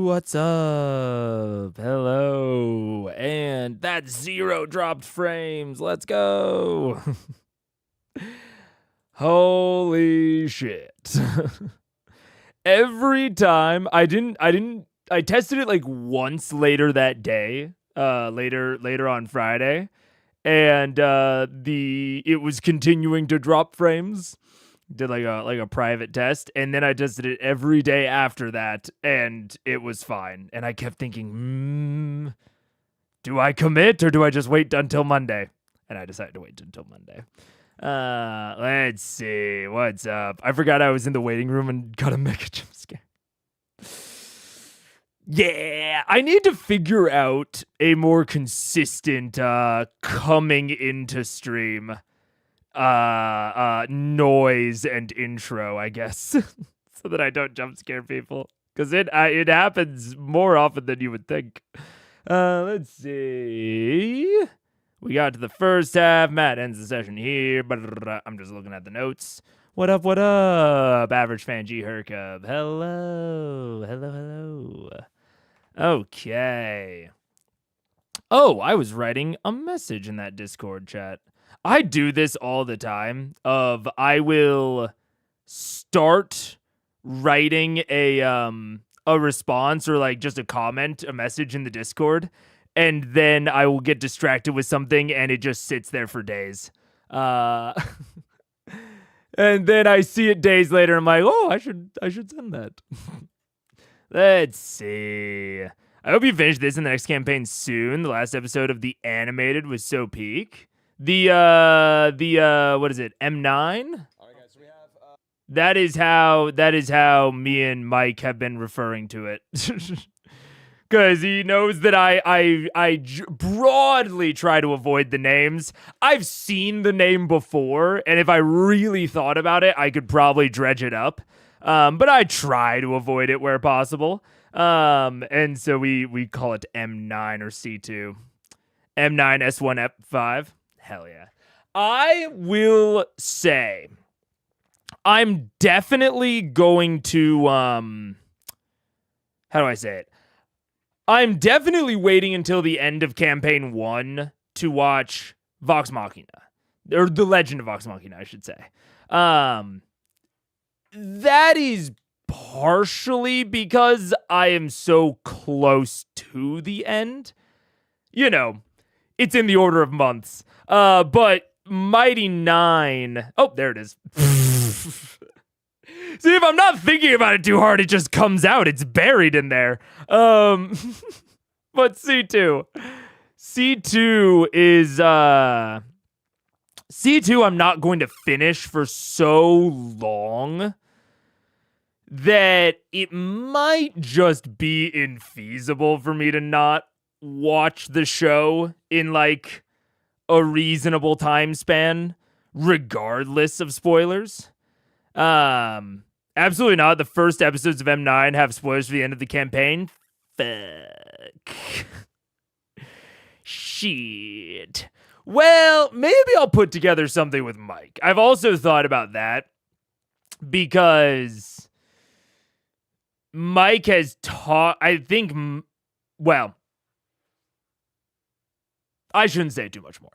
What's up? Hello. And that's 0 dropped frames. Let's go. Holy shit. Every time I tested it like once later that day, later on Friday, and it was continuing to drop frames. Did like a private test, and then I tested it every day after that, and it was fine. And I kept thinking, do I commit or do I just wait until Monday? And I decided to wait until Monday. Let's see what's up. I forgot I was in the waiting room and got a mega jump scare. Yeah, I need to figure out a more consistent coming into stream noise and intro, I guess, so that I don't jump scare people, because it happens more often than you would think. Let's see. We got to the first half. Matt ends the session here, but I'm just looking at the notes. What up? What up? Average fan G Hercub. Hello. Okay. Oh, I was writing a message in that Discord chat. I do this all the time. I will start writing a response or like just a comment, a message in the Discord, and then I will get distracted with something and it just sits there for days. And then I see it days later. I'm like, oh, I should send that. Let's see. I hope you finish this in the next campaign soon. The last episode of the animated was so peak. The what is it? M9? All right, guys. So we have. That is how me and Mike have been referring to it, because he knows that I broadly try to avoid the names. I've seen the name before, and if I really thought about it, I could probably dredge it up. But I try to avoid it where possible. And so we call it M9 or C2, M9 S1 F5. Hell yeah. I will say I'm definitely going to how do I say it? I'm definitely waiting until the end of campaign 1 to watch Vox Machina. Or The Legend of Vox Machina, I should say. That is partially because I am so close to the end. You know, it's in the order of months. But Mighty 9. Oh, there it is. See, if I'm not thinking about it too hard, it just comes out. It's buried in there. But C2. C2 is C2 I'm not going to finish for so long that it might just be infeasible for me to not watch the show in like a reasonable time span, regardless of spoilers. Absolutely not. The first episodes of M9 have spoilers for the end of the campaign. Fuck. Shit. Well, maybe I'll put together something with Mike. I've also thought about that because Mike has taught, I think, well, I shouldn't say too much more.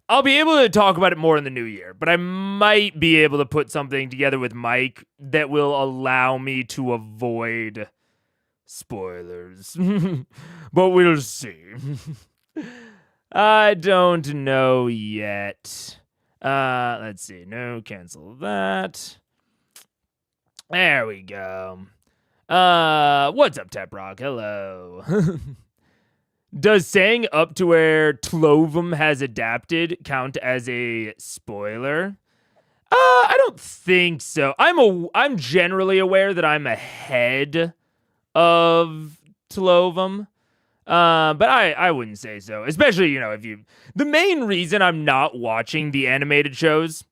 I'll be able to talk about it more in the new year, but I might be able to put something together with Mike that will allow me to avoid spoilers. But we'll see. I don't know yet. Let's see. No, cancel that. There we go. What's up, Tap Rock? Hello. Does saying up to where Tlovum has adapted count as a spoiler? I don't think so. I'm generally aware that I'm ahead of Tlovum. But I wouldn't say so. Especially, the main reason I'm not watching the animated shows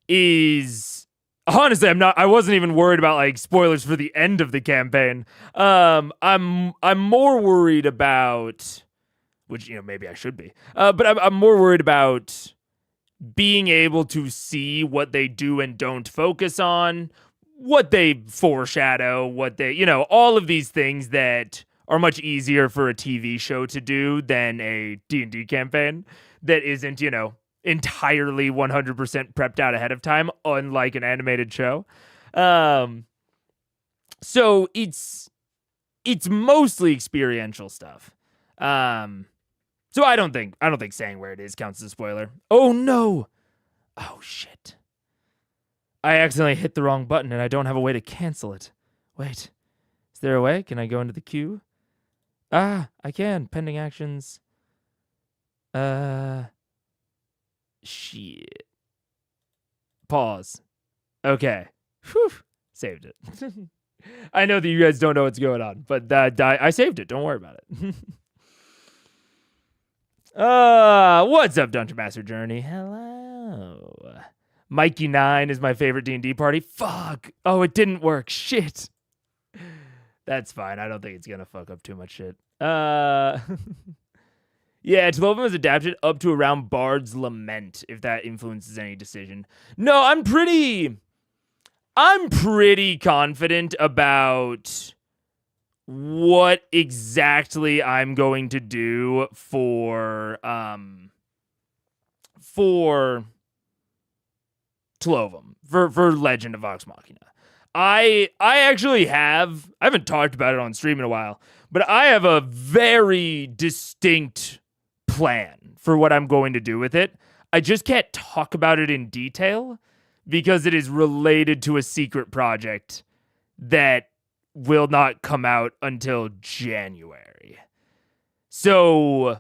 is, honestly, I wasn't even worried about like spoilers for the end of the campaign. I'm more worried about, which, maybe I should be. But I'm more worried about being able to see what they do and don't focus on what they foreshadow, what they, all of these things that are much easier for a TV show to do than a D&D campaign that isn't, entirely 100% prepped out ahead of time, unlike an animated show. So it's mostly experiential stuff. So I don't think saying where it is counts as a spoiler. Oh no. Oh shit. I accidentally hit the wrong button and I don't have a way to cancel it. Wait. Is there a way? Can I go into the queue? I can. Pending actions. Shit. Pause. Okay. Whew. Saved it. I know that you guys don't know what's going on, but I saved it. Don't worry about it. What's up, Dungeon Master Journey? Hello. Mikey9 is my favorite D&D party. Fuck. Oh, it didn't work. Shit. That's fine. I don't think it's gonna fuck up too much shit. Yeah, Tlovin was adapted up to around Bard's Lament, if that influences any decision. No, I'm pretty confident about what exactly I'm going to do for Tlovin, for Legend of Vox Machina. I actually I haven't talked about it on stream in a while, but I have a very distinct plan for what I'm going to do with it. I just can't talk about it in detail because it is related to a secret project that will not come out until January. So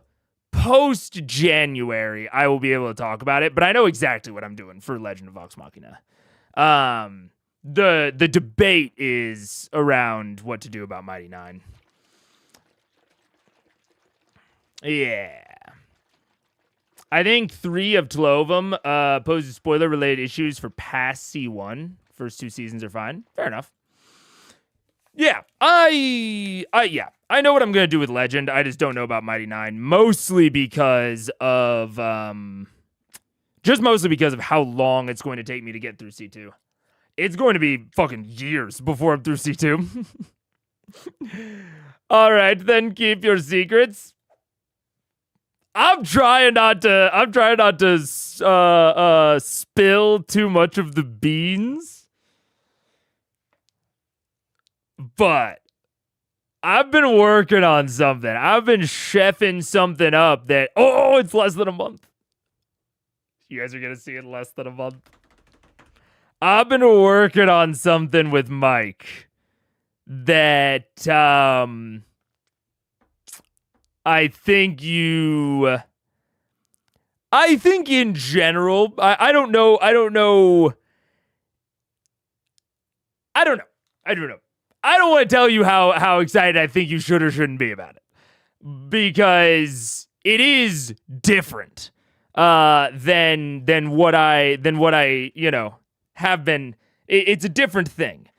post-January, I will be able to talk about it, but I know exactly what I'm doing for Legend of Vox Machina. The debate is around what to do about Mighty Nine. Yeah. I think 3 of Tlovin poses spoiler-related issues for past C1. First 2 seasons are fine. Fair enough. Yeah, I know what I'm going to do with Legend. I just don't know about Mighty Nine, mostly because of how long it's going to take me to get through C2. It's going to be fucking years before I'm through C2. All right, then keep your secrets. I'm trying not to spill too much of the beans. But I've been working on something. I've been chefing something up that, it's less than a month. You guys are going to see it in less than a month. I've been working on something with Mike that I think in general, I don't know. I don't want to tell you how excited I think you should or shouldn't be about it, because it is different than what I have been. It's a different thing.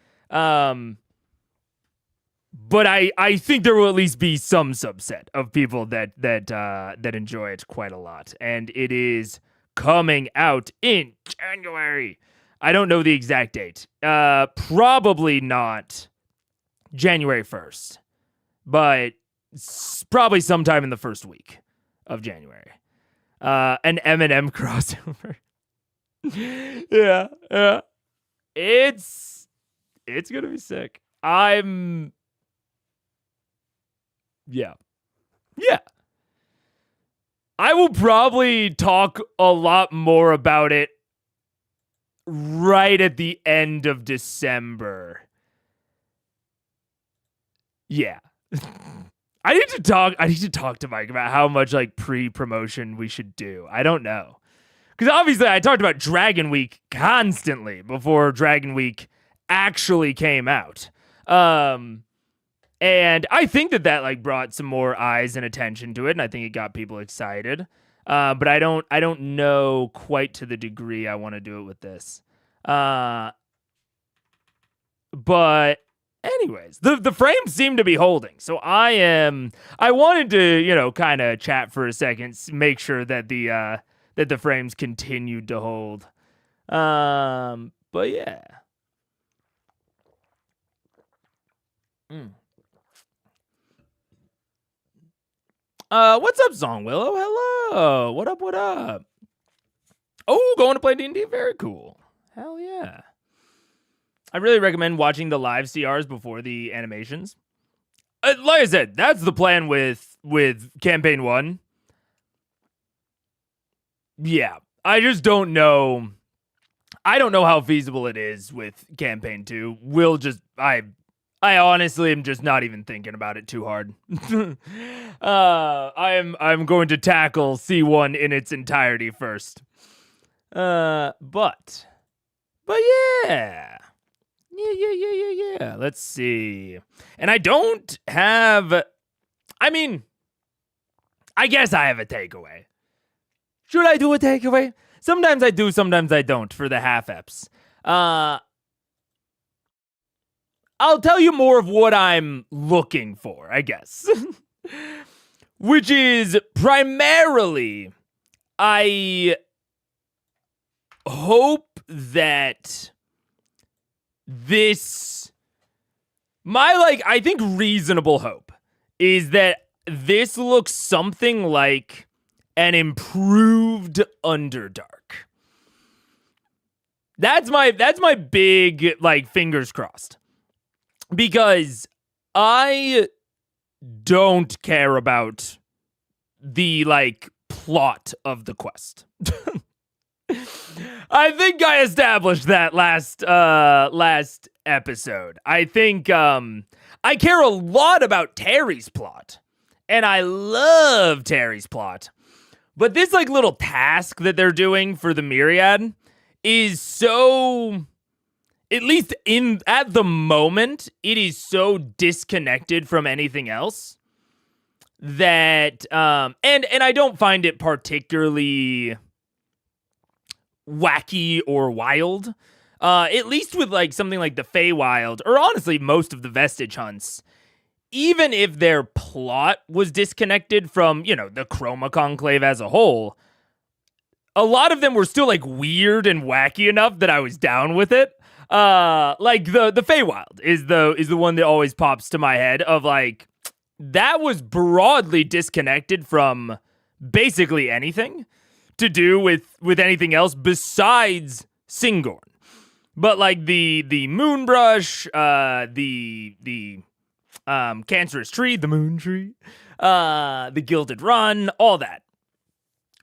But I think there will at least be some subset of people that enjoy it quite a lot, and it is coming out in January. I don't know the exact date. Probably not January 1st, but probably sometime in the first week of January. An Eminem crossover. Yeah. It's gonna be sick. Yeah. I will probably talk a lot more about it right at the end of December. Yeah. I need to talk to Mike about how much pre-promotion we should do. I don't know. Because obviously I talked about Dragon Week constantly before Dragon Week actually came out. And I think that brought some more eyes and attention to it, and I think it got people excited. But I don't know quite to the degree I want to do it with this. But anyways, the frames seem to be holding. So I wanted to, kind of chat for a second, make sure that the frames continued to hold. But yeah. What's up, Song Willow? Hello. What up? What up? Oh, going to play D&D? Very cool. Hell yeah. I really recommend watching the live CRs before the animations. Like I said, that's the plan with campaign 1. Yeah, I just don't know. I don't know how feasible it is with campaign 2. I honestly am just not even thinking about it too hard. I'm going to tackle C1 in its entirety first. But yeah. Yeah. Let's see. And I don't have, I mean, I guess I have a takeaway. Should I do a takeaway? Sometimes I do, sometimes I don't for the half-eps. I'll tell you more of what I'm looking for, I guess. Which is primarily, I hope that I think reasonable hope is that this looks something like an improved Underdark. That's my big, fingers crossed. Because I don't care about the, plot of the quest. I think I established that last episode. I think I care a lot about Terry's plot. And I love Terry's plot. But this little task that they're doing for the Myriad is so, at least at the moment, it is so disconnected from anything else that and I don't find it particularly wacky or wild. At least with something like the Feywild, or honestly most of the Vestige hunts, even if their plot was disconnected from, the Chroma Conclave as a whole, a lot of them were still weird and wacky enough that I was down with it. The Feywild is the one that always pops to my head of that was broadly disconnected from basically anything to do with anything else besides Singorn. But the Moonbrush, the Cancerous Tree, the Moon Tree, the Gilded Run, all that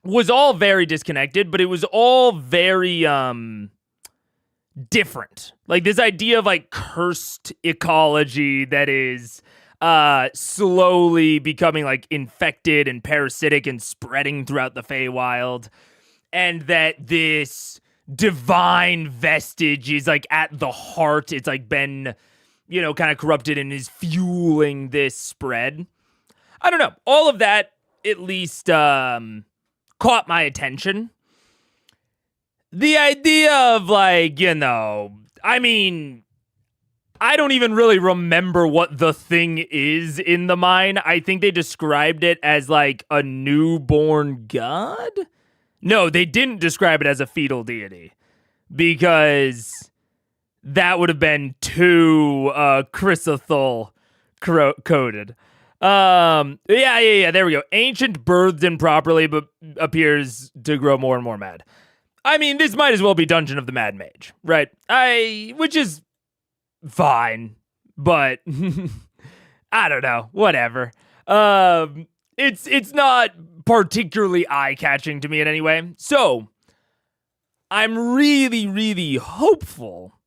was all very disconnected, but it was all very different. This idea of cursed ecology that is slowly becoming infected and parasitic and spreading throughout the Feywild, and that this divine vestige is at the heart. It's been, kind of corrupted and is fueling this spread. I don't know. All of that at least caught my attention. The idea of I mean, I don't even really remember what the thing is in the mine. I think they described it as a newborn god. No, they didn't describe it as a fetal deity, because that would have been too Chrysothol coded. Yeah, there we go. Ancient, birthed improperly, but appears to grow more and more mad. I mean, this might as well be Dungeon of the Mad Mage, right? Which is fine, but I don't know, whatever. It's not particularly eye-catching to me in any way. So, I'm really, really hopeful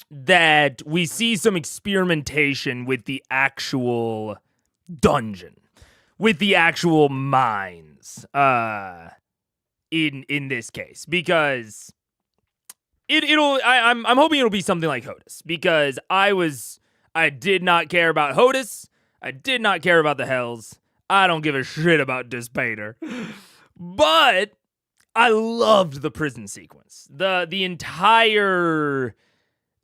that we see some experimentation with the actual dungeon, with the actual mines, in this case, because I'm hoping it'll be something like Hodis, because I did not care about Hodis, I did not care about the Hells, I don't give a shit about Dispater, but I loved the prison sequence, the entire,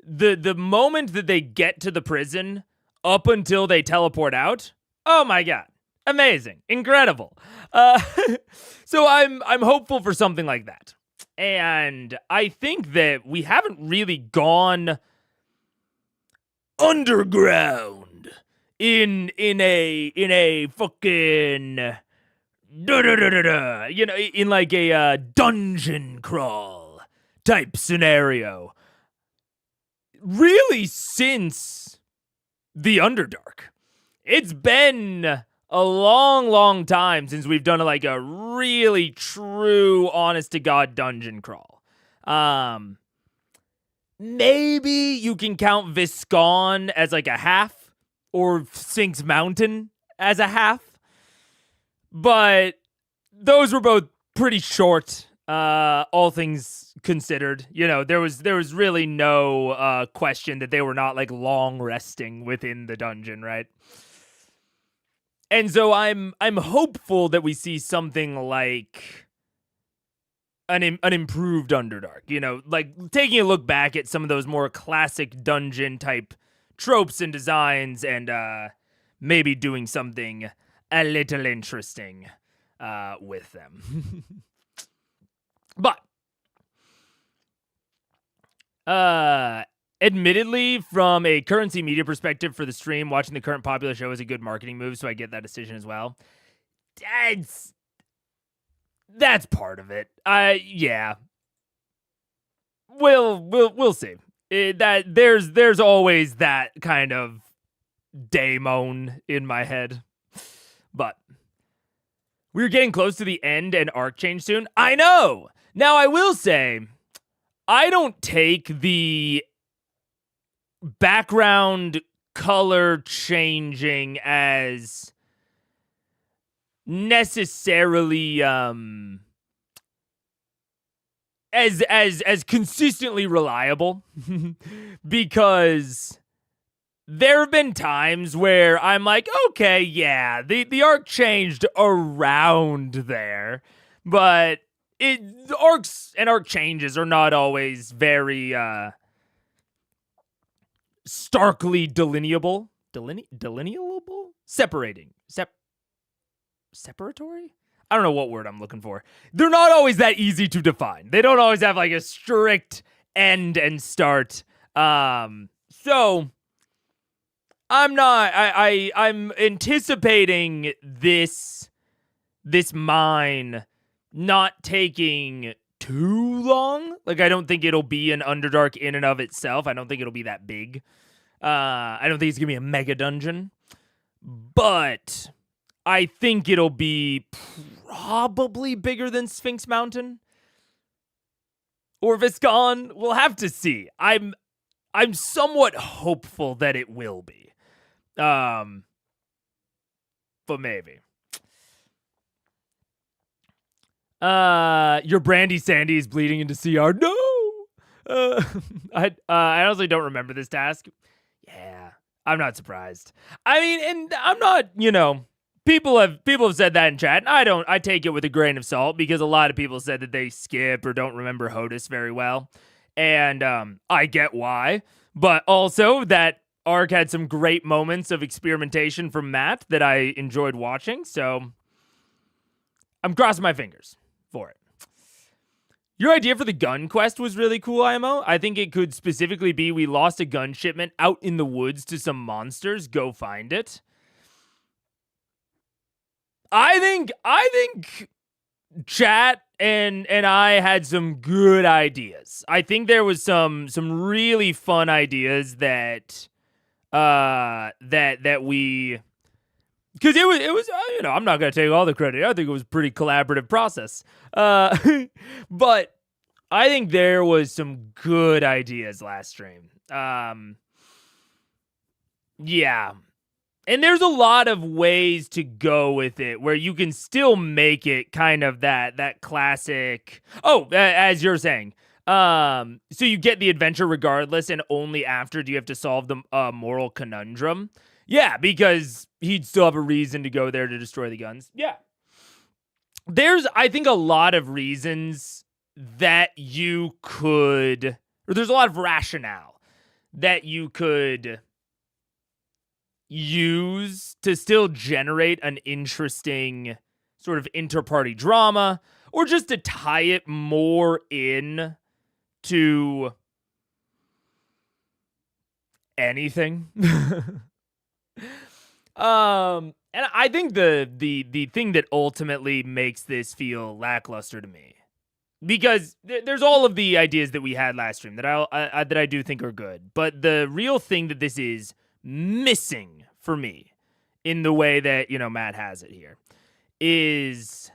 the moment that they get to the prison up until they teleport out. Oh my god. Amazing. Incredible. So I'm hopeful for something like that. And I think that we haven't really gone underground in a fucking in like a dungeon crawl type scenario. Really, since the Underdark, it's been a long time since we've done like a really true, honest to God dungeon crawl. Maybe you can count Viscon as like a half, or Sphinx Mountain as a half, but those were both pretty short. All things considered, there was really no question that they were not like long resting within the dungeon, right? And so I'm hopeful that we see something like an improved Underdark, like taking a look back at some of those more classic dungeon type tropes and designs, and maybe doing something a little interesting with them. But admittedly, from a currency media perspective for the stream, watching the current popular show is a good marketing move, so I get that decision as well. That's part of it. Yeah. We'll see. That there's always that kind of daemon in my head. But we're getting close to the end and arc change soon. I know. Now I will say, I don't take the background color changing as necessarily as consistently reliable because there have been times where I'm like, okay, yeah, the arc changed around there, but the arcs and arc changes are not always very starkly delineable. Delineable? Separatory? I don't know what word I'm looking for. They're not always that easy to define. They don't always have like a strict end and start. So I'm anticipating this mine not taking too long. Like, I don't think it'll be an Underdark in and of itself. I don't think it'll be that big. I don't think it's gonna be a mega dungeon, but I think it'll be probably bigger than Sphinx Mountain or Viscon. We'll have to see. I'm somewhat hopeful that it will be. But maybe. Your Brandy Sandy is bleeding into CR. No! I honestly don't remember this task. Yeah, I'm not surprised. I mean, and I'm not, people have said that in chat, and I take it with a grain of salt, because a lot of people said that they skip or don't remember HOTUS very well. And I get why. But also that arc had some great moments of experimentation from Matt that I enjoyed watching. So I'm crossing my fingers for it. Your idea for the gun quest was really cool, IMO. I think it could specifically be we lost a gun shipment out in the woods to some monsters. Go find it. I think chat and I had some good ideas. I think there was some really fun ideas that we, because it was I'm not gonna take all the credit. I think it was a pretty collaborative process. But I think there was some good ideas last stream. Yeah. And there's a lot of ways to go with it where you can still make it kind of that classic. Oh, as you're saying. So you get the adventure regardless, and only after do you have to solve the moral conundrum. Yeah, because he'd still have a reason to go there to destroy the guns. Yeah. There's, I think, a lot of reasons that you could, or there's a lot of rationale that you could use to still generate an interesting sort of inter-party drama, or just to tie it more in to anything. And I think the thing that ultimately makes this feel lackluster to me, because there's all of the ideas that we had last stream that I do think are good, but the real thing that this is missing for me, in the way that Matt has it here, is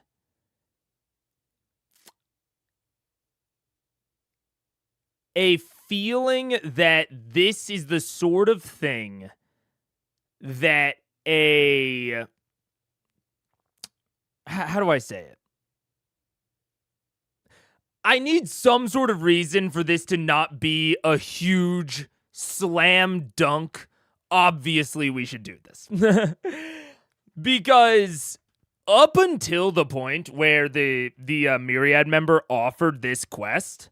a feeling that this is the sort of thing that how do I say it? I need some sort of reason for this to not be a huge slam dunk. Obviously, we should do this. Because up until the point where the Myriad member offered this quest,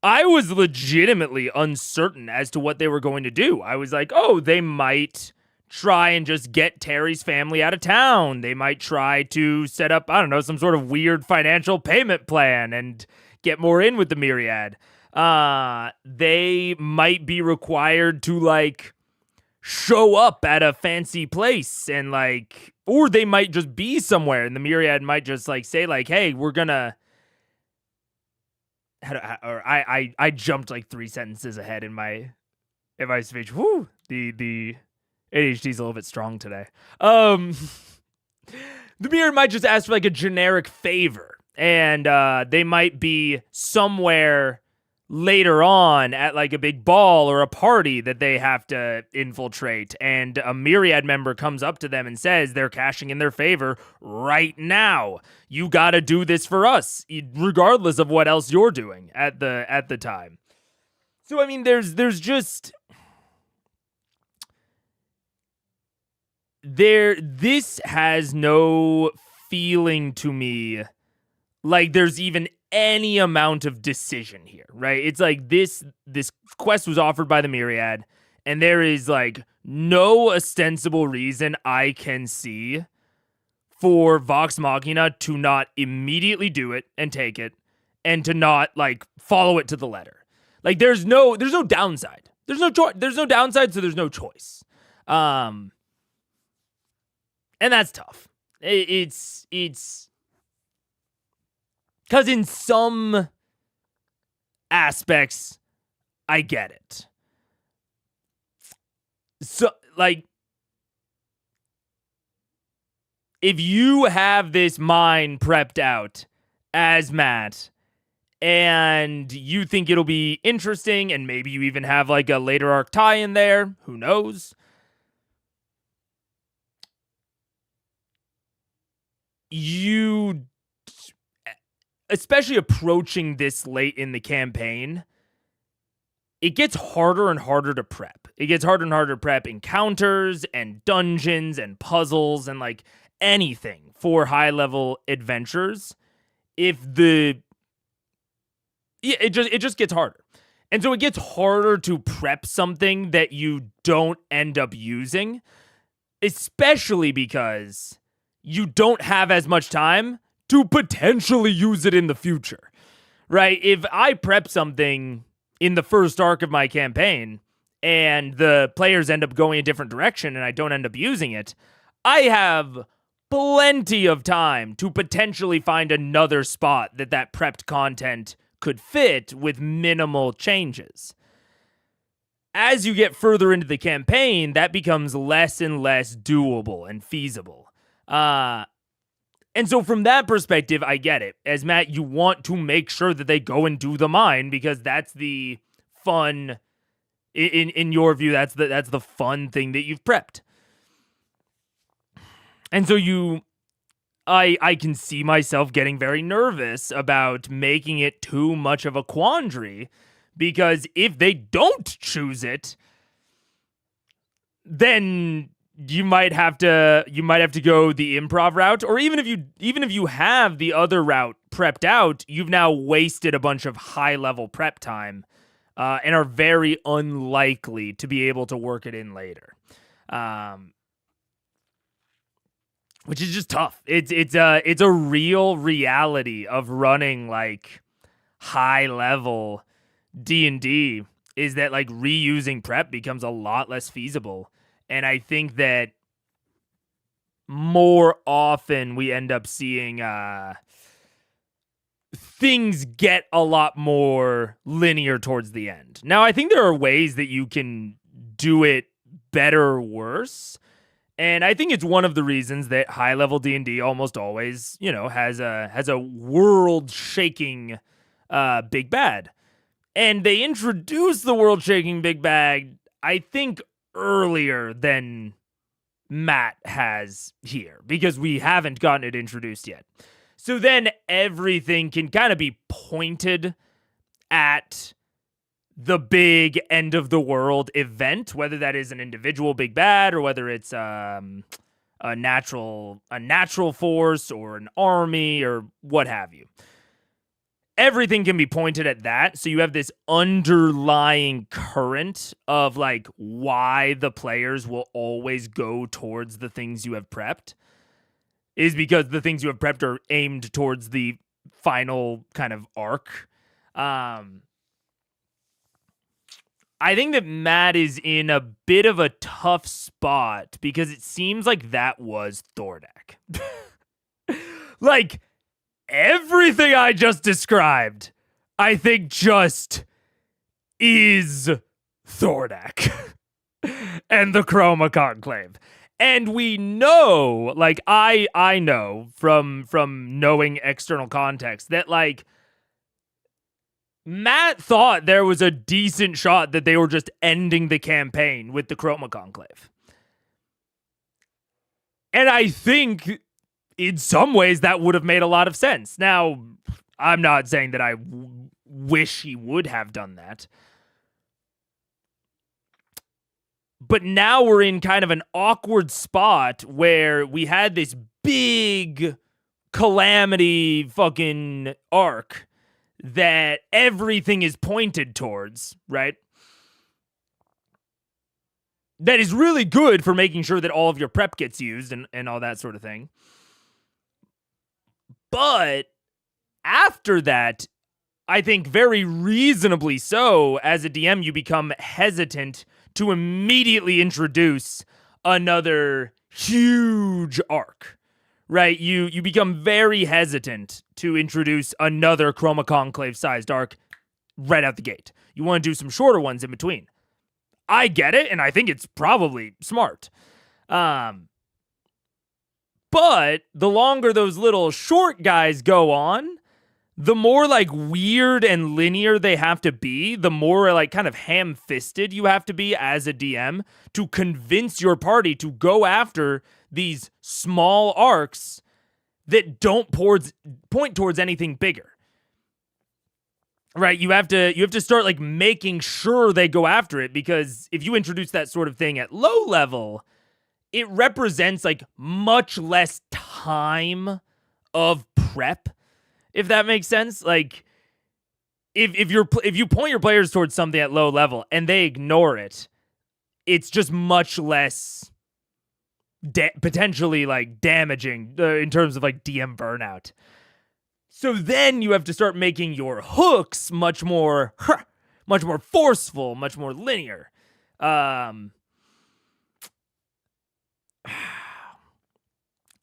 I was legitimately uncertain as to what they were going to do. I was like, oh, they might try and just get Terry's family out of town. They might try to set up, I don't know, some sort of weird financial payment plan and get more in with the Myriad. They might be required to, like, show up at a fancy place and, like, or they might just be somewhere and the Myriad might just, like, say, like, hey, we're gonna... I jumped like 3 sentences ahead in my speech. Woo! The ADHD's a little bit strong today. The Myriad might just ask for like a generic favor, and they might be somewhere later on at like a big ball or a party that they have to infiltrate, and a Myriad member comes up to them and says they're cashing in their favor right now. You got to do this for us, regardless of what else you're doing at the time. So I mean, there's just this has no feeling to me like there's even any amount of decision here, right? It's like this quest was offered by the Myriad, and there is like no ostensible reason I can see for Vox Machina to not immediately do it and take it, and to not like follow it to the letter. Like there's no downside. There's no downside, so there's no choice. And that's tough. It's because in some aspects, I get it. So, like, if you have this mine prepped out as Matt, and you think it'll be interesting, and maybe you even have, like, a later arc tie in there, who knows? You... especially approaching this late in the campaign, it gets harder and harder to prep. It gets harder and harder to prep encounters and dungeons and puzzles and like anything for high-level adventures. It just gets harder. And so it gets harder to prep something that you don't end up using, especially because you don't have as much time to potentially use it in the future, right? If I prep something in the first arc of my campaign and the players end up going a different direction and I don't end up using it, I have plenty of time to potentially find another spot that prepped content could fit with minimal changes. As you get further into the campaign, that becomes less and less doable and feasible. And so from that perspective, I get it. As Matt, you want to make sure that they go and do the mine because that's the fun, in your view, that's the fun thing that you've prepped. And so I can see myself getting very nervous about making it too much of a quandary, because if they don't choose it, then you might have to go the improv route, or even if you have the other route prepped out, you've now wasted a bunch of high level prep time, and are very unlikely to be able to work it in later, which is just tough. It's a real reality of running like high level D&D, is that like reusing prep becomes a lot less feasible. And I think that more often we end up seeing things get a lot more linear towards the end. Now, I think there are ways that you can do it better or worse. And I think it's one of the reasons that high-level D&D almost always, has a world-shaking big bad. And they introduced the world-shaking big bad, I think, earlier than Matt has here, because we haven't gotten it introduced yet. So then everything can kind of be pointed at the big end of the world event, whether that is an individual big bad or whether it's a natural force or an army or what have you. Everything can be pointed at that. So you have this underlying current of like why the players will always go towards the things you have prepped is because the things you have prepped are aimed towards the final kind of arc. I think that Matt is in a bit of a tough spot because it seems like that was Thordak. Like, everything I just described, I think just is Thordak and the Chroma Conclave. And we know, like, I know from knowing external context that, like, Matt thought there was a decent shot that they were just ending the campaign with the Chroma Conclave. And I think in some ways that would have made a lot of sense. Now, I'm not saying that I wish he would have done that. But now we're in kind of an awkward spot where we had this big calamity fucking arc that everything is pointed towards, right? That is really good for making sure that all of your prep gets used and all that sort of thing. But after that, I think very reasonably so, as a DM, you become hesitant to immediately introduce another huge arc, right? You become very hesitant to introduce another Chroma Conclave-sized arc right out the gate. You want to do some shorter ones in between. I get it, and I think it's probably smart. But the longer those little short guys go on, the more like weird and linear they have to be, the more like kind of ham-fisted you have to be as a DM to convince your party to go after these small arcs that don't point towards anything bigger. Right? You have to start like making sure they go after it, because if you introduce that sort of thing at low level, it represents like much less time of prep, if that makes sense. Like if you point your players towards something at low level and they ignore it, it's just much less potentially like damaging in terms of like DM burnout. So then you have to start making your hooks much more forceful, much more linear. And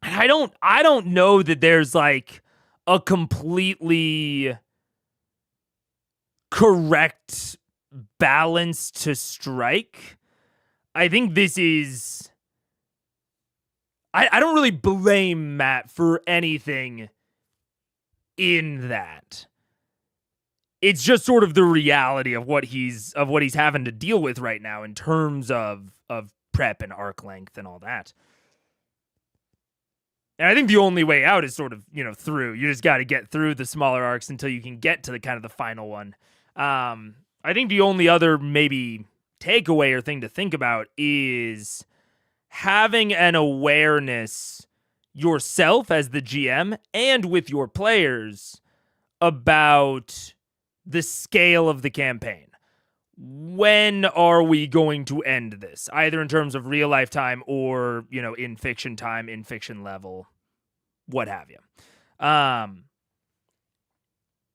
I don't know that there's like a completely correct balance to strike. I think this is... I don't really blame Matt for anything in that. It's just sort of the reality of what he's having to deal with right now in terms of prep and arc length and all that. And I think the only way out is sort of, through. You just got to get through the smaller arcs until you can get to the kind of the final one. I think the only other maybe takeaway or thing to think about is having an awareness yourself as the GM and with your players about the scale of the campaign. When are we going to end this? Either in terms of real life time or, in fiction time, in fiction level, what have you.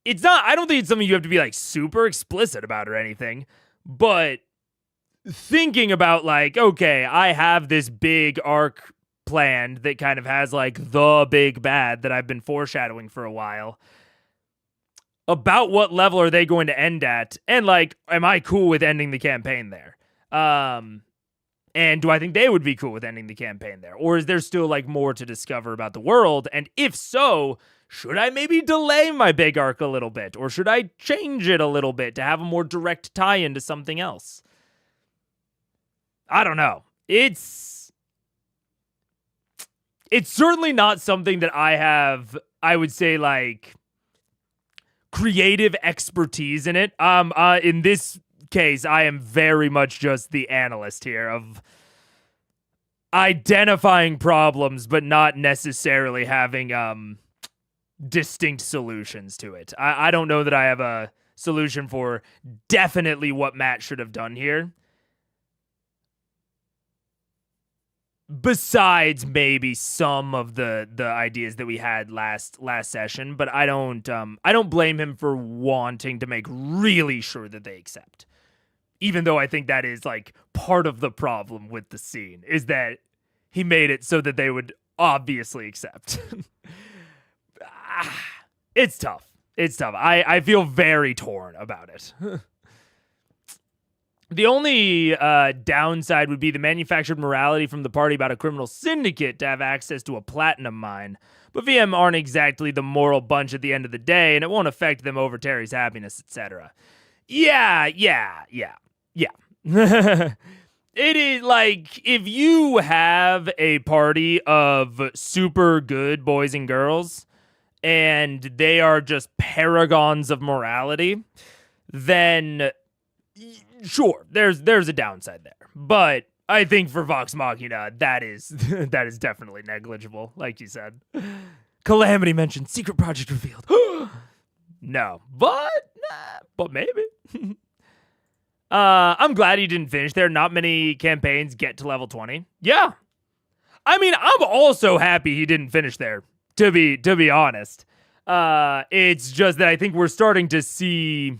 It's not, I don't think it's something you have to be like super explicit about or anything, but thinking about like, okay, I have this big arc planned that kind of has like the big bad that I've been foreshadowing for a while. About what level are they going to end at? And like, am I cool with ending the campaign there? And do I think they would be cool with ending the campaign there? Or is there still like more to discover about the world? And if so, should I maybe delay my big arc a little bit? Or should I change it a little bit to have a more direct tie-in to something else? I don't know. It's certainly not something that I have, I would say, like, creative expertise in it. In this case, I am very much just the analyst here of identifying problems, but not necessarily having distinct solutions to it. I don't know that I have a solution for definitely what Matt should have done here. Besides maybe some of the ideas that we had last session, but I don't blame him for wanting to make really sure that they accept. Even though I think that is like part of the problem with the scene, is that he made it so that they would obviously accept. It's tough. It's tough. I feel very torn about it. The only downside would be the manufactured morality from the party about a criminal syndicate to have access to a platinum mine. But VM aren't exactly the moral bunch at the end of the day, and it won't affect them over Terry's happiness, etc. Yeah. It is like, if you have a party of super good boys and girls, and they are just paragons of morality, then sure, there's a downside there. But I think for Vox Machina, that is definitely negligible, like you said. Calamity mentioned secret project revealed. No, but maybe. I'm glad he didn't finish there. Not many campaigns get to level 20. Yeah. I mean, I'm also happy he didn't finish there, to be honest. It's just that I think we're starting to see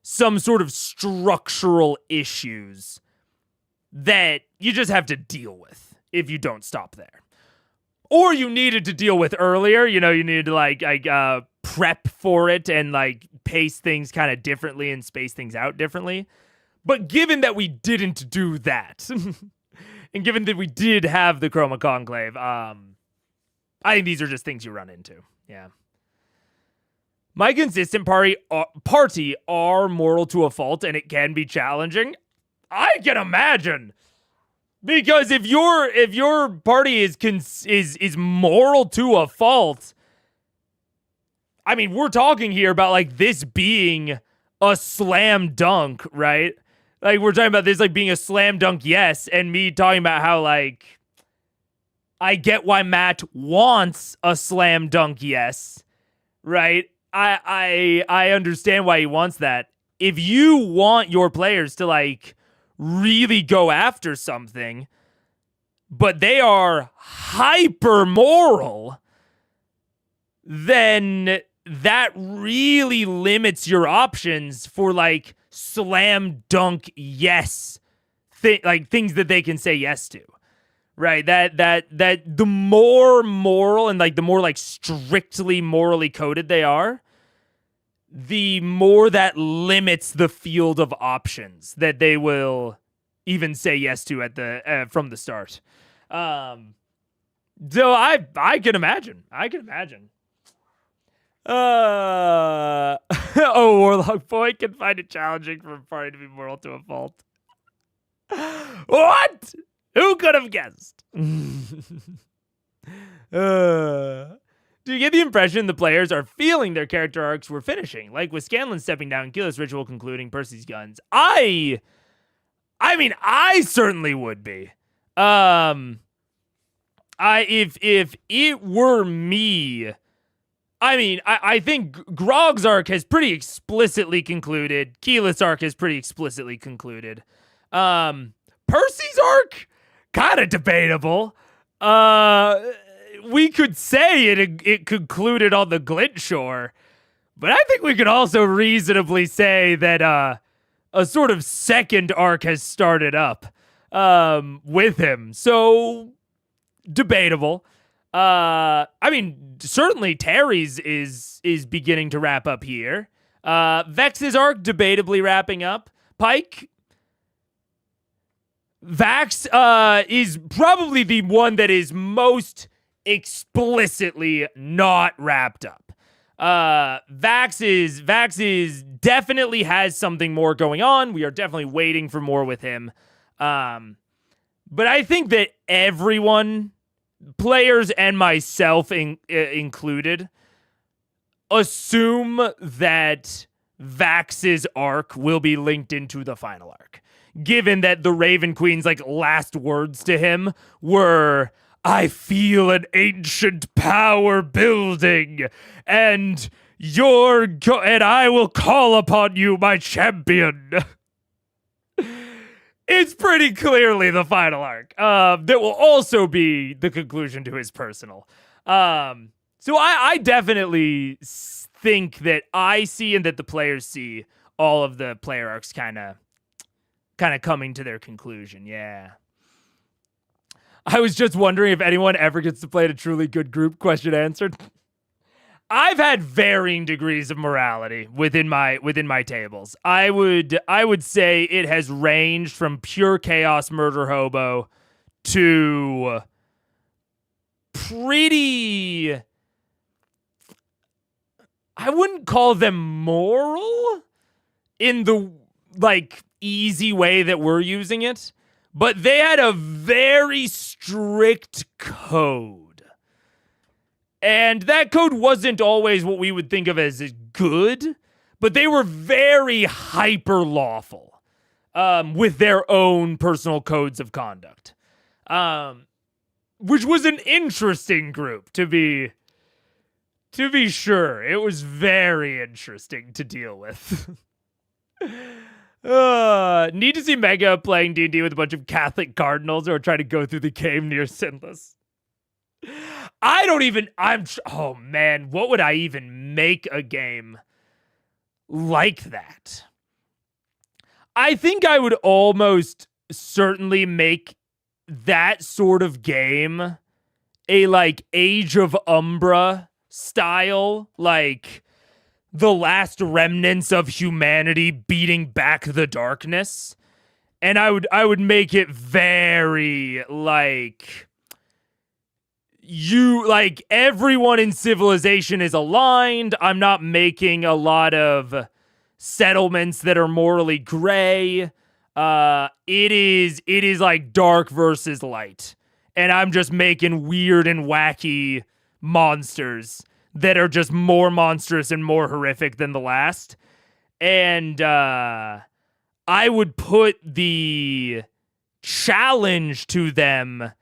some sort of structural issues that you just have to deal with if you don't stop there. Or you needed to deal with earlier, you needed to like prep for it and like pace things kind of differently and space things out differently. But given that we didn't do that, and given that we did have the Chroma Conclave, I think these are just things you run into. Yeah. My consistent party are moral to a fault, and it can be challenging. I can imagine, because if your party is moral to a fault, I mean, we're talking here about like this being a slam dunk, right? Like we're talking about this like being a slam dunk, yes, and me talking about how like I get why Matt wants a slam dunk, yes, right? I understand why he wants that. If you want your players to like really go after something, but they are hyper moral, then that really limits your options for like slam dunk yes, like things that they can say yes to. Right, that the more moral and like the more like strictly morally coded they are, the more that limits the field of options that they will even say yes to at the from the start. So I can imagine. Oh, Warlock Boy can find it challenging for a party to be moral to a fault. What? Who could have guessed? Do you get the impression the players are feeling their character arcs were finishing? Like with Scanlan stepping down, Keyless Ritual concluding, Percy's guns. I mean, I certainly would be. If it were me, I mean, I think Grog's arc has pretty explicitly concluded. Keyless arc has pretty explicitly concluded. Percy's arc, kind of debatable. We could say it concluded on the Glint Shore, but I think we could also reasonably say that a sort of second arc has started up with him. So debatable. I mean, certainly Terry's is beginning to wrap up here. Vex's arc debatably wrapping up. Pike, Vax is probably the one that is most explicitly not wrapped up. Vax is definitely has something more going on. We are definitely waiting for more with him. But I think that everyone, players and myself included, assume that Vax's arc will be linked into the final arc, given that the Raven Queen's last words to him were, "I feel an ancient power building, and I will call upon you, my champion." It's pretty clearly the final arc. That will also be the conclusion to his personal. So I definitely think that I see and that the players see all of the player arcs kind of coming to their conclusion. Yeah. I was just wondering if anyone ever gets to play in a truly good group. Question answered. I've had varying degrees of morality within my tables. I would say it has ranged from pure chaos murder hobo to pretty, I wouldn't call them moral in the easy way that we're using it, but they had a very strict code. And that code wasn't always what we would think of as good, but they were very hyper lawful with their own personal codes of conduct, which was an interesting group to be sure. It was very interesting to deal with. Need to see Mega playing D&D with a bunch of Catholic cardinals who are trying to go through the cave near Sinless. Oh man, what would I even make a game like that? I think I would almost certainly make that sort of game a Age of Umbra style, the last remnants of humanity beating back the darkness. And I would make it very everyone in civilization is aligned. I'm not making a lot of settlements that are morally gray. It is dark versus light. And I'm just making weird and wacky monsters that are just more monstrous and more horrific than the last. And I would put the challenge to them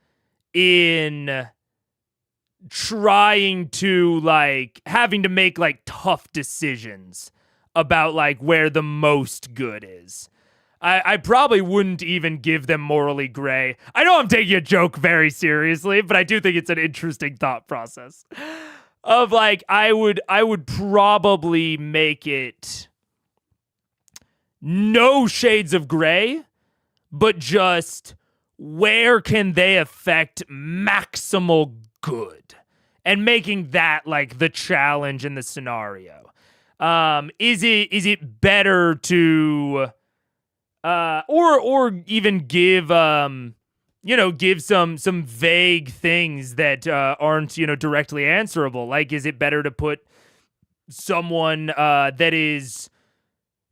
in trying to having to make tough decisions about where the most good is. I probably wouldn't even give them morally gray. I know I'm taking a joke very seriously, but I do think it's an interesting thought process of I would probably make it no shades of gray, but just where can they affect maximal good, and making that the challenge in the scenario. Is it better to or even give give some vague things that aren't directly answerable? Is it better to put someone that is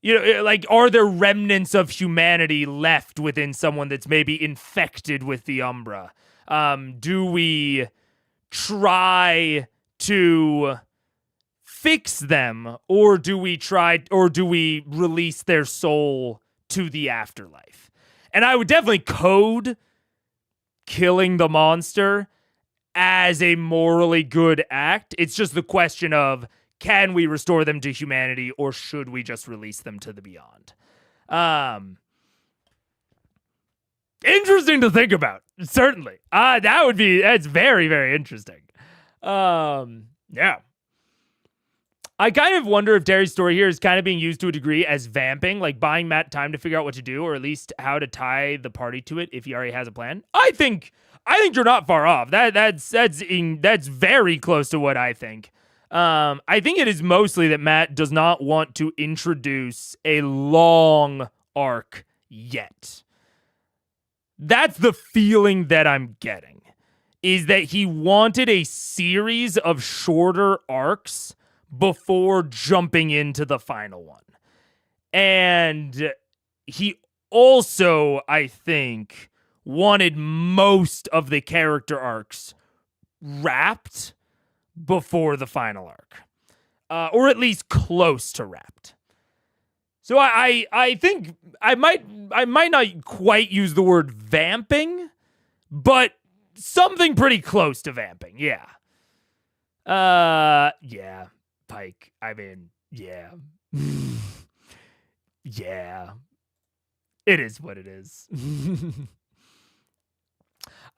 are there remnants of humanity left within someone that's maybe infected with the Umbra? Do we try to fix them, or do we release their soul to the afterlife? And I would definitely code killing the monster as a morally good act. It's just the question of, can we restore them to humanity, or should we just release them to the beyond? Interesting to think about, certainly. That's very, very interesting. Yeah. I kind of wonder if Terry's story here is kind of being used to a degree as vamping, like buying Matt time to figure out what to do, or at least how to tie the party to it if he already has a plan. I think you're not far off. That's very close to what I think. I think it is mostly that Matt does not want to introduce a long arc yet. That's the feeling that I'm getting, is that he wanted a series of shorter arcs before jumping into the final one. And he also, I think, wanted most of the character arcs wrapped before the final arc. Or at least close to wrapped. So I think I might not quite use the word vamping, but something pretty close to vamping, yeah. Yeah. Pike. I mean, yeah. Yeah. It is what it is.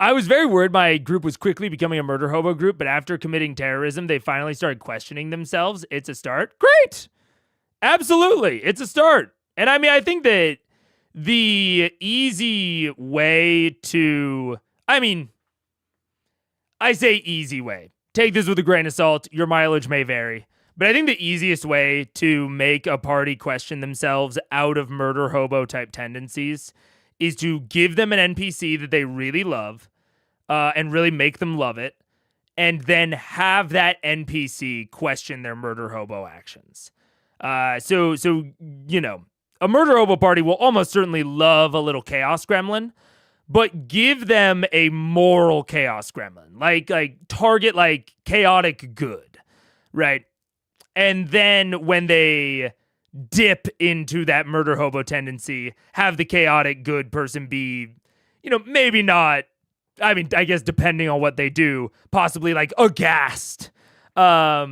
I was very worried my group was quickly becoming a murder hobo group, but after committing terrorism, they finally started questioning themselves. It's a start. Great. Absolutely. It's a start. And I mean, I think that the easy way to, I say easy way. Take this with a grain of salt. Your mileage may vary. But I think the easiest way to make a party question themselves out of murder hobo type tendencies is to give them an NPC that they really love and really make them love it, and then have that NPC question their murder hobo actions. So you know, a murder hobo party will almost certainly love a little chaos gremlin, but give them a moral chaos gremlin, like target like chaotic good, right? And then when they dip into that murder hobo tendency, have the chaotic good person be, you know, maybe not, I mean, I guess depending on what they do, possibly like aghast at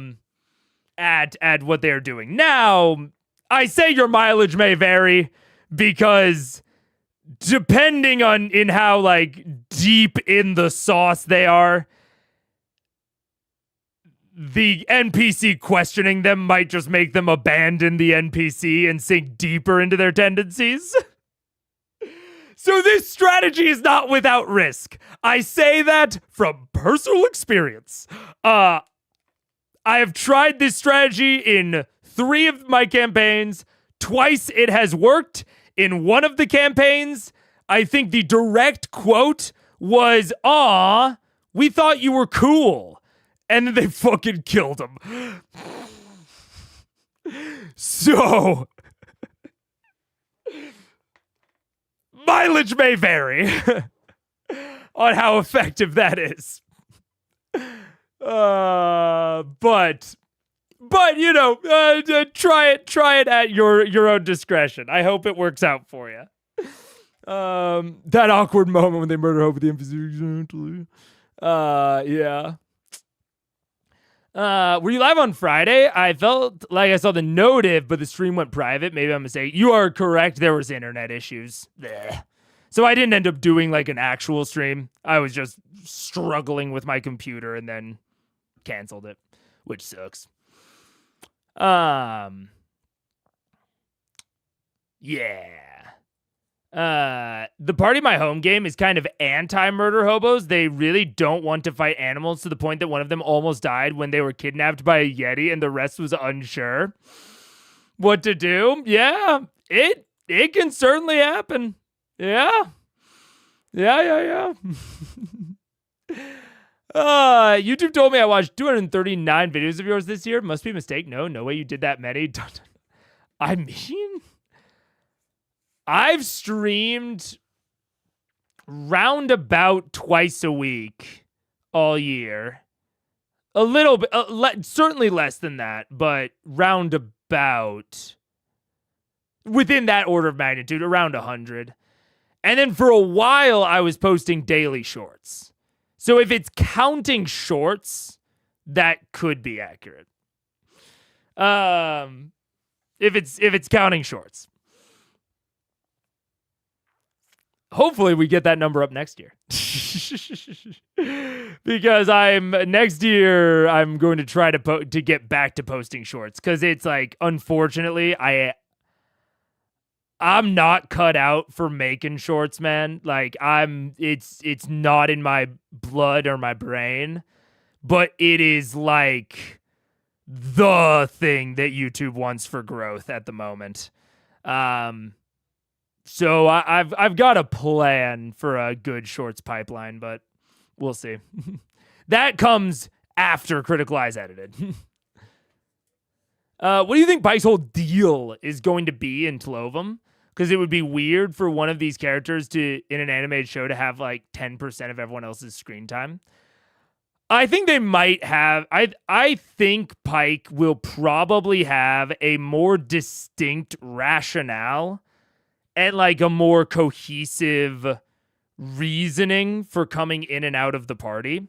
what they're doing. Now, I say your mileage may vary because depending on in how like deep in the sauce they are, the NPC questioning them might just make them abandon the NPC and sink deeper into their tendencies. So this strategy is not without risk. I say that from personal experience. I have tried this strategy in 3 of my campaigns. Twice it has worked. In one of the campaigns, I think the direct quote was, "Aw, we thought you were cool." And then they fucking killed him. So, mileage may vary on how effective that is. But you know, try it at your own discretion. I hope it works out for you. That awkward moment when they murder over the NPC. Exactly. Yeah. Were you live on Friday? I felt like I saw the notif, but the stream went private. Maybe I'm mistaken. You are correct. There was internet issues. Blech. So I didn't end up doing like an actual stream. I was just struggling with my computer and then canceled it, which sucks. Yeah. The Party My Home game is kind of anti-murder hobos. They really don't want to fight animals to the point that one of them almost died when they were kidnapped by a Yeti and the rest was unsure what to do. Yeah, it can certainly happen. Yeah. YouTube told me I watched 239 videos of yours this year. Must be a mistake. No way you did that many. I mean, I've streamed round about twice a week all year. A little bit, certainly less than that, but round about within that order of magnitude, around 100. And then for a while, I was posting daily shorts. So if it's counting shorts, that could be accurate. If it's counting shorts. hopefully we get that number up next year. Because next year I'm going to try to get back to posting shorts, because it's like, unfortunately, I'm not cut out for making shorts, man. Like, it's not in my blood or my brain, but it is like the thing that YouTube wants for growth at the moment. So I've got a plan for a good shorts pipeline, but we'll see. That comes after Critical Eye's edited. What do you think Pike's whole deal is going to be in Tlovum? Because it would be weird for one of these characters in an animated show to have like 10% of everyone else's screen time. I think they might have. I think Pike will probably have a more distinct rationale and like a more cohesive reasoning for coming in and out of the party.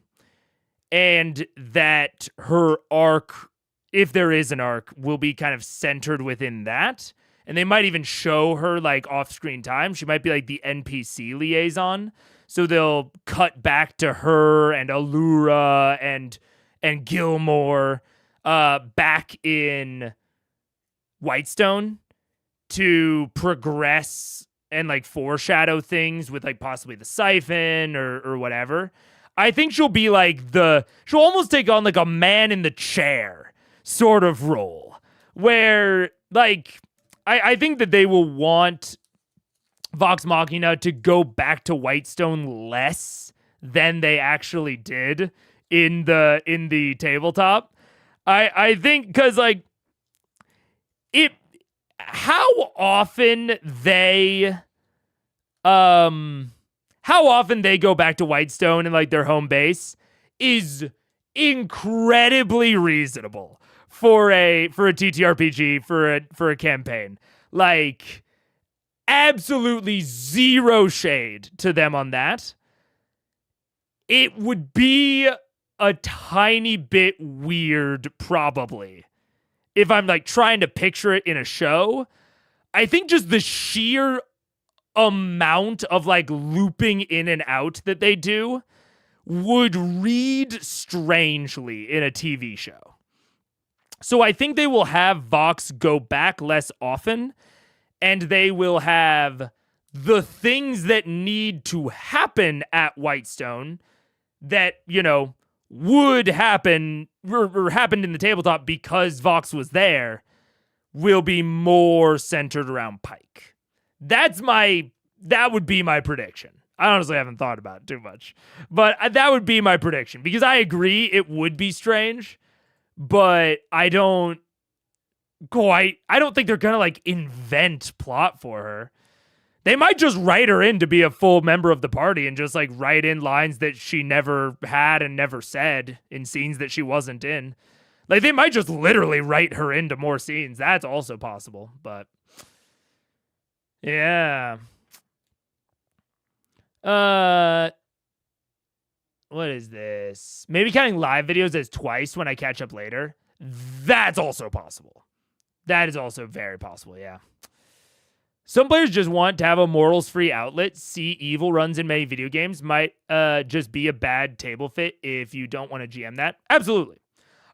And that her arc, if there is an arc, will be kind of centered within that. And they might even show her like off-screen time. She might be like the NPC liaison. So they'll cut back to her and Allura and Gilmore back in Whitestone to progress and like foreshadow things with like possibly the siphon or whatever. I think she'll be like she'll almost take on like a man in the chair sort of role where like I think that they will want Vox Machina to go back to Whitestone less than they actually did in the tabletop. I think because like how often they go back to Whitestone and like their home base is incredibly reasonable for a TTRPG, for a campaign. Like, absolutely zero shade to them on that. It would be a tiny bit weird, probably, if I'm like trying to picture it in a show. I think just the sheer amount of like looping in and out that they do would read strangely in a TV show. So I think they will have Vox go back less often, and they will have the things that need to happen at Whitestone that, you know, would happen or happened in the tabletop because Vox was there, will be more centered around Pike. That would be my prediction. I honestly haven't thought about it too much, but that would be my prediction, because I agree it would be strange, but I don't think they're gonna like invent plot for her. They might just write her in to be a full member of the party and just like write in lines that she never had and never said in scenes that she wasn't in. Like, they might just literally write her into more scenes. That's also possible, but yeah. What is this? Maybe counting live videos as twice when I catch up later. That's also possible. That is also very possible, yeah. Some players just want to have a morals-free outlet. See evil runs in many video games might just be a bad table fit if you don't want to GM that. Absolutely.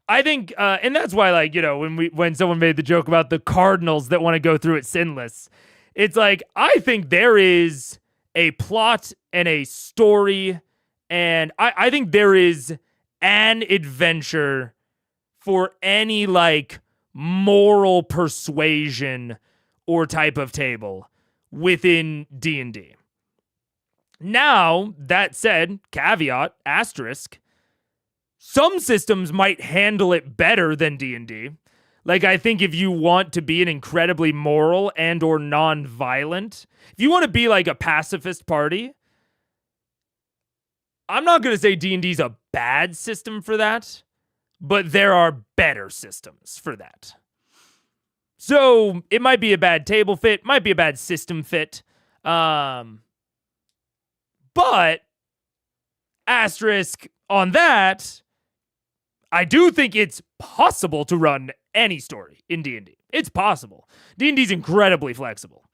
I think, and that's why, like, you know, when someone made the joke about the Cardinals that want to go through it sinless, it's like, I think there is a plot and a story, and I think there is an adventure for any, like, moral persuasion or type of table within D&D. Now, that said, caveat, asterisk, some systems might handle it better than D&D. Like, I think if you want to be an incredibly moral and or non-violent, if you want to be like a pacifist party, I'm not going to say D&D's a bad system for that, but there are better systems for that. So it might be a bad table fit, might be a bad system fit. But asterisk on that, I do think it's possible to run any story in D&D. It's possible. D&D's incredibly flexible.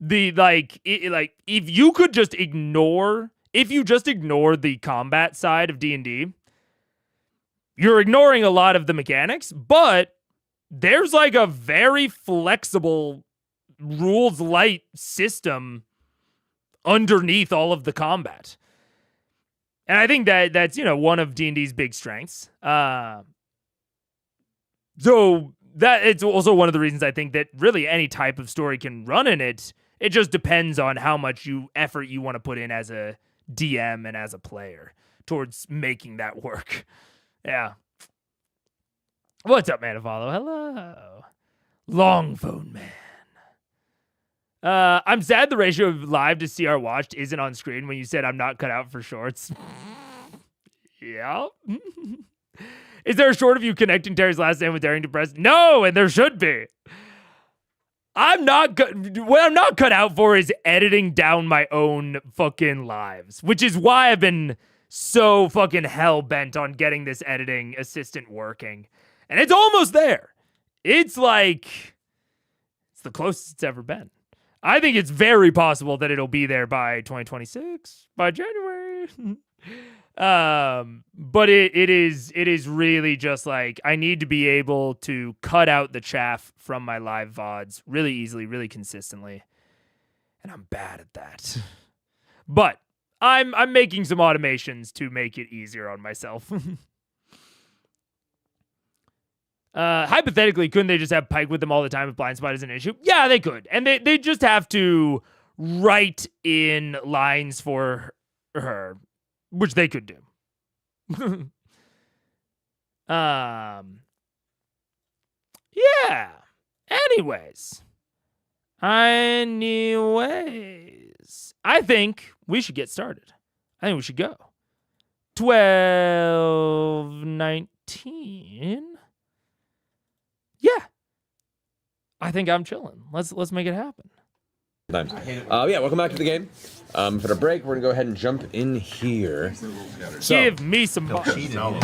if you could just ignore, if you just ignore the combat side of D&D, you're ignoring a lot of the mechanics, but there's like a very flexible rules light system underneath all of the combat. And I think that's, one of D&D's big strengths. So that it's also one of the reasons I think that really any type of story can run in it. It just depends on how much effort you want to put in as a DM and as a player towards making that work. Yeah. What's up, Manifalo? Hello. Long phone man. I'm sad the ratio of live to CR watched isn't on screen when you said I'm not cut out for shorts. Yeah. Is there a short of you connecting Terry's last name with Darrington Press? No, and there should be. What I'm not cut out for is editing down my own fucking lives, which is why I've been so fucking hell-bent on getting this editing assistant working. And it's almost there. It's the closest it's ever been. I think it's very possible that it'll be there by 2026, by January. But it is really just like I need to be able to cut out the chaff from my live VODs really easily, really consistently. And I'm bad at that. But I'm making some automations to make it easier on myself. Hypothetically, couldn't they just have Pike with them all the time if blind spot is an issue? Yeah, they could. And they just have to write in lines for her, which they could do. Yeah. Anyways, I think we should get started. I think we should go. 12:19. Yeah. I think I'm chilling. Let's make it happen. Welcome back to the game. For the break, we're gonna go ahead and jump in here. So, give me some. Excuse me.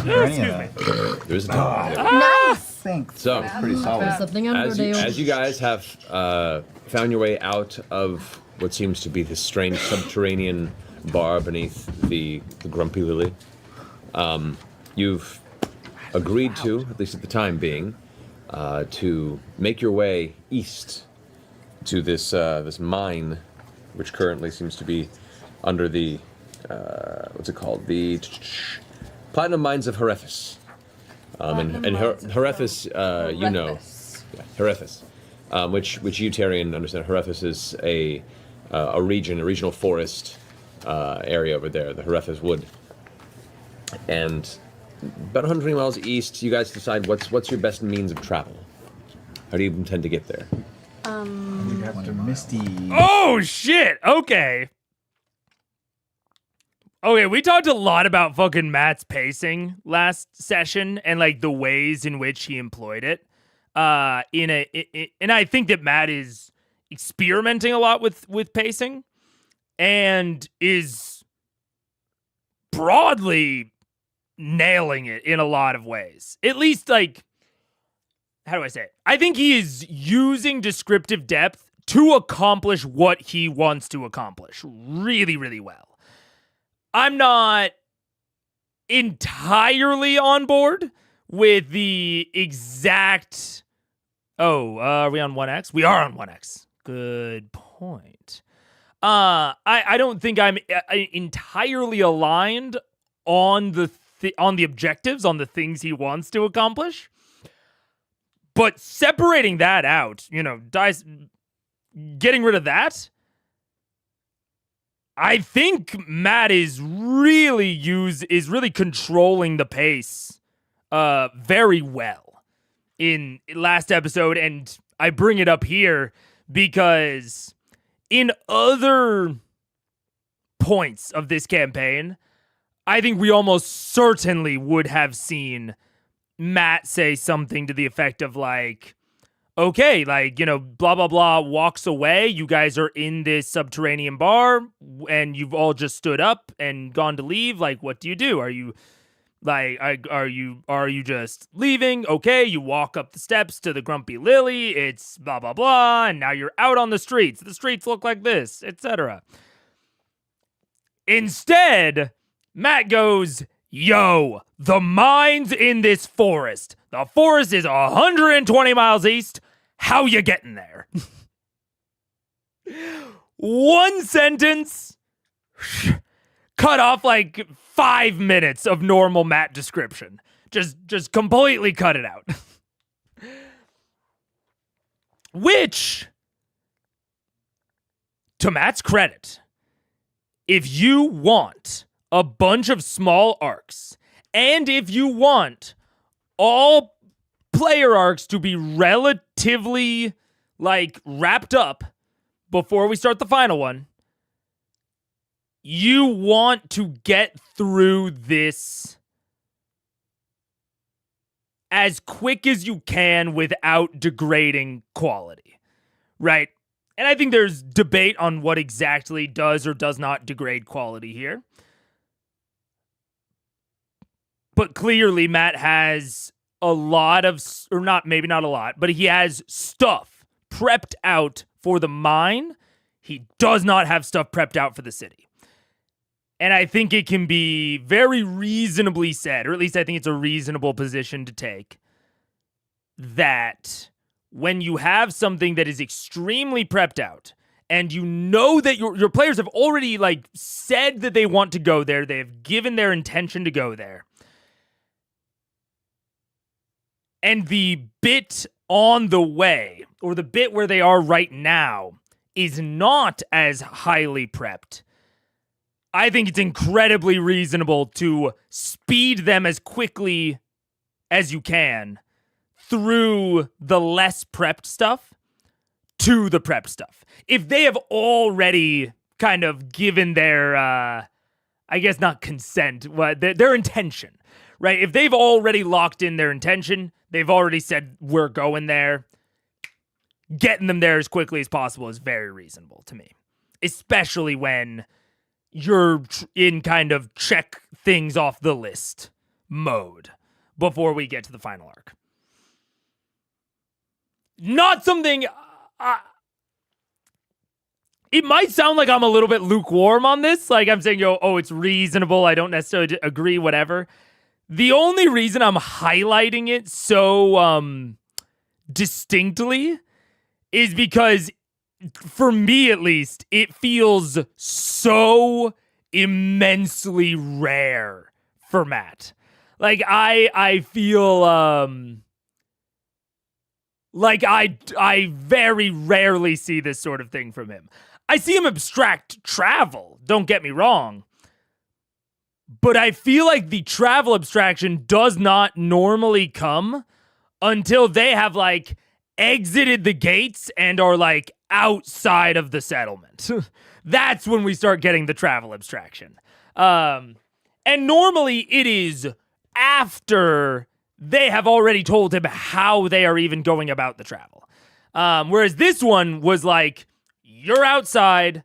There's a tie. Nice. Thanks. So pretty solid. As you guys have found your way out of what seems to be this strange subterranean bar beneath the Grumpy Lily, you've agreed to, at least at the time being, to make your way east to this this mine, which currently seems to be under the what's it called? The Platinum Mines of Herethus. And Herethus, Herethus, which you, Tyrion, understand. Herethus is a regional forest area over there, the Herethus Wood. And about 120 miles east, you guys decide what's your best means of travel. How do you intend to get there? We'd have to Misty. Oh shit! Okay, we talked a lot about fucking Matt's pacing last session and like the ways in which he employed it. And I think that Matt is experimenting a lot with pacing and is broadly nailing it in a lot of ways. At least, like, how do I say it? I think he is using descriptive depth to accomplish what he wants to accomplish really, really well. I'm not entirely on board with the exact... are we on 1X? We are on 1X. Good point. I don't think I'm entirely aligned on the objectives, on the things he wants to accomplish. But separating that out, getting rid of that, I think Matt is really controlling the pace very well in last episode, and I bring it up here because in other points of this campaign, I think we almost certainly would have seen Matt say something to the effect of like, okay, like, blah, blah, blah, walks away. You guys are in this subterranean bar and you've all just stood up and gone to leave. Like, what do? Are you Like, are you just leaving? Okay, you walk up the steps to the Grumpy Lily. It's blah, blah, blah. And now you're out on the streets. The streets look like this, etc. Instead, Matt goes, yo, the mine's in this forest. The forest is 120 miles east. How you getting there? One sentence, cut off like 5 minutes of normal Matt description. Just completely cut it out. Which, to Matt's credit, if you want a bunch of small arcs, and if you want all player arcs to be relatively, like, wrapped up before we start the final one, you want to get through this as quick as you can without degrading quality, right? And I think there's debate on what exactly does or does not degrade quality here. But clearly Matt has a lot of, or not, maybe not a lot, but he has stuff prepped out for the mine. He does not have stuff prepped out for the city. And I think it can be very reasonably said, or at least I think it's a reasonable position to take, that when you have something that is extremely prepped out, and you know that your players have already, like, said that they want to go there, they have given their intention to go there, and the bit on the way, or the bit where they are right now, is not as highly prepped, I think it's incredibly reasonable to speed them as quickly as you can through the less prepped stuff to the prepped stuff. If they have already kind of given their, I guess not consent, but their intention, right? If they've already locked in their intention, they've already said, we're going there, getting them there as quickly as possible is very reasonable to me, especially when you're in kind of check things off the list mode before we get to the final arc. Not something... it might sound like I'm a little bit lukewarm on this. Like I'm saying, it's reasonable. I don't necessarily agree, whatever. The only reason I'm highlighting it so distinctly is because, for me at least, it feels so immensely rare for Matt. Like I feel like I very rarely see this sort of thing from him. I see him abstract travel, don't get me wrong. But I feel like the travel abstraction does not normally come until they have, like, exited the gates and are, like, outside of the settlement. That's when we start getting the travel abstraction. And normally it is after they have already told him how they are even going about the travel. Whereas this one was like, you're outside,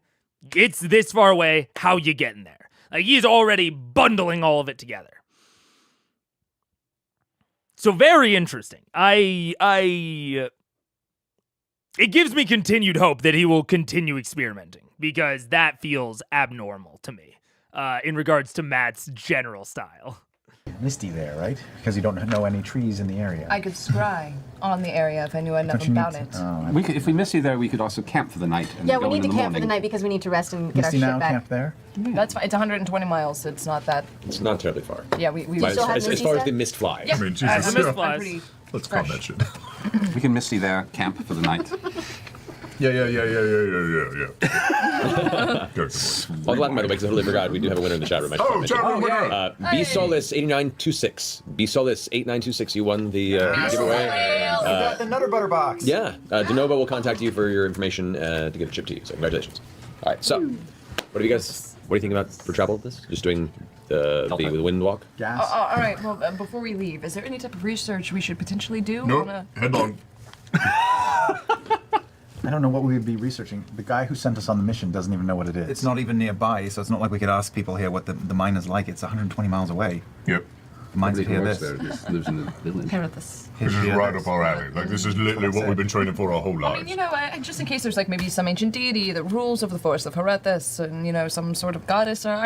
it's this far away, how you getting there? Like, he's already bundling all of it together. So very interesting. It gives me continued hope that he will continue experimenting, because that feels abnormal to me in regards to Matt's general style. Misty there, right? Because you don't know any trees in the area. I could scry on the area if I knew enough about it. We could, if we miss you there, we could also camp for the night. And Yeah, go we need in to the camp for the morning. night because we need to rest and get Misty our now shit back. camp there. That's fine. It's 120 miles, so it's not that. It's not terribly far. Yeah, we But still have as Misty far as set? the mist flies. Yeah. I mean, As Jesus, the mist yeah. flies. I'm pretty Let's calm fresh. that shit. We can misty there, camp for the night. Yeah. Good. All Latin, by the way, because I totally forgot, we do have a winner in the chat room. I should Oh, mention. chat room winner. B-Solis8926. B-Solis8926, you won the giveaway. You got the Nutter Butter box. Yeah, Denova will contact you for your information to get it shipped to you, so congratulations. All right, so, what do you think about for travel with this? Just doing the wind walk? Gas. All right. Well, before we leave, is there any type of research we should potentially do? Nope. Headlong. I don't know what we would be researching. The guy who sent us on the mission doesn't even know what it is. It's not even nearby, so it's not like we could ask people here what the mine is like. It's 120 miles away. Yep. Reminds me Nobody who of works this. there just lives in the village. Herethus. This is right up our alley. Like, this is literally what we've been training for our whole I lives. mean, just in case there's like maybe some ancient deity that rules over the forest of Herethus, and some sort of goddess, or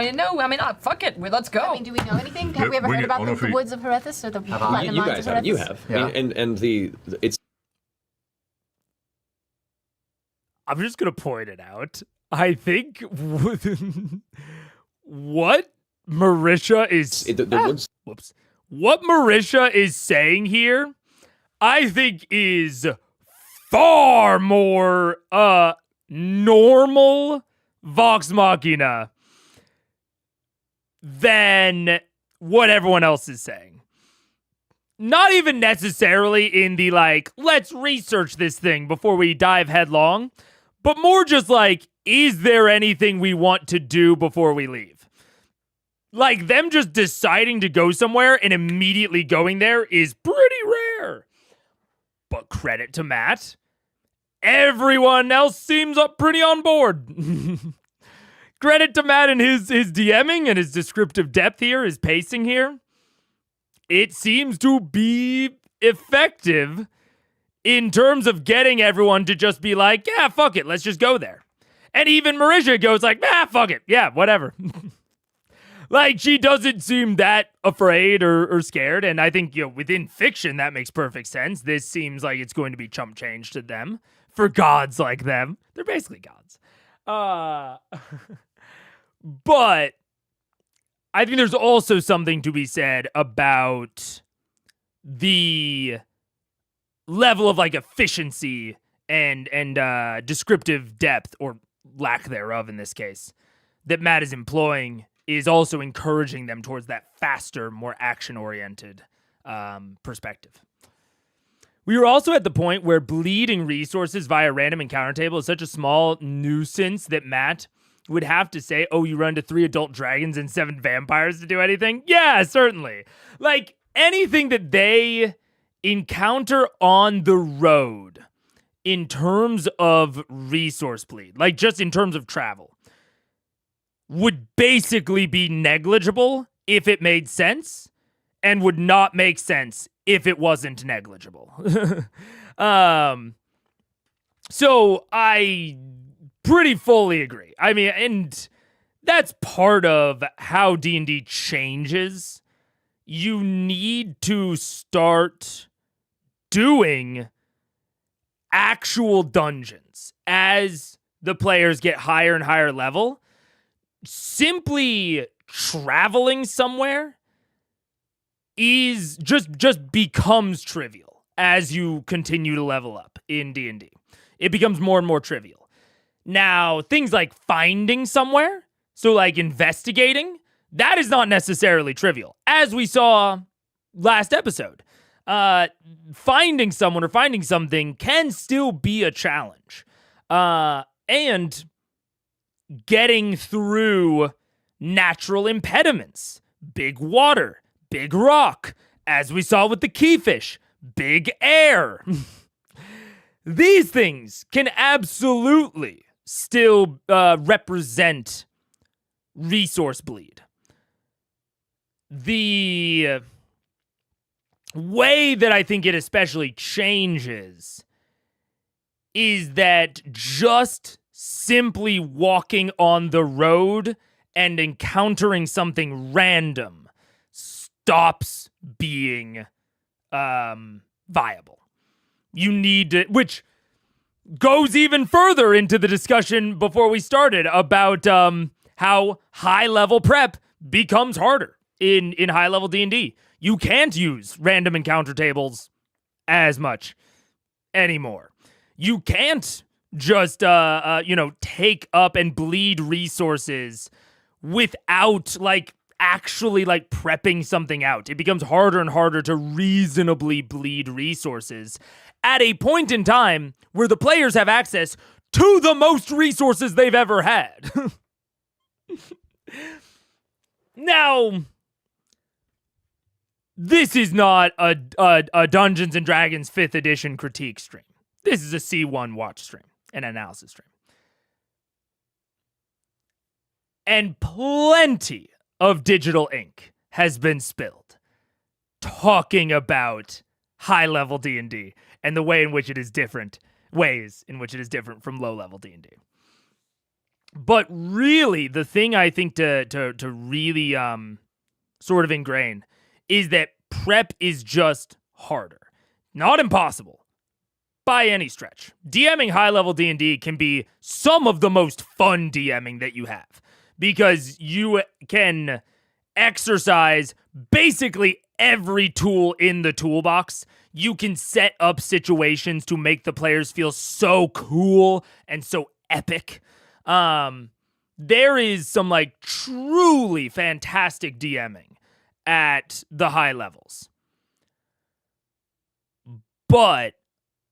fuck it, let's go. I mean, do we know anything? Yep, Have we ever wing heard it, about on the our feet. woods of Herethus or the platinum You mines guys of have. Herethus? You have. Yeah. And it's I'm just gonna point it out. I think what Marisha is the woods. whoops. What Marisha is saying here, I think is far more normal Vox Machina than what everyone else is saying. Not even necessarily in the let's research this thing before we dive headlong, but more just is there anything we want to do before we leave? Like, them just deciding to go somewhere and immediately going there is pretty rare. But credit to Matt. Everyone else seems up pretty on board. Credit to Matt and his DMing and his descriptive depth here, his pacing here. It seems to be effective in terms of getting everyone to just be like, yeah, fuck it, let's just go there. And even Marisha goes fuck it, yeah, whatever. She doesn't seem that afraid or scared, and I think, within fiction, that makes perfect sense. This seems like it's going to be chump change to them, for gods like them. They're basically gods. But I think there's also something to be said about the level of efficiency and descriptive depth, or lack thereof in this case, that Matt is employing is also encouraging them towards that faster, more action-oriented perspective. We were also at the point where bleeding resources via random encounter table is such a small nuisance that Matt would have to say, oh, you run into 3 adult dragons and 7 vampires to do anything? Yeah, certainly. Anything that they encounter on the road in terms of resource bleed, just in terms of travel, would basically be negligible if it made sense, and would not make sense if it wasn't negligible. So I pretty fully agree. I mean, and that's part of how D&D changes. You need to start doing actual dungeons as the players get higher and higher level. Simply traveling somewhere is just becomes trivial as you continue to level up in D&D. It becomes more and more trivial. Now, things like finding somewhere, so investigating, that is not necessarily trivial. As we saw last episode, finding someone or finding something can still be a challenge. And getting through natural impediments, big water, big rock, as we saw with the keyfish, big air. These things can absolutely still represent resource bleed. The way that I think it especially changes is that just simply walking on the road and encountering something random stops being viable. You need to, which goes even further into the discussion before we started about how high-level prep becomes harder in high-level D&D. You can't use random encounter tables as much anymore. You can't just, take up and bleed resources without, actually, prepping something out. It becomes harder and harder to reasonably bleed resources at a point in time where the players have access to the most resources they've ever had. Now, this is not a Dungeons & Dragons 5th edition critique stream. This is a C1 watch stream, an analysis stream. And plenty of digital ink has been spilled. talking about high-level D&D and the way in which it is different, ways in which it is different from low-level D&D. But really, the thing I think to really sort of ingrain is that prep is just harder. Not impossible, by any stretch. DMing high-level D&D can be some of the most fun DMing that you have, because you can exercise basically every tool in the toolbox. You can set up situations to make the players feel so cool and so epic. There is some like truly fantastic DMing at the high levels. But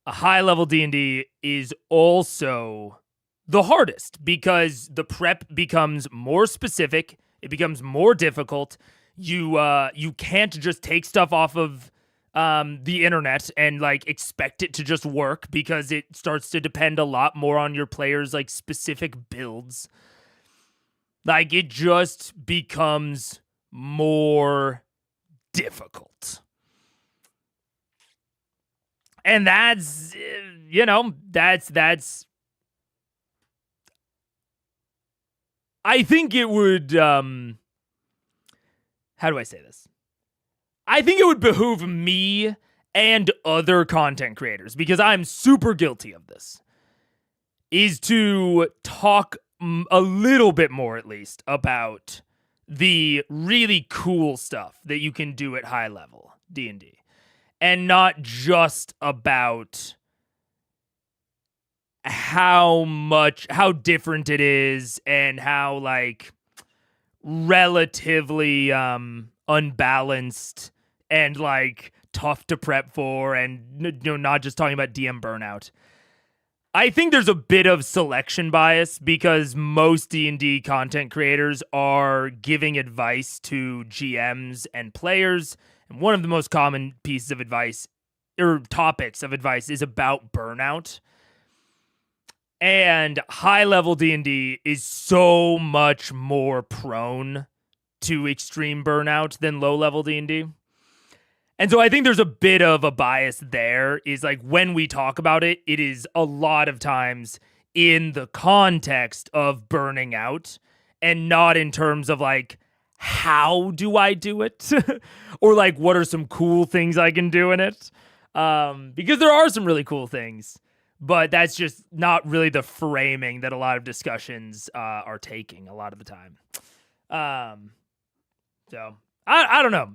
a high level D&D is also the hardest because the prep becomes more specific. It becomes more difficult. You can't just take stuff off of the internet and like expect it to just work, because it starts to depend a lot more on your players' like specific builds. Like, it just becomes more difficult. And that's, that's I think it would, how do I say this? I think it would behoove me and other content creators, because I'm super guilty of this, is to talk a little bit more, at least, about the really cool stuff that you can do at high level D&D, and not just about how different it is and how like relatively unbalanced and like tough to prep for, and not just talking about DM burnout. I think there's a bit of selection bias, because most D&D content creators are giving advice to GMs and players, and one of the most common pieces of advice or topics of advice is about burnout. And high-level D&D is so much more prone to extreme burnout than low-level D&D. And so I think there's a bit of a bias there, is like when we talk about it, it is a lot of times in the context of burning out and not in terms of like, how do I do it? Or like, what are some cool things I can do in it? Because there are some really cool things, but that's just not really the framing that a lot of discussions are taking a lot of the time. So I don't know.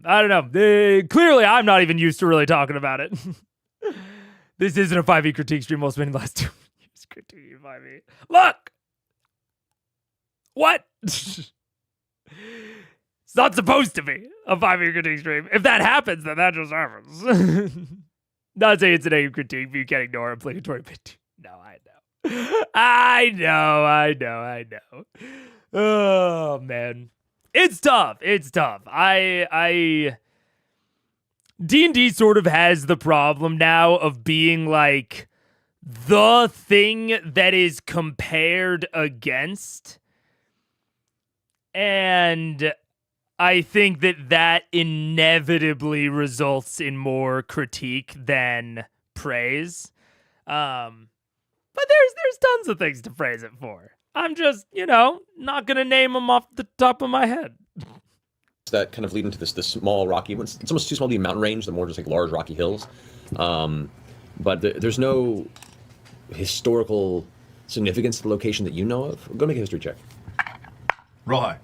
Clearly, I'm not even used to really talking about it. This isn't a 5e critique stream. I'll spend the last 2 years critiquing 5e. Look! What? It's not supposed to be a 5e critique stream. If that happens, then that just happens. Not saying it's a negative critique, but you can't ignore obligatory bit. No, I know. Oh, man. It's tough. D&D sort of has the problem now of being like the thing that is compared against. And I think that inevitably results in more critique than praise. But there's tons of things to praise it for. I'm just, not going to name them off the top of my head. That kind of lead into this small rocky, it's almost too small to be a mountain range, they're more just like large rocky hills. But there's no historical significance to the location that you know of. Go make a history check. Right.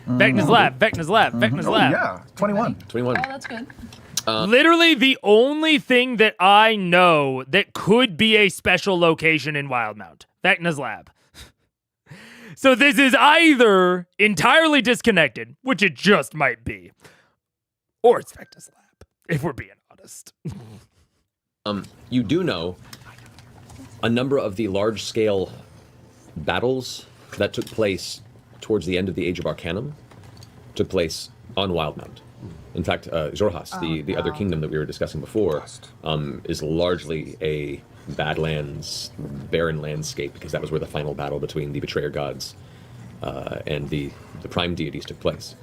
Vecna's lab. Yeah, 21. 21. Oh, that's good. Literally the only thing that I know that could be a special location in Wildmount. Vecna's lab. So this is either entirely disconnected, which it just might be, or it's Vecna's lab, if we're being honest. You do know a number of the large-scale battles that took place towards the end of the Age of Arcanum took place on Wildmount. In fact, Xorhas, the other kingdom that we were discussing before, is largely a Badlands, barren landscape, because that was where the final battle between the Betrayer gods and the Prime deities took place.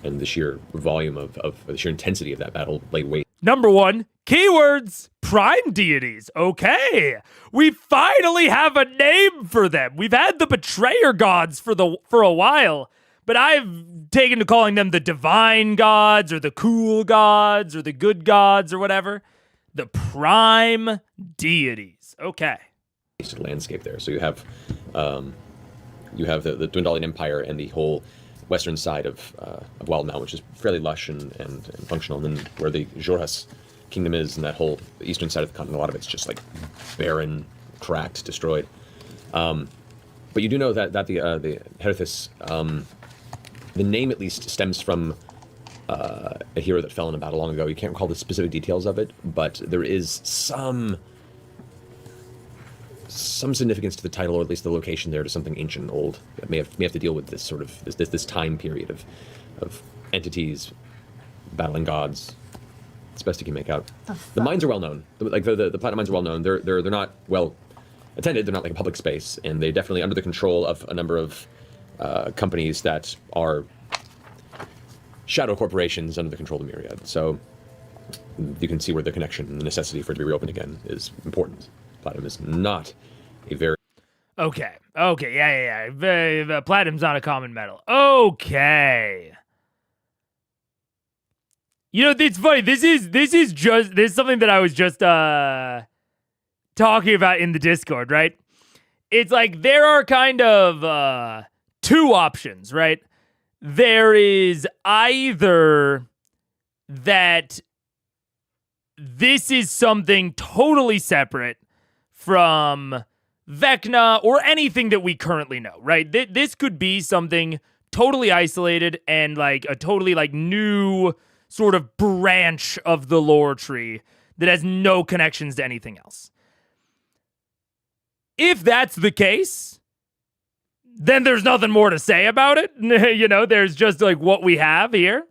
and the sheer volume of the sheer intensity of that battle laid waste. Number 1, keywords, prime deities. Okay, we finally have a name for them. We've had the betrayer gods for a while, but I've taken to calling them the divine gods or the cool gods or the good gods or whatever. The prime deities. Okay. Landscape there. So you have the Dwendalian Empire and the whole western side of Wild Mountain, which is fairly lush and functional, and then where the Jorhas kingdom is, and that whole eastern side of the continent, a lot of it's just like barren, cracked, destroyed. But you do know that the Herethys, the name at least stems from a hero that fell in a battle long ago. You can't recall the specific details of it, but there is some significance to the title, or at least the location there, to something ancient and old that may have to deal with this sort of this time period of entities battling gods. It's best you can make out. The mines are well known. Like the platinum mines are well known. They're not well attended. They're not like a public space, and they definitely under the control of a number of companies that are shadow corporations under the control of Myriad. So you can see where the connection and the necessity for it to be reopened again is important. Platinum is not a very... Okay, yeah. Platinum's not a common metal. Okay. You know, it's funny. This is something that I was just talking about in the Discord, right? It's like there are kind of two options, right? There is either that this is something totally separate from Vecna or anything that we currently know, right? This could be something totally isolated and like a totally like new sort of branch of the lore tree that has no connections to anything else. If that's the case, then there's nothing more to say about it. You know, there's just like what we have here.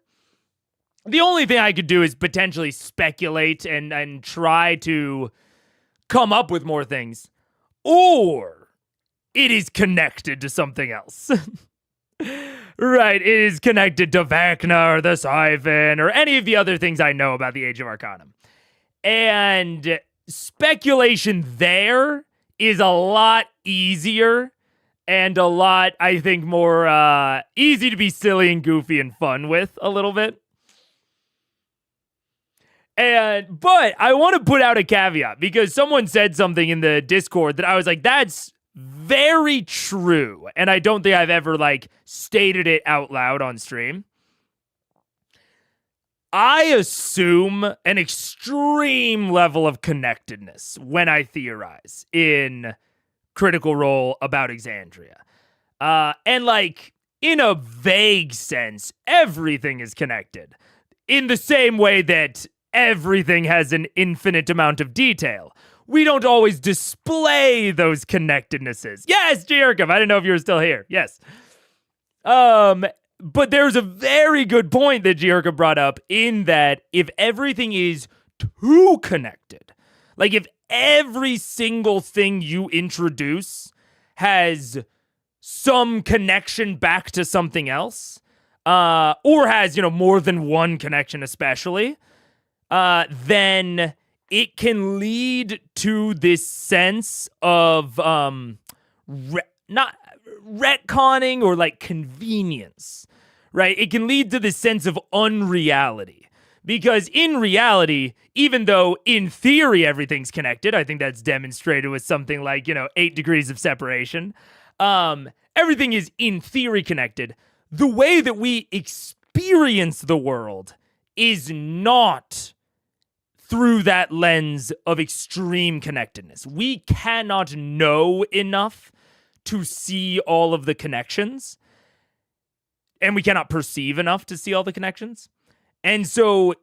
The only thing I could do is potentially speculate and try to come up with more things. Or it is connected to something else. Right, it is connected to Vecna or the Siphon or any of the other things I know about the Age of Arcanum. And speculation there is a lot easier and a lot, I think, more easy to be silly and goofy and fun with a little bit. But I want to put out a caveat because someone said something in the Discord that I was like, that's very true. And I don't think I've ever like stated it out loud on stream. I assume an extreme level of connectedness when I theorize in Critical Role about Exandria. And like in a vague sense, everything is connected in the same way that everything has an infinite amount of detail. We don't always display those connectednesses. Yes, Jericho, I didn't know if you were still here. Yes. But there's a very good point that Jericho brought up in that if everything is too connected, like if every single thing you introduce has some connection back to something else, or has, you know, more than one connection especially, then it can lead to this sense of not retconning or like convenience, right? It can lead to this sense of unreality. Because in reality, even though in theory everything's connected, I think that's demonstrated with something like, 8 degrees of separation. Everything is in theory connected. The way that we experience the world is not through that lens of extreme connectedness. We cannot know enough to see all of the connections, and we cannot perceive enough to see all the connections. And so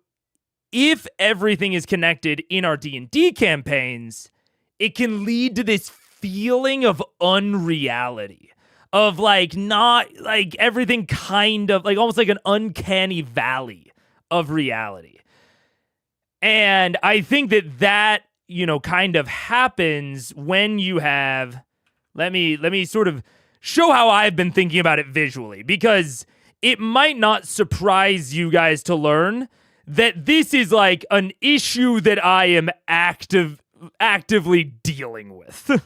if everything is connected in our D&D campaigns, it can lead to this feeling of unreality, of like not like everything kind of like almost like an uncanny valley of reality. And I think that kind of happens when you have, let me sort of show how I've been thinking about it visually, because it might not surprise you guys to learn that this is like an issue that I am actively dealing with.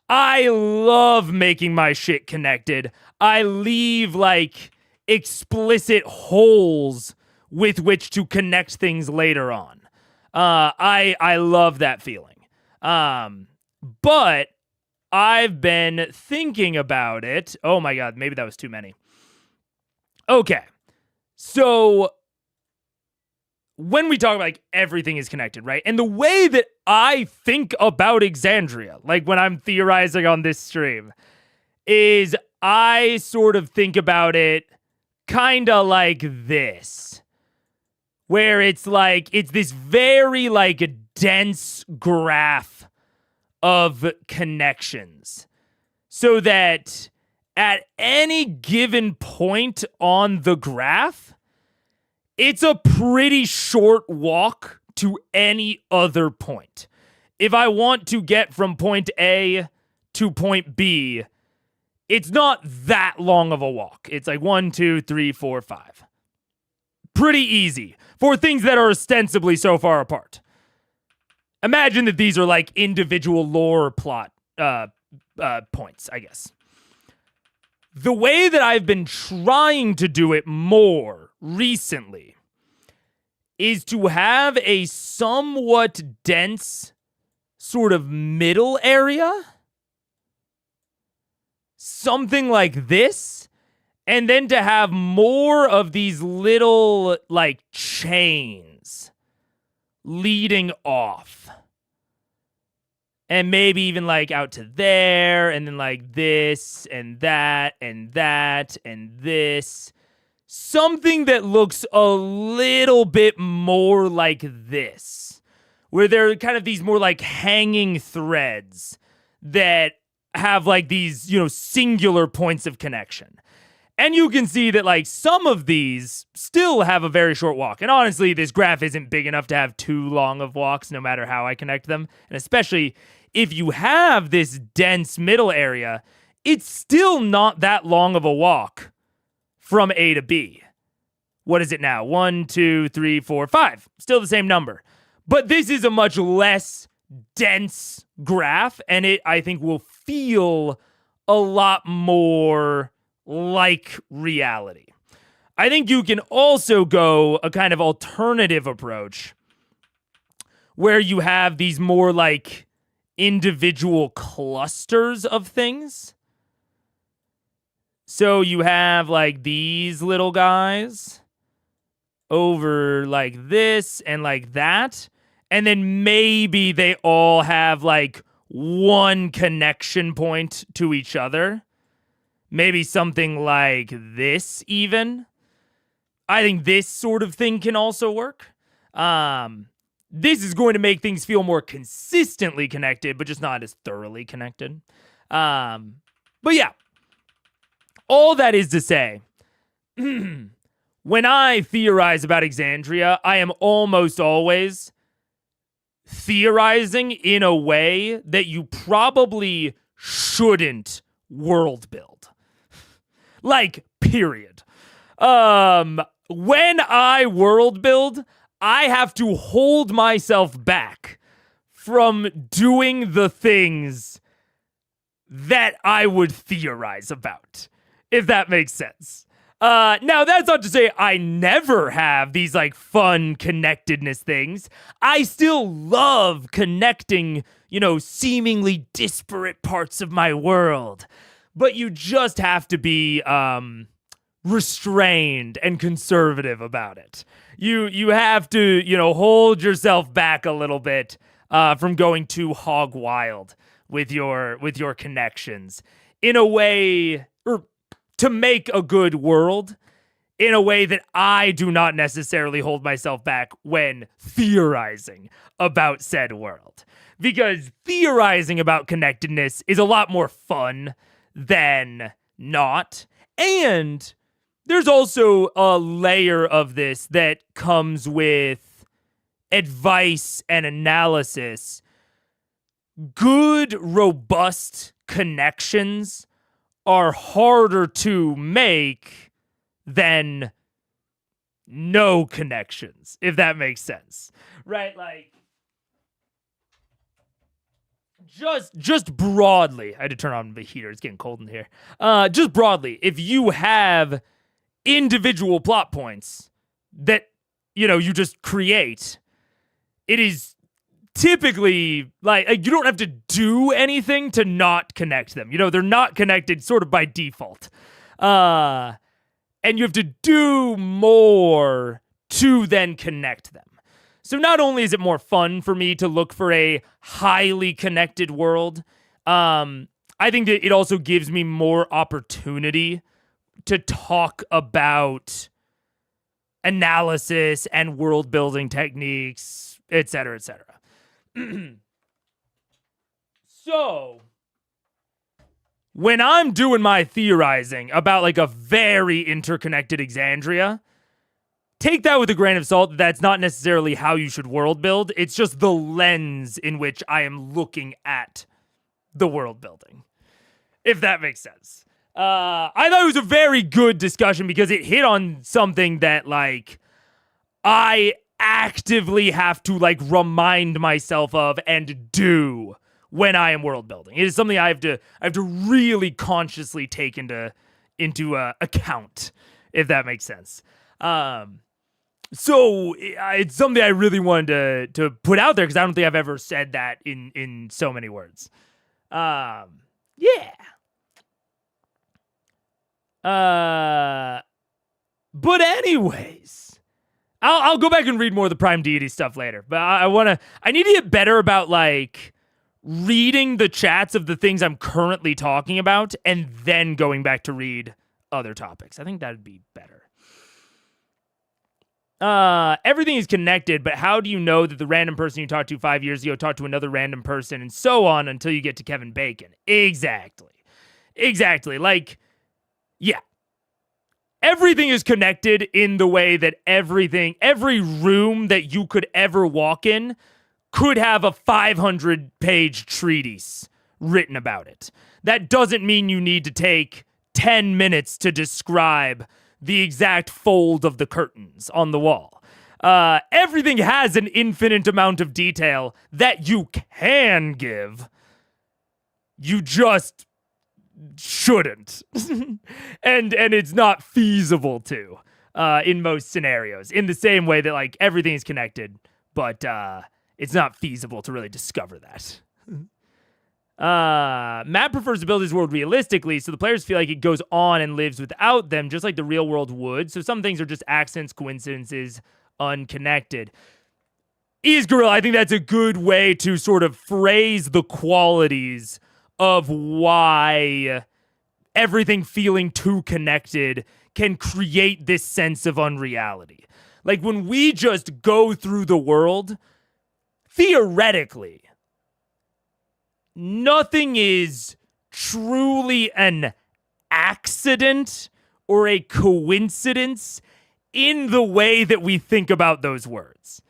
I love making my shit connected. I leave like explicit holes with which to connect things later on. I love that feeling. But I've been thinking about it. Oh my God, maybe that was too many. Okay. So when we talk about like everything is connected, right? And the way that I think about Exandria, like when I'm theorizing on this stream, is I sort of think about it kind of like this. Where it's like, it's this very like dense graph of connections. So that at any given point on the graph, it's a pretty short walk to any other point. If I want to get from point A to point B, it's not that long of a walk. It's like 1, 2, 3, 4, 5. Pretty easy for things that are ostensibly so far apart. Imagine that these are like individual lore plot points, I guess. The way that I've been trying to do it more recently is to have a somewhat dense sort of middle area. Something like this. And then to have more of these little, like, chains leading off. And maybe even, like, out to there, and then, like, this, and that, and that, and this. Something that looks a little bit more like this. Where there are kind of these more, like, hanging threads that have, like, these, you know, singular points of connection. And you can see that, like, some of these still have a very short walk. And honestly, this graph isn't big enough to have too long of walks, no matter how I connect them. And especially if you have this dense middle area, it's still not that long of a walk from A to B. What is it now? 1, 2, 3, 4, 5. Still the same number. But this is a much less dense graph, and it, I think, will feel a lot more like reality. I think you can also go a kind of alternative approach where you have these more like individual clusters of things. So you have like these little guys over like this and like that. And then maybe they all have like one connection point to each other. Maybe something like this even. I think this sort of thing can also work. This is going to make things feel more consistently connected, but just not as thoroughly connected. But yeah, all that is to say, when I theorize about Exandria, I am almost always theorizing in a way that you probably shouldn't world build. Like, period. When I world build, I have to hold myself back from doing the things that I would theorize about, if that makes sense. Now, that's not to say I never have these, like, fun connectedness things. I still love connecting, you know, seemingly disparate parts of my world. But you just have to be restrained and conservative about it. You have to, you know, hold yourself back a little bit from going too hog wild with your connections in a way, or to make a good world in a way that I do not necessarily hold myself back when theorizing about said world. Because theorizing about connectedness is a lot more fun than not. And there's also a layer of this that comes with advice and analysis. Good, robust connections are harder to make than no connections, if that makes sense. Right? Like, just broadly, I had to turn on the heater. It's getting cold in here. Just broadly, if you have individual plot points that, you just create, it is typically like you don't have to do anything to not connect them. They're not connected sort of by default. And you have to do more to then connect them. So not only is it more fun for me to look for a highly connected world, I think that it also gives me more opportunity to talk about analysis and world building techniques, et cetera, et cetera. So, when I'm doing my theorizing about like a very interconnected Exandria, take that with a grain of salt. That's not necessarily how you should world build. It's just the lens in which I am looking at the world building, if that makes sense. I thought it was a very good discussion because it hit on something that like I actively have to like remind myself of and do when I am world building. It is something I have to really consciously take into account, if that makes sense. So it's something I really wanted to put out there because I don't think I've ever said that in so many words. Yeah. But anyways, I'll go back and read more of the Prime Deity stuff later. But I need to get better about like reading the chats of the things I'm currently talking about and then going back to read other topics. I think that'd be better. Everything is connected, but how do you know that the random person you talked to 5 years ago talked to another random person and so on until you get to Kevin Bacon? Exactly. Like, yeah. Everything is connected in the way that every room that you could ever walk in could have a 500-page treatise written about it. That doesn't mean you need to take 10 minutes to describe the exact fold of the curtains on the wall. Everything has an infinite amount of detail that you can give. You just shouldn't. and it's not feasible to in most scenarios. In the same way that like everything is connected, but it's not feasible to really discover that. Matt prefers to build his world realistically, so the players feel like it goes on and lives without them, just like the real world would. So some things are just accidents, coincidences, unconnected. Gorilla, I think that's a good way to sort of phrase the qualities of why everything feeling too connected can create this sense of unreality. Like when we just go through the world, theoretically, nothing is truly an accident or a coincidence in the way that we think about those words.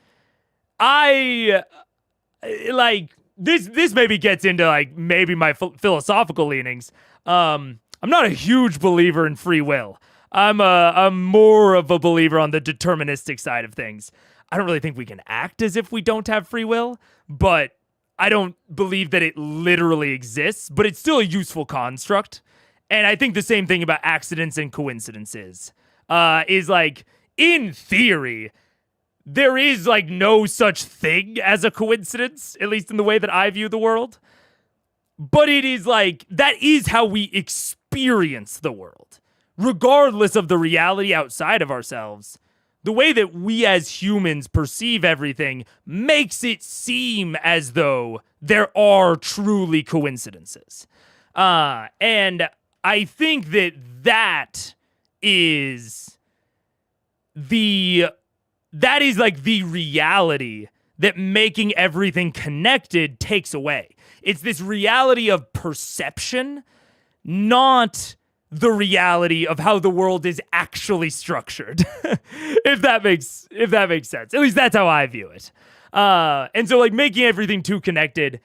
This maybe gets into like maybe my philosophical leanings. I'm not a huge believer in free will. I'm more of a believer on the deterministic side of things. I don't really think we can act as if we don't have free will, but I don't believe that it literally exists, but it's still a useful construct. And I think the same thing about accidents and coincidences is like, in theory, there is like no such thing as a coincidence, at least in the way that I view the world. But it is like, that is how we experience the world. Regardless of the reality outside of ourselves, the way that we as humans perceive everything makes it seem as though there are truly coincidences. And I think that is like the reality that making everything connected takes away. It's this reality of perception, not the reality of how the world is actually structured. if that makes sense. At least that's how I view it. And so like making everything too connected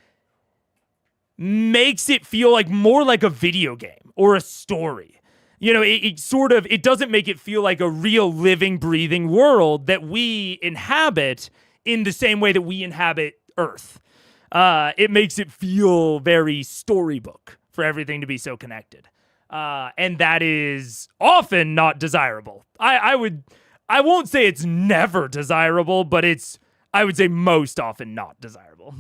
makes it feel like more like a video game or a story. You know, it doesn't make it feel like a real living, breathing world that we inhabit in the same way that we inhabit Earth. It makes it feel very storybook for everything to be so connected. And that is often not desirable. I won't say it's never desirable, but I would say most often not desirable.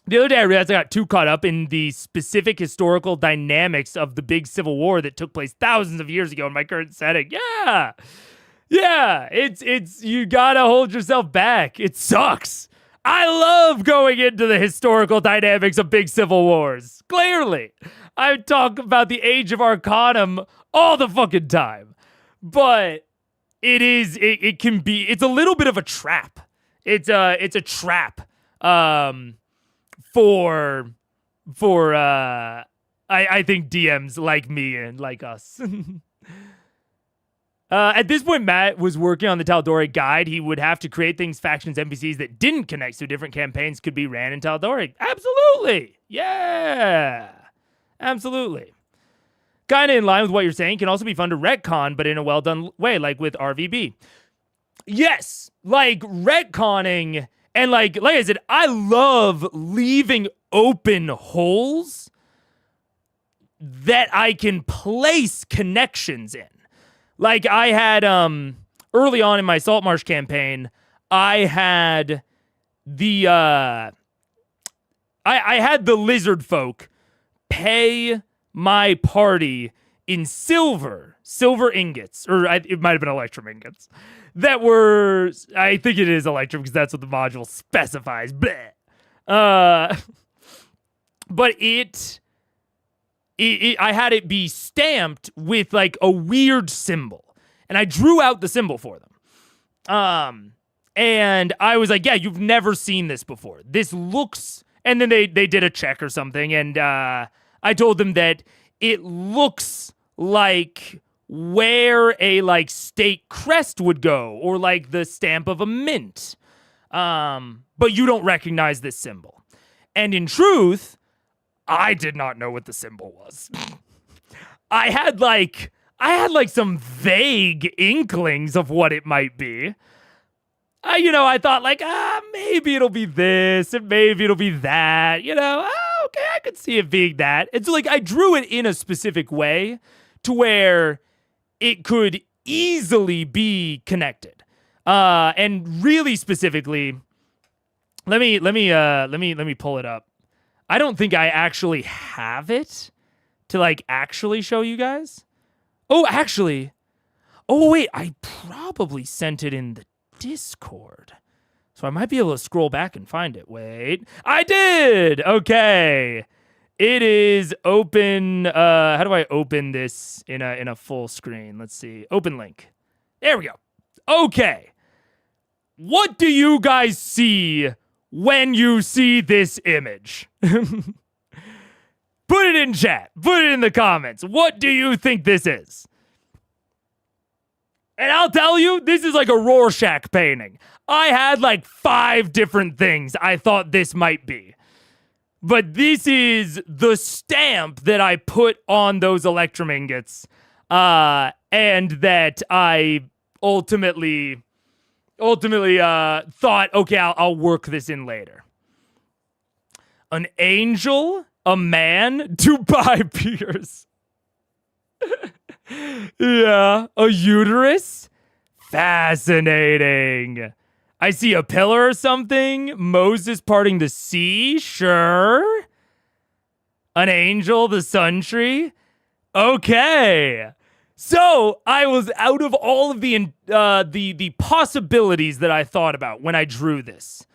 The other day, I realized I got too caught up in the specific historical dynamics of the big civil war that took place thousands of years ago in my current setting. Yeah, it's you gotta hold yourself back. It sucks. I love going into the historical dynamics of big civil wars. Clearly, I talk about the Age of Arcanum all the fucking time, but it's a little bit of a trap. It's a trap. For I think DMs like me and like us. At this point, Matt was working on the Tal'Dorei guide. He would have to create things, factions, NPCs that didn't connect so different campaigns could be ran in Tal'Dorei. Absolutely. Yeah. Absolutely. Kind of in line with what you're saying, can also be fun to retcon, but in a well-done way, like with RVB. Yes, like retconning, and like I said, I love leaving open holes that I can place connections in. Like I had early on in my Saltmarsh campaign, I had the I had the lizard folk pay my party in silver ingots, or it might have been electrum ingots, that were, I think it is electrum because that's what the module specifies. Bleh. But I had it be stamped with like a weird symbol, and I drew out the symbol for them. And I was like, yeah, you've never seen this before. This looks, and then they did a check or something, and I told them that it looks like where a like state crest would go, or like the stamp of a mint. But you don't recognize this symbol. And in truth, I did not know what the symbol was. I had like some vague inklings of what it might be. I thought like, maybe it'll be this, and maybe it'll be that, okay, I could see it being that. And so like, I drew it in a specific way to where it could easily be connected. And really specifically, let me pull it up. I don't think I actually have it to like actually show you guys. Oh, actually. Oh, wait, I probably sent it in the Discord. So I might be able to scroll back and find it. Wait, I did. Okay. It is open. How do I open this in a full screen? Let's see. Open link. There we go. Okay. What do you guys see when you see this image? Put it in chat. Put it in the comments. What do you think this is? And I'll tell you, this is like a Rorschach painting. I had like 5 different things I thought this might be. But this is the stamp that I put on those electrum ingots, and that I ultimately thought, okay, I'll work this in later. An angel, a man, 2 pie beers. Yeah, a uterus? Fascinating. I see a pillar or something. Moses parting the sea? Sure. An angel, the sun tree? Okay. So I was out of all of the possibilities that I thought about when I drew this.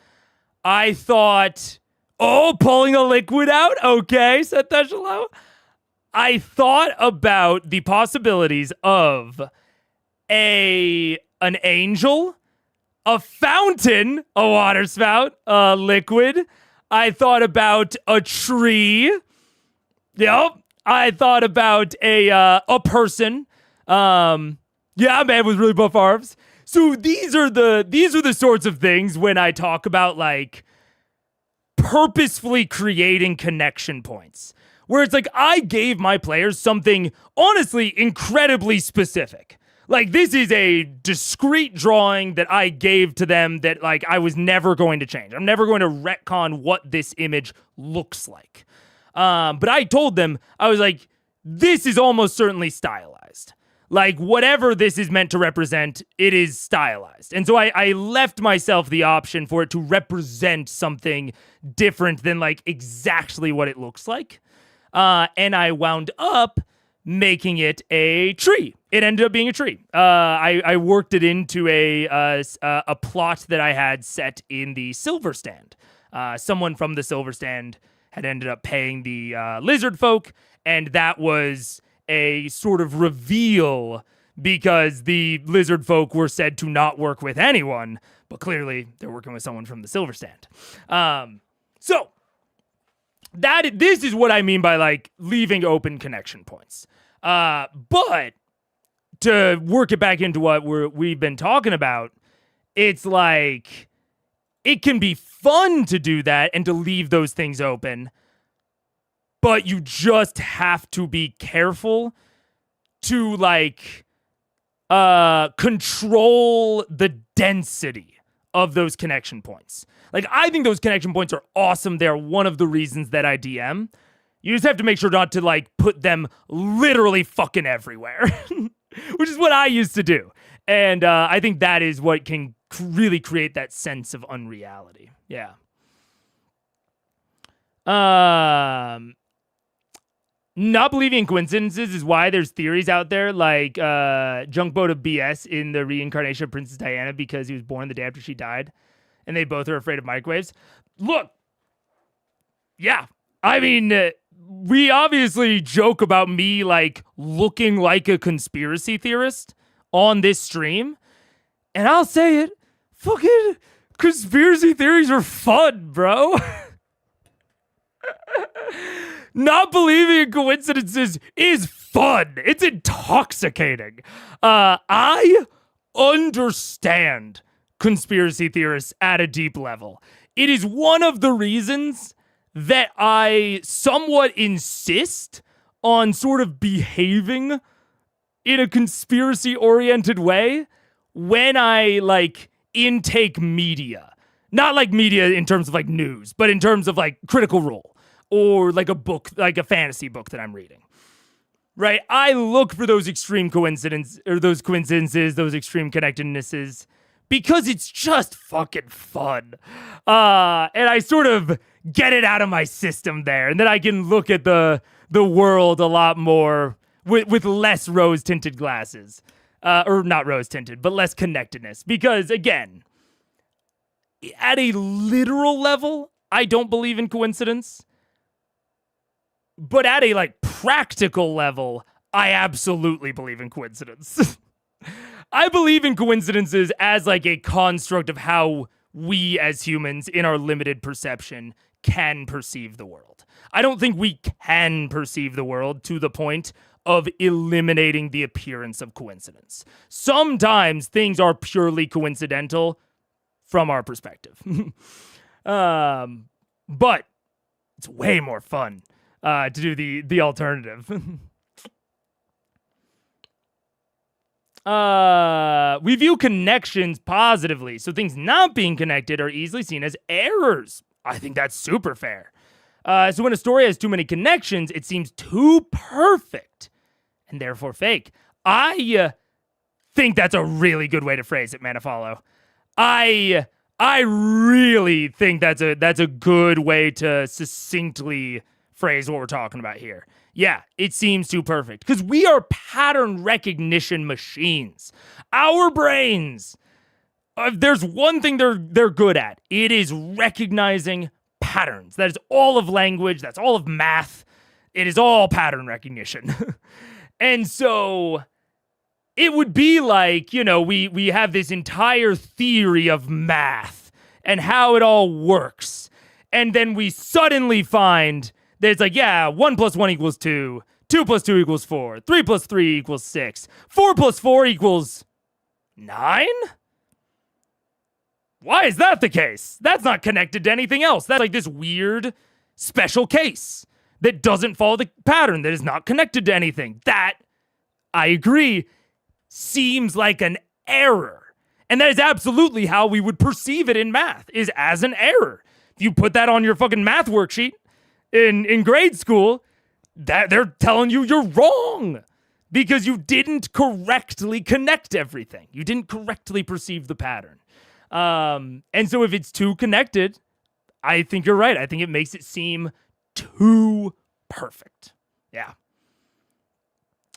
I thought, pulling a liquid out? Okay, set that shalom. I thought about the possibilities of an angel, a fountain, a water spout, a liquid. I thought about a tree. Yep. I thought about a person. Man with really buff arms. So these are the sorts of things when I talk about like purposefully creating connection points. where it's like I gave my players something honestly incredibly specific. Like, this is a discrete drawing that I gave to them that, like, I was never going to change. I'm never going to retcon what this image looks like. But I told them, I was like, this is almost certainly stylized. Like, whatever this is meant to represent, it is stylized. And so I left myself the option for it to represent something different than, like, exactly what it looks like. And I wound up making it a tree. It ended up being a tree. I worked it into a plot that I had set in the silver stand. Someone from the silver stand had ended up paying the lizard folk, and that was a sort of reveal because the lizard folk were said to not work with anyone, but clearly they're working with someone from the silver stand. So this is what I mean by, like, leaving open connection points. But to work it back into what we've been talking about, it's like it can be fun to do that and to leave those things open, but you just have to be careful to, like, control the density of those connection points. Like, I think those connection points are awesome. They're one of the reasons that I DM. You just have to make sure not to, like, put them literally fucking everywhere, which is what I used to do. And I think that is what can really create that sense of unreality. Yeah. Not believing in coincidences is why there's theories out there like Junkboat of BS in the reincarnation of Princess Diana because he was born the day after she died, and they both are afraid of microwaves. Look, yeah, I mean, we obviously joke about me, like, looking like a conspiracy theorist on this stream, and I'll say it, fucking conspiracy theories are fun, bro. Not believing in coincidences is fun. It's intoxicating. I understand conspiracy theorists at a deep level. It is one of the reasons that I somewhat insist on sort of behaving in a conspiracy-oriented way when I, like, intake media. Not like media in terms of, like, news, but in terms of, like, Critical Role. Or like a book, like a fantasy book that I'm reading, right? I look for those extreme coincidences, those extreme connectednesses, because it's just fucking fun. And I sort of get it out of my system there, and then I can look at the world a lot more with less rose-tinted glasses. Or not rose-tinted, but less connectedness. Because, again, at a literal level, I don't believe in coincidence. But at a, like, practical level, I absolutely believe in coincidence. I believe in coincidences as, like, a construct of how we as humans, in our limited perception, can perceive the world. I don't think we can perceive the world to the point of eliminating the appearance of coincidence. Sometimes things are purely coincidental from our perspective. But it's way more fun to do the alternative. We view connections positively, so things not being connected are easily seen as errors. I think that's super fair. So when a story has too many connections, it seems too perfect and therefore fake. I think that's a really good way to phrase it, Manifollow. I really think that's a good way to succinctly phrase what we're talking about here. Yeah, it seems too perfect because we are pattern recognition machines. Our brains, there's one thing they're good at. It is recognizing patterns. That is all of language. That's all of math. It is all pattern recognition. And so it would be like, you know, we have this entire theory of math and how it all works. And then we suddenly find that it's like, yeah, 1 + 1 = 2, 2 + 2 = 4, 3 + 3 = 6, 4 + 4 = 9? Why is that the case? That's not connected to anything else. That's like this weird special case that doesn't follow the pattern, that is not connected to anything. That, I agree, seems like an error. And that is absolutely how we would perceive it in math, is as an error. If you put that on your fucking math worksheet in grade school, that they're telling you you're wrong because you didn't correctly connect everything. You didn't correctly perceive the pattern. And so if it's too connected, I think you're right. I think it makes it seem too perfect. Yeah.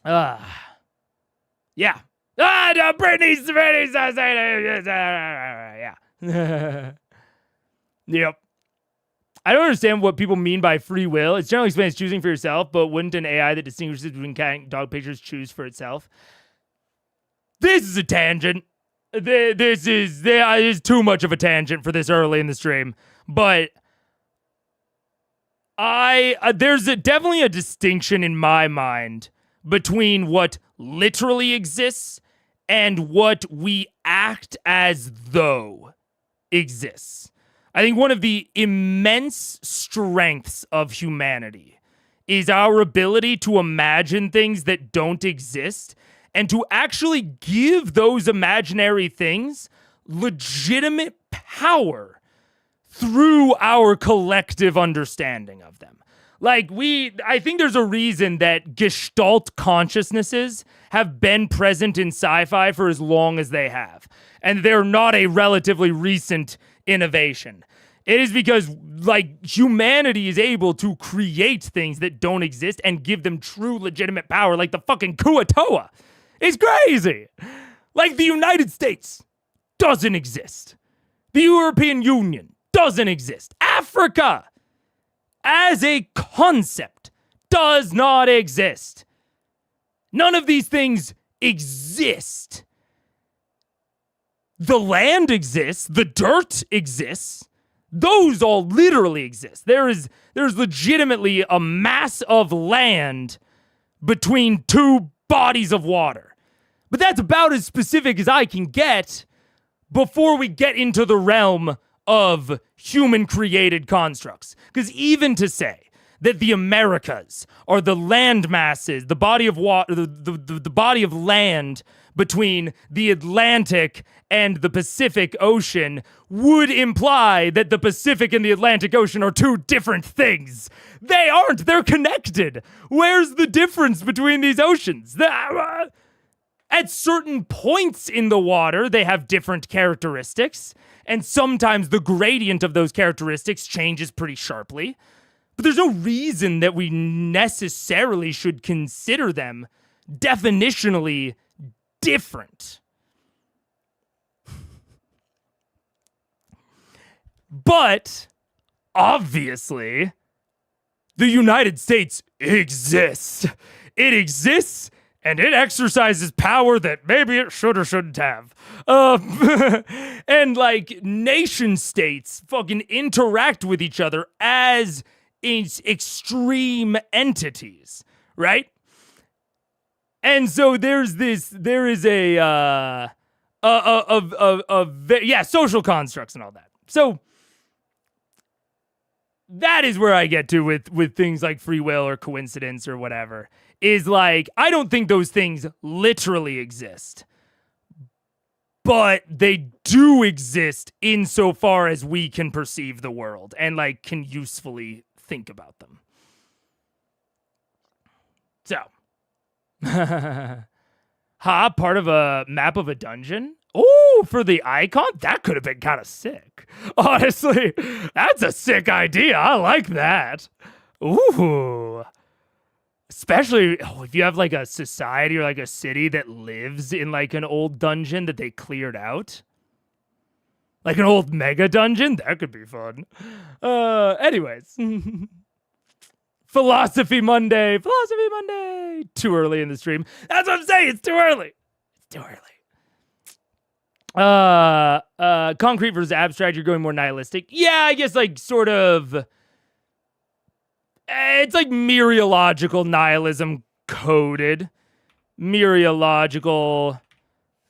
Yeah. No, Britney's yeah. Yep. I don't understand what people mean by free will. It's generally explained as choosing for yourself, but wouldn't an AI that distinguishes between cat and dog pictures choose for itself? This is a tangent. This is too much of a tangent for this early in the stream, but there's definitely a distinction in my mind between what literally exists and what we act as though exists. I think one of the immense strengths of humanity is our ability to imagine things that don't exist and to actually give those imaginary things legitimate power through our collective understanding of them. Like, I think there's a reason that Gestalt consciousnesses have been present in sci-fi for as long as they have. And they're not a relatively recent innovation. It is because, like, humanity is able to create things that don't exist and give them true legitimate power, like the fucking Kuatoa. It's crazy. Like, the United States doesn't exist. The European Union doesn't exist. Africa, as a concept, does not exist. None of these things exist. The land exists. The dirt exists. Those all literally exist. There's legitimately a mass of land between two bodies of water. But that's about as specific as I can get before we get into the realm of human-created constructs. Because even to say that the Americas are the land masses, the body of water, the body of land between the Atlantic and the Pacific Ocean would imply that the Pacific and the Atlantic Ocean are two different things. They aren't. They're connected. Where's the difference between these oceans? At certain points in the water, they have different characteristics, and sometimes the gradient of those characteristics changes pretty sharply. But there's no reason that we necessarily should consider them definitionally different. But, obviously, the United States exists. It exists, and it exercises power that maybe it should or shouldn't have. And, like, nation states fucking interact with each other as extreme entities, right? And so there is social constructs and all that. So that is where I get to with things like free will or coincidence or whatever, is like, I don't think those things literally exist, but they do exist insofar as we can perceive the world and, like, can usefully think about them. So, part of a map of a dungeon? Oh, for the icon? That could have been kind of sick. Honestly, that's a sick idea. I like that. Ooh. Especially if you have, like, a society or, like, a city that lives in, like, an old dungeon that they cleared out. Like an old mega dungeon? That could be fun. Anyways. Philosophy Monday. Too early in the stream. That's what I'm saying. It's too early. Concrete versus abstract. You're going more nihilistic. Yeah, I guess, like, sort of. It's like mereological nihilism coded. Mereological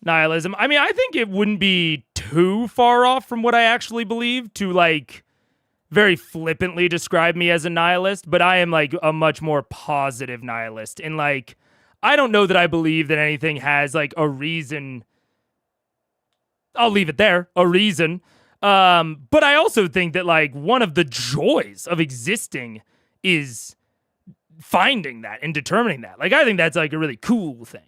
nihilism. I mean, I think it wouldn't be too far off from what I actually believe to, like, very flippantly describe me as a nihilist, but I am like a much more positive nihilist. And like, I don't know that I believe that anything has like a reason. I'll leave it there, a reason. But I also think that like one of the joys of existing is finding that and determining that. Like, I think that's like a really cool thing.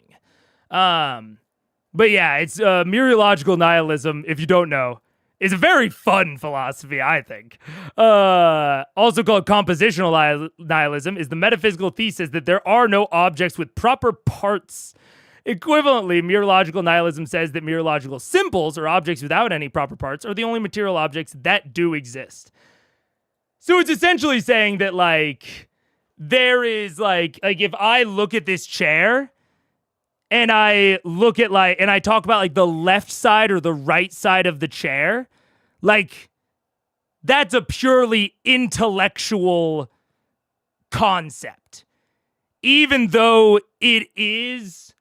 But yeah, it's mereological nihilism, if you don't know, is a very fun philosophy, I think. Also called compositional nihilism, is the metaphysical thesis that there are no objects with proper parts. Equivalently, mereological nihilism says that mereological symbols, or objects without any proper parts, are the only material objects that do exist. So it's essentially saying that, like, there is, like if I look at this chair, and I look at, like, and I talk about, like, the left side or the right side of the chair, like, that's a purely intellectual concept. Even though it is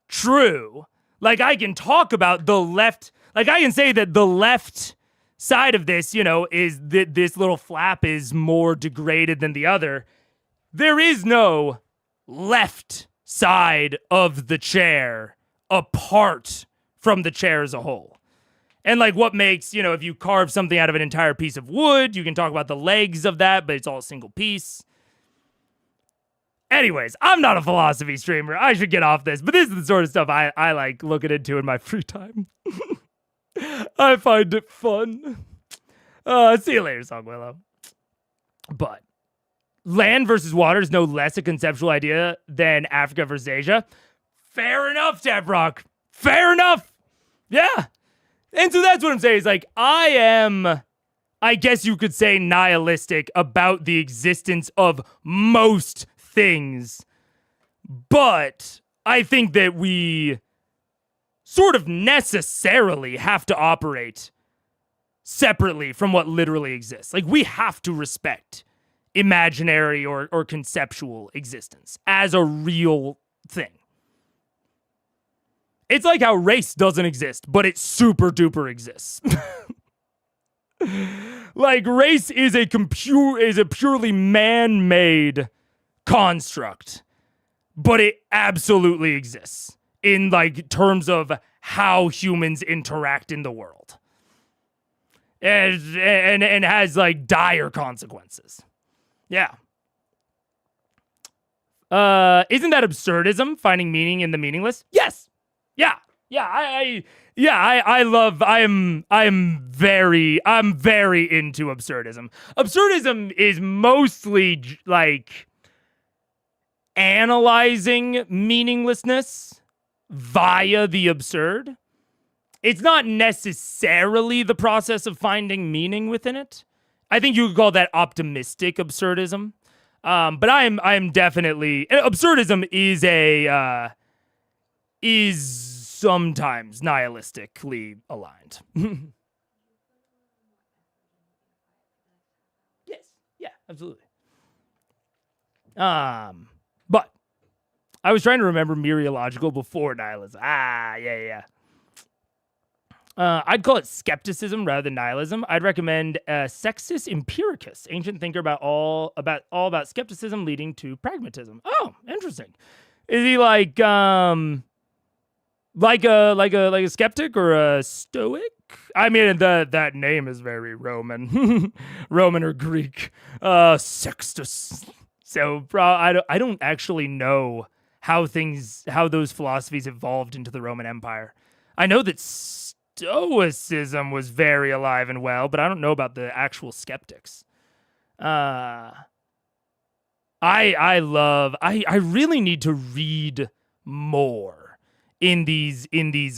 true, like, I can talk about the left, like, I can say that the left side of this, you know, is that this little flap is more degraded than the other. There is no left side of the chair apart from the chair as a whole. And like what makes, you know, if you carve something out of an entire piece of wood, you can talk about the legs of that, but it's all a single piece. Anyways, I'm not a philosophy streamer. I should get off this, but this is the sort of stuff I like looking into in my free time. I find it fun. See you later, Song Willow. But land versus water is no less a conceptual idea than Africa versus Asia. Fair enough, Taprock. Fair enough. Yeah. And so that's what I'm saying is like, I am, I guess you could say, nihilistic about the existence of most things. But I think that we sort of necessarily have to operate separately from what literally exists. Like, we have to respect imaginary or conceptual existence as a real thing. It's like how race doesn't exist, but it super duper exists. Like, race is a purely man-made construct, but it absolutely exists in like terms of how humans interact in the world. And has like dire consequences. Yeah. Isn't that absurdism? Finding meaning in the meaningless? Yes. Yeah. Yeah. I'm very into absurdism. Absurdism is mostly like analyzing meaninglessness via the absurd. It's not necessarily the process of finding meaning within it. I think you could call that optimistic absurdism. But I'm definitely, absurdism is sometimes nihilistically aligned. Yes, yeah, absolutely. But I was trying to remember mereological before nihilism. Yeah. I'd call it skepticism rather than nihilism. I'd recommend Sextus Empiricus, ancient thinker all about skepticism leading to pragmatism. Oh, interesting. Is he like a skeptic or a stoic? I mean, that name is very Roman, Roman or Greek. Sextus. So, I don't actually know how those philosophies evolved into the Roman Empire. I know that Stoicism was very alive and well, but I don't know about the actual skeptics. I really need to read more in these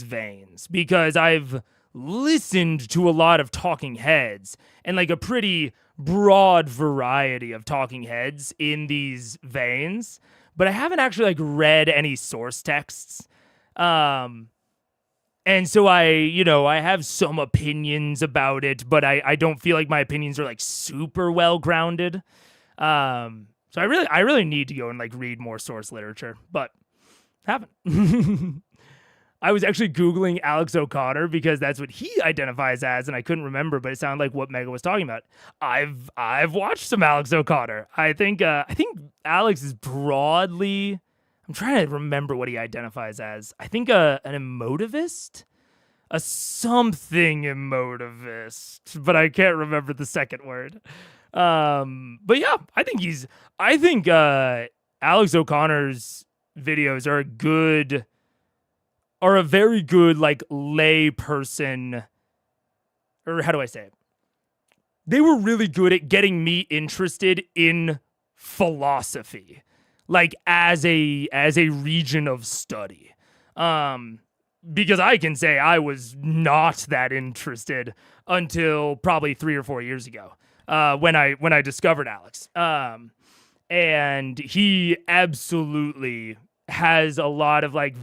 veins, because I've listened to a lot of talking heads and like a pretty broad variety of talking heads in these veins, but I haven't actually like read any source texts. And so I have some opinions about it, but I don't feel like my opinions are like super well grounded. So I really need to go and like read more source literature, but haven't. I was actually Googling Alex O'Connor because that's what he identifies as, and I couldn't remember, but it sounded like what Mega was talking about. I've watched some Alex O'Connor. I think Alex is broadly. I'm trying to remember what he identifies as. I think an emotivist, a something emotivist, but I can't remember the second word. But yeah, I think Alex O'Connor's videos are a very good like lay person, or how do I say it? They were really good at getting me interested in philosophy, like as a region of study. Because I can say I was not that interested until probably 3 or 4 years ago, when I discovered Alex. And he absolutely has a lot of like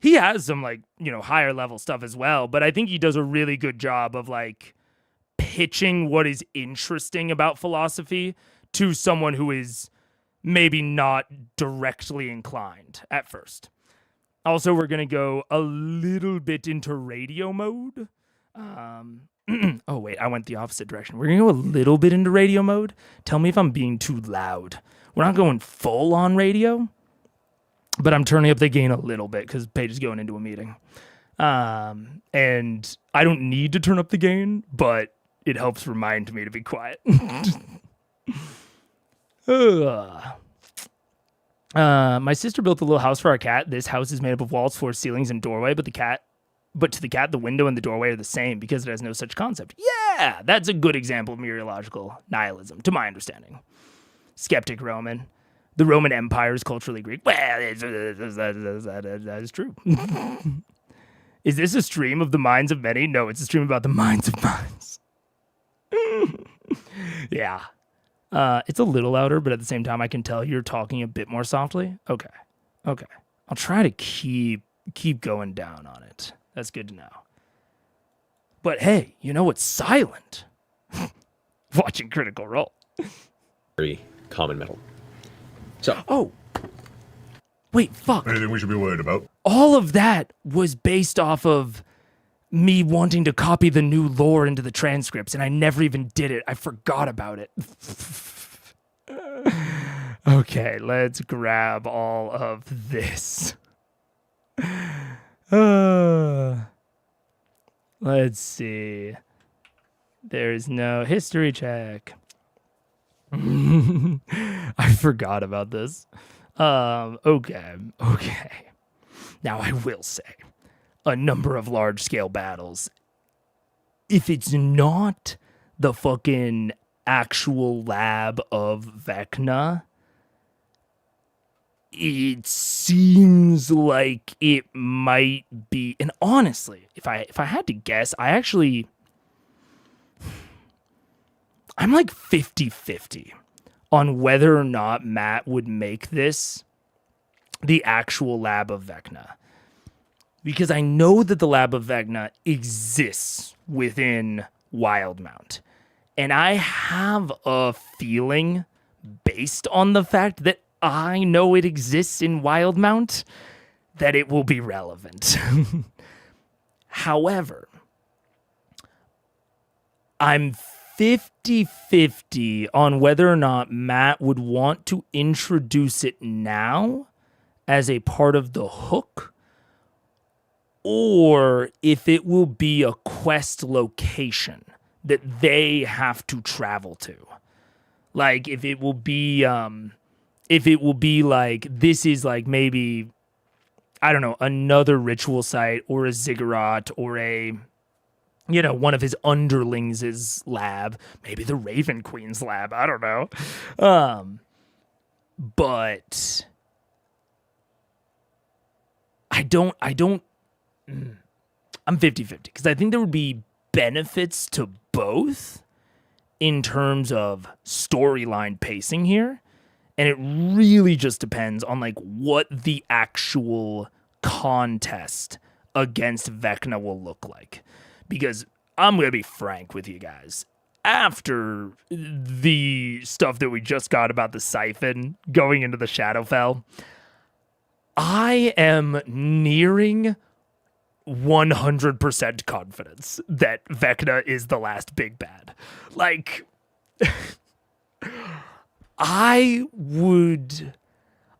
he has some like, higher level stuff as well, but I think he does a really good job of like pitching what is interesting about philosophy to someone who is maybe not directly inclined at first. Also, we're going to go a little bit into radio mode. Oh, wait, I went the opposite direction. We're going to go a little bit into radio mode. Tell me if I'm being too loud. We're not going full on radio, but I'm turning up the gain a little bit because Paige is going into a meeting. And I don't need to turn up the gain, but it helps remind me to be quiet. My sister built a little house for our cat. This house is made up of walls, floor, ceilings, and doorway, but to the cat, the window and the doorway are the same because it has no such concept. Yeah, that's a good example of mereological nihilism, to my understanding. Skeptic Roman. The Roman Empire is culturally Greek. Well, that is true. Is this a stream of the minds of many? No, it's a stream about the minds of minds. Yeah. It's a little louder, but at the same time, I can tell you're talking a bit more softly. Okay. I'll try to keep going down on it. That's good to know. But hey, you know what's silent? Watching Critical Role. Very common metal. So. Oh. Wait, fuck. Anything we should be worried about? All of that was based off of me wanting to copy the new lore into the transcripts, and I never even did it. I forgot about it. Okay, let's grab all of this. Let's see. There's no history check. I forgot about this. Okay. Now I will say, a number of large-scale battles. If it's not the fucking actual lab of Vecna, it seems like it might be. And honestly, if I had to guess, I'm like 50-50 on whether or not Matt would make this the actual lab of Vecna. Because I know that the lab of Vecna exists within Wildmount. And I have a feeling, based on the fact that I know it exists in Wildmount, that it will be relevant. However, I'm 50-50 on whether or not Matt would want to introduce it now as a part of the hook, or if it will be a quest location that they have to travel to. Like, if it will be like, this is like maybe, I don't know, another ritual site or a ziggurat or a, one of his underlings' lab, maybe the Raven Queen's lab, I don't know. But I'm 50-50 because I think there would be benefits to both in terms of storyline pacing here. And it really just depends on like what the actual contest against Vecna will look like. Because I'm going to be frank with you guys. After the stuff that we just got about the Siphon going into the Shadowfell, I am nearing 100% confidence that Vecna is the last big bad. Like, I would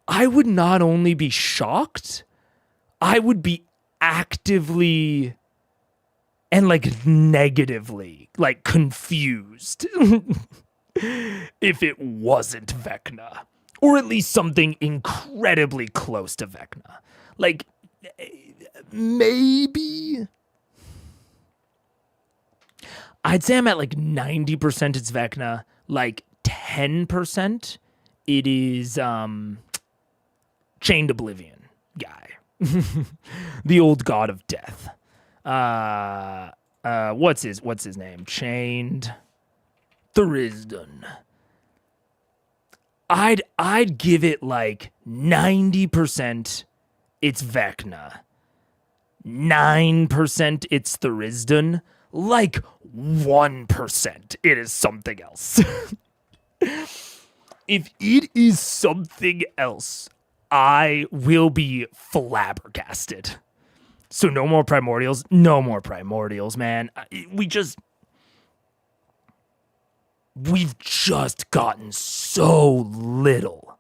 not only be shocked, I would be actively and like negatively like confused if it wasn't Vecna, or at least something incredibly close to Vecna. Like, maybe I'd say I'm at like 90% it's Vecna, like 10% it is Chained Oblivion guy. The old god of death. What's his name? Chained Thurisdon. I'd give it like 90% it's Vecna. 9% it's Thurisdon. Like 1% it is something else. If it is something else, I will be flabbergasted. So no more primordials. No more primordials, man. We've just gotten so little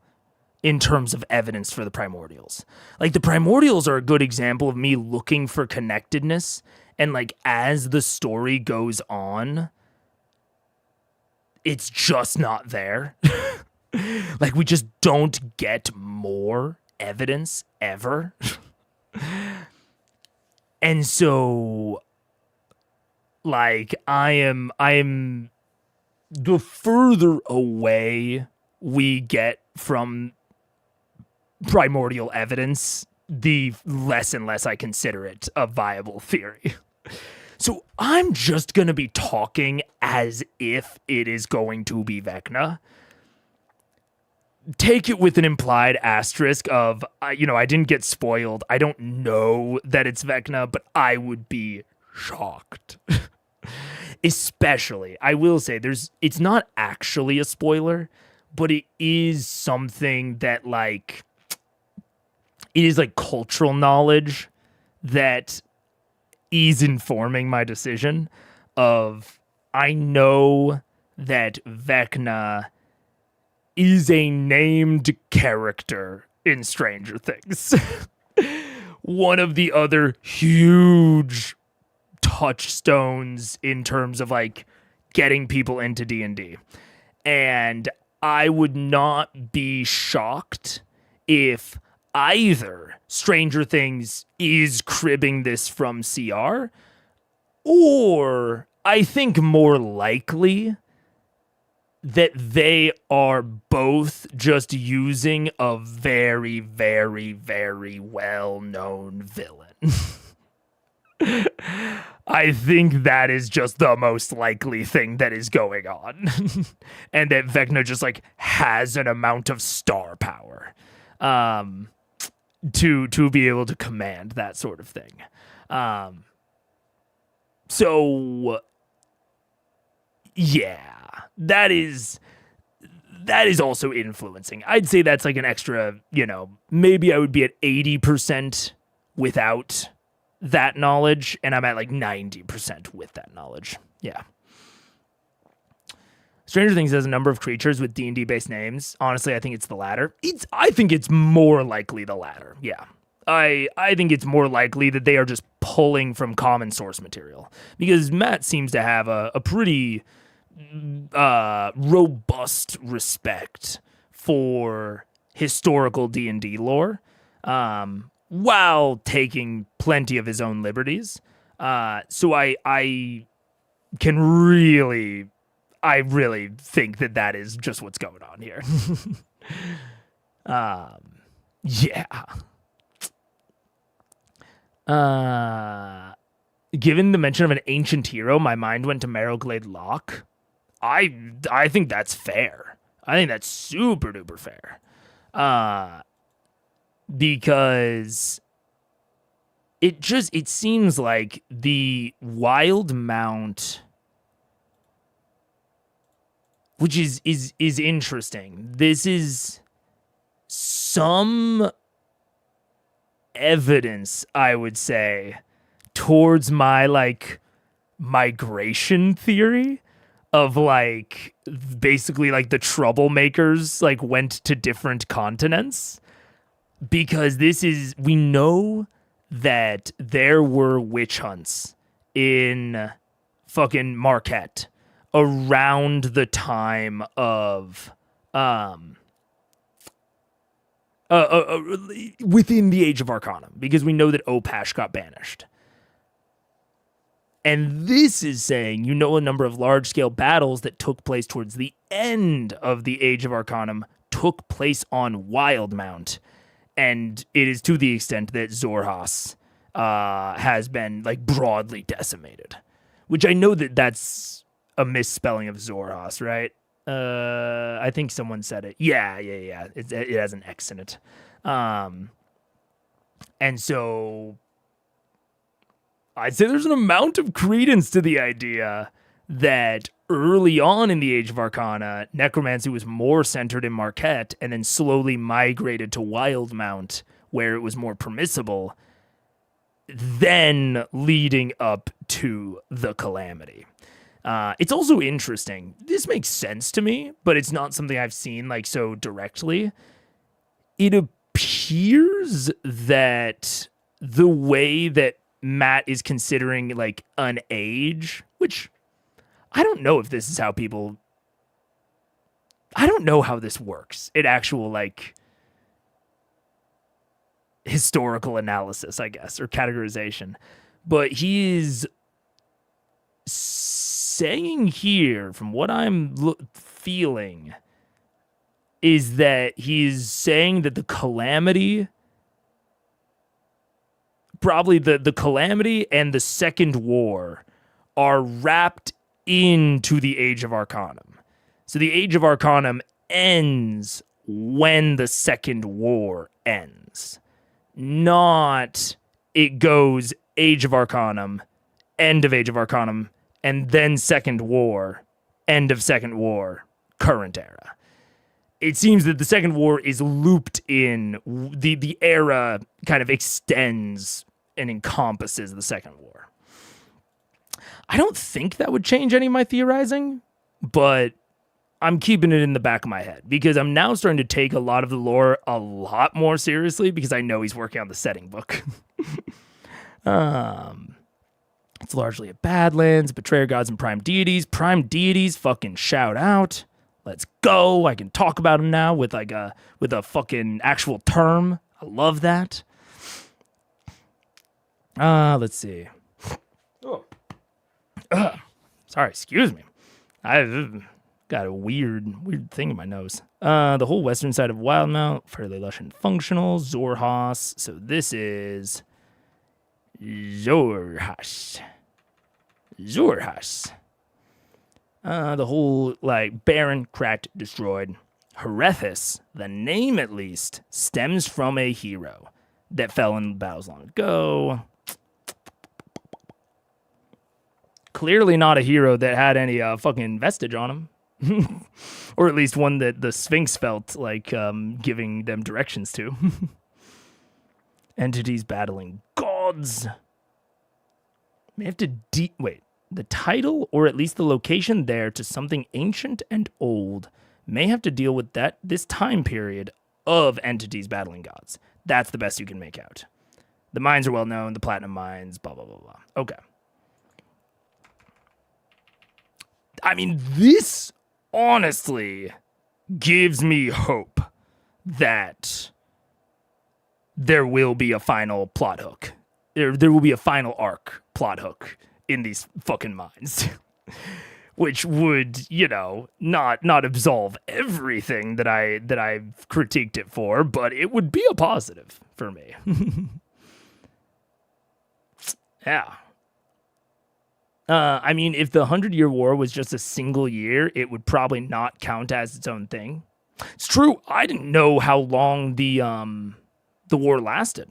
in terms of evidence for the primordials. Like, the primordials are a good example of me looking for connectedness, and like as the story goes on, it's just not there. Like, we just don't get more evidence ever. And so, like, I am the further away we get from primordial evidence, the less and less I consider it a viable theory. So I'm just going to be talking as if it is going to be Vecna. Take it with an implied asterisk of, I didn't get spoiled. I don't know that it's Vecna, but I would be shocked. Especially, I will say, it's not actually a spoiler, but it is something that, like, it is like cultural knowledge that is informing my decision of, I know that Vecna is a named character in Stranger Things. One of the other huge touchstones in terms of like getting people into D&D. And I would not be shocked if either Stranger Things is cribbing this from CR, or I think more likely that they are both just using a very, very, very well-known villain. I think that is just the most likely thing that is going on. And that Vecna just like has an amount of star power to be able to command that sort of thing. So yeah, that is also influencing. I'd say that's like an extra, maybe I would be at 80% without that knowledge, and I'm at like 90% with that knowledge. Yeah. Stranger Things has a number of creatures with D&D based names. Honestly, I think it's the latter. I think it's more likely the latter. Yeah. I think it's more likely that they are just pulling from common source material, because Matt seems to have a pretty robust respect for historical D&D lore, while taking plenty of his own liberties. So I really think that is just what's going on here. Yeah. Given the mention of an ancient hero, my mind went to Marrowglade Loch. I think that's fair. I think that's super duper fair. Because it seems like the Wild Mount, which is interesting. This is some evidence, I would say, towards my like migration theory of like basically like the troublemakers like went to different continents, because we know that there were witch hunts in fucking Marquette around the time of within the Age of Arcanum, because we know that Opash got banished. And this is saying, a number of large-scale battles that took place towards the end of the Age of Arcanum took place on Wildmount. And it is to the extent that Xhorhas has been, like, broadly decimated. Which I know that that's a misspelling of Xhorhas, right? I think someone said it. Yeah. It has an X in it. And so I'd say there's an amount of credence to the idea that early on in the Age of Arcana, necromancy was more centered in Marquette and then slowly migrated to Wildmount, where it was more permissible, then leading up to the Calamity. It's also interesting. This makes sense to me, but it's not something I've seen like so directly. It appears that the way that Matt is considering like an age, which I don't know if this is how people, I don't know how this works in actual like historical analysis, I guess, or categorization, but he's saying here, from what I'm feeling, is that he's saying that the Calamity, probably the Calamity and the Second War, are wrapped into the Age of Arcanum. So the Age of Arcanum ends when the Second War ends. Not it goes Age of Arcanum, end of Age of Arcanum, and then Second War, end of Second War, current era. It seems that the Second War is looped in, the era kind of extends and encompasses the Second War. I don't think that would change any of my theorizing, but I'm keeping it in the back of my head because I'm now starting to take a lot of the lore a lot more seriously because I know he's working on the setting book. It's largely a Badlands, Betrayer Gods, and Prime Deities. Prime Deities, fucking shout out. Let's go. I can talk about them now with a fucking actual term. I love that. Let's see. Oh. Sorry, excuse me. I've got a weird thing in my nose. The whole western side of Wildmount, fairly lush and functional. Xhorhas. So this is Xhorhas. The whole, like, barren, cracked, destroyed. Herethus, the name at least, stems from a hero that fell in battles long ago. Clearly not a hero that had any fucking vestige on him. Or at least one that the Sphinx felt like giving them directions to. Entities battling gods. May have to wait. The title, or at least the location there, to something ancient and old, may have to deal with this time period of entities battling gods. That's the best you can make out. The mines are well known, the platinum mines, blah, blah, blah, blah. Okay. I mean, this honestly gives me hope that there will be a final plot hook. There will be a final arc plot hook in these fucking mines. Which would, not absolve everything that I've critiqued it for, but it would be a positive for me. Yeah. I mean, if the 100-Year War was just a single year, it would probably not count as its own thing. It's true. I didn't know how long the war lasted.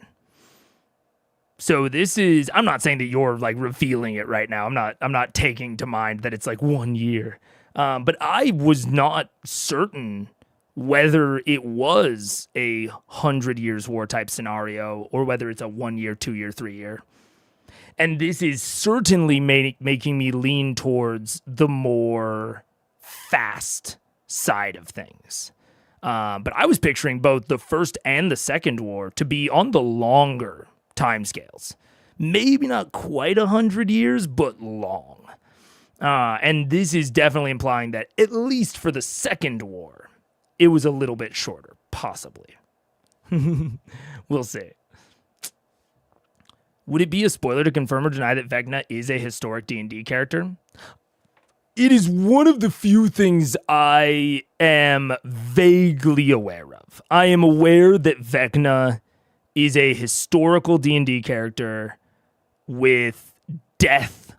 So this is, I'm not saying that you're like revealing it right now. I'm not taking to mind that it's like 1 year. But I was not certain whether it was a 100 years war type scenario or whether it's a 1 year, 2 year, 3 year. And this is certainly making me lean towards the more fast side of things. But I was picturing both the first and the second war to be on the longer timescales. Maybe not quite 100 years, but long. And this is definitely implying that at least for the second war, it was a little bit shorter, possibly. We'll see. Would it be a spoiler to confirm or deny that Vecna is a historic D&D character? It is one of the few things I am vaguely aware of. I am aware that Vecna is a historical D&D character with death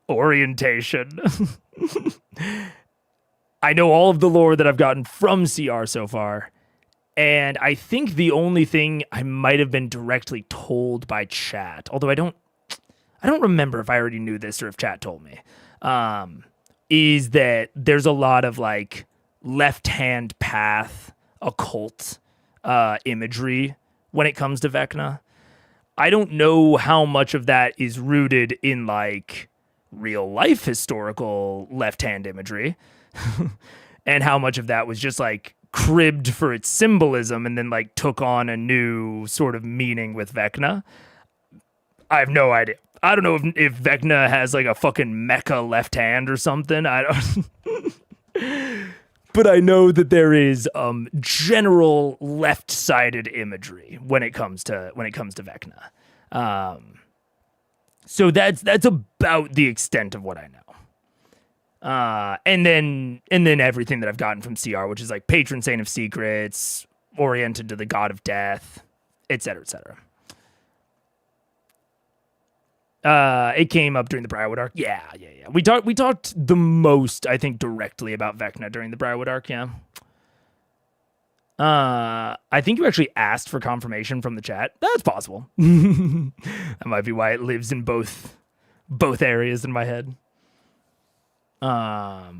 orientation. I know all of the lore that I've gotten from CR so far, and I think the only thing I might have been directly told by chat, although I don't remember if I already knew this or if chat told me, is that there's a lot of like left-hand path occult imagery when it comes to Vecna. I don't know how much of that is rooted in like real life historical left-hand imagery and how much of that was just like cribbed for its symbolism and then like took on a new sort of meaning with Vecna. I have no idea. I don't know if Vecna has like a fucking mecha left hand or something. I don't. But I know that there is general left-sided imagery when it comes to Vecna. So that's about the extent of what I know. And then everything that I've gotten from CR, which is like patron saint of secrets, oriented to the god of death, etc., etc. It came up during the Briarwood arc. Yeah. We talked the most, I think, directly about Vecna during the Briarwood arc. Yeah. I think you actually asked for confirmation from the chat. That's possible. That might be why it lives in both areas in my head. That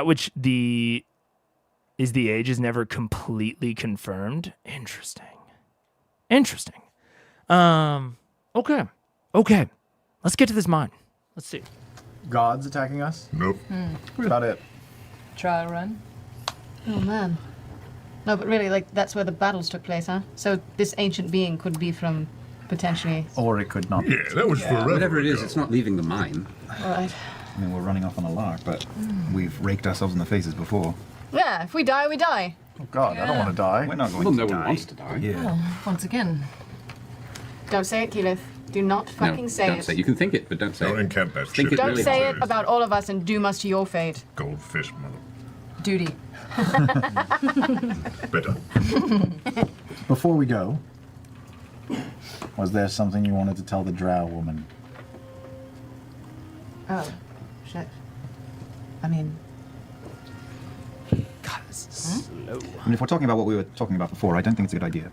which the age is never completely confirmed. Interesting. Okay. Let's get to this mine. Let's see. Gods attacking us? Nope. That's about it. Try a run. Oh man. No, but really, like, that's where the battles took place, huh? So this ancient being could be from potentially... Or it could not. Yeah, that was forever Whatever it is, ago. it's not leaving the mine. Alright. I mean, we're running off on a lark, but we've raked ourselves in the faces before. Yeah, if we die, we die. Oh God, I don't want to die. We're not going Well, to no die. one wants to die. Yeah. Once again. Don't say it, Keyleth. Do not fucking No, say don't it. say it. You can think it, but don't say Don't it. encamp that Think shit. it Don't really say hard. it about all of us and doom us to your fate. Goldfish, mother. Duty. Better. Before we go, was there something you wanted to tell the drow woman? Oh, shit. I mean, God, this is slow. I mean, if we're talking about what we were talking about before, I don't think it's a good idea.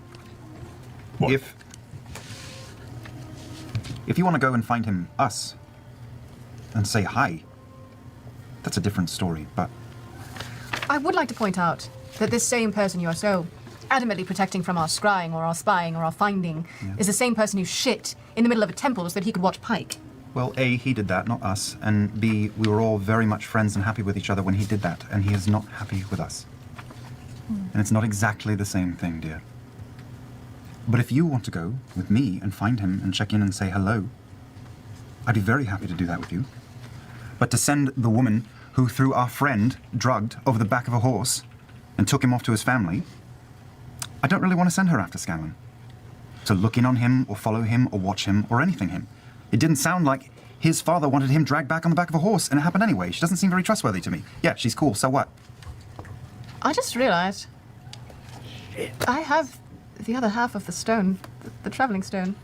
What? If you want to go and find him, us, and say hi, that's a different story, but... I would like to point out that this same person you are so adamantly protecting from our scrying or our spying or our finding is the same person who shit in the middle of a temple so that he could watch Pike. Well, A, he did that, not us, and B, we were all very much friends and happy with each other when he did that, and he is not happy with us. And it's not exactly the same thing, dear. But if you want to go with me and find him and check in and say hello, I'd be very happy to do that with you. But to send the woman who threw our friend drugged over the back of a horse and took him off to his family, I don't really want to send her after Scanlan. To look in on him or follow him or watch him or anything him. It didn't sound like his father wanted him dragged back on the back of a horse, and it happened anyway. She doesn't seem very trustworthy to me. Yeah, she's cool, so what? I just realized I have the other half of the stone, the traveling stone.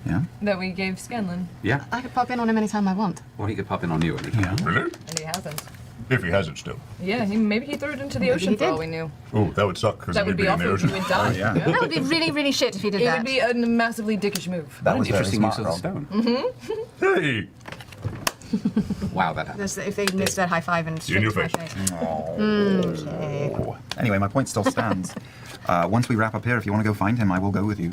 Yeah? That we gave Scanlan. Yeah. I could pop in on him anytime I want. Or he could pop in on you anytime. Yeah. Really? And he hasn't. If he has it still. Yeah, maybe he threw it into the Maybe ocean he for all did. we knew. Oh, that would suck because That it would would be be in the awful. ocean. He would die. yeah. That would be really, really shit if he did It that. would be a massively dickish move. That What was an very interesting smart, use of the Rob. stone. Hey! Wow, that happened. If they missed that high five and In straight your to my face. face. Oh. Anyway, my point still stands. Once we wrap up here, if you want to go find him, I will go with you.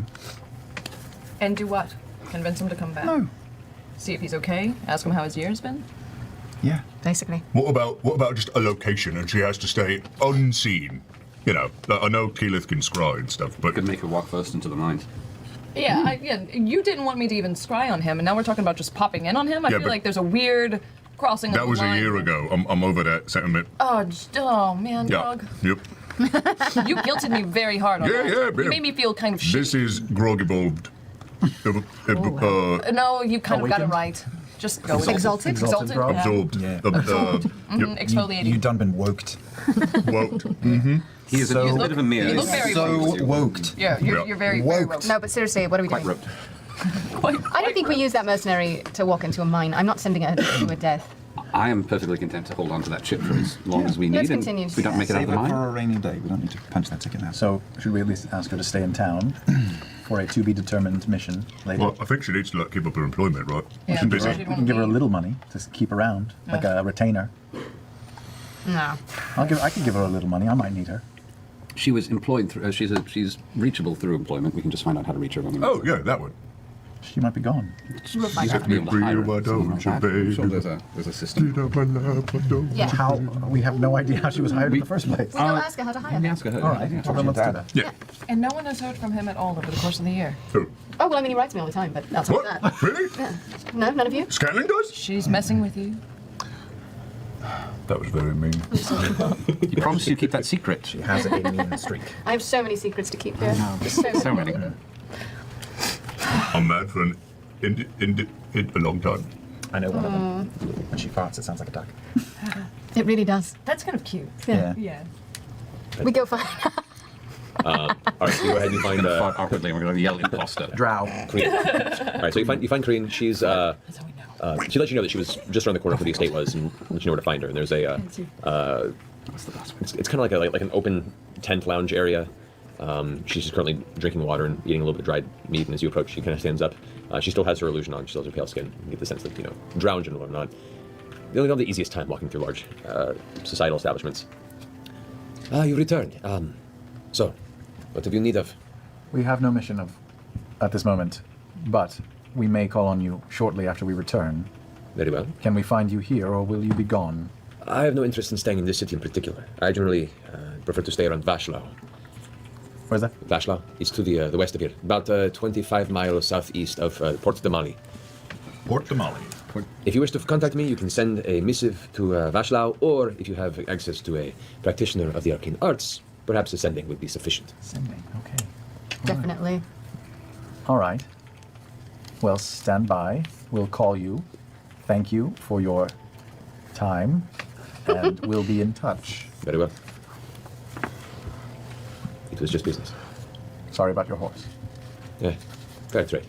And do what? Convince him to come back? No. See if he's okay? Ask him how his year's been? Yeah. Basically. What about just a location and she has to stay unseen? You know, like, I know Keyleth can scry and stuff, but Could make her walk first into the mines. Yeah, you didn't want me to even scry on him, and now we're talking about just popping in on him? I Yeah, feel but like there's a weird crossing of that the was a line. year ago. I'm over that sentiment. Oh, man, Yeah. dog. Yep. You guilted me very hard on Yeah, that. yeah, You yeah. made me feel kind of shitty. This is grog evolved. No, you kind of got it Awakened? right. Just go with it. Exalted? Exalted grog? yeah. Absorbed. Yeah. Mhm, exfoliating. You done been woked. Woked. He is So- a bit of a mirror. you look very So woke. woked. Yeah, you're very, very Woked. woke. No, but seriously, what are we Quite doing? roped. I don't think we use that mercenary to walk into a mine. I'm not sending her to a death. I am perfectly content to hold on to that ship for as long as we Let's need. And continue. if we don't make it out of Save the it mine. for a rainy day. We don't need to punch that ticket now. So, should we at least ask her to stay in town for a to-be-determined mission later? Well, I think she needs to like keep up her employment, right? Yeah, She's busy. she'd We wanna can give her a be- little money to keep around, like a retainer. No. I can give her a little money. I might need her. She was employed through. She's reachable through employment. We can just find out how to reach her when we. Oh yeah, that one. She might be gone. We'll find out. Be able to hire Why her, something don't like you, that. I'm sure baby? there's a system. Yeah. How? We have no idea how she was hired in the first place. We'll ask her how to hire Can you her. ask her? All right, well, then let's do that. Yeah. And no one has heard from him at all over the course of the year. Who? Oh, well, I mean, he writes me all the time, but outside of What? that. Really? No, none of you? Scanlan does? She's messing with you. That was very mean. You promised you'd keep that secret. She has a mean streak. I have so many secrets to keep here. So many. I'm mad for a long time. I know one of them. When she farts, it sounds like a duck. It really does. That's kind of cute. Yeah. Yeah. We go find All right, so you go ahead and you find Fart awkwardly, and we're going to yell imposter. Drow. Kareen. All right, so you find Kareen. She's That's how we know. she lets you know that she was just around the corner where the estate was, and let you know where to find her. And there's a That's the last one. it's kind of like an open tent lounge area. She's just currently drinking water and eating a little bit of dried meat. And as you approach, she kind of stands up. She still has her illusion on. She still has her pale skin. You get the sense that drow in general are not. They don't have the easiest time walking through large societal establishments. You returned. So, what have you need of? We have no mission at this moment, but we may call on you shortly after we return. Very well. Can we find you here, or will you be gone? I have no interest in staying in this city in particular. I generally prefer to stay around Vashlau. Where's that? Vashlau is to the west of here, about 25 miles southeast of Port de Mali. Port de Mali. If you wish to contact me, you can send a missive to Vashlau, or if you have access to a practitioner of the arcane arts, perhaps a sending would be sufficient. Sending. Okay. Definitely. All right. Well, stand by. We'll call you. Thank you for your time, and we'll be in touch. Very well. It was just business. Sorry about your horse. Yeah, fair trade.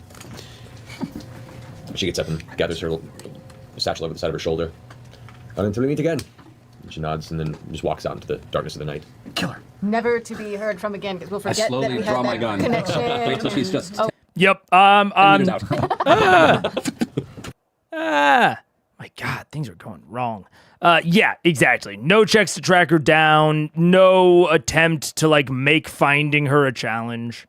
She gets up and gathers her satchel over the side of her shoulder. Not until we meet again. And she nods and then just walks out into the darkness of the night. Kill her. Never to be heard from again, because we'll I forget that slowly we draw had my that gun. connection. Wait till she's just Oh. Yep. 10 meters out. My God, things are going wrong. Yeah, exactly. No checks to track her down. No attempt to make finding her a challenge.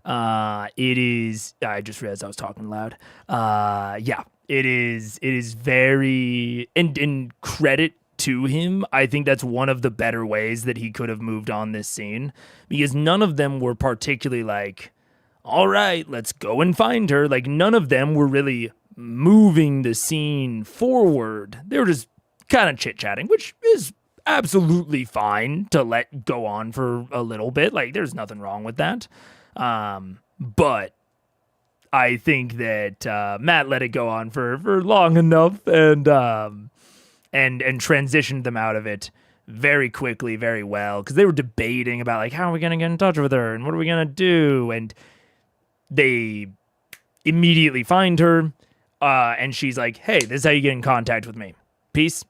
It is. I just realized I was talking loud. Yeah, it is. It is very in credit to him. I think that's one of the better ways that he could have moved on this scene, because none of them were particularly all right, let's go and find her. None of them were really moving the scene forward. They were just kind of chit-chatting, which is absolutely fine to let go on for a little bit. There's nothing wrong with that. But I think that Matt let it go on for long enough and transitioned them out of it very quickly, very well, because they were debating about how are we going to get in touch with her and what are we going to do, and they immediately find her, and she's like, hey, this is how you get in contact with me. Peace.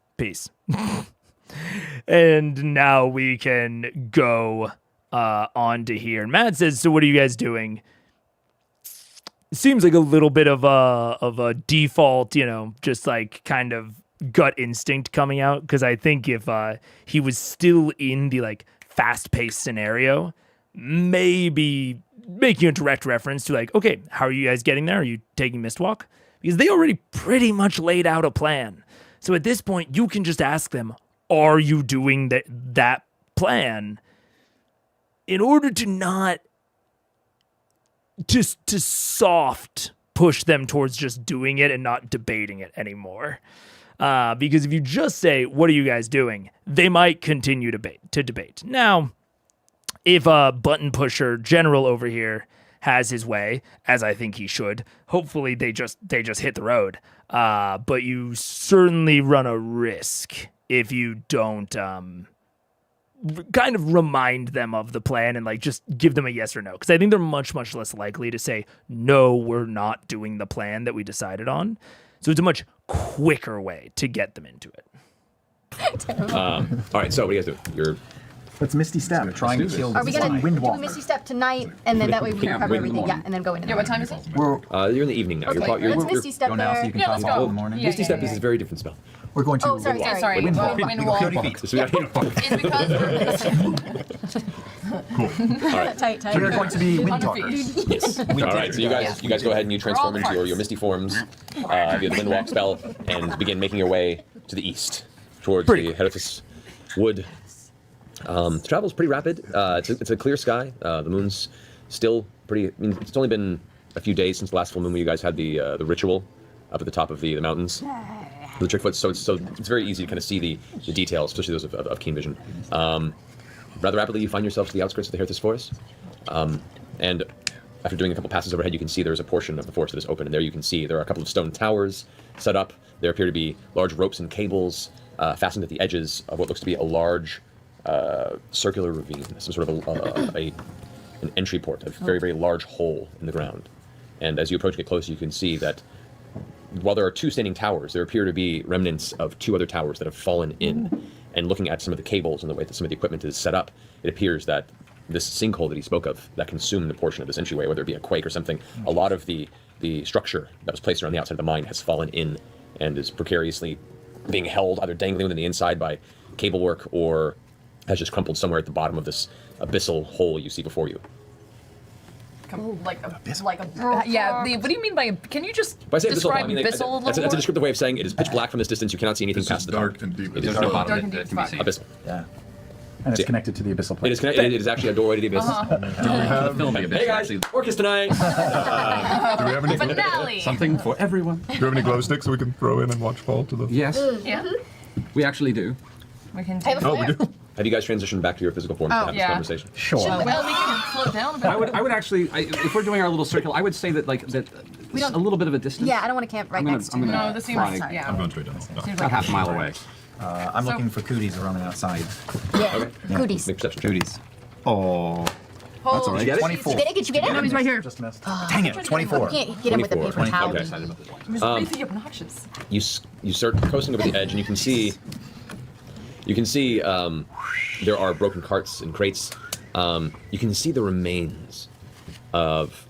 And now we can go on to here. And Matt says, so what are you guys doing? seems like a little bit of a default, just like kind of gut instinct coming out. Because I think if he was still in the like fast-paced scenario, maybe making a direct reference to like, okay, how are you guys getting there? Are you taking Mistwalk? Because they already pretty much laid out a plan. So at this point, you can just ask them, are you doing that plan? In order to not just to soft push them towards just doing it and not debating it anymore. Because if you just say, what are you guys doing? They might continue to debate. Now, if a button pusher general over here has his way, as I think he should, hopefully they just hit the road. But you certainly run a risk if you don't kind of remind them of the plan and like just give them a yes or no. Because I think they're much, much less likely to say, no, we're not doing the plan that we decided on. So it's a much quicker way to get them into it. All right, so what do you guys do? You're Let's Misty Step, trying to kill Are we this gonna do a Windwalker. Misty Step tonight, and then that way we can cover everything? Yeah, and then go into. Yeah, what time is it? We're you're in the evening now. Okay, You're, Let's Misty Step go now, so there. you can Yeah, talk let's about go. it in the morning. Yeah, Misty Step is a very different spell. We're going to. Oh, sorry. Yeah, sorry. Windwalk. Windwalk. So we got It's because Tight. We are going to be on her Windwalkers. feet. Yes. All right, so you guys go ahead and you transform into your misty forms via the Windwalk spell and begin making your way to the east towards the head of this wood. Travel's pretty rapid. It's a clear sky. The moon's still pretty. I mean, it's only been a few days since the last full moon when you guys had the ritual up at the top of the mountains. The Trickfoot, so it's very easy to kind of see the details, especially those of keen vision. Rather rapidly, you find yourself to the outskirts of the Herthus Forest, and after doing a couple passes overhead, you can see there's a portion of the forest that is open, and there you can see there are a couple of stone towers set up. There appear to be large ropes and cables fastened at the edges of what looks to be a large circular ravine, some sort of an entry port, a very, very large hole in the ground. And as you approach and get closer, you can see that while there are two standing towers, there appear to be remnants of two other towers that have fallen in. And looking at some of the cables and the way that some of the equipment is set up, it appears that this sinkhole that he spoke of, that consumed a portion of this entryway, whether it be a quake or something, a lot of the structure that was placed around the outside of the mine has fallen in and is precariously being held, either dangling within the inside by cable work or has just crumpled somewhere at the bottom of this abyssal hole you see before you. What do you mean by? Can you just By saying describe abyssal, I mean, abyssal a little that's a more? descriptive way of saying it is pitch black from this distance. You cannot see anything This past is the dark top. and deep. It is There's no bottom Dark of and it deep that can be spot. seen. abyssal. Yeah. And it's Yeah. connected to the abyssal It plate. is connected. It is actually a doorway to the abyss. Film the abyss, Hey guys, actually. Orcus tonight. Do we have any? Finale. Something for everyone. Do we have any glow sticks that we can throw in and watch fall to the? Yes, Yeah. we actually do. We can. Oh, we do. Have you guys transitioned back to your physical forms to have this yeah. conversation? Sure. Well, we can slow down a bit. I would actually, if we're doing our little circle, I would say that don't- a little bit of a distance. Yeah, I don't want to camp right I'm gonna- next to I'm you. gonna- No, this seems Fine. I'm yeah. going straight down. No. Seems About half a mile away. I'm looking for cooties roaming outside. Yeah, cooties. Make perception check. Cooties. Oh, That's all right. Get it? 24. Did you get it? No, he's right here. Just missed. Dang it, 24. Can't get him with the 24. paper towel. Okay. Excited about this one. It was really obnoxious. You start coasting over the edge, and you can see there are broken carts and crates. You can see the remains of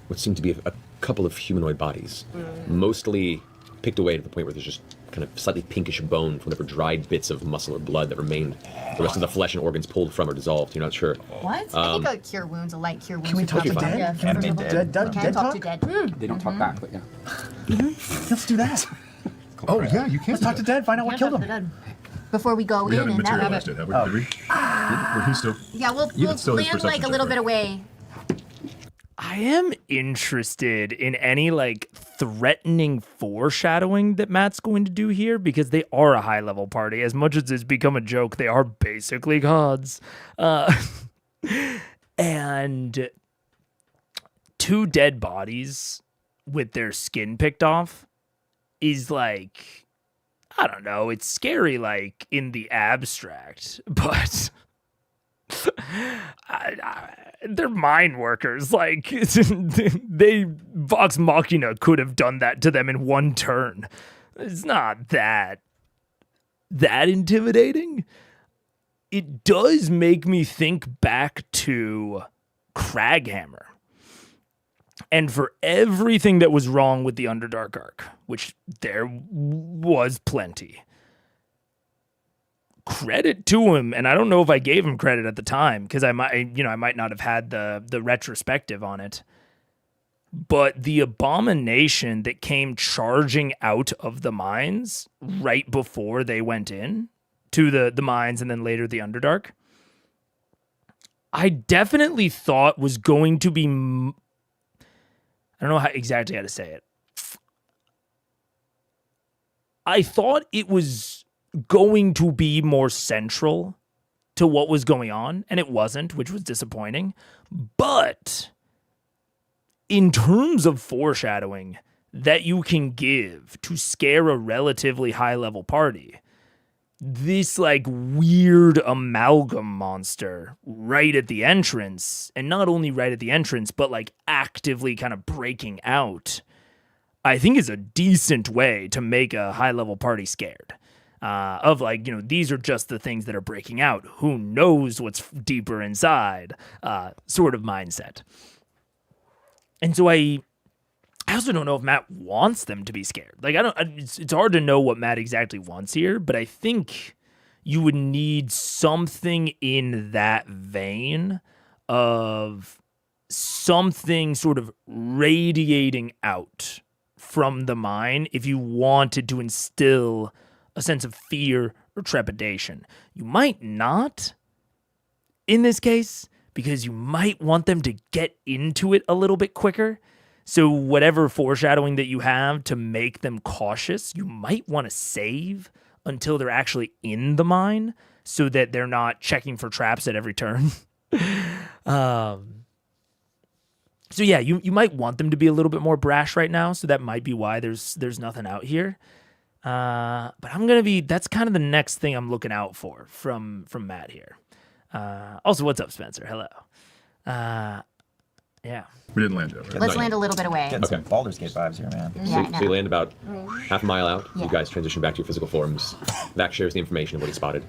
what seem to be a couple of humanoid bodies, mostly picked away to the point where there's just kind of slightly pinkish bone from whatever dried bits of muscle or blood that remained. The rest of the flesh and organs pulled from or dissolved. You're not sure. What? I think a cure wounds, a light cure wounds. Can we would talk to probably- dead? Yeah, Can we first of all. dead Can talk to talk? dead. They don't talk back, but yeah. Let's do that. Oh yeah, you can't. Let's talk to dead. Find out what killed Talk to him. dead. Before we go We in haven't and that. materialized it, have we? Did we? Were he still? Yeah, we'll You can still use land like perception a little check, bit away. I am interested in any like threatening foreshadowing that Matt's going to do here because they are a high level party. As much as it's become a joke, they are basically gods. And two dead bodies with their skin picked off is like, I don't know, it's scary like in the abstract, but they're mine workers. Like they Vox Machina could have done that to them in one turn. It's not that intimidating. It does make me think back to Craghammer. And for everything that was wrong with the Underdark arc, which there was plenty, credit to him, and I don't know if I gave him credit at the time because I might not have had the retrospective on it. But the abomination that came charging out of the mines right before they went in to the mines and then later the Underdark, I definitely thought was going to be... I don't know exactly how to say it. I thought it was going to be more central to what was going on, and it wasn't, which was disappointing. But in terms of foreshadowing that you can give to scare a relatively high-level party, this like weird amalgam monster right at the entrance, and not only right at the entrance, but like actively kind of breaking out, I think is a decent way to make a high-level party scared. Of like, these are just the things that are breaking out. Who knows what's deeper inside? Sort of mindset. And so I also don't know if Matt wants them to be scared. Like, it's hard to know what Matt exactly wants here, but I think you would need something in that vein of something sort of radiating out from the mine if you wanted to instill a sense of fear or trepidation. You might not in this case, because you might want them to get into it a little bit quicker. So whatever foreshadowing that you have to make them cautious, you might want to save until they're actually in the mine so that they're not checking for traps at every turn. So yeah, you might want them to be a little bit more brash right now. So that might be why there's nothing out here. But that's kind of the next thing I'm looking out for from Matt here. Also, what's up, Spencer? Hello. Yeah. We didn't land yet, right? Let's land a little bit away. Getting some Baldur's Gate vibes here, man. So you land about half a mile out. Yeah. You guys transition back to your physical forms. Vax shares the information of what he spotted.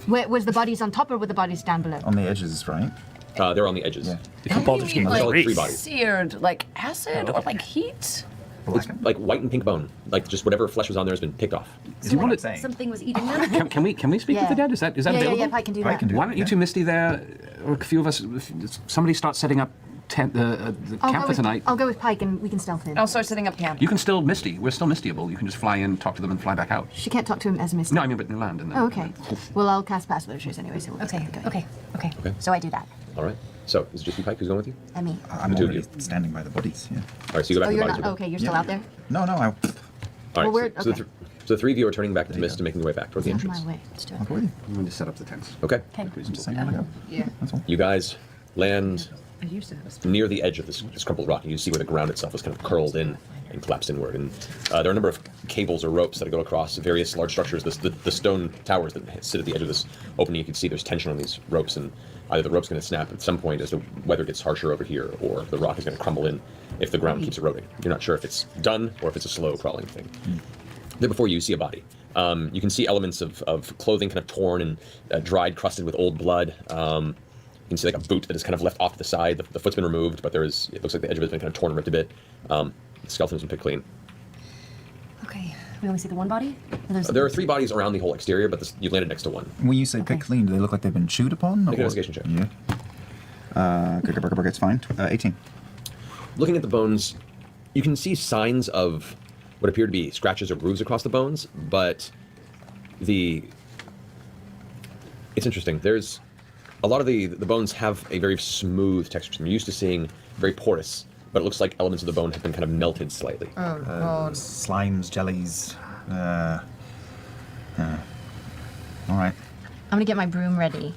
Was the bodies on top or were the bodies down below? On the edges, right? They're on the edges. Yeah. Baldur's Gate Like 3. three bodies. Seared, like acid or like heat? It's like white and pink bone. Like just whatever flesh was on there has been picked off. Do you want to? saying? Something was eating them. Can we speak Yeah. with the dead? Is that available? Yeah, Pike can do Pike that. can do Why don't you two, Misty, there, or a few of us, if somebody start setting up the camp for tonight. I'll go with Pike and we can stealth in. I'll start setting up camp. You can still Misty. We're still Mistyable. You can just fly in, talk to them, and fly back out. She can't talk to him as Misty. No, I mean, but in land. And then, Oh, okay. Well, I'll cast Pass Without Trace anyway, so we'll just Okay, keep going. okay. Okay. So I do that. All right. So is it just you, Pike, who's going with you? And me. I'm The two of already standing by the bodies, yeah. All right. So you go back Oh, to the you're bodies. not. Okay, you're still Yeah. out there? No, All I... right. Well, we're- so, okay. so the three of you are turning back to There you Mist go. and making your way back toward the Out of entrance. my way. Let's do I'll it. go with you. I'm going to set up the tents. Okay. Okay. Just saying, I'm gonna go. Yeah. That's all. You guys land I used to have a near the edge of this crumpled rock, and you see where the ground itself is kind of curled in and collapsed inward. And there are a number of cables or ropes that go across various large structures. The stone towers that sit at the edge of this opening, you can see there's tension on these ropes, and either the rope's going to snap at some point as the weather gets harsher over here, or the rock is going to crumble in if the ground keeps eroding. You're not sure if it's done or if it's a slow crawling thing. There before you see a body. You can see elements of clothing kind of torn and dried, crusted with old blood. You can see like a boot that is kind of left off to the side. The foot's been removed, but it looks like the edge of it's been kind of torn and ripped a bit. The skeleton's been picked clean. Okay. We only see the one body? Or there's- There are three bodies around the whole exterior, but you landed next to one. When you say pick clean, do they look like they've been chewed upon? Make an investigation check. Yeah. It's fine. 18. Looking at the bones, you can see signs of what appear to be scratches or grooves across the bones, but it's interesting. There's a lot of the bones have a very smooth texture. I'm used to seeing very porous, but it looks like elements of the bone have been kind of melted slightly. Slimes, jellies. All right. I'm gonna get my broom ready.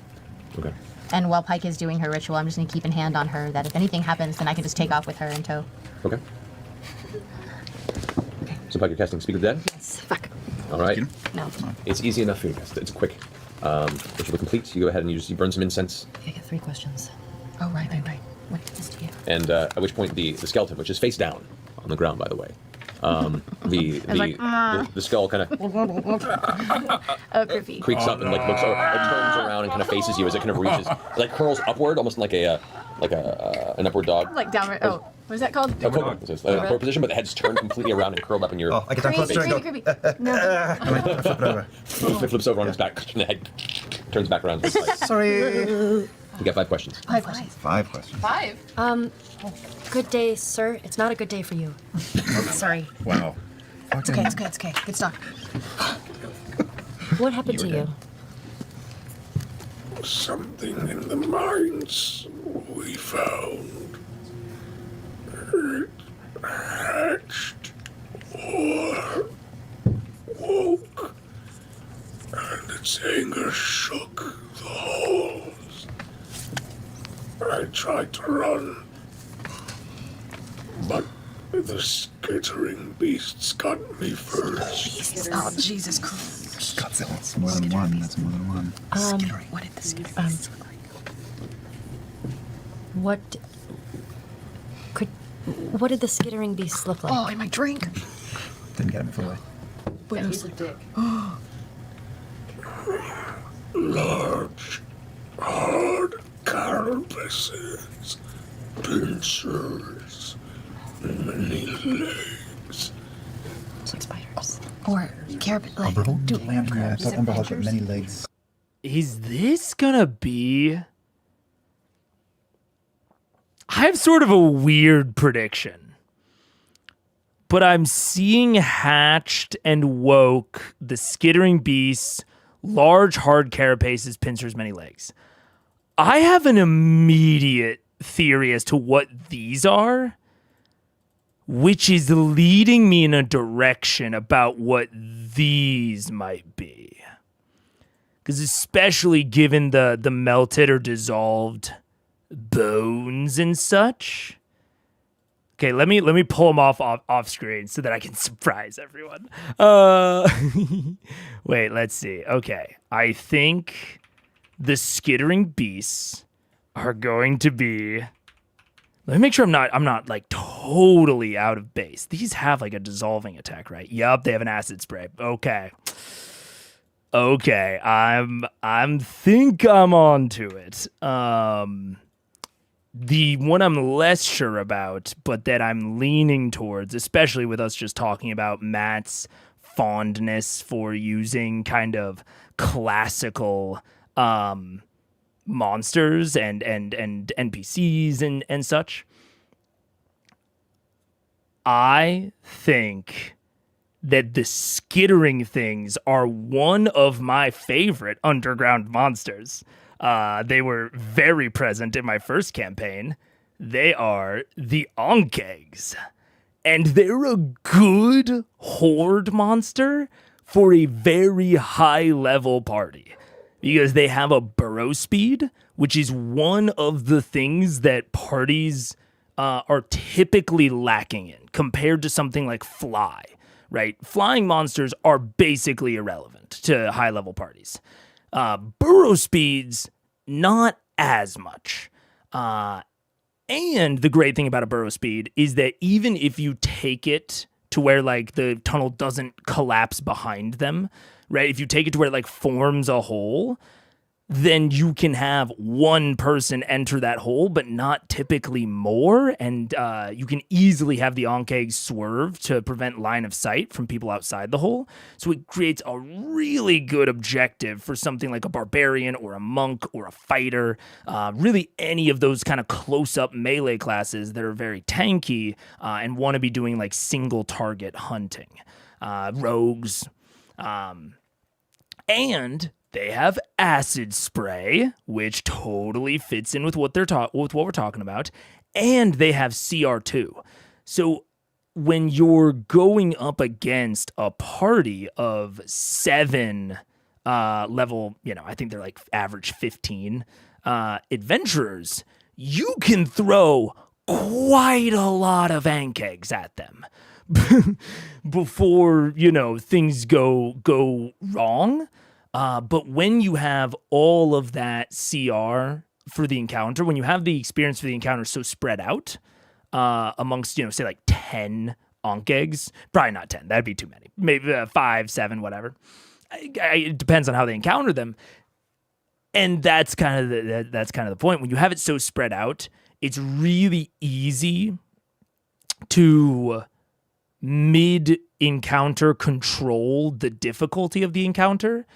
Okay. And while Pike is doing her ritual, I'm just gonna keep in hand on her that if anything happens, then I can just take off with her in tow. Okay. So, Pike, you're casting Speak of the Dead? Yes. Fuck. All right. No. It's easy enough for you guys. It's quick. Ritual complete. You go ahead and you burn some incense, I get 3 questions. Oh, right. What is this? Yeah. and at which point the skeleton, which is face down on the ground, by the way, the skull kind of Oh, creepy. creaks up and like looks over, it turns around and kind of faces you as it kind of reaches, it like curls upward, almost like an upward dog. Like downward. Oh. What is that called? Forward position, but the head's turned completely around and curled up in your. Oh, I get down closer and go. Creepy. No. Flip it over. It flips over on its back, and the head turns back around to the side. Sorry. You got 5 questions. 5 questions. 5 questions. 5? Good day, sir. It's not a good day for you. Sorry. Wow. It's okay. It's okay. It's okay. Good stuff. What happened to you? Something in the mines we found. It hatched or woke, and its anger shook the halls. I tried to run, but the skittering beasts got me first. Oh, Jesus Christ. Godzilla. That's more than one. That's more than one. Skittering. What did the skittering look like? What did the skittering beasts look like? Oh, and my drink. Didn't get him fully. Yeah, he's a dick. Large, hard carapaces, pincers, many legs. Like spiders. Or carrot, like, Umberhole? Land crab. I thought Umberhole had many legs. Is this gonna be... I have sort of a weird prediction. But I'm seeing hatched and woke, the skittering beasts, large hard carapaces, pincers, many legs. I have an immediate theory as to what these are, which is leading me in a direction about what these might be. Because especially given the melted or dissolved bones and such. Okay, let me pull them off screen so that I can surprise everyone. Wait, let's see. Okay, I think the skittering beasts are going to be. Let me make sure I'm not like totally out of base. These have like a dissolving attack, right? Yup, they have an acid spray. Okay, I'm think I'm onto it. The one I'm less sure about, but that I'm leaning towards, especially with us just talking about Matt's fondness for using kind of classical monsters and NPCs and such. I think that the skittering things are one of my favorite underground monsters. They were very present in my first campaign. They are the Onkegs. And they're a good horde monster for a very high level party. Because they have a burrow speed, which is one of the things that parties are typically lacking in compared to something like fly, right? Flying monsters are basically irrelevant to high level parties. Burrow speeds, not as much. And the great thing about a burrow speed is that even if you take it to where like the tunnel doesn't collapse behind them, right? If you take it to where it like forms a hole, then you can have one person enter that hole, but not typically more. And you can easily have the Onkeg swerve to prevent line of sight from people outside the hole. So it creates a really good objective for something like a barbarian or a monk or a fighter. Really any of those kind of close-up melee classes that are very tanky and want to be doing like single target hunting. Rogues. And they have acid spray, which totally fits in with what with what we're talking about, and they have CR2. So when you're going up against a party of 7 level, I think they're like average 15 adventurers, you can throw quite a lot of Ankegs at them before things go wrong. But when you have all of that CR for the encounter, when you have the experience for the encounter so spread out amongst, say like 10 Onkegs, probably not 10, that'd be too many, maybe 5, 7, whatever. It depends on how they encounter them. And that's kind of the point. When you have it so spread out, it's really easy to mid-encounter control the difficulty of the encounter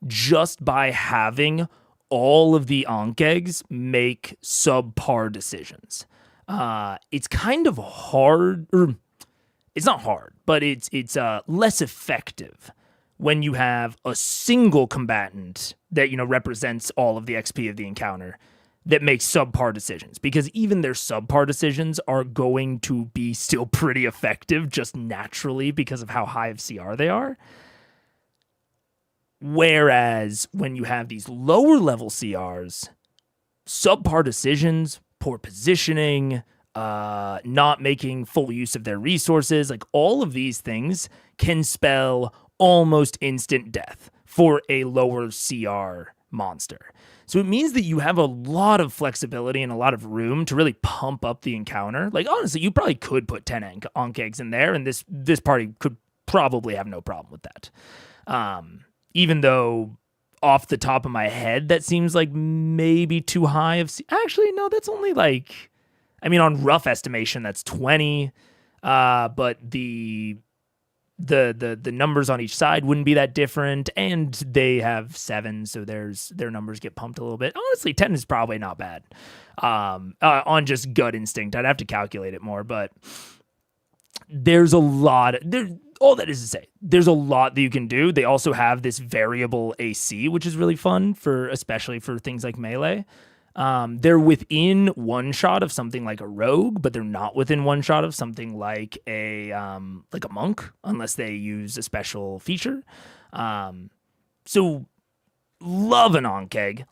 just by having all of the Ankh eggs make subpar decisions. It's kind of hard, or it's not hard, but it's less effective when you have a single combatant that, you know, represents all of the XP of the encounter that makes subpar decisions, because even their subpar decisions are going to be still pretty effective just naturally because of how high of CR they are. Whereas when you have these lower level CRs, subpar decisions, poor positioning, not making full use of their resources, like all of these things can spell almost instant death for a lower CR monster. So it means that you have a lot of flexibility and a lot of room to really pump up the encounter. Like, honestly, you probably could put 10 Ankh eggs in there, and this party could probably have no problem with that. Even though, off the top of my head, that seems like maybe too high of... Actually, no, that's only like... I mean, on rough estimation, that's 20. But the numbers on each side wouldn't be that different, and they have 7, so their numbers get pumped a little bit. Honestly, 10 is probably not bad on just gut instinct. I'd have to calculate it more, but there's a lot. All that is to say, there's a lot that you can do. They also have this variable AC, which is really fun especially for things like melee. They're within one shot of something like a rogue, but they're not within one shot of something like a monk, unless they use a special feature. So love an Ankh egg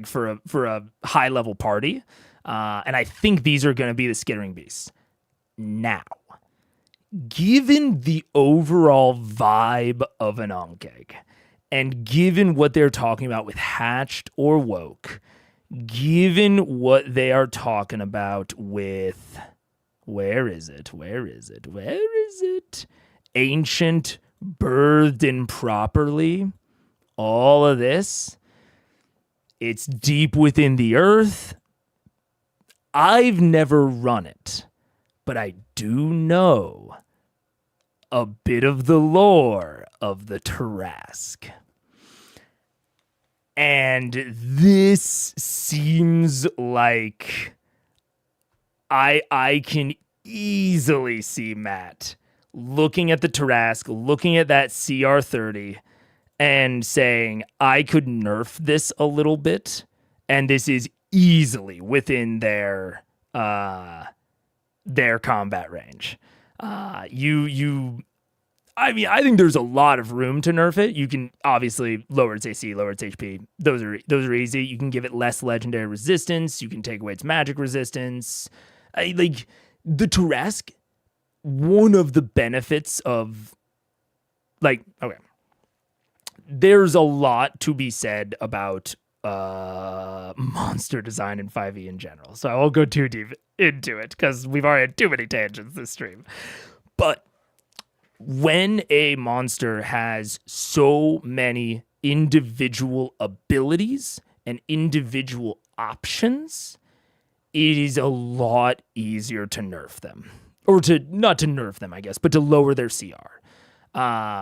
for a high level party. And I think these are going to be the skittering beasts. Now, given the overall vibe of an Ankh egg, and given what they're talking about with hatched or woke, given what they are talking about with, where is it? Ancient, birthed improperly, all of this, it's deep within the earth. I've never run it, but I do know a bit of the lore of the Tarrasque. And this seems like I can easily see Matt looking at the Tarrasque, looking at that CR30, and saying, I could nerf this a little bit, and this is easily within their combat range. I mean, I think there's a lot of room to nerf it. You can obviously lower its AC, lower its HP. Those are easy. You can give it less legendary resistance. You can take away its magic resistance. Like the Tarrasque, one of the benefits of there's a lot to be said about monster design in 5e in general. So I won't go too deep into it because we've already had too many tangents this stream. But when a monster has so many individual abilities and individual options, it is a lot easier to nerf them. Or not to nerf them, I guess, but to lower their CR.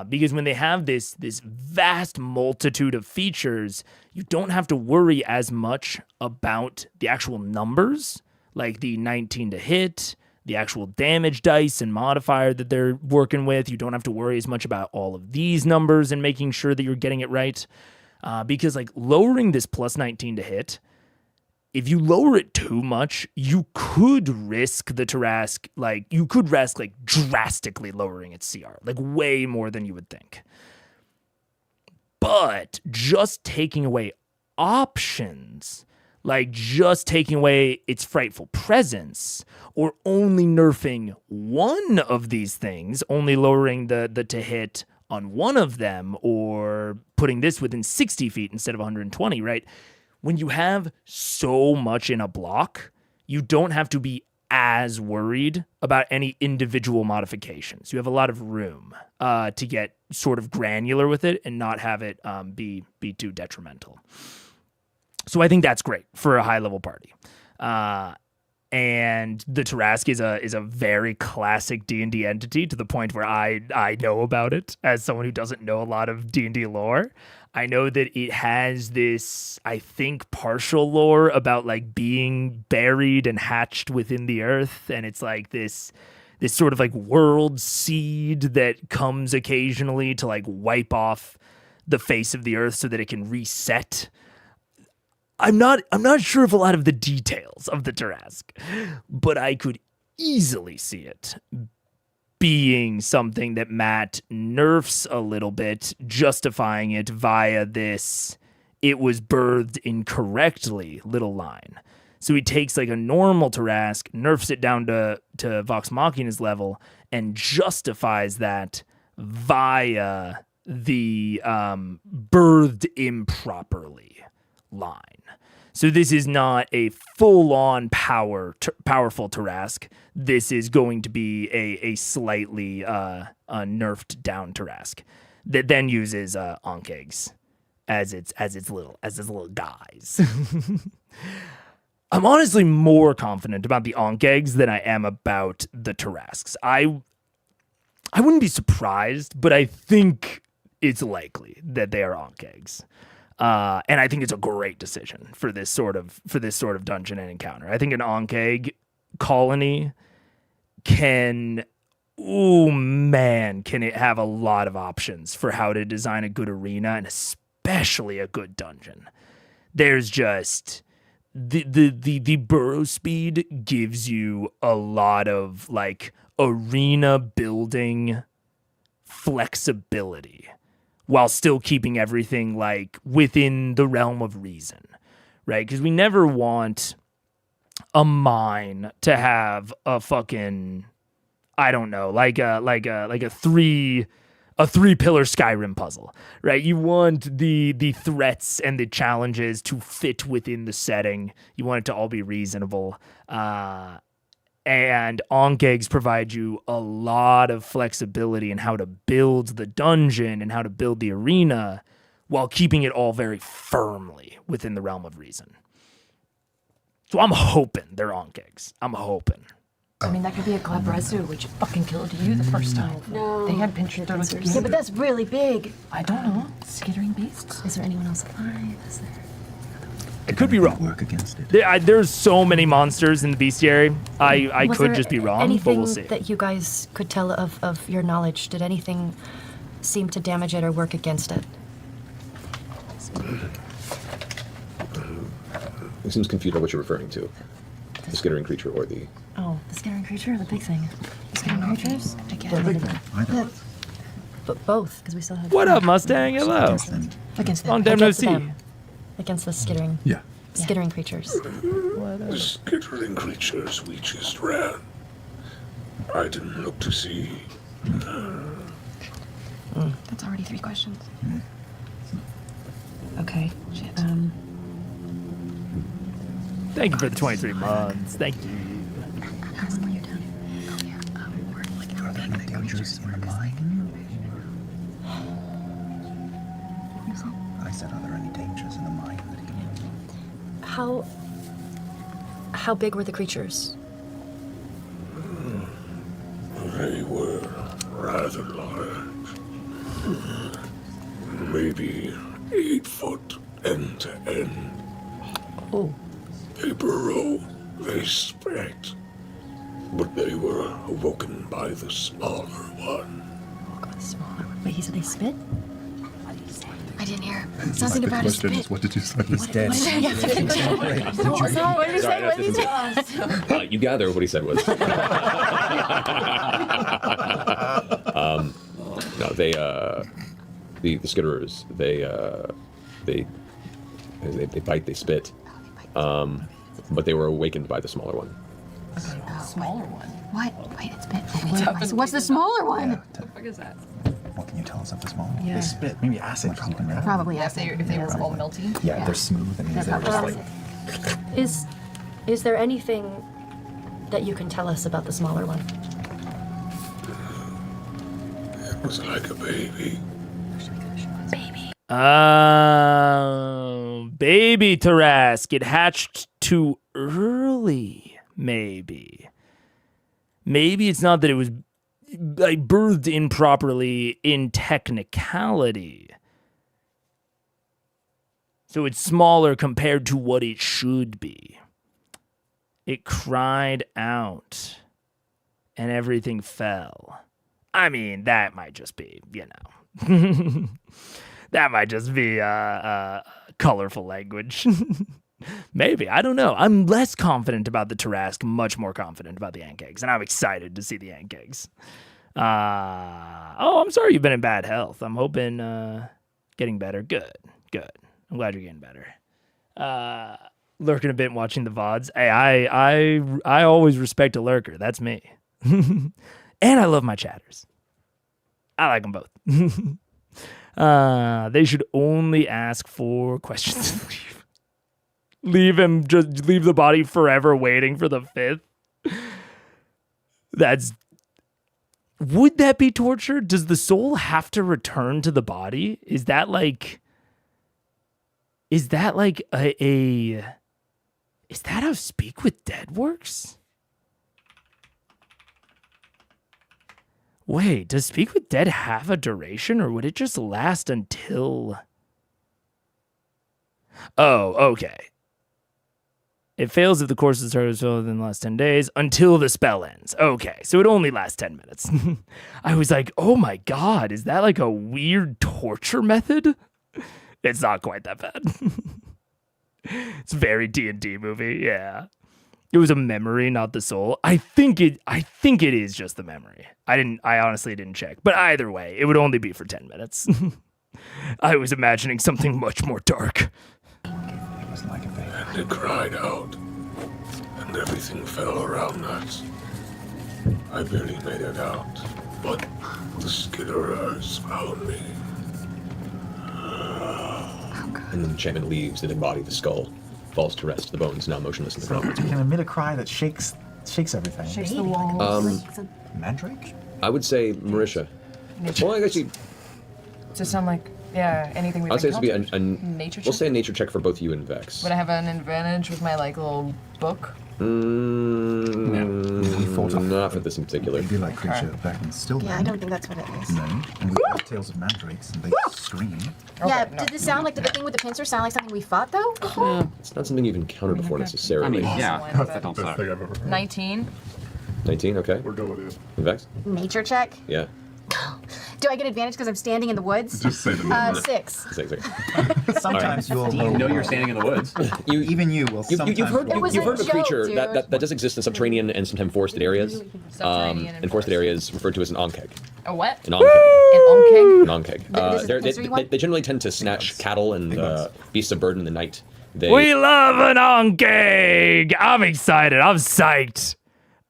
Because when they have this vast multitude of features, you don't have to worry as much about the actual numbers, like the 19 to hit, the actual damage dice and modifier that they're working with. You don't have to worry as much about all of these numbers and making sure that you're getting it right. Because like lowering this plus 19 to hit, if you lower it too much, you could risk the Tarrasque, you could risk drastically lowering its CR, way more than you would think. But just taking away options, just taking away its frightful presence, or only nerfing one of these things, only lowering the to hit on one of them, or putting this within 60 feet instead of 120, right? When you have so much in a block, you don't have to be as worried about any individual modifications. You have a lot of room to get sort of granular with it and not have it be too detrimental. So I think that's great for a high-level party. And the Tarask is a very classic D&D entity, to the point where I know about it as someone who doesn't know a lot of D&D lore. I know that it has this, I think, partial lore about like being buried and hatched within the earth, and it's like this sort of like world seed that comes occasionally to like wipe off the face of the earth so that it can reset. I'm not sure of a lot of the details of the Tarask, but I could easily see it being something that Matt nerfs a little bit, justifying it via this "it was birthed incorrectly" little line. So he takes like a normal Tarask, nerfs it down to Vox Machina's level, and justifies that via the birthed improperly line. So this is not a full-on powerful Tarask. This is going to be a slightly nerfed down Tarask that then uses Ankh eggs as its little guys. I'm honestly more confident about the Ankh eggs than I am about the Tarasks. I wouldn't be surprised, but I think it's likely that they are Ankh eggs. And I think it's a great decision for this sort of dungeon and encounter. I think an Ankh egg colony can it have a lot of options for how to design a good arena, and especially a good dungeon. There's just the burrow speed gives you a lot of like arena building flexibility, while still keeping everything like within the realm of reason, right? Because we never want a mine to have a fucking, I don't know, like a three pillar Skyrim puzzle, right? You want the threats and the challenges to fit within the setting. You want it to all be reasonable. And Ankh eggs provide you a lot of flexibility in how to build the dungeon and how to build the arena while keeping it all very firmly within the realm of reason. So I'm hoping they're Ankh eggs. I'm hoping. I mean, that could be a Glabrezu, which fucking killed you the first time. No. They had pinched those. Yeah, but that's really big. I don't know. Skittering beasts? Is there anyone else alive? Is there? I could be wrong. Work against it. There's so many monsters in the bestiary. I Was could there just be wrong, anything but we'll see. that you guys could tell of your knowledge? Did anything seem to damage it or work against it? It seems confused on what you're referring to. The skittering creature or the... Oh, the skittering creature or the big thing? The skittering creatures? The big thing. Either. But both, because we still have... What up, Mustang? Hello. Against them. Long time no Against see. them. Against the skittering. Yeah. Skittering creatures. The skittering creatures we just ran. I didn't look to see. That's already 3 questions. Okay. Shit. Thank you for the 23 months. Thank you. Are there any dangers in the mine? I said, are there any dangers in the mine that he can... How big were the creatures? They were rather large. Maybe 8 foot end to end. Oh. They burrow, they spit. But they were awoken by the smaller one. Oh, God, the smaller one. Wait, he said they spit? I didn't hear. Something about a spit. What did you say? He's dead. What did he say? What did he say? You gather what he said was. No, they the skitterers, they bite, they spit, but they were awakened by the smaller one. Smaller one. What? Wait, it's bit. What's the smaller one? What the fuck is that? What can you tell us of the small one? Yeah. They spit. Maybe acid or something, right? Probably Yeah, if they were all melty. Yeah, they're smooth and they're just like... Is there anything that you can tell us about the smaller one? It was like a baby. Baby Tarask. It hatched too early, Maybe it's not that it was like birthed improperly in technicality. So it's smaller compared to what it should be. It cried out and everything fell. I mean, that might just be, that might just be colorful language. Maybe. I don't know. I'm less confident about the Tarask, much more confident about the ant kegs, and I'm excited to see the ant kegs. I'm sorry you've been in bad health. I'm hoping getting better. Good. I'm glad you're getting better. Lurking a bit and watching the VODs. Hey, I always respect a lurker. That's me. And I love my chatters. I like them both. They should only ask for questions and leave. Just leave the body forever waiting for the fifth. Would that be torture? Does the soul have to return to the body? Is that how Speak with Dead works? Wait, does Speak with Dead have a duration, or would it just last until... Oh, okay. It fails if the course is started within the last 10 days until the spell ends. Okay, so it only lasts 10 minutes. I was like, oh my god, is that like a weird torture method? It's not quite that bad. It's a very D&D movie, yeah. It was a memory, not the soul. I think it is just the memory. I honestly didn't check. But either way, it would only be for 10 minutes. I was imagining something much more dark. It was like a baby. And it cried out, and everything fell around us. I barely made it out, but the skitterers found me. And then the enchantment leaves the dead body, the skull falls to rest, the bones now motionless in the So ground. you can emit a cry that shakes everything. Shakes the walls. Mandrake? I would say Marisha. Nature. Well, I guess you. Does it sound like, anything we've I'd say this would be encountered? a nature We'll check? say a nature check for both you and Vex. Would I have an advantage with my little book? Not for this in particular. It'd be like creature back in Stillland. Yeah, I don't think that's what it is. No, and we have tales of mandrakes, and they scream. Yeah, no. did this sound like the thing with the pincer sound like something we fought though before? It's not something you've encountered before necessarily. I mean, yeah, Awesome. that don't Best suck. thing I've ever heard. 19. 19, okay. We're going in. And Vex? Nature check. Yeah. Do I get advantage because I'm standing in the woods? Just say the number. 6. Six. Sometimes you'll You know you're standing in the woods. even you will sometimes You've heard, It was you've a heard of a joke, creature dude. that does exist in subterranean and sometimes forested areas. Subterranean And forested areas referred to as an onkeg. A what? An onkeg. An onkeg? An onkeg. This is a They sensory one? generally tend to snatch cattle and beasts of burden in the night. We love an onkeg! I'm excited. I'm psyched.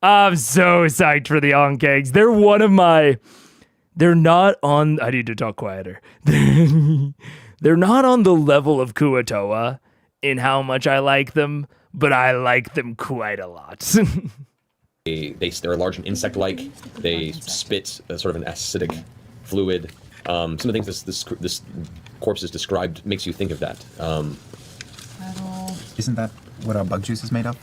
I'm so psyched for the onkegs. They're one of my... They're not on... I need to talk quieter. They're not on the level of Kuatoa in how much I like them, but I like them quite a lot. They're large and insect-like. They spit sort of an acidic fluid. Some of the things this corpse is described makes you think of that. Isn't that what our bug juice is made of?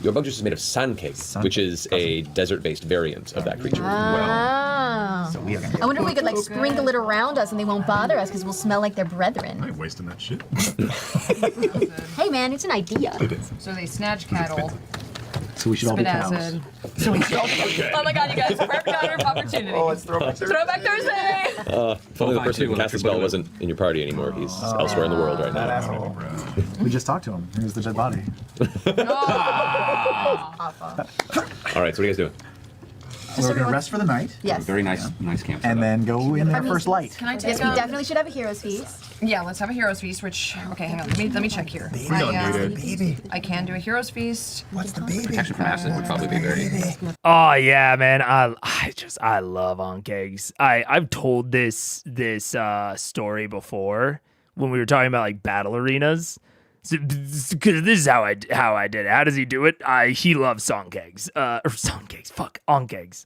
Your bug juice is made of sankeg, which is a desert-based variant of that creature. Ah. So we are gonna I wonder if we could like sprinkle it around us and they won't bother us because we'll smell like their I brethren. ain't wasting that shit. Hey man, it's an idea. So they snatch cattle, So we should all be spit cows. acid. So we should all Oh my god, you guys, perfect hour of opportunity. Oh, it's Throwback Thursday. Throwback Thursday! If only the person who cast the spell wasn't in your party anymore. He's elsewhere in the world right That now. asshole. We just talked to him. Here's the dead body. All right, so what are you guys doing? We're going to rest for the night Yes. Very nice camp. and then go in there first light. Can I take Yes, we definitely should have a hero's feast. Yeah, let's have a hero's feast, which... Okay, hang on. Let me check here. We don't need it. Baby, I can do a hero's feast. what's the baby? Protection from acid would probably be very. Oh yeah, man. I love onkegs. I've told this story before when we were talking about like battle arenas. Because this is how I did it. How does he do it? He loves songkegs. Onkegs.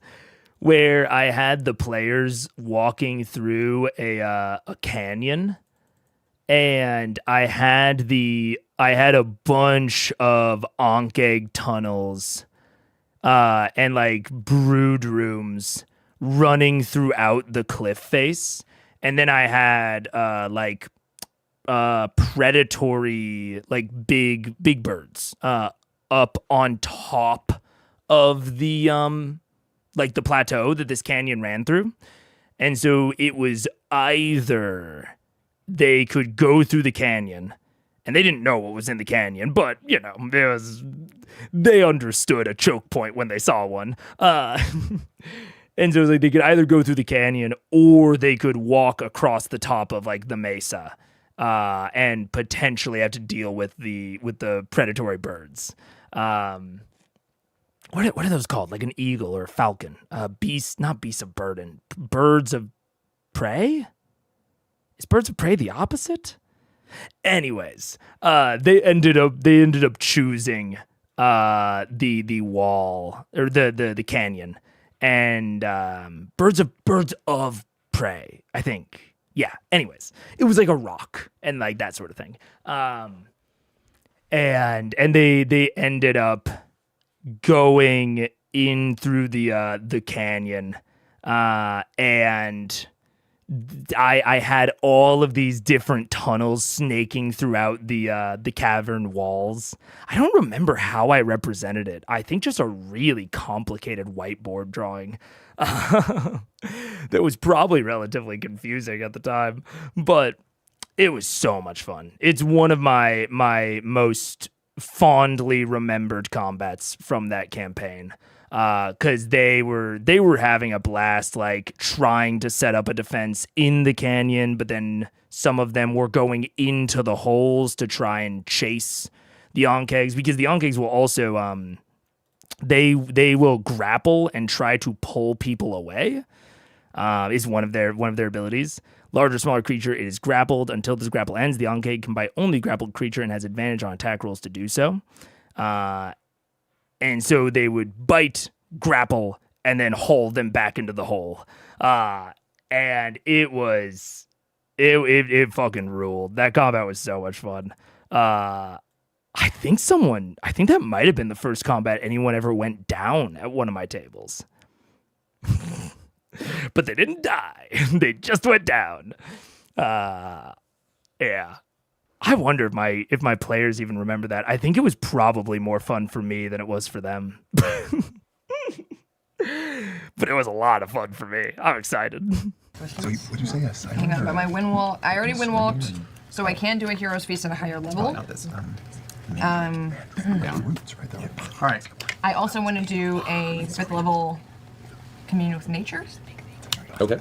Where I had the players walking through a canyon, and I had the I had a bunch of Ankh egg tunnels and like brood rooms running throughout the cliff face. And then I had like predatory, like big birds up on top of the like the plateau that this canyon ran through. And so it was either they could go through the canyon, and they didn't know what was in the canyon, but, you know, they understood a choke point when they saw one. And so it was like they could either go through the canyon or they could walk across the top of, like, the mesa and potentially have to deal with the predatory birds. What are those called? Like an eagle or a falcon? Not beasts of burden. Birds of prey? Is birds of prey the opposite? Anyways, they ended up choosing the wall or the canyon and birds of prey, I think. Yeah. Anyways, it was like a rock and like that sort of thing. And they ended up going in through the canyon, and I had all of these different tunnels snaking throughout the cavern walls. I don't remember how I represented it. I think just a really complicated whiteboard drawing that was probably relatively confusing at the time, but it was so much fun. It's one of my most fondly remembered combats from that campaign. Because they were having a blast, like trying to set up a defense in the canyon, but then some of them were going into the holes to try and chase the Ankegs, because the Ankegs will also they will grapple and try to pull people away. Is one of their abilities. Larger, smaller creature, it is grappled. Until this grapple ends, the Ankeg can bite only grappled creature and has advantage on attack rolls to do so. And so they would bite, grapple, and then haul them back into the hole. And it fucking ruled. That combat was so much fun. I think that might have been the first combat anyone ever went down at one of my tables. But they didn't die. They just went down. Yeah. I wonder if my players even remember that. I think it was probably more fun for me than it was for them. But it was a lot of fun for me. I'm excited. So what did you say? Yes. Hang on, but my wind wall. I already wind walked, so I can do a hero's feast at a higher level. Not this. Down. All right. I also want to do a 5th level commune with nature. Okay.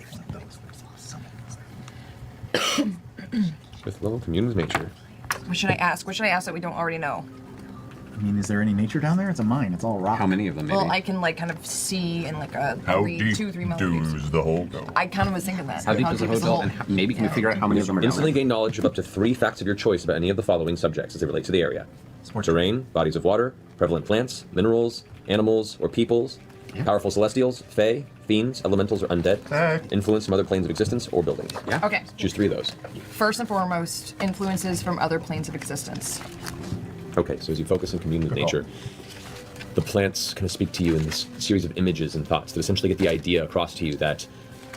With level commune with nature. What should I ask? What should I ask that we don't already know? I mean, is there any nature down there? It's a mine. It's all rock. How many of them, maybe? Well, I can like kind of see in like a How 3 mile view. does the hole go? I kind of was thinking that. How deep does the hole go? And maybe can we figure out how many of them are down Instantly there? gain knowledge of up to 3 facts of your choice about any of the following subjects as they relate to the area. Terrain, bodies of water, prevalent plants, minerals, animals, or peoples, powerful celestials, fae, fiends, elementals, or undead, influence from other planes of existence, or buildings. Yeah. Okay. Choose 3 of those. First and foremost, influences from other planes of existence. Okay, so as you focus and commune with nature, the plants kind of speak to you in this series of images and thoughts that essentially get the idea across to you that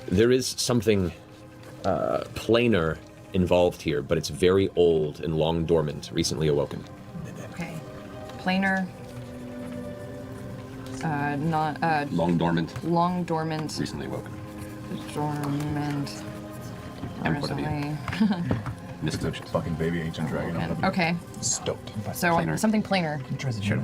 there is something planar involved here, but it's very old and long dormant, recently awoken. Okay. Planar. Long dormant, Long dormant. recently woken. Dormant. And what have you? Horizontally. Misconceptions. Fucking baby ancient dragon. Okay. Stoked. So Planar. something planar.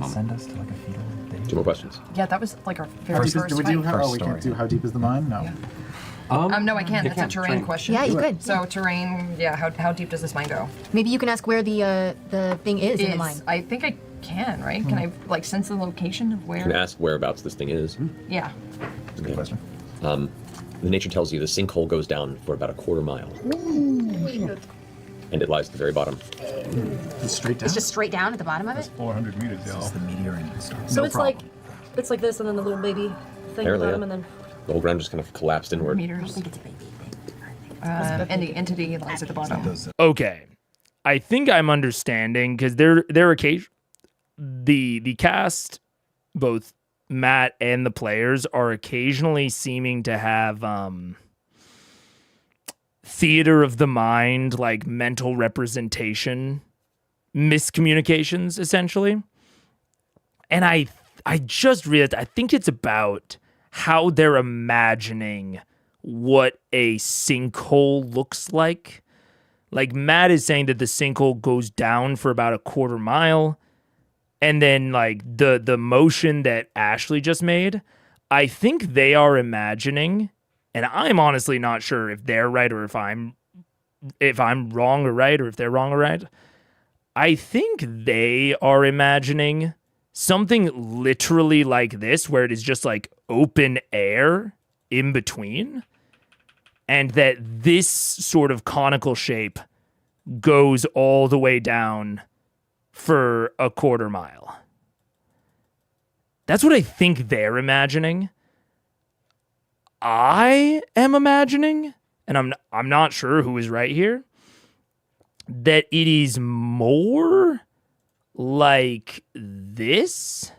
Send us to like a fetal day. 2 more questions. Yeah, that was like our very How deep first do we do? fight. Oh, we can't do how deep is the mine? No. Yeah. No, I can't. You It's can. a terrain Terrain. question. Yeah, you could. So terrain, yeah. How deep does this mine go? Maybe you can ask where the thing is in the mine. I think I can, right? Can I like sense the location of where? You can ask whereabouts this thing is. Yeah. That's a good question. The nature tells you the sinkhole goes down for about a quarter mile. And it lies at the very bottom. It's straight down. It's just straight down at the bottom of it. 400 meters, y'all. It's the meteor in the star. So No it's problem. like this, and then the little baby thing at the Apparently, bottom, yeah. and then The whole ground just kind of collapsed inward. Meters. And the entity lies at the bottom. Okay. I think I'm understanding because they're occasion the cast, both Matt and the players, are occasionally seeming to have theater of the mind, like mental representation miscommunications, essentially. And I just realized I think it's about how they're imagining what a sinkhole looks like. Like Matt is saying that the sinkhole goes down for about a quarter mile, and then like the motion that Ashley just made, I think they are imagining, and I'm honestly not sure if they're right or if I'm wrong or right, or if they're wrong or right. I think they are imagining something literally like this, where it is just like open air in between, and that this sort of conical shape goes all the way down for a quarter mile. That's what I think they're imagining. I am imagining, and I'm not sure who is right here, that it is more like this,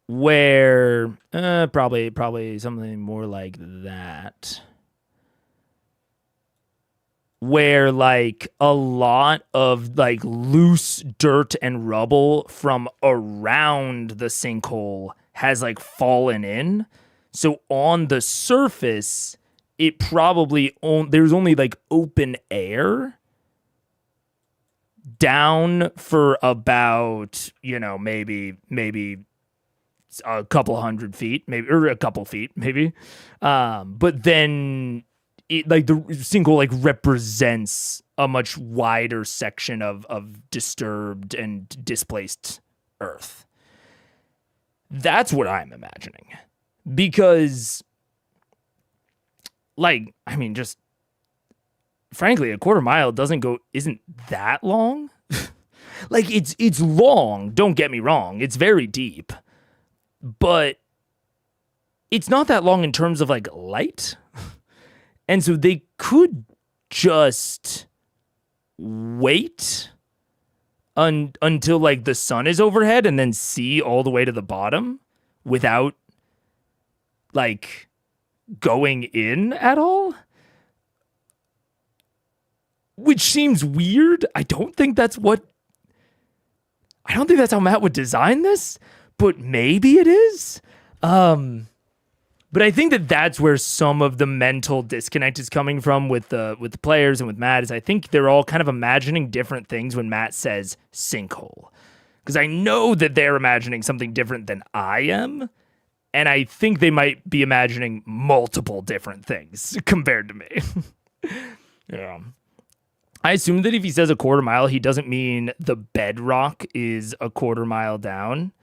where probably something more like that, where like a lot of like loose dirt and rubble from around the sinkhole has like fallen in. So on the surface, it probably there's only like open air down for about, maybe a couple hundred feet, maybe, or a couple feet, maybe. But then it, like the sinkhole like represents a much wider section of disturbed and displaced earth. That's what I'm imagining. Because, like, I mean, just frankly, a quarter mile isn't that long. Like, it's long, don't get me wrong. It's very deep. But it's not that long in terms of, like, light. And so they could just wait until, like, the sun is overhead and then see all the way to the bottom without, like, going in at all. Which seems weird. I don't think that's how Matt would design this, but maybe it is. But I think that's where some of the mental disconnect is coming from with the players and with Matt, is I think they're all kind of imagining different things when Matt says sinkhole. Because I know that they're imagining something different than I am, and I think they might be imagining multiple different things compared to me. Yeah. I assume that if he says a quarter mile, he doesn't mean the bedrock is a quarter mile down.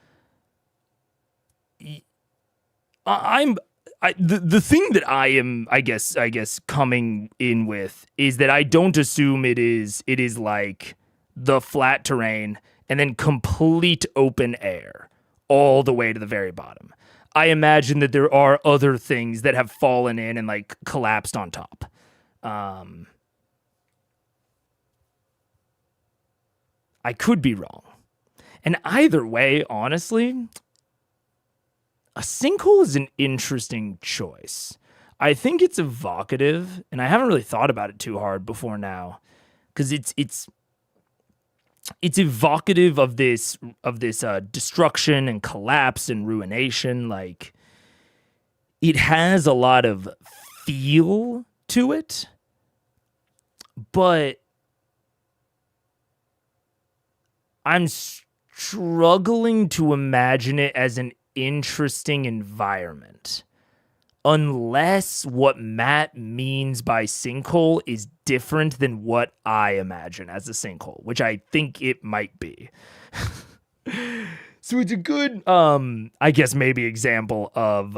The thing that I am, I guess coming in with is that I don't assume it is like the flat terrain and then complete open air all the way to the very bottom. I imagine that there are other things that have fallen in and like collapsed on top. I could be wrong. And either way, honestly, a sinkhole is an interesting choice. I think it's evocative, and I haven't really thought about it too hard before now, because it's evocative of this destruction and collapse and ruination. Like, it has a lot of feel to it, but I'm struggling to imagine it as an interesting environment, unless what Matt means by sinkhole is different than what I imagine as a sinkhole, which I think it might be. So it's a good, I guess maybe example of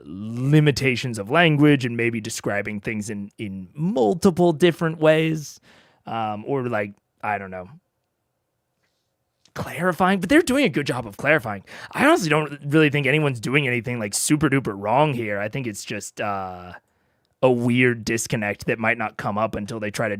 limitations of language and maybe describing things in multiple different ways, or like, I don't know, clarifying, but they're doing a good job of clarifying. I honestly don't really think anyone's doing anything like super duper wrong here. I think it's just a weird disconnect that might not come up until they try to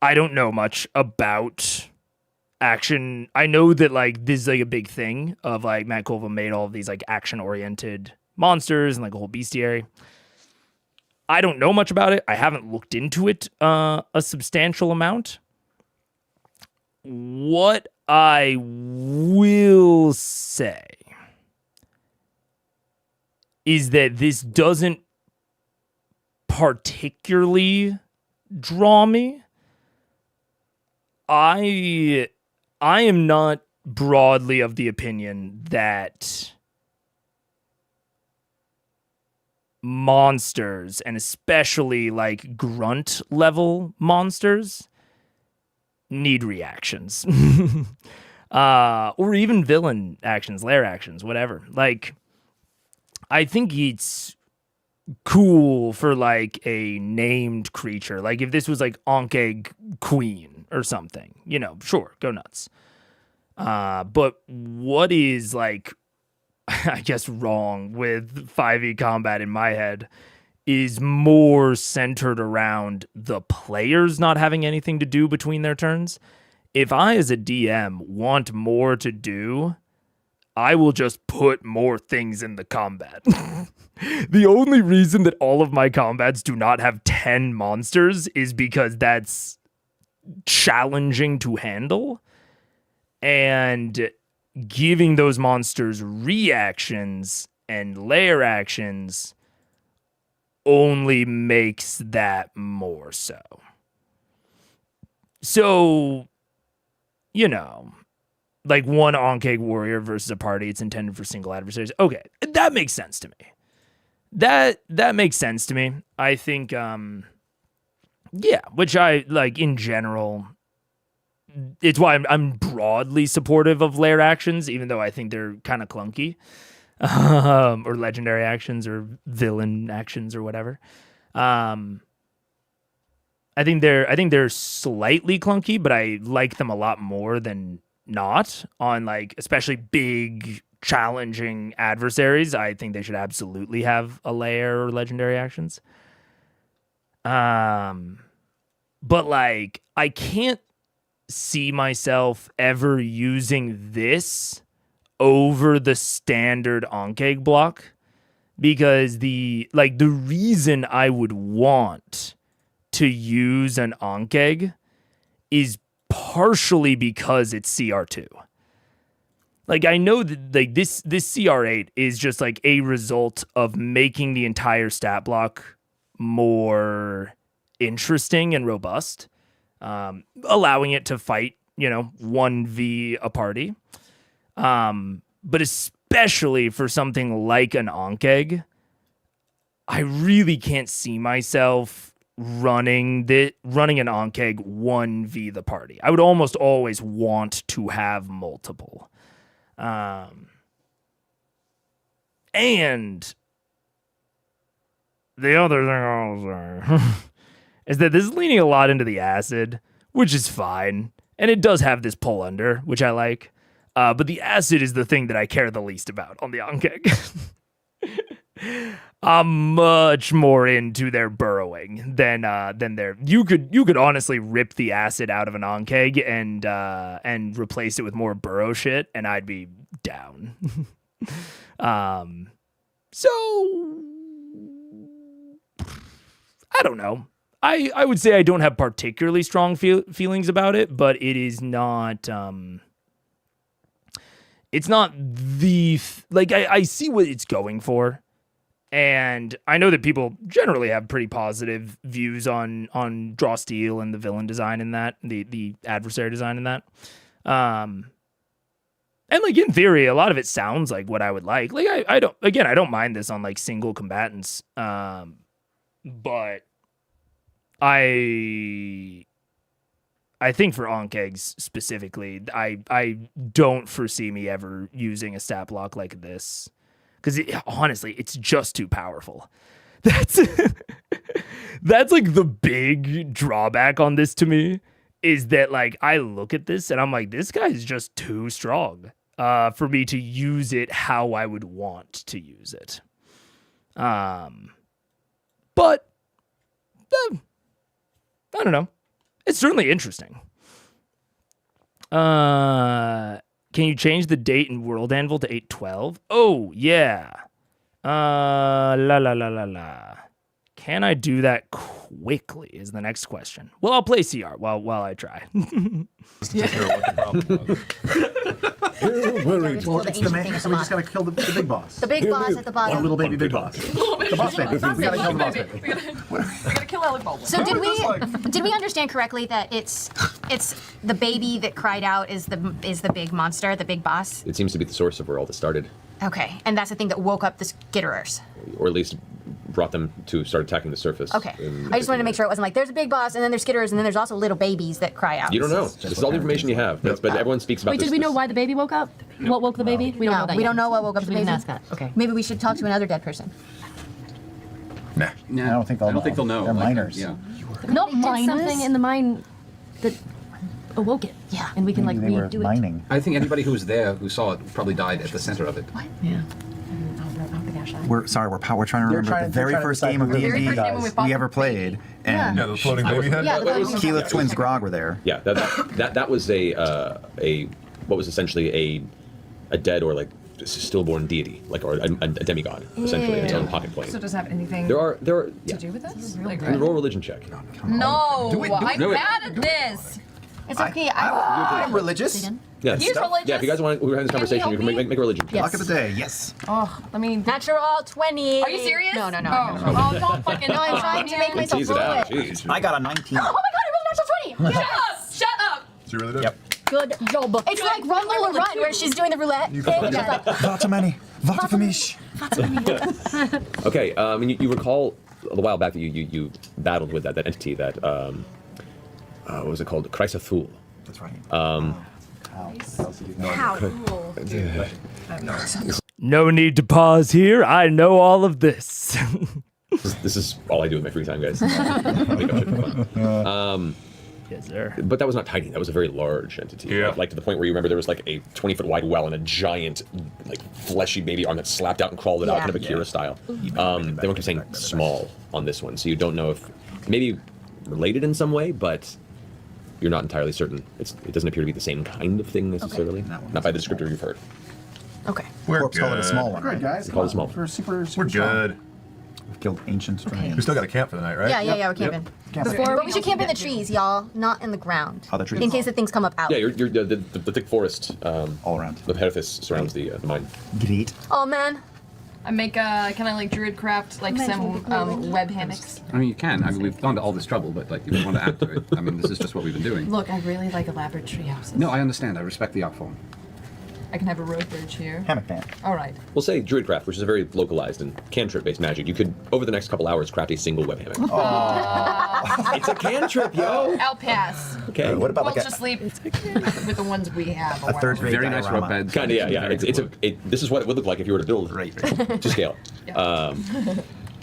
I don't know much about action. I know that like this is like a big thing of like Matt Colvin made all of these like action oriented monsters and like a whole bestiary. I don't know much about it. I haven't looked into it a substantial amount. What I will say is that this doesn't particularly draw me. I am not broadly of the opinion that monsters, and especially like grunt level monsters, need reactions. Or even villain actions, lair actions, whatever. Like, I think it's cool for like a named creature. Like if this was like Ankh Queen or something, you know, sure, go nuts. But what is like, I guess, wrong with 5e combat in my head is more centered around the players not having anything to do between their turns. If I, as a DM, want more to do, I will just put more things in the combat. The only reason that all of my combats do not have 10 monsters is because that's challenging to handle. And giving those monsters reactions and layer actions only makes that more so. So, you know, like one Ankh warrior versus a party, it's intended for single adversaries. Okay, that makes sense to me. That makes sense to me. I think, yeah, which I like in general. It's why I'm broadly supportive of lair actions, even though I think they're kind of clunky, or legendary actions or villain actions or whatever. I think they're slightly clunky, but I like them a lot more than not on like especially big challenging adversaries. I think they should absolutely have a lair or legendary actions. But like I can't see myself ever using this over the standard Ankh block, because the reason I would want to use an Ankh is partially because it's CR2. Like I know that like this CR8 is just like a result of making the entire stat block more interesting and robust. Allowing it to fight, 1v a party. But especially for something like an Ankh, I really can't see myself running an Ankh 1v the party. I would almost always want to have multiple. And the other thing I'll say is that this is leaning a lot into the acid, which is fine. And it does have this pull under, which I like. But the acid is the thing that I care the least about on the Ankh. I'm much more into their burrowing than their. You could honestly rip the acid out of an Ankh and replace it with more burrow shit, and I'd be down. So I don't know. I would say I don't have particularly strong feelings about it, but it is not. It's not the I see what it's going for, and I know that people generally have pretty positive views on Draw Steel and the villain design in that, the adversary design in that. And like in theory, a lot of it sounds like what I would like. Like I don't mind this on like single combatants, but I think for Ankhs specifically, I don't foresee me ever using a stat block like this, because honestly, it's just too powerful. That's like the big drawback on this to me, is that like I look at this and I'm like, this guy is just too strong for me to use it how I would want to use it. But I don't know. It's certainly interesting. Can you change the date in World Anvil to 8/12? Oh, yeah. La la la la la. Can I do that quickly is the next question. Well, I'll play CR while I try. Well, it's the man, so we just gotta kill the big boss. The big boss at the The bottom. little baby big boss. The boss baby. We gotta kill the boss baby. We gotta kill Alec Baldwin. So did we understand correctly that it's the baby that cried out is the big monster, the big boss? It seems to be the source of where all this started, Okay, and that's the thing that woke up the skitterers. or at least brought them to start attacking the surface. Okay, I just wanted to make sure it wasn't like there's a big boss and then there's skitterers and then there's also little babies that cry out. You don't know. This is all the information you have, but everyone speaks about Wait, this. did we know why the baby woke up? What woke the baby? We don't know that we yet. don't know what woke up the We baby. didn't ask that. Okay. Maybe we should talk to another dead person. Nah. I don't think they'll know. They're miners. Yeah. Not something in the mine that awoke it. Yeah. And we can Maybe like they were redo it. mining. I think anybody who was there who saw it probably died at the center of it. Yeah. We're trying to remember the very first game of Very D&D first game we we ever played, and Yeah, the floating baby head. Yeah, the baby. Keyleth Twins Grog were there. Yeah, that was a what was essentially a dead or like stillborn deity, like or a demigod, essentially in its own pocket plane. So does it have anything There are to yeah. do with this? Like, Roll a religion check. no, Do it. I'm Do it. bad at this. It's okay. I'm religious. Yes. He's religious. Yeah, if you guys want, we're having this conversation. You can help make a religion check. Luck of the day, yes. Oh, I mean, Natural 20. are you serious? No. Oh, don't fucking. No, I'm trying to make myself Tease it roll out. it. Jeez. I got a 19. Oh my god, I rolled a natural 20! Shut up! Shut up! So you really did? Yep. Good job. It's like Run Lola Run, where she's doing the roulette. And she's like, Vata many. Vata for mish. Okay. And you recall a while back that you battled with that entity that what was it called? Chrysothul. That's right. No need to pause here. I know all of this. This is all I do in my free time, guys. Make up shit for fun. Yes, sir. But that was not tiny. That was a very large entity. Yeah. Like to the point where you remember there was like a 20-foot wide well and a giant, like fleshy baby arm that slapped out and crawled it out, Yeah. kind of Akira style. They won't keep saying small on this one, so you don't know if maybe related in some way, but you're not entirely certain. It doesn't appear to be the same kind of thing necessarily. Not by the descriptor you've heard. okay. We're Corpse call it a good. small one. Good, guys. Call it small. We're super We're strong. good. We've killed ancient We dragons. still got a camp for the night, right? Yeah, we're camping. But we should camp in the trees, y'all, not in the ground. Oh, the trees. In case the things come up out. Yeah, you're the thick forest. All around. The edifice surrounds the mine. Great. Oh man. I make can I like druid craft like some web hammocks? I mean, you can. I mean, we've gone to all this trouble, but like, if you want to add to it, I mean, this is just what we've been doing. Look, I really like elaborate tree houses. No, I understand. I respect the art form. I can have a road bridge here. Hammock band. All right. We'll say Druidcraft, which is a very localized and cantrip-based magic. You could, over the next couple hours, craft a single web hammock. It's a cantrip, yo! I'll pass. Okay. What about We'll like just sleep with the ones we have. a third rate Very nice diorama? rope beds. Kind of, yeah. This is what it would look like if you were to build Right. to scale.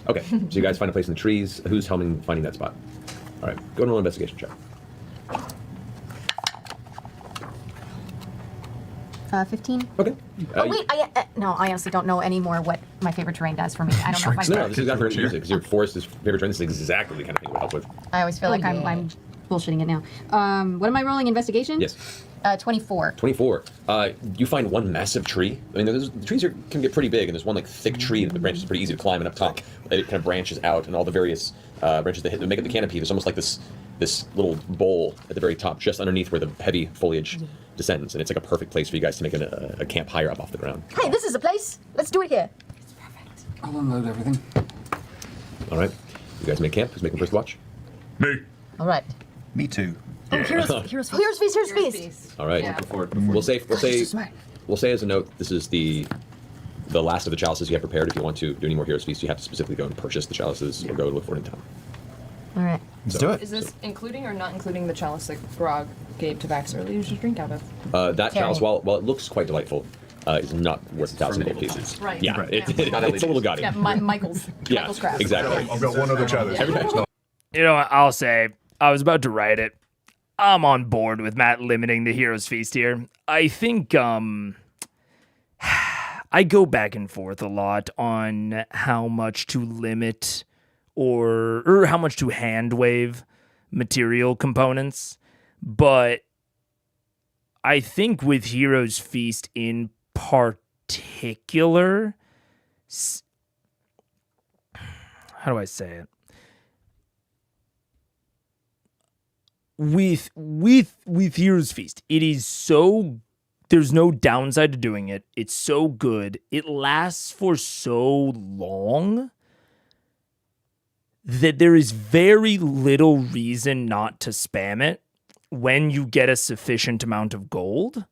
Okay, so you guys find a place in the trees. Who's helping finding that spot? All right, go and roll an investigation check. 15. Okay. Oh wait, I honestly don't know anymore what my favorite terrain does for me. I don't know if No, I. this is exactly what you're using, because your forest is favorite trend. This is exactly the kind of thing it would help with. I always feel like I'm bullshitting it now. What am I rolling? Investigation? Yes. 24. 24. You find one massive tree. I mean, the trees can get pretty big, and there's one like thick tree that the branches are pretty easy to climb, and up top it kind of branches out, and all the various branches that make up the canopy. There's almost like this little bowl at the very top, just underneath where the heavy foliage descends, and it's like a perfect place for you guys to make a camp higher up off the ground. Hey, this is a place. Let's do it here. I'll unload everything. All right, you guys make camp. Who's making first watch? Me. All right. Me too. Heroes Here's feast. All right. Yeah. We'll say as a note, this is the last of the chalices you have prepared. If you want to do any more Heroes Feast, you have to specifically go and purchase the chalices or go look for it in town. All right. Let's do it. Is this including or not including the chalice that Grog gave to Vax earlier to drink out of? That chalice, Carry. while it looks quite delightful, is not worth 1,000 gold pieces. Right. Yeah, Right. it's a little gaudy. Yeah, Michael's. Yeah, Michael's craft. exactly. I've got one other challenge. You know what? I'll say, I was about to write it. I'm on board with Matt limiting the Heroes Feast here. I think, I go back and forth a lot on how much to limit or how much to hand wave material components, but I think with Hero's Feast in particular, how do I say it? With Hero's Feast, it is so, there's no downside to doing it. It's so good. It lasts for so long that there is very little reason not to spam it when you get a sufficient amount of gold.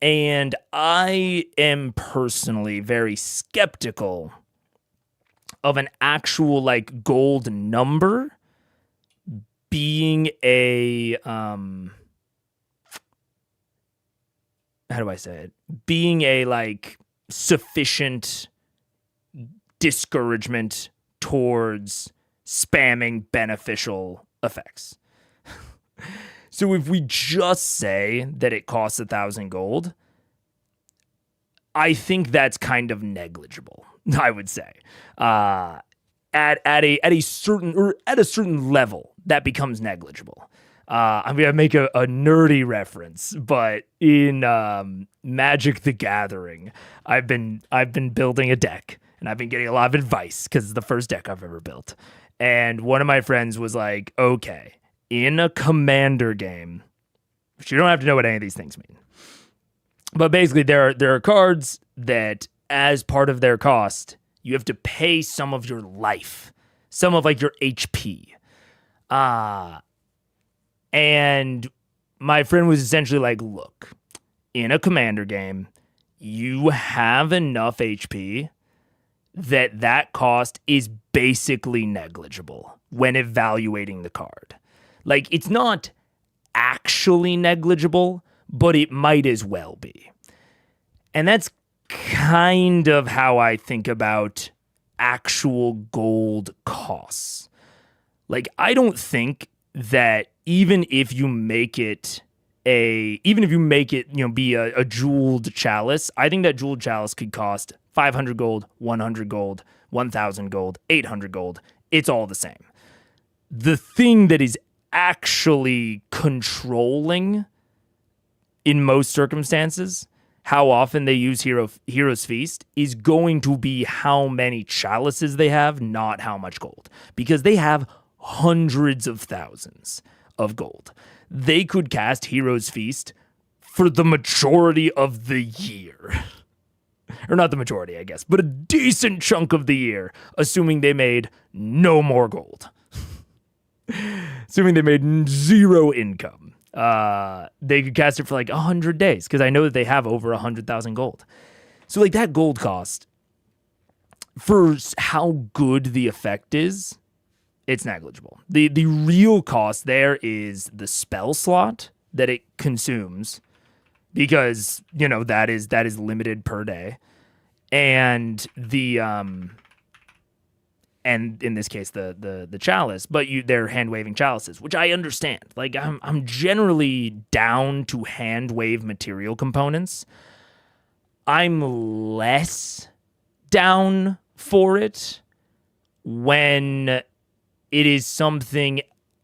And I am personally very skeptical of an actual like gold number being a how do I say it? Being a like sufficient discouragement towards spamming beneficial effects. So if we just say that it costs 1,000 gold, I think that's kind of negligible, I would say. At a certain level, that becomes negligible. I'm gonna make a nerdy reference, but in Magic the Gathering, I've been building a deck, and I've been getting a lot of advice because it's the first deck I've ever built. And one of my friends was like, "Okay, in a commander game, which you don't have to know what any of these things mean, but basically there are cards that, as part of their cost, you have to pay some of your life, some of like your HP." And my friend was essentially like, "Look, in a commander game, you have enough HP that cost is basically negligible when evaluating the card. Like, it's not actually negligible, but it might as well be." And that's kind of how I think about actual gold costs. Like, I don't think that even if you make it, be a jeweled chalice, I think that jeweled chalice could cost 500 gold, 100 gold, 1,000 gold, 800 gold. It's all the same. The thing that is actually controlling, in most circumstances, how often they use Hero's Feast is going to be how many chalices they have, not how much gold. Because they have hundreds of thousands of gold. They could cast Hero's Feast for the majority of the year. Or not the majority, I guess, but a decent chunk of the year, assuming they made no more gold. Assuming they made zero income. They could cast it for like 100 days, because I know that they have over 100,000 gold. So like that gold cost, for how good the effect is, it's negligible. The real cost there is the spell slot that it consumes, because, you know, that is limited per day. And the and in this case the chalice, but they're hand waving chalices, which I understand. Like I'm generally down to hand wave material components. I'm less down for it when it is something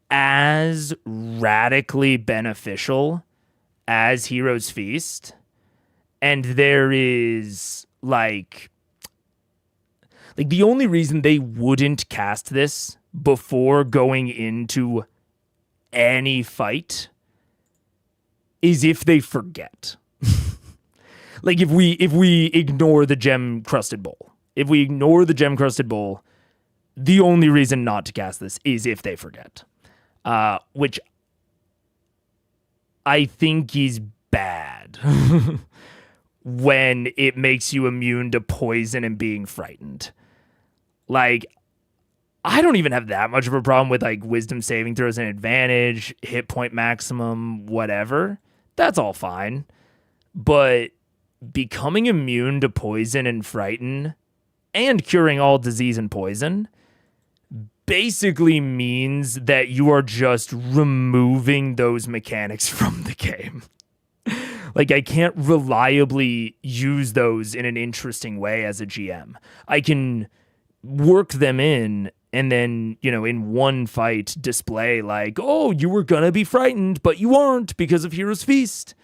as radically beneficial as Hero's Feast, and there is like the only reason they wouldn't cast this before going into any fight is if they forget. Like if we ignore the gem crusted bowl. If we ignore the gem crusted bowl, the only reason not to cast this is if they forget. Which I think is bad. When it makes you immune to poison and being frightened. Like, I don't even have that much of a problem with like wisdom saving throws and advantage, hit point maximum, whatever. That's all fine. But becoming immune to poison and frighten and curing all disease and poison basically means that you are just removing those mechanics from the game. Like, I can't reliably use those in an interesting way as a GM. I can work them in and then, in one fight display like, oh, you were gonna be frightened, but you aren't because of Hero's Feast.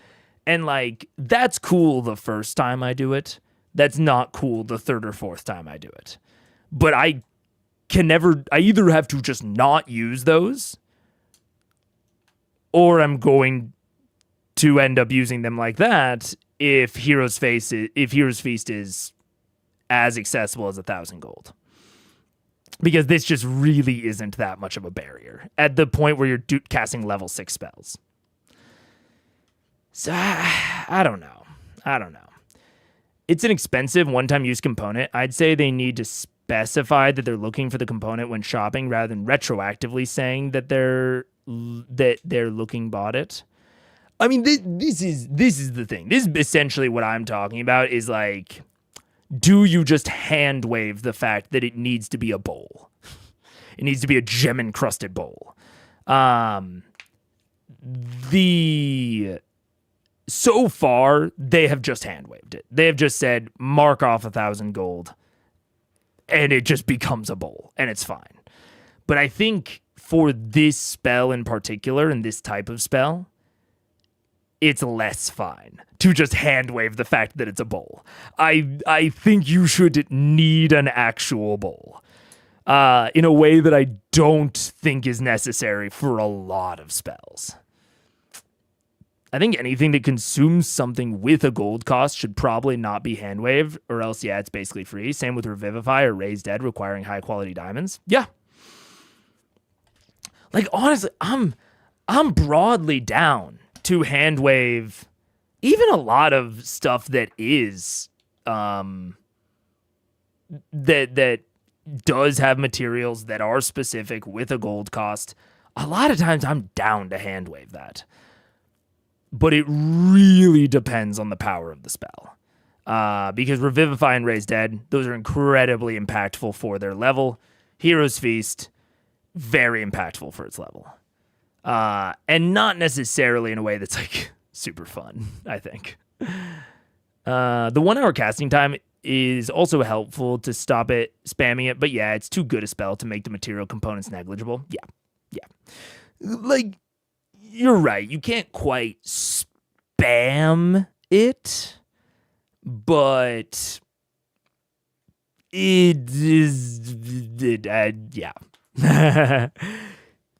And like, that's cool the first time I do it. That's not cool the third or fourth time I do it. But I either have to just not use those, or I'm going to end up using them like that if Hero's Feast is as accessible as 1,000 gold. Because this just really isn't that much of a barrier at the point where you're casting level 6 spells. So, I don't know. It's an expensive one-time use component. I'd say they need to specify that they're looking for the component when shopping rather than retroactively saying that they're looking bought it. I mean, this is the thing. This is essentially what I'm talking about is like, do you just hand wave the fact that it needs to be a bowl? It needs to be a gem-encrusted bowl. So far, they have just hand-waved it. They have just said, mark off 1,000 gold, and it just becomes a bowl, and it's fine. But I think for this spell in particular, and this type of spell, it's less fine to just hand-wave the fact that it's a bowl. I think you should need an actual bowl in a way that I don't think is necessary for a lot of spells. I think anything that consumes something with a gold cost should probably not be hand-waved, or else, yeah, it's basically free. Same with Revivify or Raise Dead requiring high-quality diamonds. Yeah. Like, honestly, I'm broadly down to hand-wave even a lot of stuff that is, that does have materials that are specific with a gold cost. A lot of times I'm down to hand-wave that. But it really depends on the power of the spell. Because Revivify and Raise Dead, those are incredibly impactful for their level. Hero's Feast, very impactful for its level. And not necessarily in a way that's like super fun, I think. The 1 hour casting time is also helpful to stop it spamming it. But yeah, it's too good a spell to make the material components negligible. Yeah. Like, you're right. You can't quite spam it, but it is, yeah.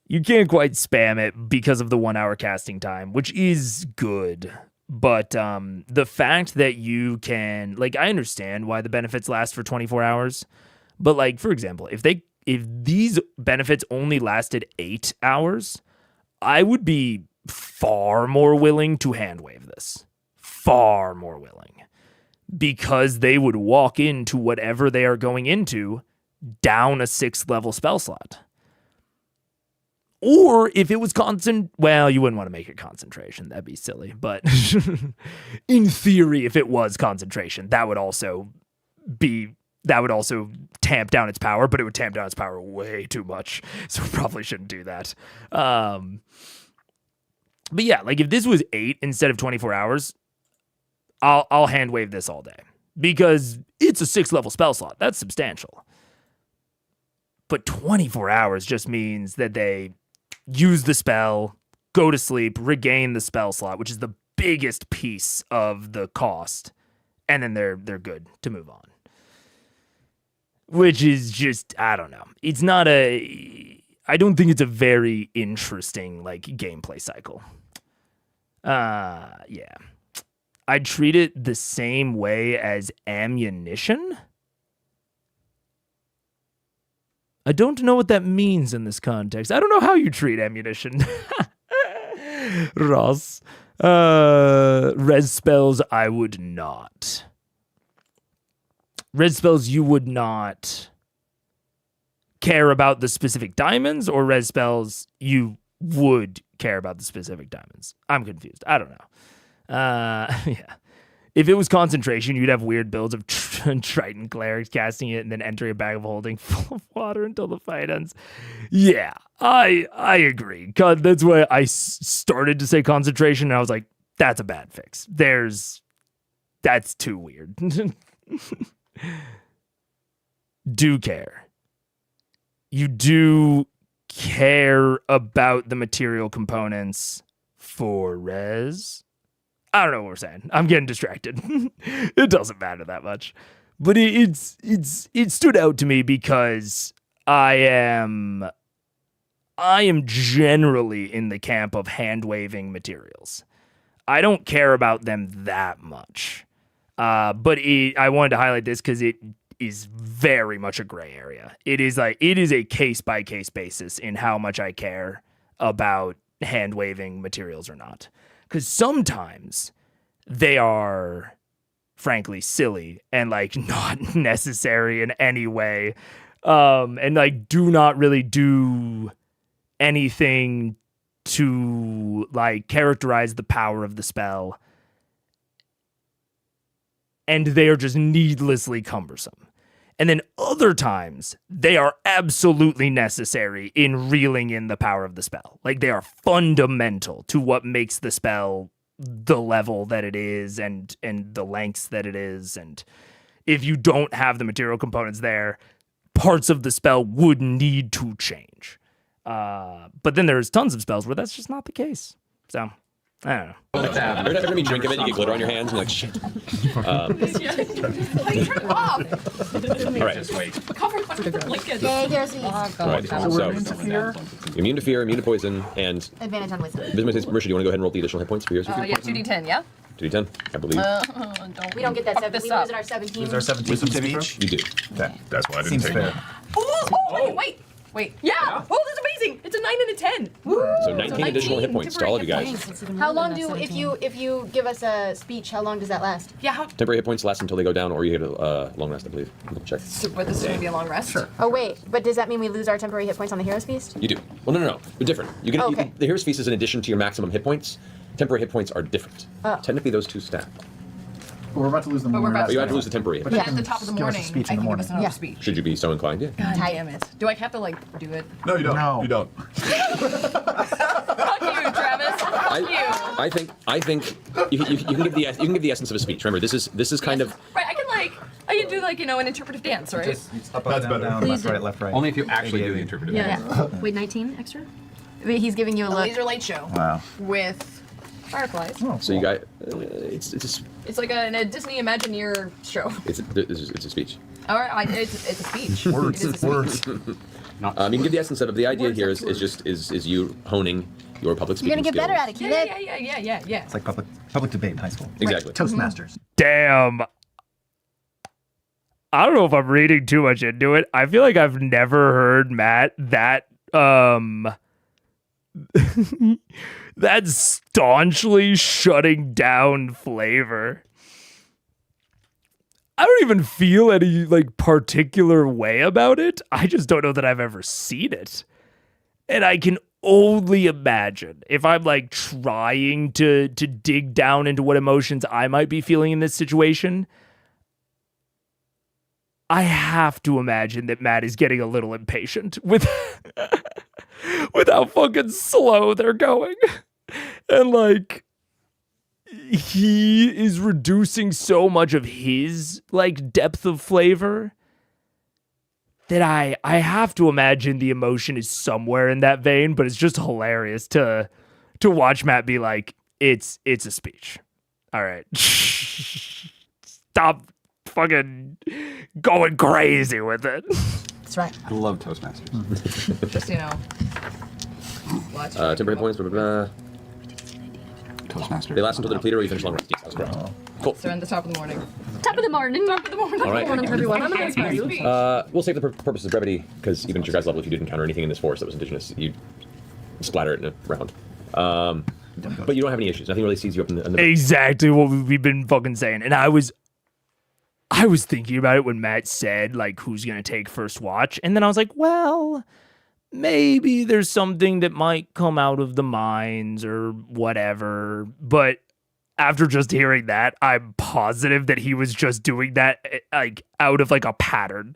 You can't quite spam it because of the 1 hour casting time, which is good. But the fact that you can, like, I understand why the benefits last for 24 hours. But, like, for example, if these benefits only lasted 8 hours, I would be far more willing to hand-wave this. Far more willing. Because they would walk into whatever they are going into down a 6th level spell slot. Or if it was well, you wouldn't want to make it concentration. That'd be silly. But in theory, if it was concentration, that would also tamp down its power, but it would tamp down its power way too much. So we probably shouldn't do that. But yeah, like if this was 8 instead of 24 hours, I'll hand wave this all day because it's a 6th level spell slot. That's substantial. But 24 hours just means that they use the spell, go to sleep, regain the spell slot, which is the biggest piece of the cost, and then they're good to move on. Which is just, I don't know. I don't think it's a very interesting, like, gameplay cycle. Yeah. I'd treat it the same way as ammunition. I don't know what that means in this context. I don't know how you treat ammunition. Ross. Res spells, I would not. Res spells, you would not care about the specific diamonds, or res spells, you would care about the specific diamonds? I'm confused. I don't know. Yeah. If it was concentration, you'd have weird builds of Triton clerics casting it and then entering a bag of holding full of water until the fight ends. Yeah, I agree. God, that's why I started to say concentration, and I was like, that's a bad fix. That's too weird. Do care. you do care about the material components for res. I don't know what we're saying. I'm getting distracted. It doesn't matter that much. But it stood out to me because I am generally in the camp of hand-waving materials. I don't care about them that much. But I wanted to highlight this because it is very much a gray area. It is a case-by-case basis in how much I care about hand-waving materials or not. Because sometimes they are, frankly, silly and, like, not necessary in any way. And, like, do not really do anything to, like, characterize the power of the spell. And they are just needlessly cumbersome. And then other times, they are absolutely necessary in reeling in the power of the spell. Like, they are fundamental to what makes the spell the level that it is and the lengths that it is. And if you don't have the material components there, parts of the spell would need to change. But then there's tons of spells where that's just not the case. So, I don't know. Every time you drink of it, you get glitter on your hands, and you're like, shit. All right. Yay, here's the All right. So, immune to fear, immune to poison, and advantage on wisdom. Marisha, do you want to go ahead and roll the additional hit points for yours? Yeah, 2d10, yeah? 2d10, I believe. We don't get that Fuck 7. this We up. lose in our 17. Lose our 17 speech. You do. That's why I didn't Seems take fair. it. Wait. Yeah! Oh, that's amazing! It's a 9 and a 10. So 19 additional hit points to all of you guys. How long if you give us a speech, how long does that last? Yeah, how... Temporary hit points last until they go down, or you get a long rest, I believe. Double check. But this is going to be a long rest? Sure. Oh wait, but does that mean we lose our temporary hit points on the Hero's Feast? You do. Well, no. They're different. You Okay. can, the Hero's Feast is in addition to your maximum hit points. Temporary hit points are different. Oh. Technically, those two stack. We're about to lose them. But we're about But you have to lose the temporary hit But points. At the top of the Give us a morning, speech I in the can give morning. us another Yeah. speech. Should you be so inclined, yeah. God damn it. Do I have to, like, do it? No, you don't. No. You don't. Fuck you, Travis. Fuck you. I think you can give the essence of a speech. Remember, this is kind of Right, I can do, like, you know, an interpretive dance, right? Up, That's down, better. down, Please left, right. Only if you actually do the ABA. interpretive. Yeah. Wait, 19 extra? He's giving you a look. Laser light show. Wow. With fireflies. so you guys. It's It's like a Disney Imagineer show. a speech. All right, it's a speech. Words. It is a Words. speech. You can give the essence of it. The idea here is you honing your public speaking You're gonna get skills. better at it, Keelan. Yeah. It's like public debate in high school. Exactly. Toastmasters. Damn. I don't know if I'm reading too much into it. I feel like I've never heard Matt that that staunchly shutting down flavor. I don't even feel any like particular way about it. I just don't know that I've ever seen it. And I can only imagine if I'm like trying to dig down into what emotions I might be feeling in this situation. I have to imagine that Matt is getting a little impatient with with how fucking slow they're going. And like he is reducing so much of his like depth of flavor that I have to imagine the emotion is somewhere in that vein, but it's just hilarious to watch Matt be like, it's a speech. All right. Stop fucking going crazy with it. That's right. I love Toastmasters. Just, you know. Watch. Temporary points. Blah, blah, blah. Toastmasters. They last until the depleter or you finish long rest. Yes, that's correct. Cool. So in the top of the morning. Top of the morning. Top of the morning. All right. Morning, everyone. I'm not inspired. We'll save the purposes of brevity because even at your guys' level, if you did encounter anything in this forest that was indigenous, you'd splatter it in a round. But you don't have any issues. Nothing really sees you up in the Exactly what we've been fucking saying. And I was thinking about it when Matt said, like, who's going to take first watch. And then I was like, well, maybe there's something that might come out of the mines or whatever. But after just hearing that, I'm positive that he was just doing that, like, out of, like, a pattern.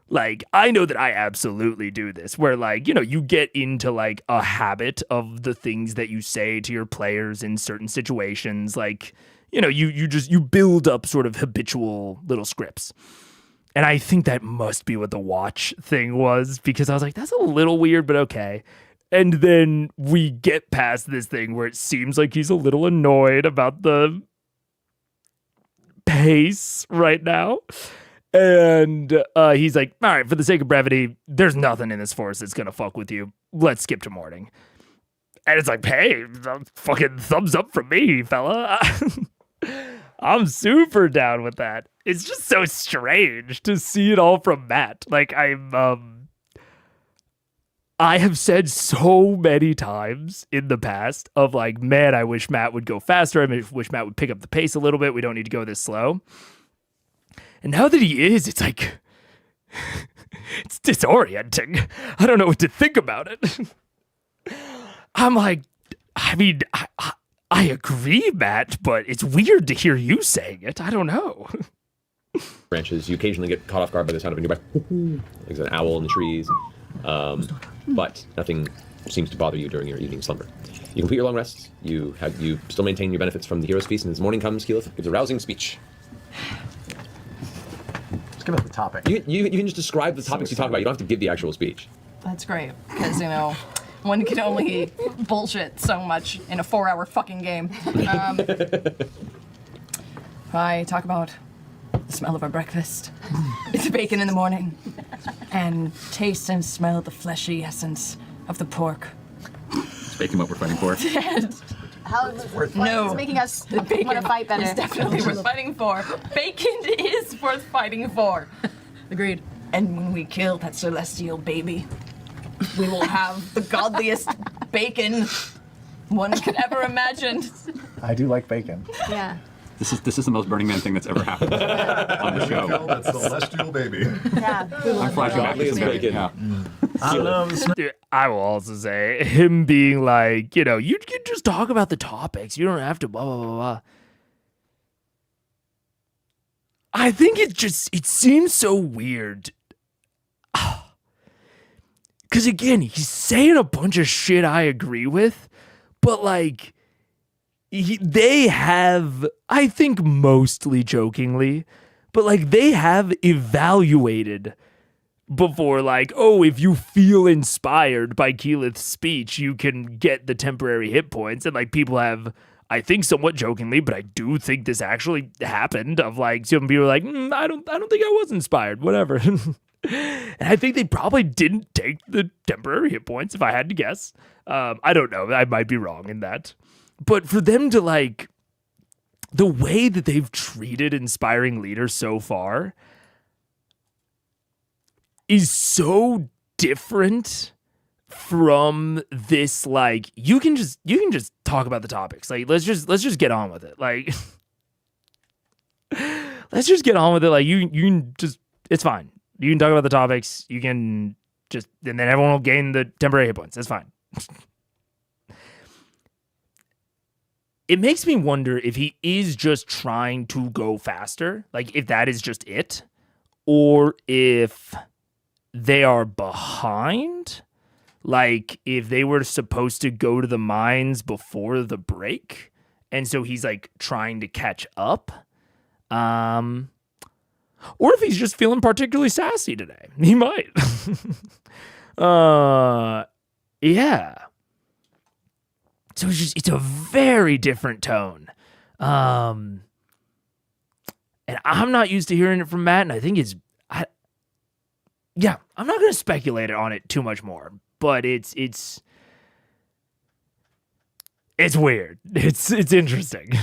Like, I know that I absolutely do this, where, like, you know, you get into, like, a habit of the things that you say to your players in certain situations. Like, you know, you build up sort of habitual little scripts. And I think that must be what the watch thing was, because I was like, that's a little weird, but okay. And then we get past this thing where it seems like he's a little annoyed about the pace right now. And he's like, all right, for the sake of brevity, there's nothing in this forest that's going to fuck with you. Let's skip to morning. And it's like, hey, fucking thumbs up from me, fella. I'm super down with that. It's just so strange to see it all from Matt. Like, I have said so many times in the past of like, man, I wish Matt would go faster. I wish Matt would pick up the pace a little bit. We don't need to go this slow. And now that he is, it's like, it's disorienting. I don't know what to think about it. I'm like, I mean, I agree, Matt, but it's weird to hear you saying it. I don't know. Branches, you occasionally get caught off guard by the sound of a nearby, like an owl in the trees. But nothing seems to bother you during your evening slumber. You complete your long rests. You still maintain your benefits from the hero's feast, and as morning comes, Keyleth gives a rousing speech. Let's give it the topic. You can just describe the topics you talk about. You don't have to give the actual speech. That's great, because, one can only bullshit so much in a 4-hour fucking game. I talk about the smell of our breakfast. It's bacon in the morning. And taste and smell the fleshy essence of the pork. It's bacon what we're fighting for. How it's making us want to fight better. It's definitely worth fighting for. Bacon is worth fighting for. Agreed. And when we kill that celestial baby, we will have the godliest bacon one could ever imagine. I do like bacon. Yeah. This is the most Burning Man thing that's ever happened on the show. That celestial baby. Yeah. I'm flashing back to some bacon. Yeah. I love Dude, I will also say him being like, you can just talk about the topics. You don't have to blah, blah, blah, blah. I think it seems so weird. Because again, he's saying a bunch of shit I agree with, but like, they have, I think mostly jokingly, but like they have evaluated before, like, oh, if you feel inspired by Keyleth's speech, you can get the temporary hit points. And like people have, I think somewhat jokingly, but I do think this actually happened, of like some people are like, I don't think I was inspired, whatever. And I think they probably didn't take the temporary hit points, if I had to guess. I don't know. I might be wrong in that. But for them to like, the way that they've treated inspiring leaders so far is so different from this, like, you can just talk about the topics. Like, let's just get on with it. Like, let's just get on with it. Like, you can just, it's fine. You can talk about the topics. You can just, and then everyone will gain the temporary hit points. That's fine. It makes me wonder if he is just trying to go faster, like if that is just it, or if they are behind, like if they were supposed to go to the mines before the break, and so he's like trying to catch up, or if he's just feeling particularly sassy today. He might. Yeah. So it's a very different tone. And I'm not used to hearing it from Matt, and I think I'm not going to speculate on it too much more, but it's weird. It's interesting.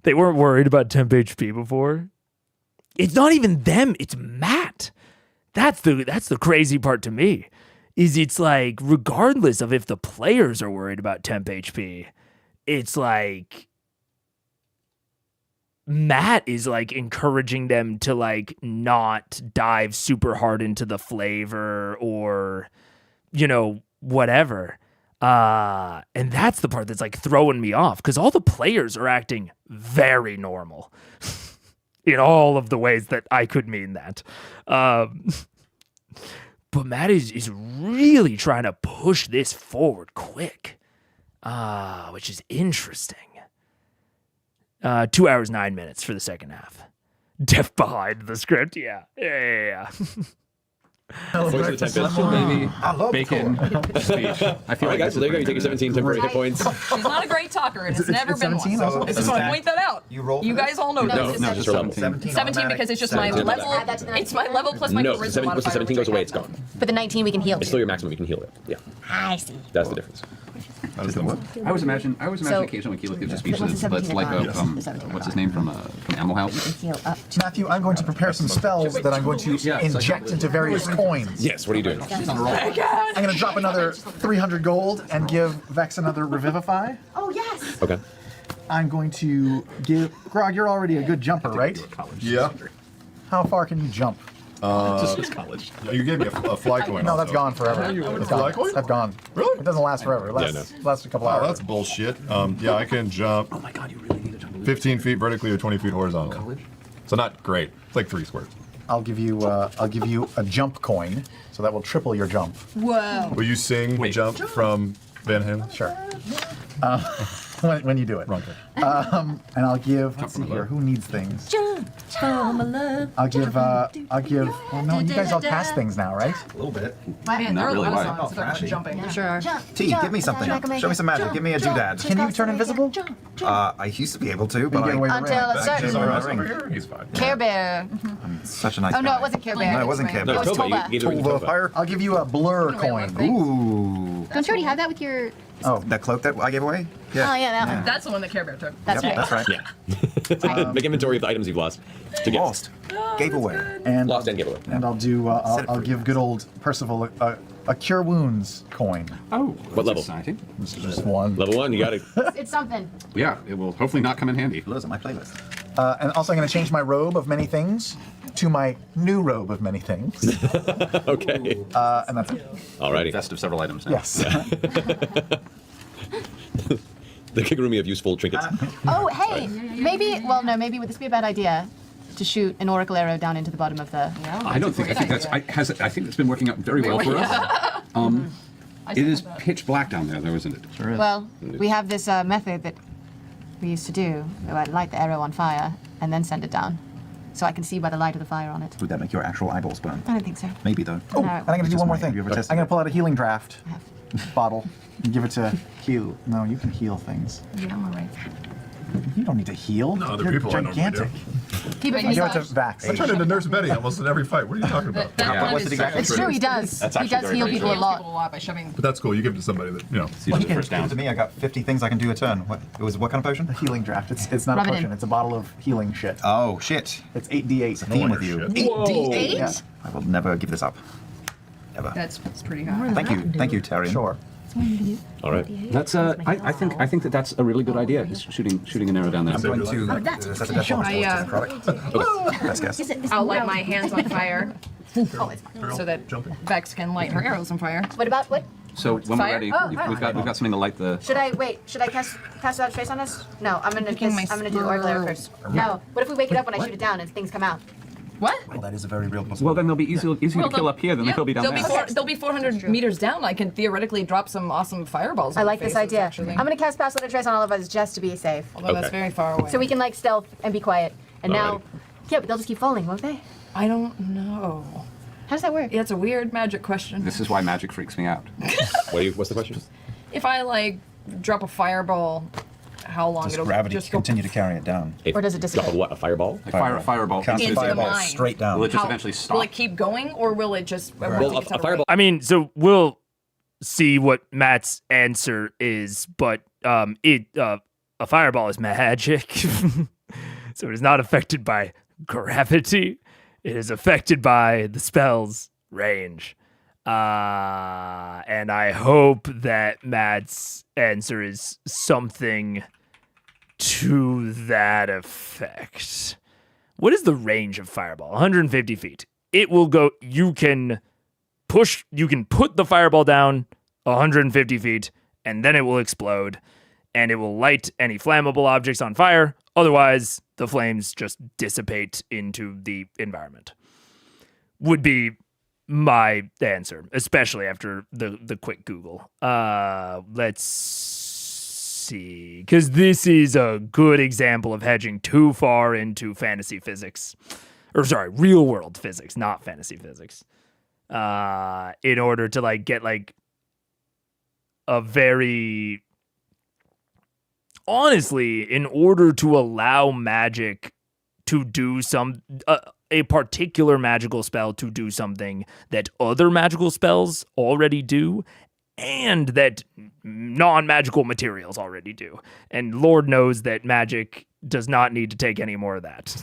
They weren't worried about temp HP before. It's not even them, it's Matt. That's the crazy part to me. Is it's like, regardless of if the players are worried about temp HP, it's like Matt is like encouraging them to like not dive super hard into the flavor or, whatever. And that's the part that's like throwing me off, because all the players are acting very normal in all of the ways that I could mean that. But Matt is really trying to push this forward quick, which is interesting. 2 hours, 9 minutes for the second half. deaf behind the script. Yeah. Voice of the Tempest. Maybe I love bacon speech. I feel All right, like guys, so there you go. You take your 17 temporary hit points. She's not a great talker, and it's never it's been 17 one. also? I just want to point that out. You roll. You guys all know No, this. no, just your level. 17 because it's just my 17. level. Add that to the It's my level plus my No, charisma once the modifier. 17 which goes I away, have it's now. gone. But the 19 we can heal. It's still your maximum. You can heal it. Yeah, I see. that's the difference. I always imagine So- occasionally when Keyleth gives a speech What's the that's 17 like a, about? The 17 what's his name from Animal House? Heal up. Matthew, I'm going to prepare some spells that I'm going to inject into various coins. Yes. What are you doing? I'm going to drop another 300 gold and give Vex another Revivify. Oh, yes! Okay. I'm going to give... Grog, you're already a good jumper, right? Yeah. How far can you jump? Just college. You gave me a fly coin. No, that's also. gone forever. A It's fly gone. coin? That's gone. Really? It doesn't last forever. It lasts a couple Oh, hours. that's bullshit. Yeah, I can jump Oh my god, you really need to jump. 15 feet vertically or 20 feet horizontally. College? So not great. It's like 3 squares. I'll give you a jump coin, so that will triple your jump. Whoa. Will you sing Jump from Van Halen? Sure. When you do it. Wrong turn. And I'll give. Let's see here. Who needs things? Jump for my love. I'll give. Well, no, you guys all cast things now, right? A little bit. Man, there are a really, lot of why? songs that are jumping. You sure are. T, give me something. Show me some magic. Give me a doodad. Can you turn invisible? I used to be able to, but Get away I... with the Until ring. a certain Over here? He's fine. Care Bear. Such a nice Oh, no, guy. it wasn't Care Bear. No, it wasn't Care No, Bear. It was Tova. Tova. You gave it to Tova Tova. Fire. I'll give you a blur coin. Ooh. Don't you already have that with your? Oh, That cloak that I gave away? Oh, yeah, that one. That's the one that Care Bear took. That's Yep, right. that's right. Yeah. Make inventory of the items you've lost. To get. Lost. Gave away. and Lost and gave away. and I'll do. Set it I'll free. give good old Percival a cure wounds coin. Oh, What level? Exciting. Just one. Level 1, you got it. It's something. Yeah, it will hopefully not come in handy. Those are my playlist. And also, I'm going to change my robe of many things to my new robe of many things. Okay. And that's it. Alrighty. Best of several items now. Yes. The Kigurumi of useful trinkets. Oh, hey, maybe. Well, no, maybe would this be a bad idea to shoot an oracle arrow down into the bottom of the? I don't think. I think that's. I think it's been working out very well for us. It is pitch black down there, though, isn't it? Sure is. Well, we have this method that we used to do. We would light the arrow on fire and then send it down, so I can see by the light of the fire on it. Would that make your actual eyeballs burn? I don't think so. Maybe, though. Oh, No. and I'm going to do one more thing. Have you ever I'm tested going it? to pull out a healing draft bottle and give it to heal. No, you can heal things. Yeah, I'm alright. You don't need to heal. No, other You're people I normally gigantic. Keep it Give it to massage. Vax. I turned into Nurse Betty almost in every fight. What are you talking about? That what's is it exactly? It's true. He does. That's He actually does very heal good. people a Heals lot. people a lot by shoving. But that's cool. You give it to somebody that, you know. It's usually the first Give it down. to me. I got 50 things I can do a turn. What? It was what kind of potion? A healing draft. It's not Rub a it in. potion. It's a bottle of healing shit. Oh, shit. It's 8d8. Theme with you. Shit. 8d8? Yeah. I will never give this up. Ever. That's pretty high. Thank you. Thank you, Tyrion. Sure. All right. That's. I think that's a really good idea. Is shooting an arrow down there. I'm going to set a death bonus I, product. Best guess. I'll light my hands on fire Oh, it's fine. so that Vex can light her arrows on fire. What about what? So when we're Fire? ready, Oh, we've fire. got something to light the. Should I wait? Should I cast without trace on this? No, I'm gonna Picking my I'm gonna do the oracle arrow first. No. What if we wake it up when I shoot it down and things come out? What? Well, that is a very real possibility. Well, then they'll be easier to kill up here than they will be down there. They'll be 400 meters down. I can theoretically drop some awesome fireballs. I on like their this faces, idea. Actually. I'm gonna cast pass without trace on all of us just to be safe, Although that's Okay. very far away. so we can like stealth and be quiet. And now, Alrighty. yeah, but they'll just keep falling, won't they? I don't know. How does that work? Yeah, it's a weird magic question. This is why magic freaks me out. What's the question? If I like drop a fireball, how long Does it'll gravity just go continue to carry it down? Or does it Drop dissipate? a what? A fireball? A fireball. Cast Into a the fireball mine. straight down. Will it just How- eventually stop? Will it keep going, or will it just? Well, a fireball. I mean, so we'll see what Matt's answer is, but a fireball is magic, so it is not affected by gravity. It is affected by the spell's range. And I hope that Matt's answer is something to that effect. What is the range of fireball? 150 feet. It will go, you can put the fireball down 150 feet, and then it will explode, and it will light any flammable objects on fire. Otherwise, the flames just dissipate into the environment. Would be my answer, especially after the quick Google. Let's see, because this is a good example of hedging too far into fantasy physics. Or sorry, real world physics, not fantasy physics. In order to like get like a very honestly, in order to allow magic to do a particular magical spell to do something that other magical spells already do, and that non-magical materials already do. And Lord knows that magic does not need to take any more of that.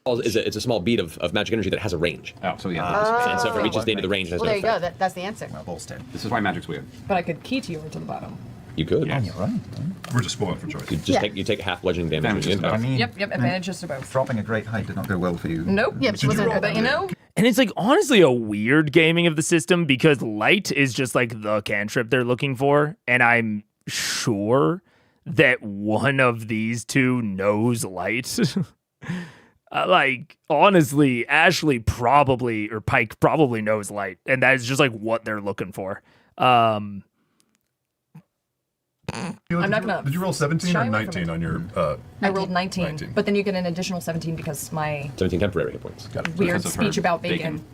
It's a small bead of magic energy that has a range. Oh, so yeah. And so if it reaches the end of the range, it has Well, no there you go. effect. That's the answer. Well, bolstered. This is why magic's weird. But I could key to you or to the bottom. You could. Yeah, you're right. We're just spoiled for choice. You just Yeah. take half bludgeoning damage. Damage when you is impact. I mean, Yep, advantages to both. dropping a great height did not go well for you. Nope. Yeah, but she wasn't. But you know, And it's like honestly a weird gaming of the system because light is just like the cantrip they're looking for. And I'm sure that one of these two knows light. Like, honestly, Ashley probably, or Pike probably knows light. And that is just like what they're looking for. I'm not gonna Did you roll 17 shy or away from 19 it. on your? I rolled 19, 19. but then you get an additional 17 because my 17 temporary hit points. Got it. weird Because of her speech about bacon.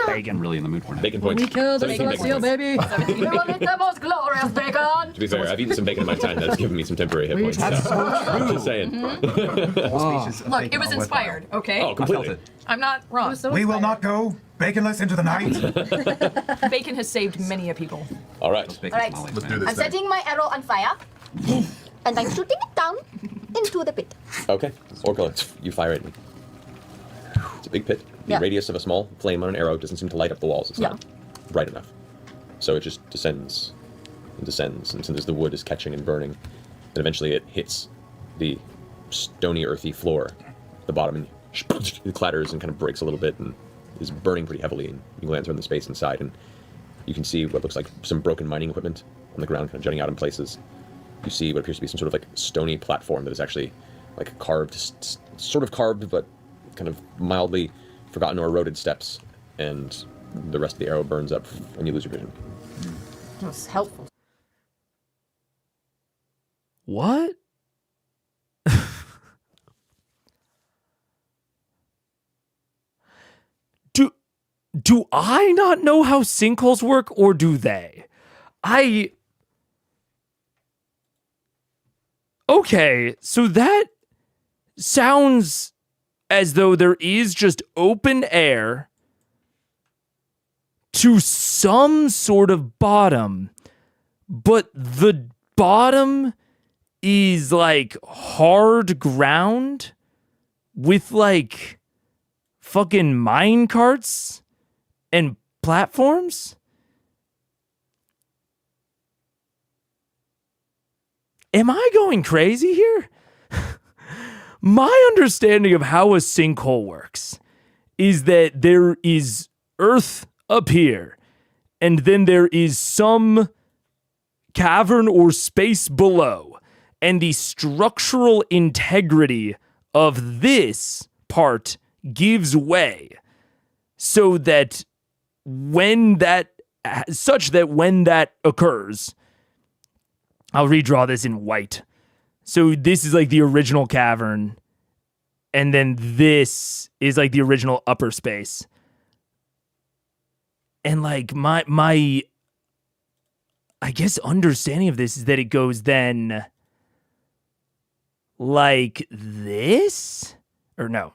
I'm really in the mood for that. Bacon points. 17 bacon points. baby. You will eat the most glorious bacon. To be fair, I've eaten some bacon in my time that's given me some temporary hit points. That's so I'm just saying. All species of Look, bacon it was are worthwhile. inspired, okay? Oh, completely. I'm not wrong. We will not go baconless into the night. Bacon has saved many a people. All right. Bacon Alright. tamales, Let's man. do I'm this thing. setting my arrow on fire, and I'm shooting it down into the pit. Okay. Orca, you fire at me. It's a big pit. The Yeah. radius of a small flame on an arrow doesn't seem to light up the walls. It's not bright enough. So it just descends and descends, and as the wood is catching and burning, and eventually it hits the stony, earthy floor at the bottom, and it clatters and kind of breaks a little bit and is burning pretty heavily, and you glance around the space inside, and you can see what looks like some broken mining equipment on the ground, kind of jutting out in places. You see what appears to be some sort of like stony platform that is actually like carved, sort of carved, but kind of mildly forgotten or eroded steps, and the rest of the arrow burns up and you lose your vision. That was helpful. What? Do I not know how sinkholes work, or do they? Okay, so that sounds as though there is just open air to some sort of bottom, but the bottom is like hard ground with like fucking mine carts and platforms? Am I going crazy here? My understanding of how a sinkhole works is that there is earth up here, and then there is some cavern or space below, and the structural integrity of this part gives way so that when that occurs, I'll redraw this in white. So this is like the original cavern, and then this is like the original upper space. And like my I guess understanding of this is that it goes then like this? Or no.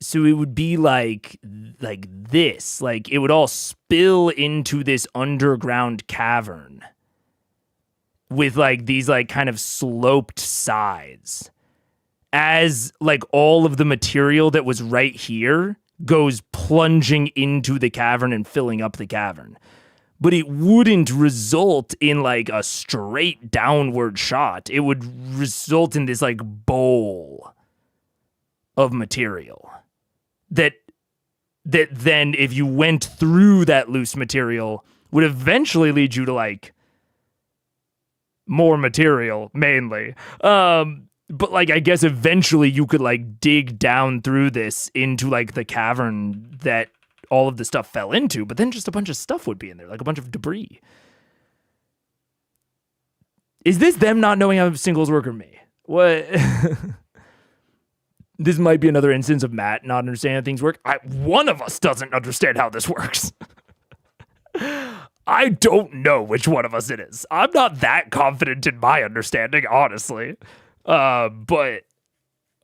So it would be like this. Like it would all spill into this underground cavern with like these like kind of sloped sides, as like all of the material that was right here goes plunging into the cavern and filling up the cavern. But it wouldn't result in like a straight downward shot. It would result in this like bowl of material that then if you went through that loose material would eventually lead you to like more material mainly. But like I guess eventually you could like dig down through this into like the cavern that all of the stuff fell into, but then just a bunch of stuff would be in there, like a bunch of debris. Is this them not knowing how sinkholes work or me? What? This might be another instance of Matt not understanding how things work. One of us doesn't understand how this works. I don't know which one of us it is. I'm not that confident in my understanding, honestly. But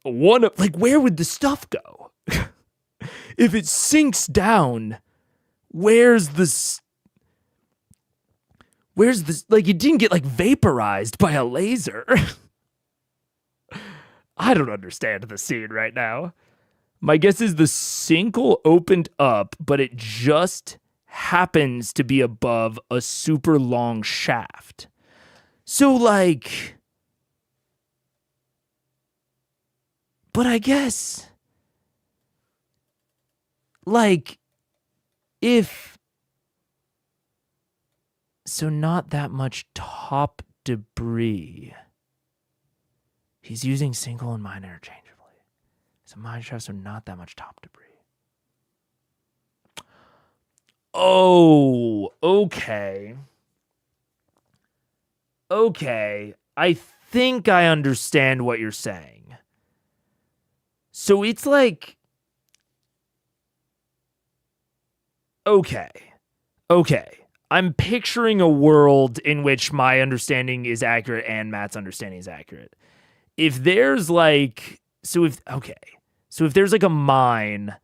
where would the stuff go? If it sinks down, where's this? Like, it didn't get, like, vaporized by a laser. I don't understand the scene right now. My guess is the sinkhole opened up, but it just happens to be above a super long shaft. So, like... But I guess... Like... If... So not that much top debris. He's using sinkhole and mine interchangeably. So mine shafts are not that much top debris. Oh, okay. Okay. I think I understand what you're saying. So it's like... Okay. I'm picturing a world in which my understanding is accurate and Matt's understanding is accurate. If there's like, so if there's like a mine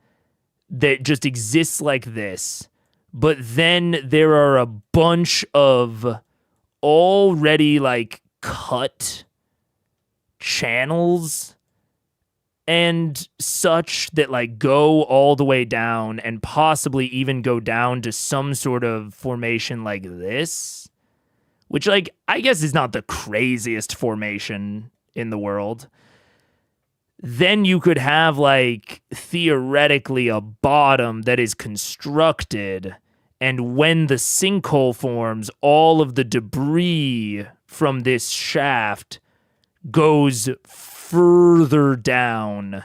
that just exists like this, but then there are a bunch of already like cut channels and such that like go all the way down and possibly even go down to some sort of formation like this, which like I guess is not the craziest formation in the world, then you could have like theoretically a bottom that is constructed, and when the sinkhole forms, all of the debris from this shaft goes further down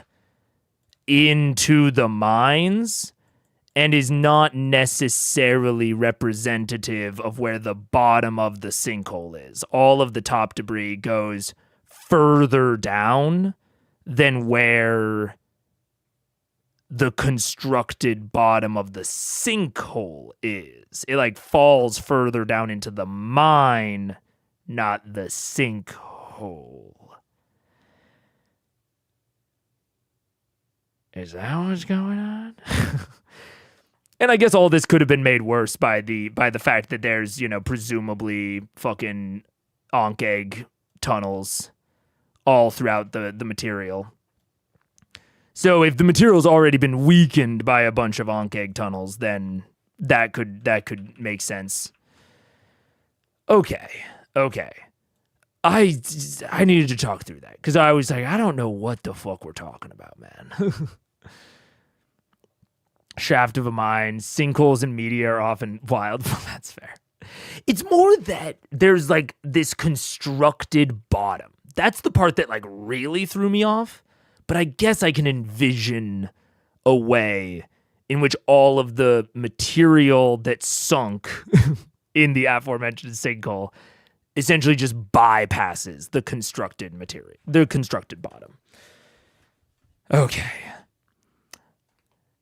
into the mines and is not necessarily representative of where the bottom of the sinkhole is. All of the top debris goes further down than where the constructed bottom of the sinkhole is. It like falls further down into the mine, not the sinkhole. Is that what's going on? And I guess all this could have been made worse by the fact that there's, presumably fucking Ankh egg tunnels all throughout the material. So if the material's already been weakened by a bunch of Ankh egg tunnels, then that could make sense. Okay. I needed to talk through that because I was like, I don't know what the fuck we're talking about, man. Shaft of a mine, sinkholes and media are often wild. Well, that's fair. It's more that there's like this constructed bottom. That's the part that like really threw me off. But I guess I can envision a way in which all of the material that sunk in the aforementioned sinkhole essentially just bypasses the constructed material, the constructed bottom. Okay.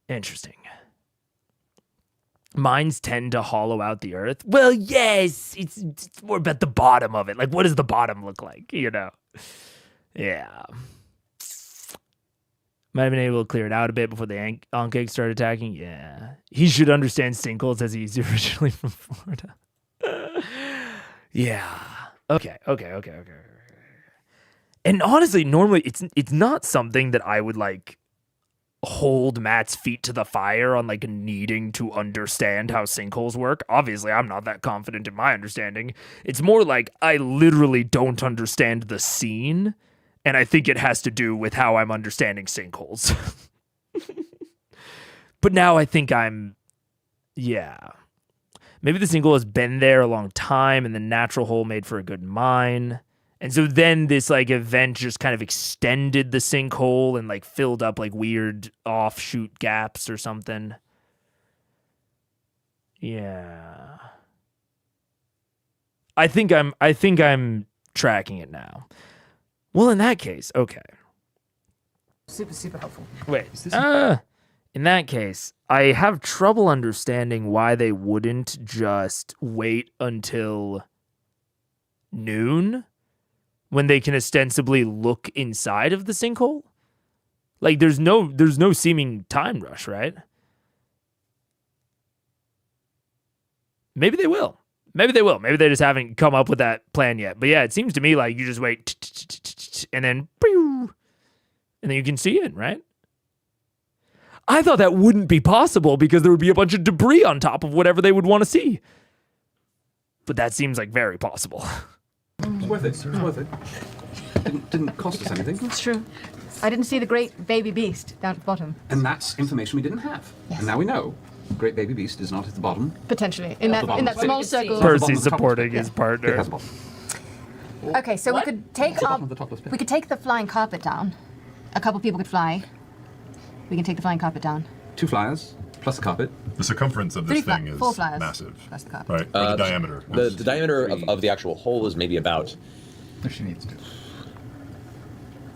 Interesting. Mines tend to hollow out the earth. Well, yes, it's more about the bottom of it. Like, what does the bottom look like, Yeah. Might have been able to clear it out a bit before the Ankh egg started attacking. Yeah. He should understand sinkholes as he's originally from Florida. Yeah. Okay. And honestly, normally it's not something that I would like hold Matt's feet to the fire on like needing to understand how sinkholes work. Obviously, I'm not that confident in my understanding. It's more like I literally don't understand the scene, and I think it has to do with how I'm understanding sinkholes. But now I think maybe the sinkhole has been there a long time and the natural hole made for a good mine. And so then this like event just kind of extended the sinkhole and like filled up like weird offshoot gaps or something. Yeah. I think I'm tracking it now. Well, in that case, okay. Super, super helpful. Wait. In that case, I have trouble understanding why they wouldn't just wait until noon when they can ostensibly look inside of the sinkhole. Like there's no seeming time rush, right? Maybe they will. Maybe they will. Maybe they just haven't come up with that plan yet. But yeah, it seems to me like you just wait and then you can see it, right? I thought that wouldn't be possible because there would be a bunch of debris on top of whatever they would want to see. But that seems like very possible. It's worth it. It's worth it. Didn't cost us anything. It's true. I didn't see the great baby beast down at the bottom. And that's information we didn't have. Yes. And now we know. The great baby beast is not at the bottom. Potentially. In that small circle. Percy supporting his partner. It has a bottom. Okay, so we could take we could take the flying carpet down. A couple people could fly. We can take the flying carpet down. 2 flyers plus a carpet. The circumference of this thing is 4 flyers. massive. Plus the carpet. Right? Or the diameter. The diameter of the actual hole is maybe about... If she needs to.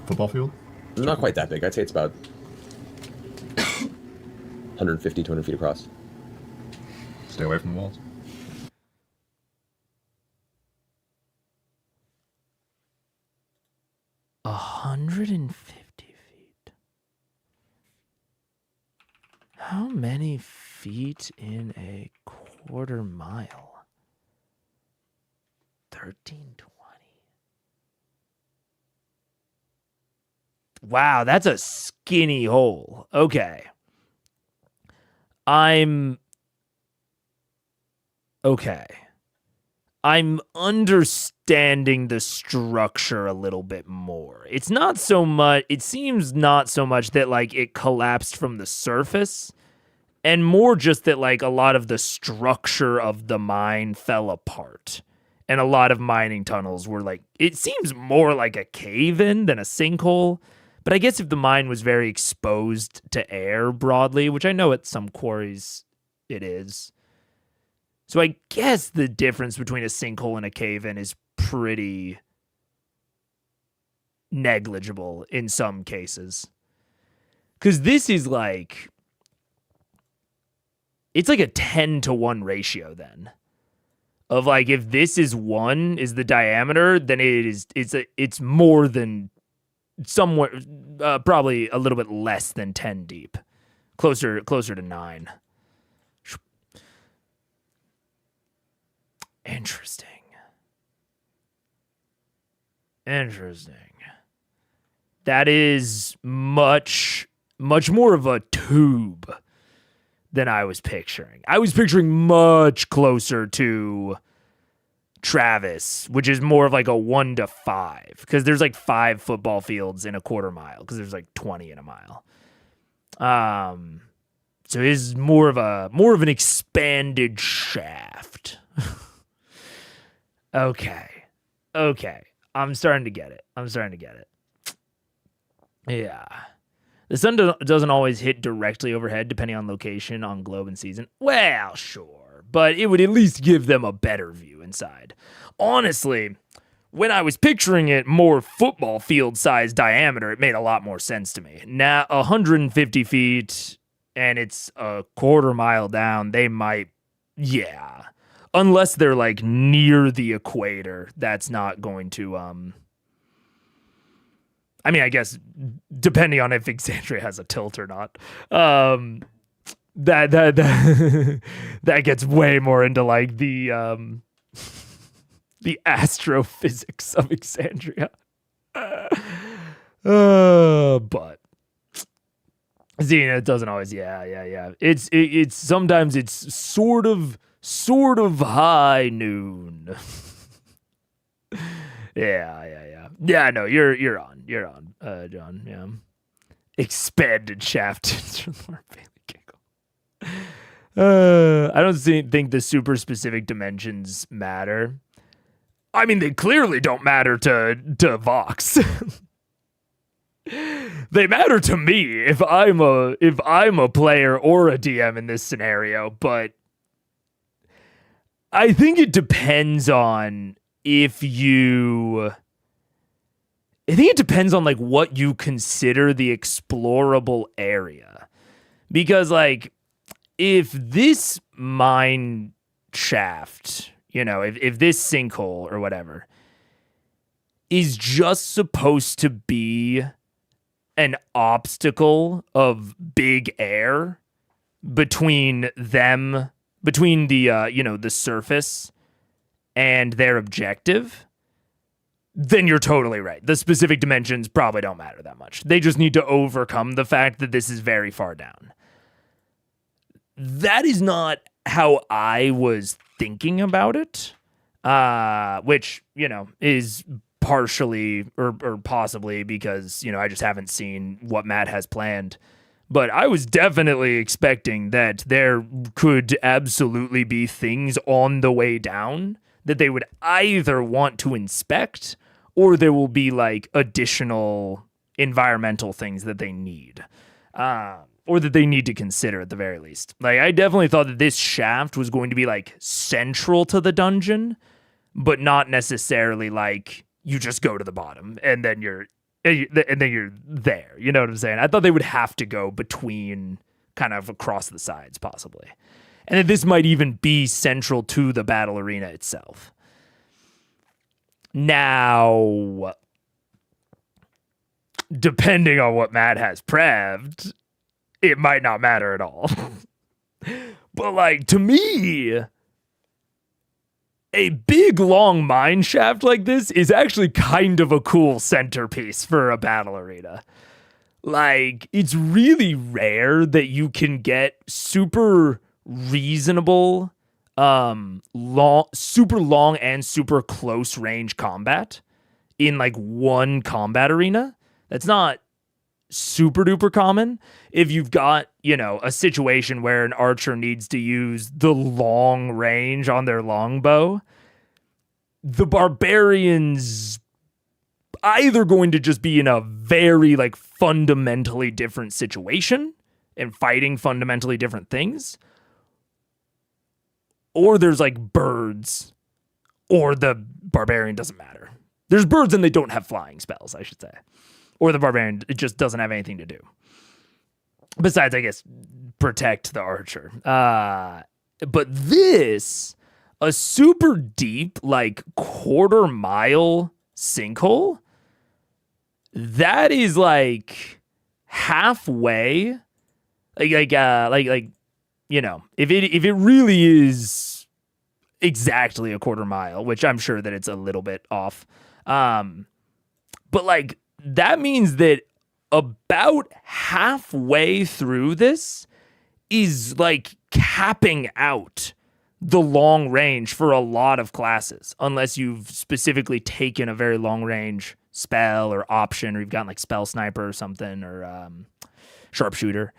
Football field? Not quite that big. I'd say it's about 150, 200 feet across. Stay away from the walls. A 150 feet. How many feet in a quarter mile? 1320. Wow, that's a skinny hole. Okay. I'm understanding the structure a little bit more. It seems not so much that like it collapsed from the surface, and more just that like a lot of the structure of the mine fell apart. And a lot of mining tunnels were like, it seems more like a cave-in than a sinkhole. But I guess if the mine was very exposed to air broadly, which I know at some quarries it is. So I guess the difference between a sinkhole and a cave-in is pretty negligible in some cases. Because this is like... It's like a 10-to-1 ratio then. Of like, if this is 1 is the diameter, then it's more than... somewhere probably a little bit less than 10 deep, closer to 9. Interesting. That is much more of a tube than I was picturing. I was picturing much closer to Travis, which is more of like a 1 to 5, because there's like 5 football fields in a quarter mile, because there's like 20 in a mile. So it is more of an expanded shaft. Okay. I'm starting to get it. Yeah. The sun doesn't always hit directly overhead, depending on location, on globe and season. Well, sure. But it would at least give them a better view inside. Honestly, when I was picturing it more football field size diameter, it made a lot more sense to me. Now, 150 feet, and it's a quarter mile down, they might, yeah. Unless they're like near the equator, that's not going to, I mean, I guess, depending on if Exandria has a tilt or not. That gets way more into like the astrophysics of Exandria. But Xena, it doesn't always. Yeah. It's sometimes it's sort of high noon. Yeah. No, you're on, John. Yeah. Expanded shaft. I don't think the super specific dimensions matter. I mean, they clearly don't matter to Vox. They matter to me if I'm a player or a DM in this scenario, but I think it depends on like what you consider the explorable area. Because like if this mine shaft, if this sinkhole or whatever is just supposed to be an obstacle of big air between the the surface and their objective, then you're totally right. The specific dimensions probably don't matter that much. They just need to overcome the fact that this is very far down. That is not how I was thinking about it, which, is partially or possibly because, I just haven't seen what Matt has planned. But I was definitely expecting that there could absolutely be things on the way down that they would either want to inspect or there will be like additional environmental things that they need. Or that they need to consider at the very least. Like, I definitely thought that this shaft was going to be like central to the dungeon, but not necessarily like you just go to the bottom and then you're there. You know what I'm saying? I thought they would have to go between, kind of across the sides possibly. And that this might even be central to the battle arena itself. Now, depending on what Matt has prevved, it might not matter at all. But like, to me, a big long mine shaft like this is actually kind of a cool centerpiece for a battle arena. Like, it's really rare that you can get super reasonable, super long and super close range combat in like one combat arena. That's not super duper common. If you've got, a situation where an archer needs to use the long range on their longbow, the barbarians either going to just be in a very like fundamentally different situation and fighting fundamentally different things, or there's like birds, or the barbarian doesn't matter. There's birds and they don't have flying spells, I should say. Or the barbarian, it just doesn't have anything to do. Besides, I guess, protect the archer. But this, a super deep, like quarter-mile sinkhole, that is like halfway, if it really is exactly a quarter mile, which I'm sure that it's a little bit off, but like, that means that about halfway through this is like capping out the long range for a lot of classes, unless you've specifically taken a very long range spell or option, or you've gotten like spell sniper or something, or sharpshooter.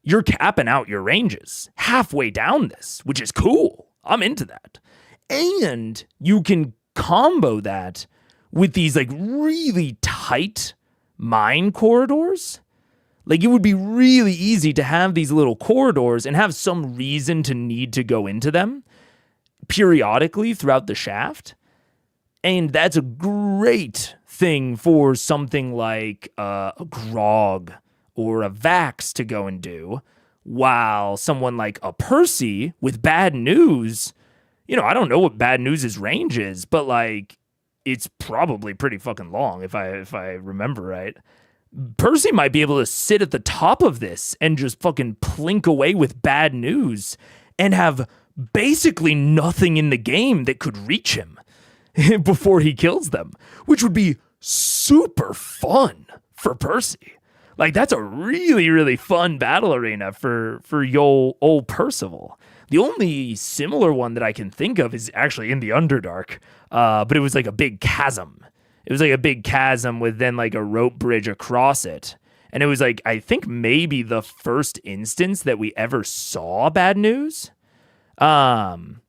You're capping out your ranges halfway down this, which is cool. I'm into that. And you can combo that with these like really tight mine corridors. Like, it would be really easy to have these little corridors and have some reason to need to go into them periodically throughout the shaft. And that's a great thing for something like a Grog or a Vax to go and do, while someone like a Percy with Bad News, I don't know what Bad News' range is, but like, it's probably pretty fucking long if I remember right. Percy might be able to sit at the top of this and just fucking plink away with Bad News and have basically nothing in the game that could reach him before he kills them, which would be super fun for Percy. Like, that's a really, really fun battle arena for your old Percival. The only similar one that I can think of is actually in the Underdark, but it was like a big chasm. It was like a big chasm with then like a rope bridge across it. And it was like, I think maybe the first instance that we ever saw Bad News. And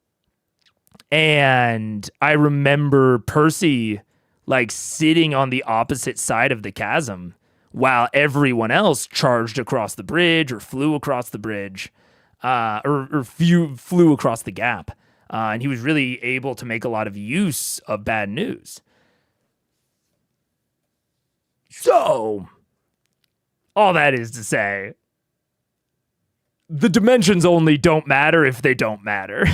I remember Percy like sitting on the opposite side of the chasm while everyone else charged across the bridge or flew across the bridge, or flew across the gap. and he was really able to make a lot of use of bad news. So, all that is to say, the dimensions only don't matter if they don't matter.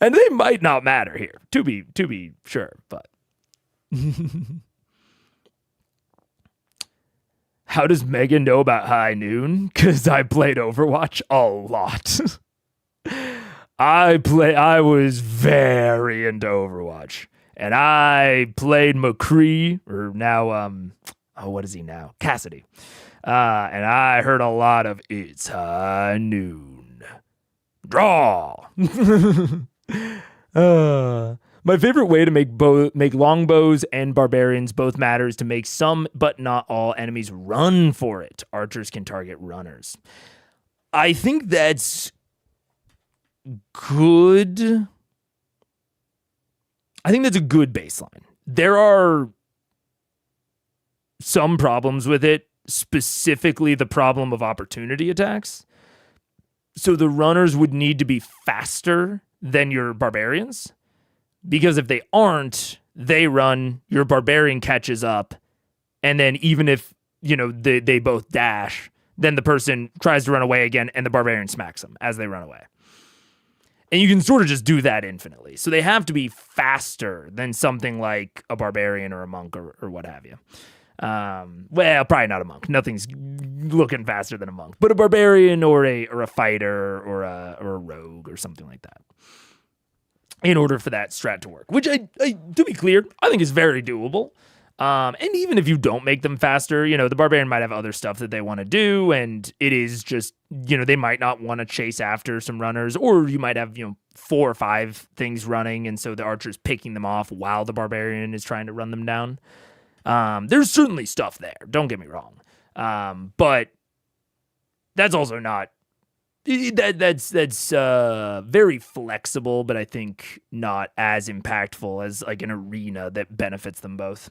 And they might not matter here, to be sure, but how does Megan know about High Noon? Because I played Overwatch a lot. I was very into Overwatch. And I played McCree, or now, what is he now? Cassidy. And I heard a lot of "It's High Noon. Draw." My favorite way to make longbows and barbarians both matter is to make some, but not all, enemies run for it. Archers can target runners. I think that's good. I think that's a good baseline. There are some problems with it, specifically the problem of opportunity attacks. So the runners would need to be faster than your barbarians, because if they aren't, they run, your barbarian catches up, and then even if, they both dash, then the person tries to run away again and the barbarian smacks them as they run away. And you can sort of just do that infinitely. So they have to be faster than something like a barbarian or a monk or what have you. Well, probably not a monk. Nothing's looking faster than a monk, but a barbarian or a fighter or a rogue or something like that. In order for that strat to work, which I to be clear, I think is very doable. And even if you don't make them faster, the barbarian might have other stuff that they want to do, and it is just, they might not want to chase after some runners, or you might have, 4 or 5 things running, and so the archer's picking them off while the barbarian is trying to run them down. There's certainly stuff there, don't get me wrong. But that's also not, that's very flexible, but I think not as impactful as like an arena that benefits them both.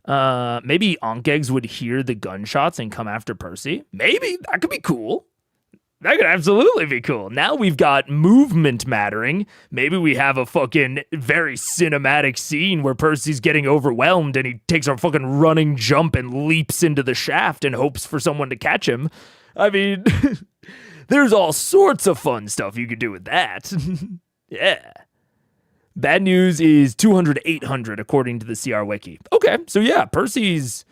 Maybe Onkeggs would hear the gunshots and come after Percy. Maybe. That could be cool. That could absolutely be cool. Now we've got movement mattering. Maybe we have a fucking very cinematic scene where Percy's getting overwhelmed and he takes a fucking running jump and leaps into the shaft and hopes for someone to catch him. I mean, there's all sorts of fun stuff you could do with that. Yeah. Bad news is 200-800 according to the CR Wiki. Okay, so yeah, Percy's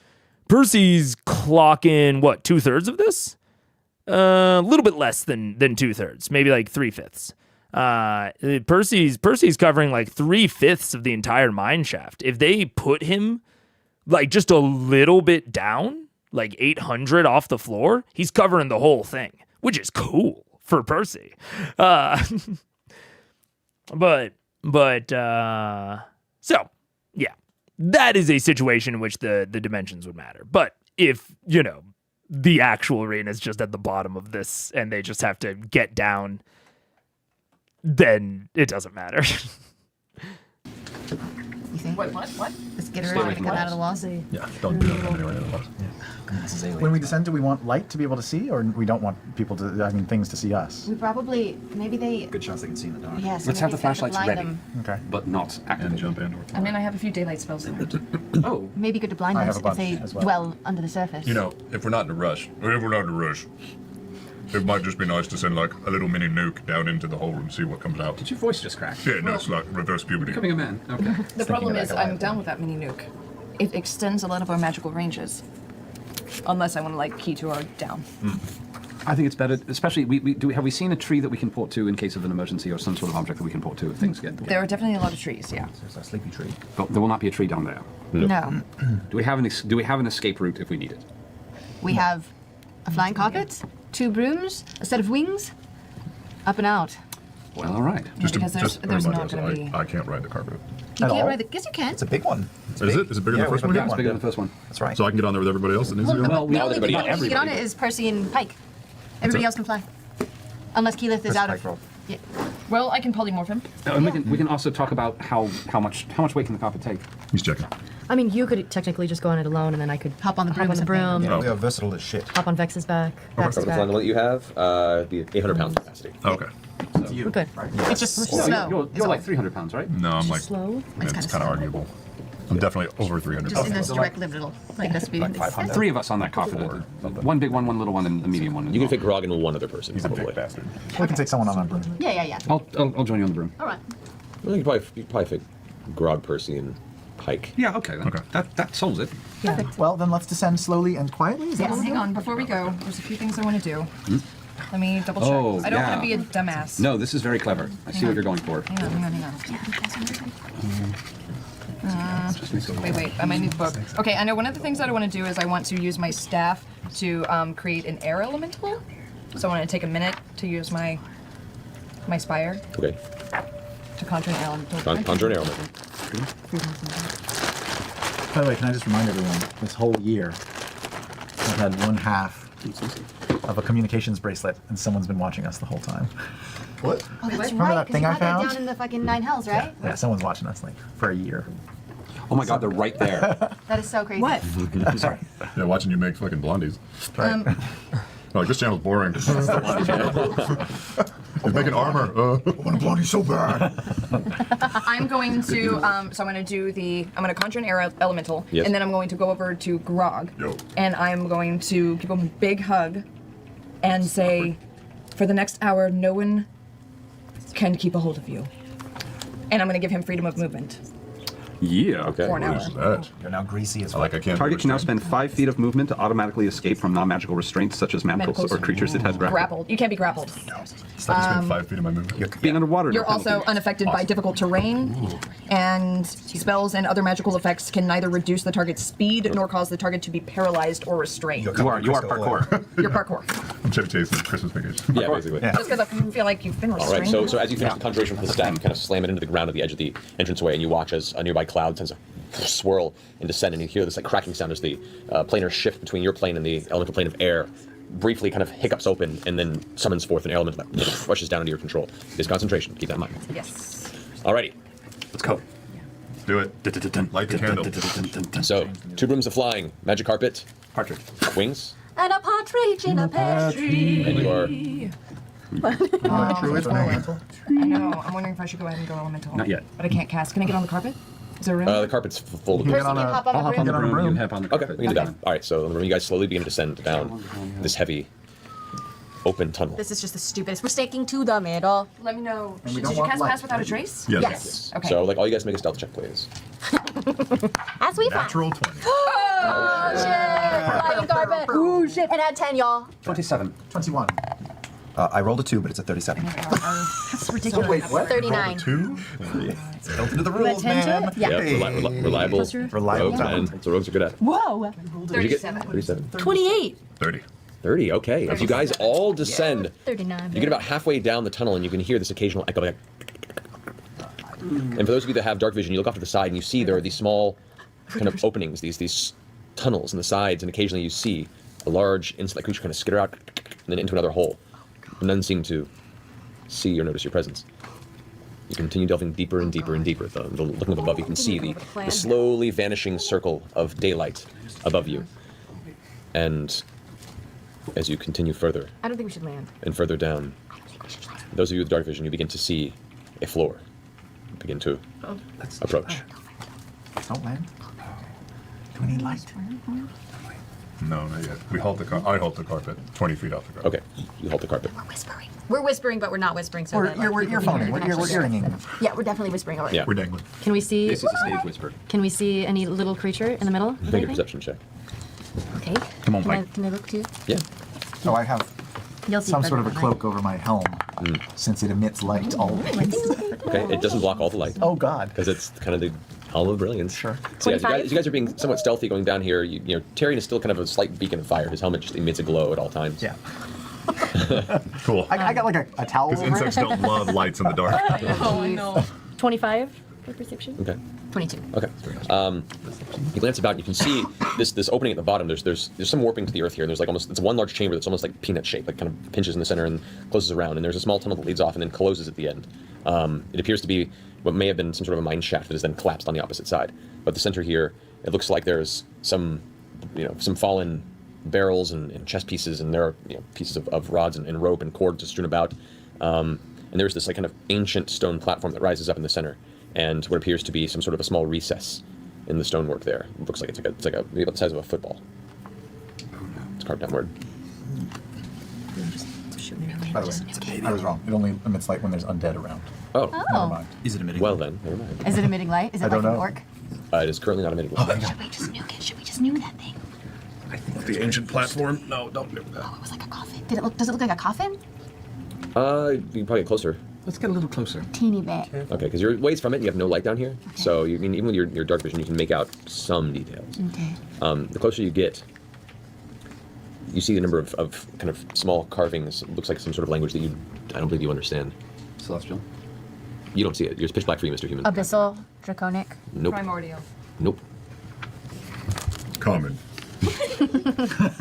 clocking, what, 2/3 of this? A little bit less than 2/3, maybe like 3/5. Percy's covering like 3/5 of the entire mine shaft. If they put him like just a little bit down, like 800 off the floor, he's covering the whole thing, which is cool for Percy. So yeah, that is a situation in which the dimensions would matter. But if, the actual arena is just at the bottom of this and they just have to get down, then it doesn't matter. You think? Wait, what? The skitterers are going to come out of the walls? Yeah, don't do it anywhere in the walls. When we descend, do we want light to be able to see, or we don't want people to, things to see us? We probably, maybe they... Good chance they can see in the dark. Yes. Let's have the flashlights ready, Okay. but not activated. And jump in. I mean, I have a few daylight spells in there. Oh. Maybe good to blind I us have a if they bunch as well. dwell under the surface. If we're not in a rush, it might just be nice to send like a little mini nuke down into the hole and see what comes out. Did your voice just crack? Yeah, no, it's like reverse puberty. Becoming a man. Okay. The problem is I'm down with that mini nuke. It extends a lot of our magical ranges. Unless I want to like key to our down. I think it's better, especially have we seen a tree that we can port to in case of an emergency, or some sort of object that we can port to if things get... There are definitely a lot of trees, yeah. So it's a sleepy tree. But there will not be a tree down there. No. Do we have an escape route if we need it? We have a flying carpet, 2 brooms, a set of wings, up and out. Well, all right. Just because there's not going to be... I can't ride the carpet. You At can't all? ride the... Yes, you can. It's a big one. Is it? Is it bigger than the first one? Yeah, It's bigger than the first one. That's right. So I can get on there with everybody else that needs to go? Well, The not only everybody. people who can get on it is Percy and Pike. Everybody else can fly. Unless Keyleth is out of... Roll. Yeah. Well, I can polymorph him. And we can also talk about how much weight can the carpet take. He's checking. I mean, you could technically just go on it alone, and then I could Hop on the broom. hop on the broom, Yeah, we are versatile as shit. hop on Vex's back, Vex's The back. one that you have, the 800 pound capacity. Okay. Up to though. you. We're good. It's just No, slow. you're like 300 pounds, right? No, I'm like, Slow. it's kind of arguable. I'm definitely over 300 Just in pounds. this direct liminal. Like this be. Three of us on that coffin. One big one, one little one, and the medium one. You can fit Grog and one other person. He's a probably. big bastard. We can take someone on our broom. Yeah. I'll join you on the broom. All right. Well, you could probably fit Grog, Percy, and Pike. Yeah, okay. Then. Okay. That solves it. Perfect. Well, then let's descend slowly and quietly. Is that Yes, what we're hang doing? on. Before we go, there's a few things I want to do. Let me double check. Oh, I don't want yeah. to be a dumbass. No, this is very clever. I see what you're going for. Hang on. Wait. I might need the book. Okay, I know one of the things that I want to do is I want to use my staff to create an air elemental. So I want to take a minute to use my spire Okay. to conjure an air elemental. Conjure an element. By the way, can I just remind everyone, this whole year, I've had one half of a communications bracelet, and someone's been watching us the whole time. What? Oh, that's Remember right. that 'Cause thing you I had that found? down in the fucking Nine Hells, right? Yeah, someone's watching us like for a year. Oh my God, they're right there. That is so crazy. What? Sorry. Yeah, watching you make fucking blondies. Like, this channel's boring. He's making armor. I want a blondie so bad. I'm going to so I'm going to conjure an air elemental, Yes. and then I'm going to go over to Grog, Yo. and I'm going to give him a big hug, and say, for the next hour, no one can keep a hold of you, and I'm going to give him freedom of movement Yeah. Okay. for an What hour. is that? You're now greasy as I like I can't. Target can now spend 5 feet of movement to automatically escape from non-magical restraints such as mantles Mantles. or creatures it has grappled. Grappled. You can't be grappled. It's like you spend 5 feet of my movement. Being underwater. You're no penalty. also unaffected by difficult terrain, and spells and other magical effects can neither reduce the target's speed nor cause the target to be paralyzed or restrained. You are parkour. You're parkour. I'm Chevy Chase in Christmas vacation. Yeah, basically. Just because I feel like you've been All restrained. right, so as you finish the conjuration with the staff, you kind of slam it into the ground at the edge of the entranceway, and you watch as a nearby cloud tends to swirl and descend, and you hear this like cracking sound as the planar shift between your plane and the elemental plane of air briefly kind of hiccups open and then summons forth an element that rushes down into your control. It is concentration. Keep that in mind. Yes. Alrighty. Let's go. Do it. Light the candle. So, 2 brooms of flying, magic carpet, Partridge. wings, And a partridge in a pear tree. and you are Druid elemental. I know. I'm wondering if I should go ahead and go elemental. Not yet. But I can't cast. Can I get on the carpet? Is there room? the carpet's full of Get Person on can a- hop on I'll the hop on the broom. broom. You hop on the okay. carpet. We can do that. All right. So you guys slowly begin to descend down this heavy, open tunnel. This is just the stupidest. We're sticking to the middle. Let me know. And we Did don't you want cast light, Pass Without a right? Trace? Yes. Yes. Okay. So all you guys make a stealth check, please. As we found. Natural 20. Oh, shit. Flying carpet. Ooh, shit. And add 10, y'all. 27. 21. I rolled a 2, but it's a 37. That's ridiculous. Wait, what? 39. 2? Built into the rules, man. Yeah. Yep, reliable. Reliable. Rogues, man. That's what rogues are good at. Whoa. 37. 37. 28. 30. 30, okay. As you guys all descend, 39. you get about halfway down the tunnel and you can hear this occasional echo. Like, and for those of you that have dark vision, you look off to the side and you see there are these small kind of openings, these tunnels in the sides, and occasionally you see a large insect creature kind of skitter out and then into another hole. But none seem to see or notice your presence. You continue delving deeper and deeper and deeper. Looking up above, you can see the slowly vanishing circle of daylight above you. And as you continue further I don't think we should land. and further down, those of you with dark vision, you begin to see a floor begin to approach. Don't land. Do we need light? No, not yet. I halt the carpet 20 feet off the carpet. Okay, you halt the carpet. Whispering. We're whispering, but we're not whispering. So We're that, like, earphoning. people can We're actually hear. earringing. Yeah, we're definitely whispering already. Yeah. We're dangling. Can we see? This is a stage whisper. Can we see any little creature in the middle? of Make a anything? perception check. Okay. Come on, Can I, Pike. can I look too? Yeah. So I have You'll see. some sort of a better cloak over my helm, since it emits light always. Okay, it doesn't block all the light. Oh God. Because it's kind of the Helm of Brilliance. Sure. So yeah, 25? you guys are being somewhat stealthy going down here. You know, Tyrion is still kind of a slight beacon of fire. His helmet just emits a glow at all times. Yeah. Cool. I got like a towel Because over insects it. don't love lights in the dark. Oh, I know. 25 for perception. Okay. 22. Okay. You glance about and you can see this opening at the bottom. There's some warping to the earth here, and there's like it's one large chamber that's almost like peanut shaped, like kind of pinches in the center and closes around. And there's a small tunnel that leads off and then closes at the end. It appears to be what may have been some sort of a mine shaft that is then collapsed on the opposite side. But the center here, it looks like there's some fallen barrels and chest pieces, and there are pieces of rods and rope and cord just strewn about. and there's this like kind of ancient stone platform that rises up in the center, and what appears to be some sort of a small recess in the stonework there. It looks like it's like a maybe about the size of a football. It's carved downward. By the way, I was wrong. It only emits light when there's undead around. Oh. Never mind. Is it emitting? Well then, never mind. Is it emitting light? Is it I like don't an know. orc? It is currently not emitting light. Should we just nuke it? Should we just nuke that thing? The ancient platform? No, don't do that. Oh, it was like a coffin. Does it look like a coffin? You can probably get closer. Let's get a little closer. Teeny bit. Okay, because you're ways from it, and you have no light down here. Okay. So you mean even with your dark vision, you can make out some details. Okay. The closer you get, you see the number of kind of small carvings. It looks like some sort of language that I don't believe you understand. Celestial. You don't see it. It's pitch black for you, Mr. Human. Abyssal, draconic. Nope. Primordial. Nope. Common.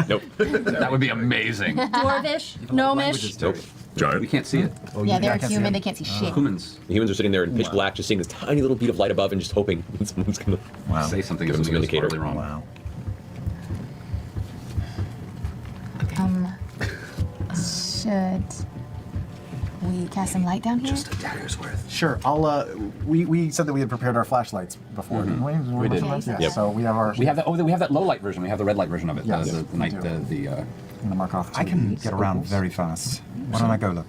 Nope. That would be amazing. Dwarvish, gnomish. Nope. Giant. We can't see it. Oh, Yeah, I they're can't see human. him. They can't see shit. Humans. The humans are sitting there in pitch black, just seeing this tiny little bead of light above and just hoping someone's gonna. Wow. Say something Give if him some something goes indicator. horribly wrong. Wow. Should we cast some light down here? Just a dagger's worth. Sure. I'll. We said that we had prepared our flashlights before, didn't we? We did. Yeah. Yep. So we have our. We have that. Oh, we have that low light version. We have the red light version of it. Yes, The night. we do. The I'm gonna mark off. I can two get around circles. very fast. Why don't I go look?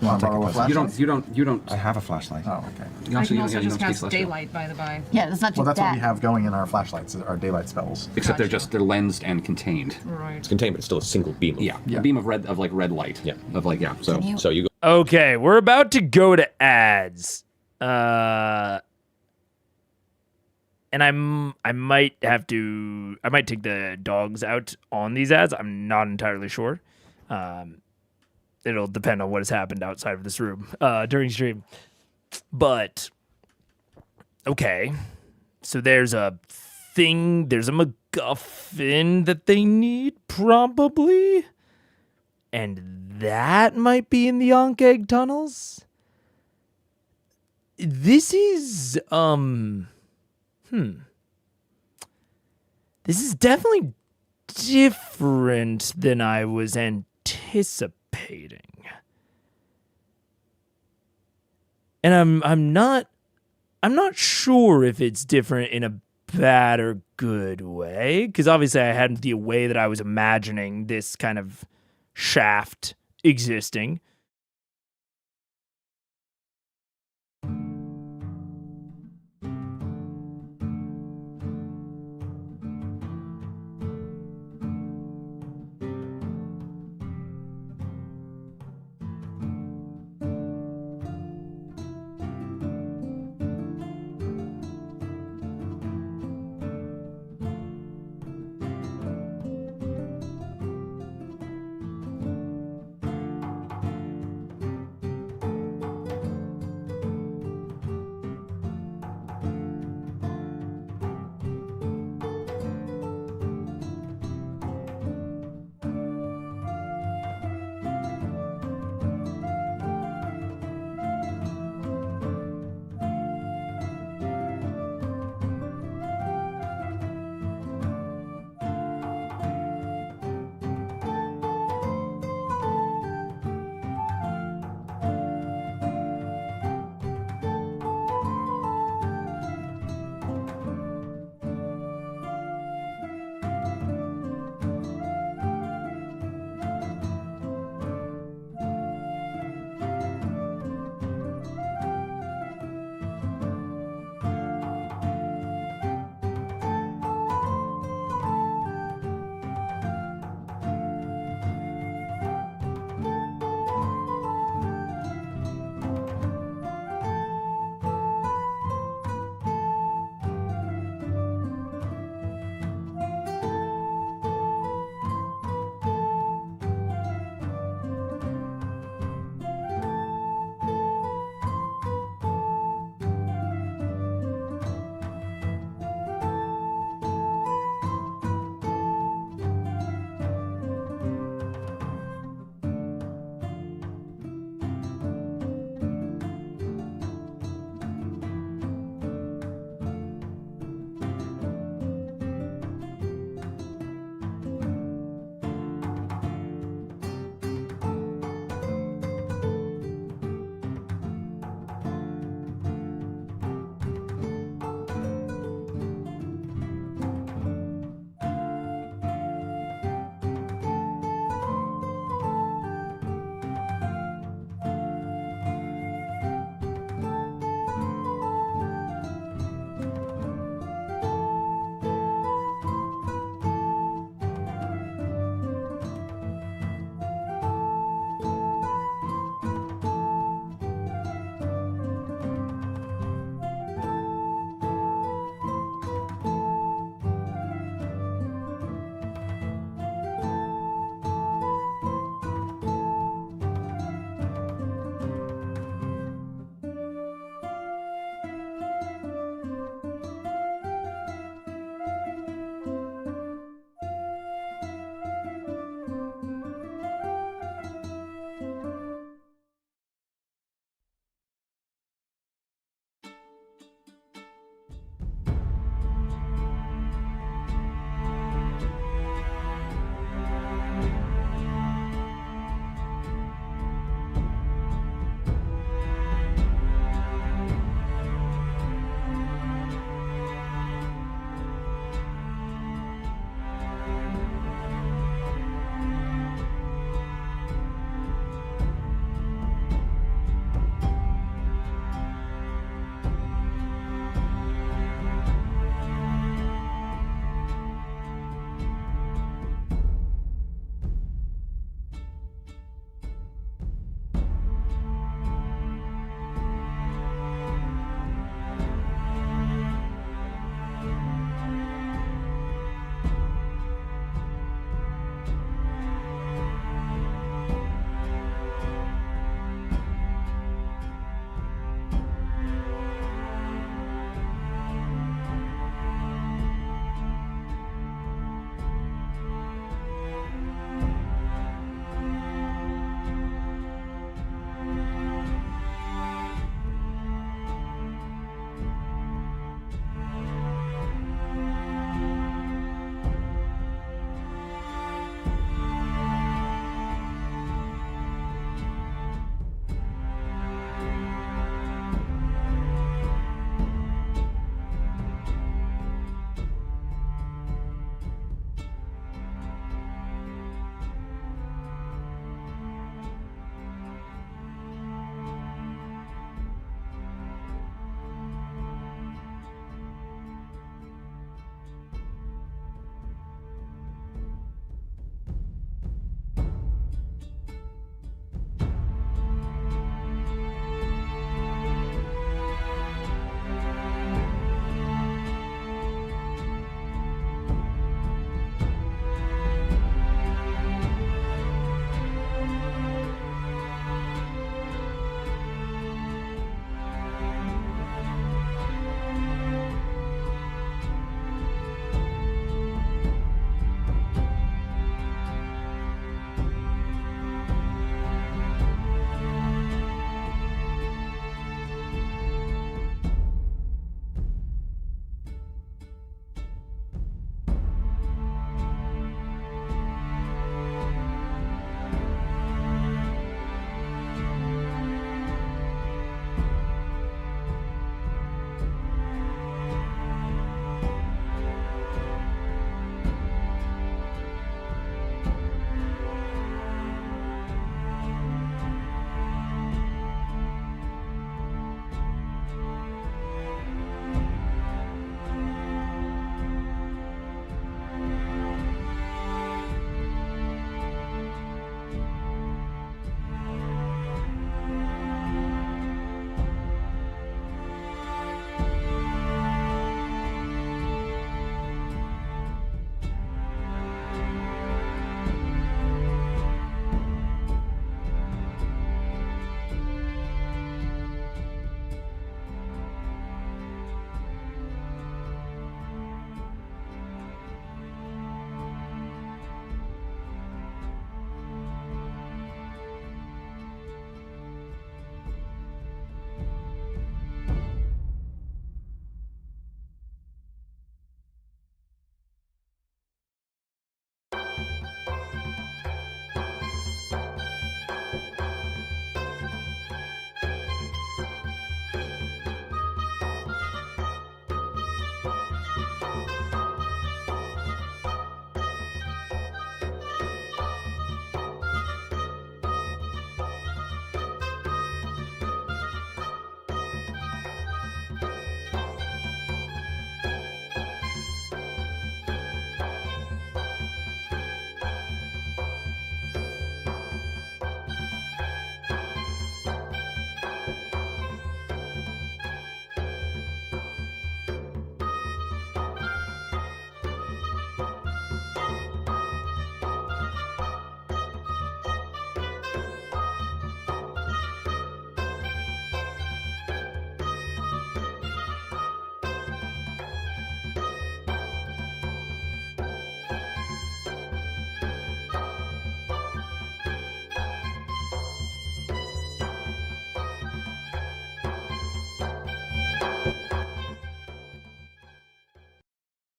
You want to I'll take borrow a a flashlight? You don't. I have a flashlight. Oh, okay. You I can you also you just don't speak cast celestial. daylight, by the by. Yeah, that's not too Well, that's bad. what we have going in our flashlights, our daylight spells. Except they're Gotcha. they're lensed and contained. Right. It's contained, but it's still a single beam. Yeah. Yeah. A beam of red light. Yeah. Of like So. Can you- So you go. Okay, we're about to go to ads. And I might have to. I might take the dogs out on these ads. I'm not entirely sure. It'll depend on what has happened outside of this room during stream. But okay, so there's a thing. There's a MacGuffin that they need probably, and that might be in the Ankh tunnels. This is This is definitely different than I was anticipating. And I'm not sure if it's different in a bad or good way, because obviously I had the way that I was imagining this kind of shaft existing.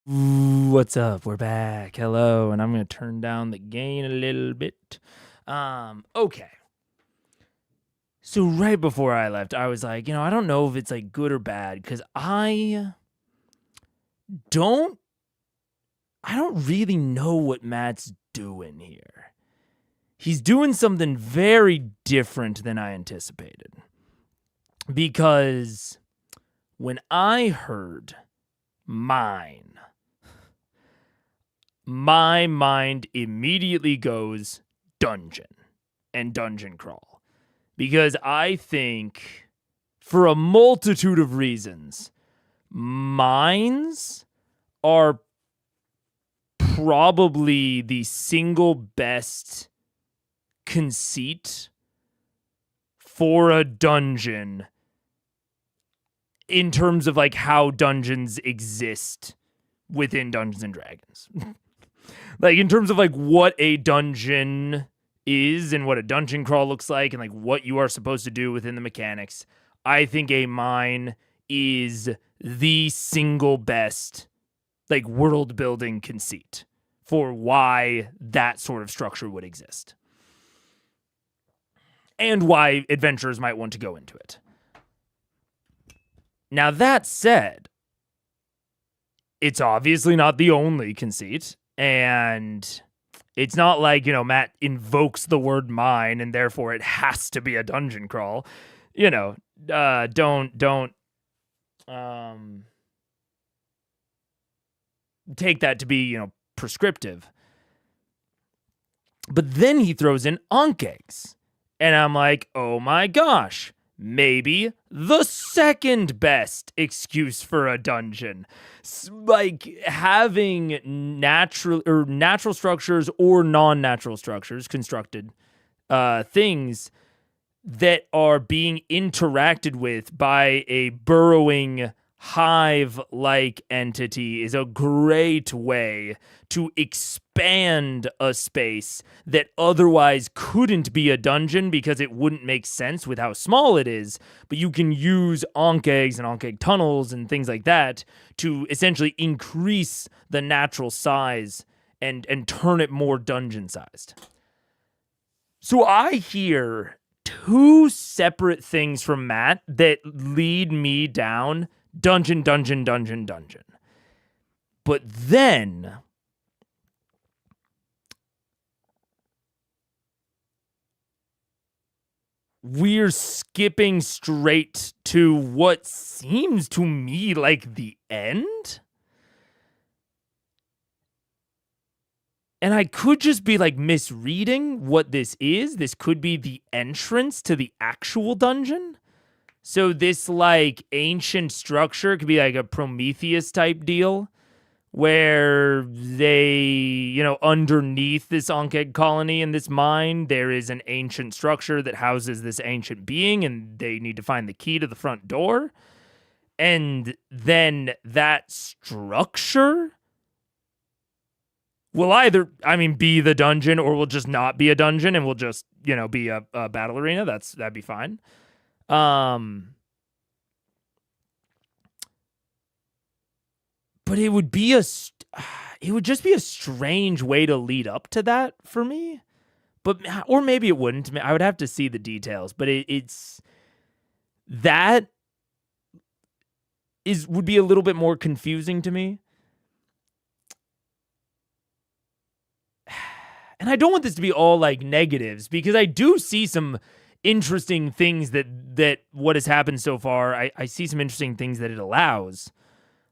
Ooh, what's up? We're back. Hello, and I'm gonna turn down the gain a little bit. Okay. So right before I left, I was like, I don't know if it's like good or bad because I don't really know what Matt's doing here. He's doing something very different than I anticipated. Because when I heard mine, my mind immediately goes dungeon and dungeon crawl. Because I think, for a multitude of reasons, mines are probably the single best conceit for a dungeon in terms of like how dungeons exist within Dungeons and Dragons. Like in terms of like what a dungeon is and what a dungeon crawl looks like and like what you are supposed to do within the mechanics, I think a mine is the single best like world building conceit for why that sort of structure would exist. And why adventurers might want to go into it. Now that said, it's obviously not the only conceit, and it's not like, Matt invokes the word mine and therefore it has to be a dungeon crawl. Don't take that to be, prescriptive. But then he throws in Ankh eggs. And I'm like, oh my gosh, maybe the second best excuse for a dungeon. Like having natural structures or non-natural structures, constructed things that are being interacted with by a burrowing hive-like entity is a great way to expand a space that otherwise couldn't be a dungeon because it wouldn't make sense with how small it is, but you can use Ankh eggs and Ankh egg tunnels and things like that to essentially increase the natural size and turn it more dungeon-sized. So I hear two separate things from Matt that lead me down dungeon. But then we're skipping straight to what seems to me like the end. And I could just be like misreading what this is. This could be the entrance to the actual dungeon. So this like ancient structure could be like a Prometheus type deal where they, underneath this Ankh egg colony in this mine, there is an ancient structure that houses this ancient being and they need to find the key to the front door. And then that structure will either, be the dungeon or will just not be a dungeon and will just, be a battle arena. That'd be fine. But it would just be a strange way to lead up to that for me. Or maybe it wouldn't. I would have to see the details, but would be a little bit more confusing to me. And I don't want this to be all like negatives because I do see some interesting things that what has happened so far. I see some interesting things that it allows.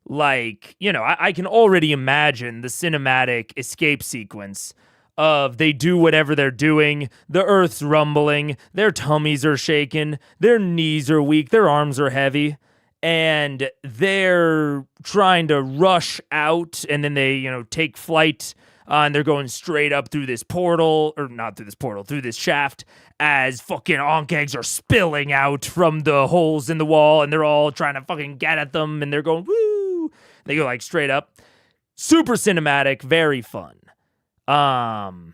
Like, I can already imagine the cinematic escape sequence of they do whatever they're doing, the earth's rumbling, their tummies are shaking, their knees are weak, their arms are heavy, and they're trying to rush out, and then they, take flight, and they're going straight up through this portal, or not through this portal, through this shaft, as fucking Ankh eggs are spilling out from the holes in the wall, and they're all trying to fucking get at them, and they're going, woo! They go like straight up. Super cinematic, very fun. And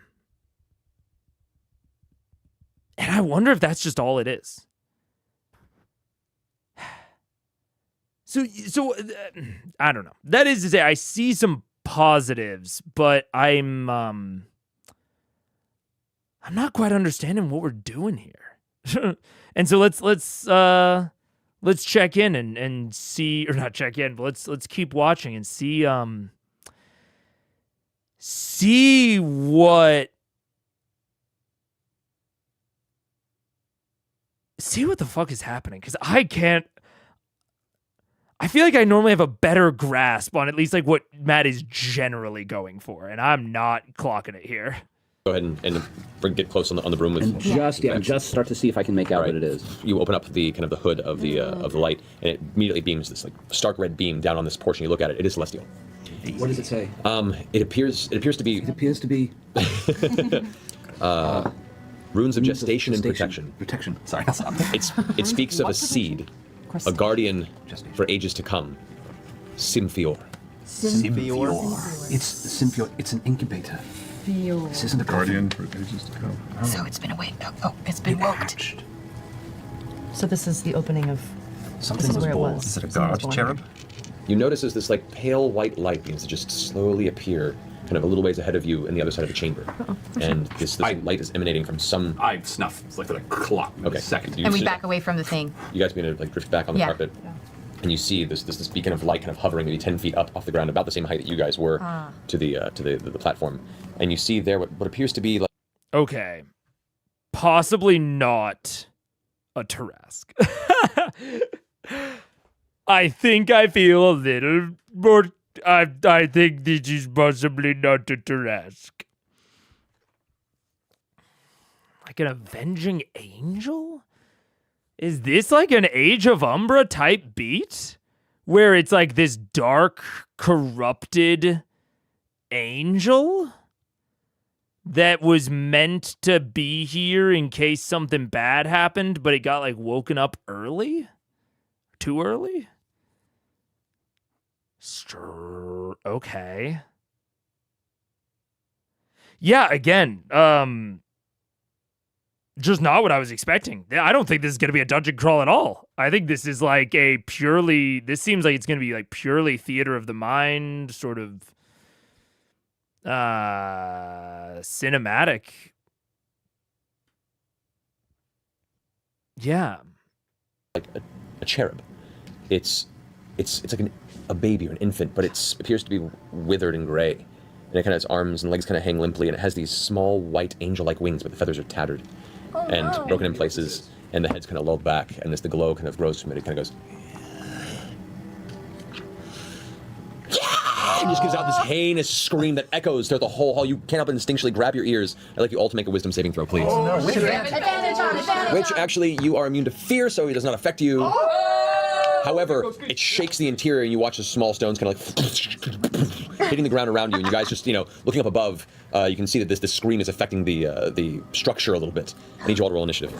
I wonder if that's just all it is. So I don't know. That is to say, I see some positives, but I'm not quite understanding what we're doing here. And so let's check in and see, or not check in, but let's keep watching and see what the fuck is happening, because I feel like I normally have a better grasp on at least like what Matt is generally going for, and I'm not clocking it here. Go ahead and get close on the room with. And just start to see if I can make out what it is. You open up the kind of the hood of the light, and it immediately beams this like stark red beam down on this portion. You look at it; it is celestial. What does it say? It appears to be. It appears to be. Runes of gestation and protection. Protection. Sorry. It speaks of a seed, a guardian for ages to come. Symphior. Symphior. It's Symphior. It's an incubator. This isn't a guardian for ages to come. Oh. So it's been awake. Oh, it's been woked. So this is the opening of. Something this is was where born. it was. Is it a Someone was guard born. cherub? You notice as this like pale white light begins to just slowly appear, kind of a little ways ahead of you in the other side of the chamber, and this light is emanating from some. I snuff. It's like a clock. Okay. A second. And we back away from the thing. You guys begin to like drift back on the Yeah. carpet, and you see this beacon of light kind of hovering maybe 10 feet up off the ground, about the same height that you guys were to the platform, and you see there what appears to be like. Okay, possibly not a Tarrasque. I think I feel a little more. I think this is possibly not a Tarrasque. Like an avenging angel? Is this like an Age of Umbra type beat? Where it's like this dark, corrupted angel that was meant to be here in case something bad happened, but it got like woken up early? Too early? Okay. Yeah, again, just not what I was expecting. I don't think this is going to be a dungeon crawl at all. I think this is like this seems like it's going to be like purely theater of the mind, sort of cinematic. Yeah. Like a cherub. It's like a baby or an infant, but it appears to be withered and gray. And it kind of has arms and legs kind of hang limply, and it has these small white angel-like wings, but the feathers are tattered and broken in places, and the head's kind of lulled back, and as the glow kind of grows from it, it kind of goes. Yeah! It just gives out this heinous scream that echoes throughout the whole hall. You can't help but instinctually grab your ears. I'd like you all to make a wisdom saving throw, please. Which actually you are immune to fear, so it does not affect you. However, it shakes the interior, and you watch the small stones kind of like hitting the ground around you. And you guys just, looking up above, you can see that this screen is affecting the structure a little bit. I need you all to roll initiative.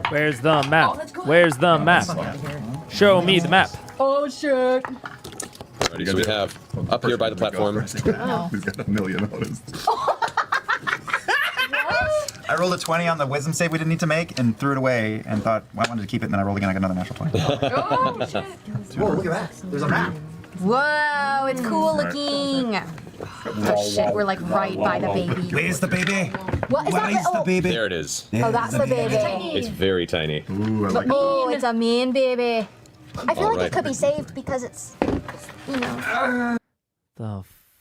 Where's the map? Where's the map? Show me the map. Oh shit. Alrighty, so we have up here by the platform. He's got a million on his. I rolled a 20 on the wisdom save we didn't need to make and threw it away and thought, well, I wanted to keep it, and then I rolled again, I got another natural 20. Oh shit. Whoa, look at that. There's a map. Whoa, it's cool looking. Oh shit, we're like right by the baby. Where's the baby? What is that? Where's the baby? There it is. Oh, that's the baby. It's very tiny. Ooh, I like Oh, it's a mean baby. I feel like Alright. it could be saved because it's, The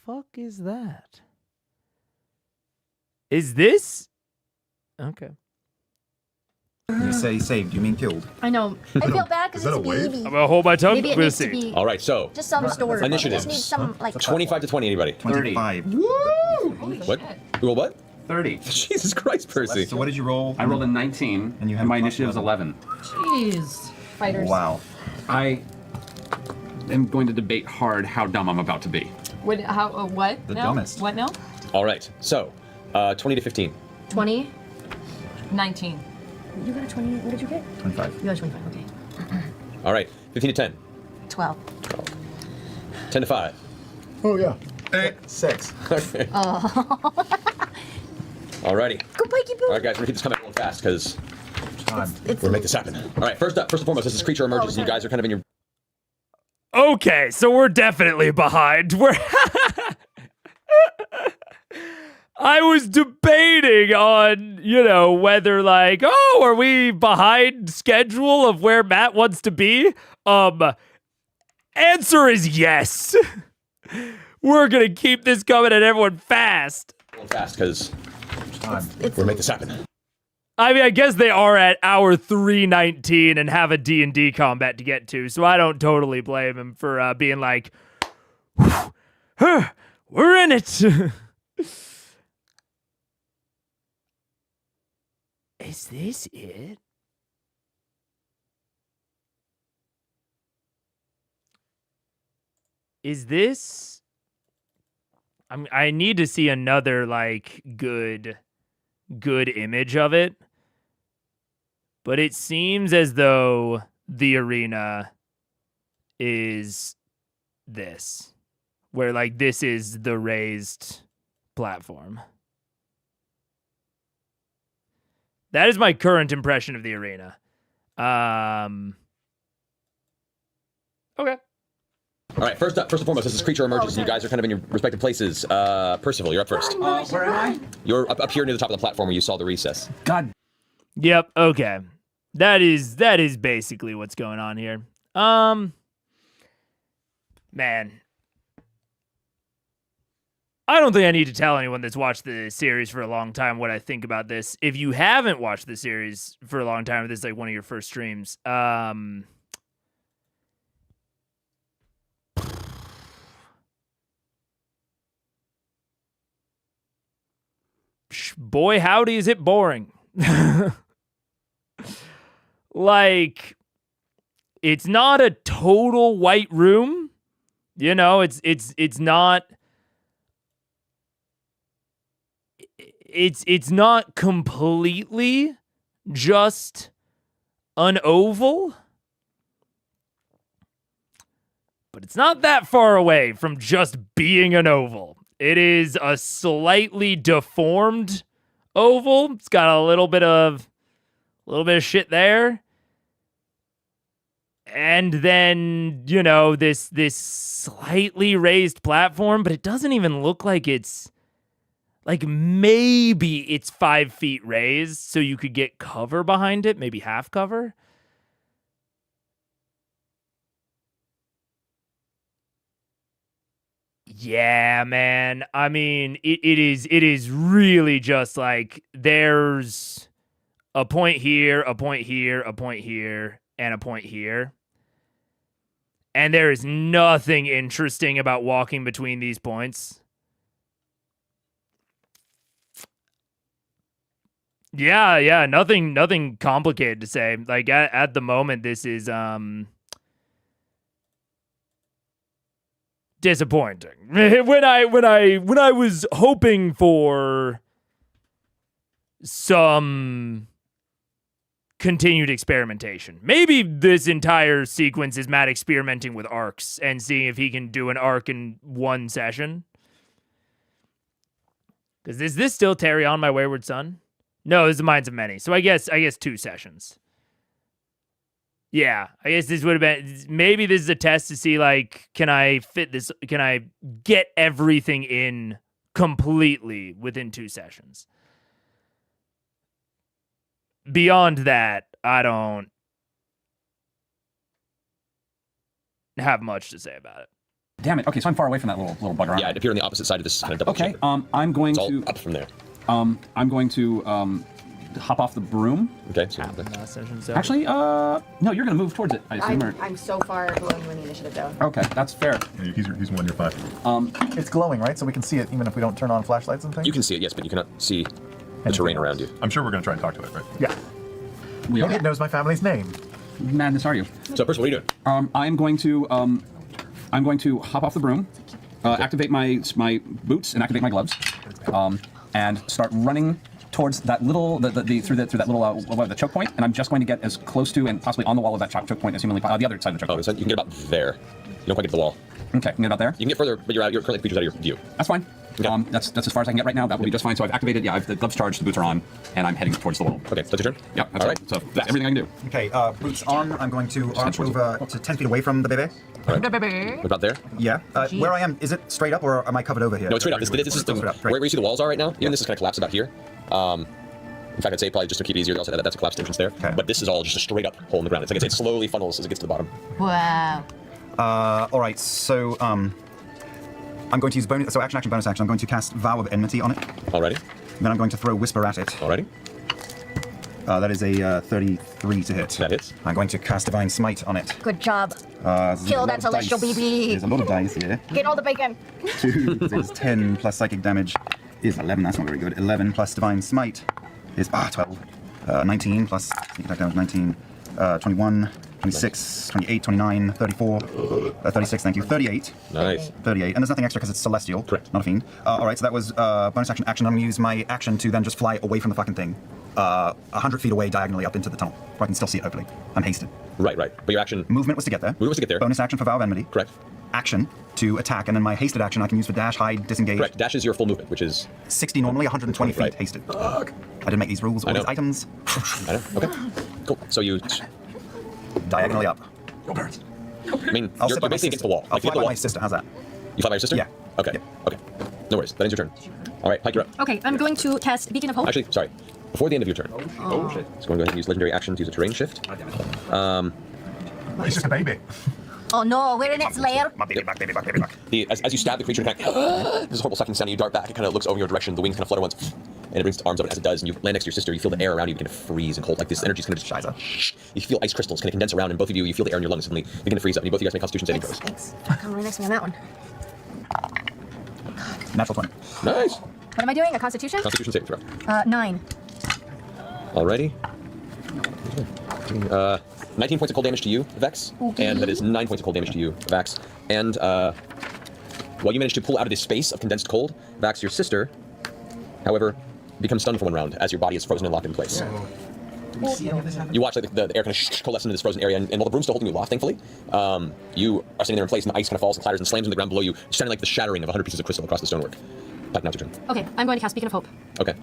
fuck is that? Is this? Okay. You say saved, you mean killed. I know. I feel bad because it's a baby. I'm gonna hold my tongue. Maybe it We'll needs to see. be All right, so just some storage. It initiatives. just needs some like 25 to 20, anybody? 25. What? You roll what? 30. Jesus Christ, Percy. So what did you roll? I rolled a 19, And you have my plus initiative is 11. Jeez. Fighters. Wow. I am going to debate hard how dumb I'm about to be. What? How? What? The no? dumbest. What? No? All right, so 20 to 15. 20. 19. You got a 20. What did you get? 25. You got a 25. Okay. All right, 15 to 10. 12. 10 to 5. Oh, yeah. 6. Okay. Oh. Alrighty. Go Pikey Boo. All right, guys, we're gonna keep this coming real fast because time. We're gonna make this happen. All right, first and foremost, this is creature emerges, and you guys are kind of in your. Okay, so we're definitely behind. We're I was debating on, whether like, oh, are we behind schedule of where Matt wants to be? Answer is yes. We're gonna keep this coming at everyone fast. Fast, because Time. we're gonna make this happen. I mean, I guess they are at hour 3:19 and have a D&D combat to get to, so I don't totally blame him for being like, we're in it. Is this it? Is this... I need to see another, like, good image of it. But it seems as though the arena is this. Where, like, this is the raised platform. That is my current impression of the arena. Okay. All right, first and foremost, this is creature emerges, and you guys are kind of in your respective places. Percival, you're up first. Where am I? You're up here near the top of the platform where you saw the recess. God. Yep, okay. That is basically what's going on here. Man. I don't think I need to tell anyone that's watched the series for a long time what I think about this. If you haven't watched the series for a long time, this is like one of your first streams. Boy, howdy, is it boring. Like, it's not a total white room. It's not... It's not completely just an oval, but it's not that far away from just being an oval. It is a slightly deformed oval. It's got a little bit of shit there. And then, this slightly raised platform, but it doesn't even look like it's like maybe it's 5 feet raised so you could get cover behind it, maybe half cover. Yeah, man. I mean, it is really just like there's a point here, a point here, a point here, and a point here. And there is nothing interesting about walking between these points. Yeah, nothing complicated to say. Like at the moment, this is disappointing. When I was hoping for some continued experimentation, maybe this entire sequence is Matt experimenting with arcs and seeing if he can do an arc in one session. Because is this still Terry on My Wayward Son? No, it's the Minds of Many. So I guess 2 sessions. Yeah, I guess this would have been, maybe this is a test to see, like, can I fit this, can I get everything in completely within 2 sessions? Beyond that, I don't have much to say about it. Damn it. Okay, so I'm far away from that little bugger. Yeah, if you're on the opposite side of this kind of double Okay, chamber. I'm going It's all to up from there. I'm going to hop off the broom. Okay. So Actually, no, you're gonna move towards it. I assume. I'm so far below you in the initiative though. Okay, that's fair. Yeah, he's 1 year 5. It's glowing, right? So we can see it even if we don't turn on flashlights and things? You can see it, yes, but you cannot see the terrain around you. I'm sure we're going to try and talk to it, right? Yeah. We Maybe are. it knows my family's name. Madness, are you? So, first, what are you doing? I'm going to hop off the broom, activate my boots and activate my gloves, and start running towards that little through that little the choke point, and I'm just going to get as close to and possibly on the wall of that choke point as humanly possible. The other side of the choke point. You can get about there. You don't quite get to the wall. Okay, you can get about there. You can get further, but you're currently creatures out of your view. That's fine. That's as far as I can get right now. That will be just fine. So I've activated. Yeah, I've the gloves charged, the boots are on, and I'm heading towards the wall. Okay, that's your turn? Yeah, that's right. So that's everything I can do. Okay, boots on. I'm going to arch over to 10 feet away from the baby. All right. What about there? Yeah. Where I am, is it straight up or am I covered over here? No, it's straight up. This is the, where you see the walls are right now. Even this is kind of collapsed about here. In fact, I'd say probably just to keep it easier, also that's a collapsed entrance there. Okay. But this is all just a straight up hole in the ground. It's like it slowly funnels as it gets to the bottom. Wow. All right, so I'm going to use bonus. So action, bonus action. I'm going to cast Vow of Enmity on it. Alrighty. Then I'm going to throw Whisper at it. Alrighty. That is a 33 to hit. That hits. I'm going to cast Divine Smite on it. Good job. Kill that celestial baby. There's a lot of dice here. Get all the bacon. 2 is 10 plus psychic damage is 11. That's not very good. 11 plus Divine Smite is 12. 19 plus sneak attack damage. 19. 21. 26, 28, 29, 34, 36, thank you, 38. Nice. 38, and there's nothing extra because it's celestial. Correct. Not a fiend. All right, so that was bonus action. I'm going to use my action to then just fly away from the fucking thing. 100 feet away diagonally up into the tunnel, where I can still see it, hopefully. I'm hasted. Right. But your action... Movement was to get there. Bonus action for Vow of Enmity. Correct. Action to attack, and then my hasted action I can use for dash, hide, disengage. Correct. Dash is your full movement, which is... 60 normally, 120 feet right. hasted. I didn't make these rules, all these items. I know. Okay. Cool. So you... Diagonally up. I mean, you're basically against the wall. I'll fly by my sister, how's that? You fly by your sister? Yeah. Okay. Yep. Okay. No worries. That ends your turn. All right, Pike, you're up. Okay, I'm going to cast Beacon of Hope. Actually, sorry. Before the end of your turn. Oh, shit. So I'm going to go ahead and use legendary action to use a terrain shift. It's just a baby. Oh no, we're in its lair. My baby back, baby back, baby back. As you stab the creature, it kind of, there's a horrible sucking sound, and you dart back. It kind of looks over your direction. The wings kind of flutter once, and it brings its arms out as it does. And you land next to your sister. You feel the air around you begin to freeze and cold. Like this energy's kind of just you feel ice crystals kind of condense around, and both of you feel the air in your lungs suddenly begin to freeze up. And you both of you guys make Constitution saving throws. Thanks. Come right next to me on that one. Natural 20. Nice. What am I doing? A Constitution? Constitution saving throw. 9. Alrighty. 19 points of cold damage to you, Vex, and that is 9 points of cold damage to you, Vax. And while you manage to pull out of this space of condensed cold, Vax, your sister, however, becomes stunned for one round as your body is frozen and locked in place. Do we see any of this happen? You watch like the air kind of coalesce into this frozen area, and while the broom's still holding you aloft, thankfully, you are sitting there in place, and the ice kind of falls and clatters and slams on the ground below you, sounding like the shattering of 100 pieces of crystal across the stonework. Pike, now it's your turn. Okay, I'm going to cast Beacon of Hope. Okay.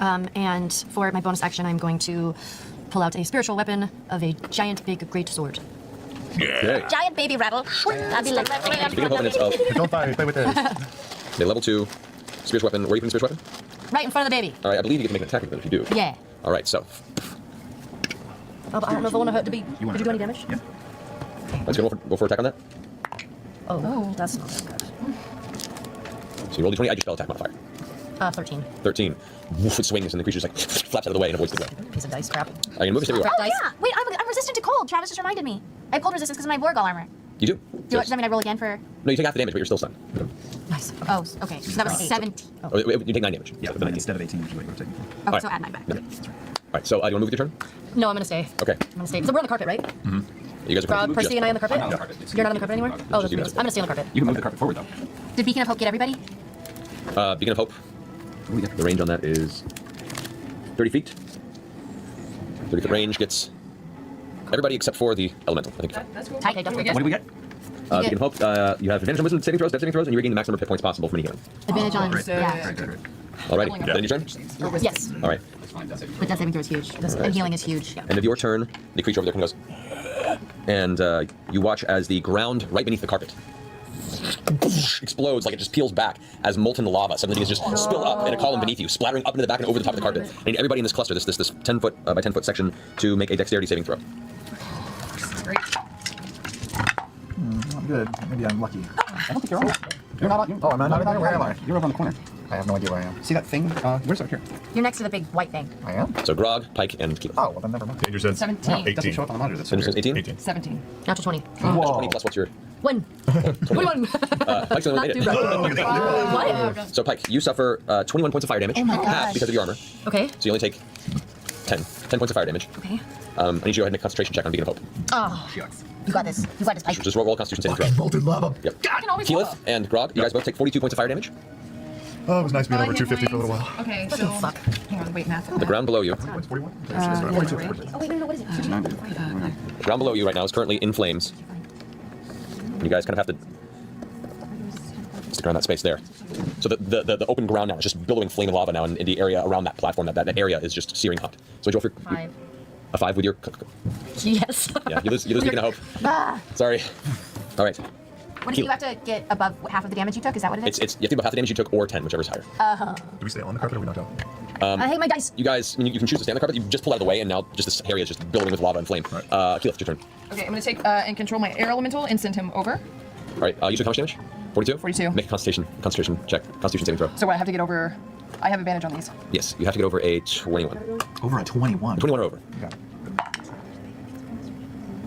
And for my bonus action, I'm going to pull out a spiritual weapon of a giant, big, great sword. Yeah. Giant baby rattle. That'd be like. Speaking of opponents of... Don't fire, play with this. Okay, level 2, spiritual weapon. Where are you putting spiritual weapon? Right in front of the baby. All right, I believe you get to make an attack with it if you do. Yeah. All right, so... Oh, but I don't know if I want to hurt the baby. Did you do any damage? Yeah. Let's go roll for attack on that. Oh, that's not so good. So you roll d20, add your spell attack modifier. 13. 13. Woof, it swings, and the creature just like flaps out of the way and avoids the blow. Piece of dice crap. Are you gonna move it? Oh yeah. Wait, I'm resistant to cold. Travis just reminded me. I have cold resistance because of my Vorgal armor. You do. Does that mean I roll again for? No, you take half the damage, but you're still stunned. Nice. Oh, okay. So that was 17. Oh, you take 9 damage. Yeah, but instead of 18, which is what you were taking. Oh, All so right. add 9 back. Yeah. All right, so do you want to move with your turn? No, I'm going to stay. Okay. I'm going to stay. So we're on the carpet, right? You guys are Percy and I on the carpet? I'm not on the carpet. You're not on the carpet anymore? Oh, that's you weird. guys. I'm going to stay on the carpet. You can move the carpet forward, though. Did Beacon of Hope get everybody? Beacon of Hope. The range on that is 30 feet. 30 foot range gets everybody except for the elemental. I think. That's cool. Okay, don't forget. What do we get? Beacon of Hope. You have advantage on wisdom saving throws, death saving throws, and you regain the maximum number of hit points possible from any healing. Advantage on. So, Yeah. Alrighty. Then your turn. Yes. All right. But death saving throw is huge. And healing is huge. End of your turn. The creature over there kind of goes, and you watch as the ground right beneath the carpet explodes, like it just peels back as molten lava suddenly begins to just spill up in a column beneath you, splattering up into the back and over the top of the carpet. I need everybody in this cluster, this 10 foot by 10 foot section, to make a dexterity saving throw. Great. Not good. Maybe I'm lucky. I don't think you're on. You're not on. Oh, am I not on? Where am I? You're over on the corner. I have no idea where I am. See that thing? Where's over here? You're next to the big white thing. I am? So Grog, Pike, and Keelan. Oh, well then never mind. Danger sense. 17. It doesn't 18. show up on the monitor. That's Danger sense 18? 18. 17. Natural 20. Whoa. 20 plus what's your... 1. 21. Pike's the only one Not who too made it. bad. What? So Pike, you suffer 21 points of fire damage, Oh my half gosh. because of your armor. Okay. So you only take 10 points of fire damage. Okay. I need you to go ahead and make a concentration check on Beacon of Hope. Oh. You got this. You got this, Pike. Just roll Constitution saving throw. Molten lava. Yep. I can always Keyleth and Grog, you guys both take 42 points of fire damage. Oh, it was nice being I over hit 250 for a little mine. while. Okay, so fuck. hang on, wait, math. The ground below you, 41? Oh, wait, no, what is it? the ground below you right now is currently in flames. You guys kind of have to stick around that space there. So the open ground now is just billowing flame and lava now, and in the area around that platform, that area is just searing hot. So roll for 5. a 5 with your. Yes. Yeah, you lose beacon of hope. Ah. Sorry. All right. What do you have to get above half of the damage you took? Is that what it is? It's you have to do half the damage you took or 10, whichever's higher. Do we stay on the carpet or we knocked out? I hate my dice. You guys, I mean, you can choose to stay on the carpet. You just pull out of the way, and now just this area is just billowing with lava and flame. Right. Keyleth, it's your turn. Okay, I'm gonna take and control my air elemental and send him over. All right. You took how much damage? 42. 42. Make a concentration check. Constitution saving throw. So what, I have to get over. I have advantage on these. Yes, you have to get over a 21. Over a 21. 21 or over. Okay.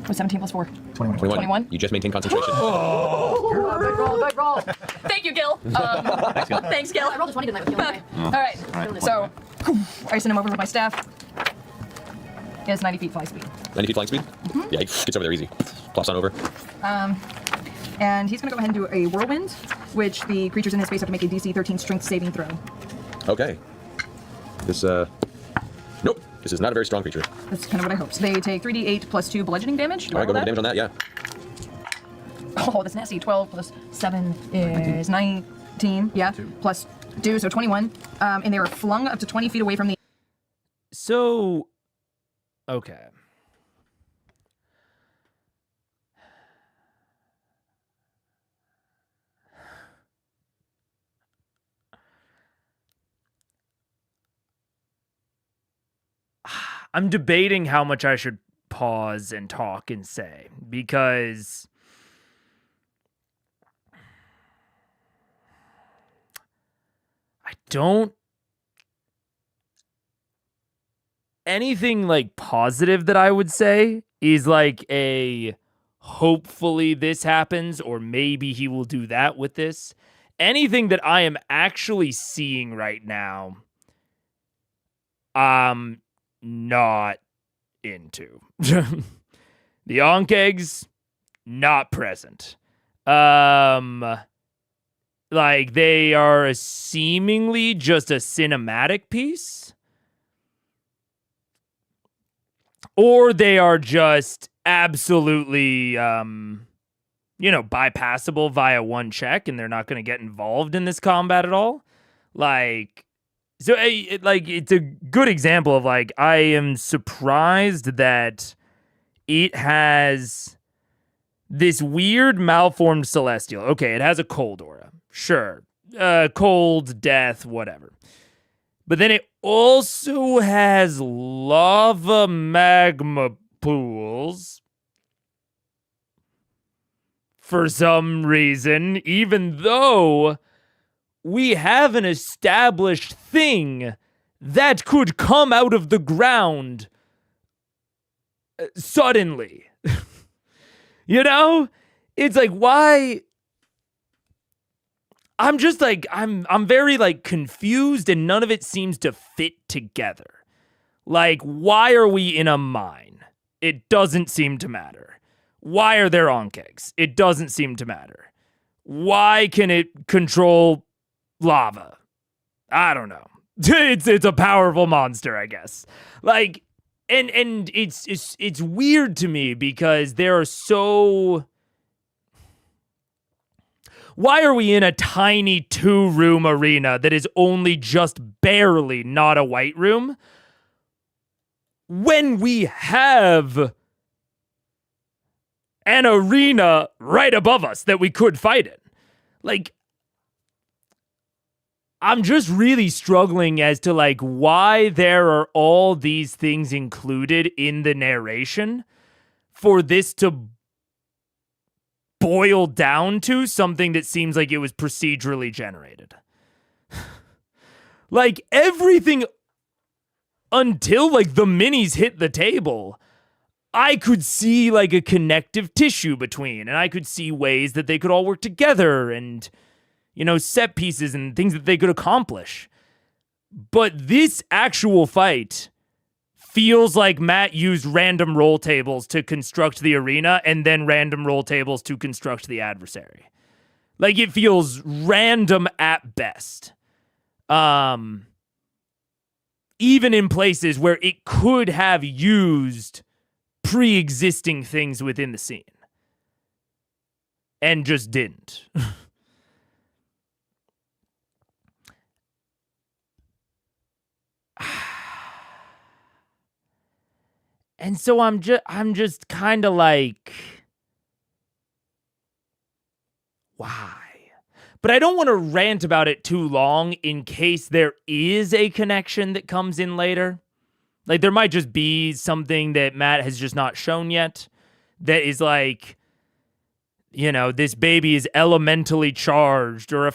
With 17 plus 4. 21. 21? You just maintain concentration. Good roll, good roll. Thank you, Gil. Thanks, Gil. I rolled a 20 tonight with you. Okay. All right. So I send him over with my staff. He has 90 feet fly speed. 90 feet flying speed? Yeah, he gets over there easy. Plops on over. And he's going to go ahead and do a whirlwind, which the creatures in his space have to make a DC 13 strength saving throw. Okay. This, nope. This is not a very strong creature. That's kind of what I hoped. They take 3d8 plus 2 bludgeoning damage. All right, go over the damage on that, yeah. Oh, that's nasty. 12 plus 7 is 19. Yeah. 2. Plus 2, so 21. And they were flung up to 20 feet away from the... So, okay. I'm debating how much I should pause and talk and say, because I don't... Anything like positive that I would say is like a hopefully this happens, or maybe he will do that with this. Anything that I am actually seeing right now, not into. The Ankh eggs, not present. Like they are seemingly just a cinematic piece, or they are just absolutely bypassable via one check, and they're not going to get involved in this combat at all. Like, so, it's a good example of, like, I am surprised that it has this weird malformed celestial. Okay, it has a cold aura. Sure. Cold, death, whatever. But then it also has lava magma pools. For some reason, even though we have an established thing that could come out of the ground suddenly. You know? It's like, why? I'm just like, I'm very like confused, and none of it seems to fit together. Like, why are we in a mine? It doesn't seem to matter. Why are there Ankh eggs? It doesn't seem to matter. Why can it control lava? I don't know. It's a powerful monster, I guess. Like, and it's weird to me because there are so... Why are we in a tiny 2-room arena that is only just barely not a white room when we have an arena right above us that we could fight in? Like, I'm just really struggling as to, like, why there are all these things included in the narration for this to boil down to something that seems like it was procedurally generated. Like, everything until, like, the minis hit the table, I could see, like, a connective tissue between, and I could see ways that they could all work together and, you know, set pieces and things that they could accomplish. But this actual fight feels like Matt used random roll tables to construct the arena and then random roll tables to construct the adversary. Like, it feels random at best. Even in places where it could have used pre-existing things within the scene. And just didn't. And so I'm just kind of like, why? But I don't want to rant about it too long in case there is a connection that comes in later. Like, there might just be something that Matt has just not shown yet that is like, you know, this baby is elementally charged or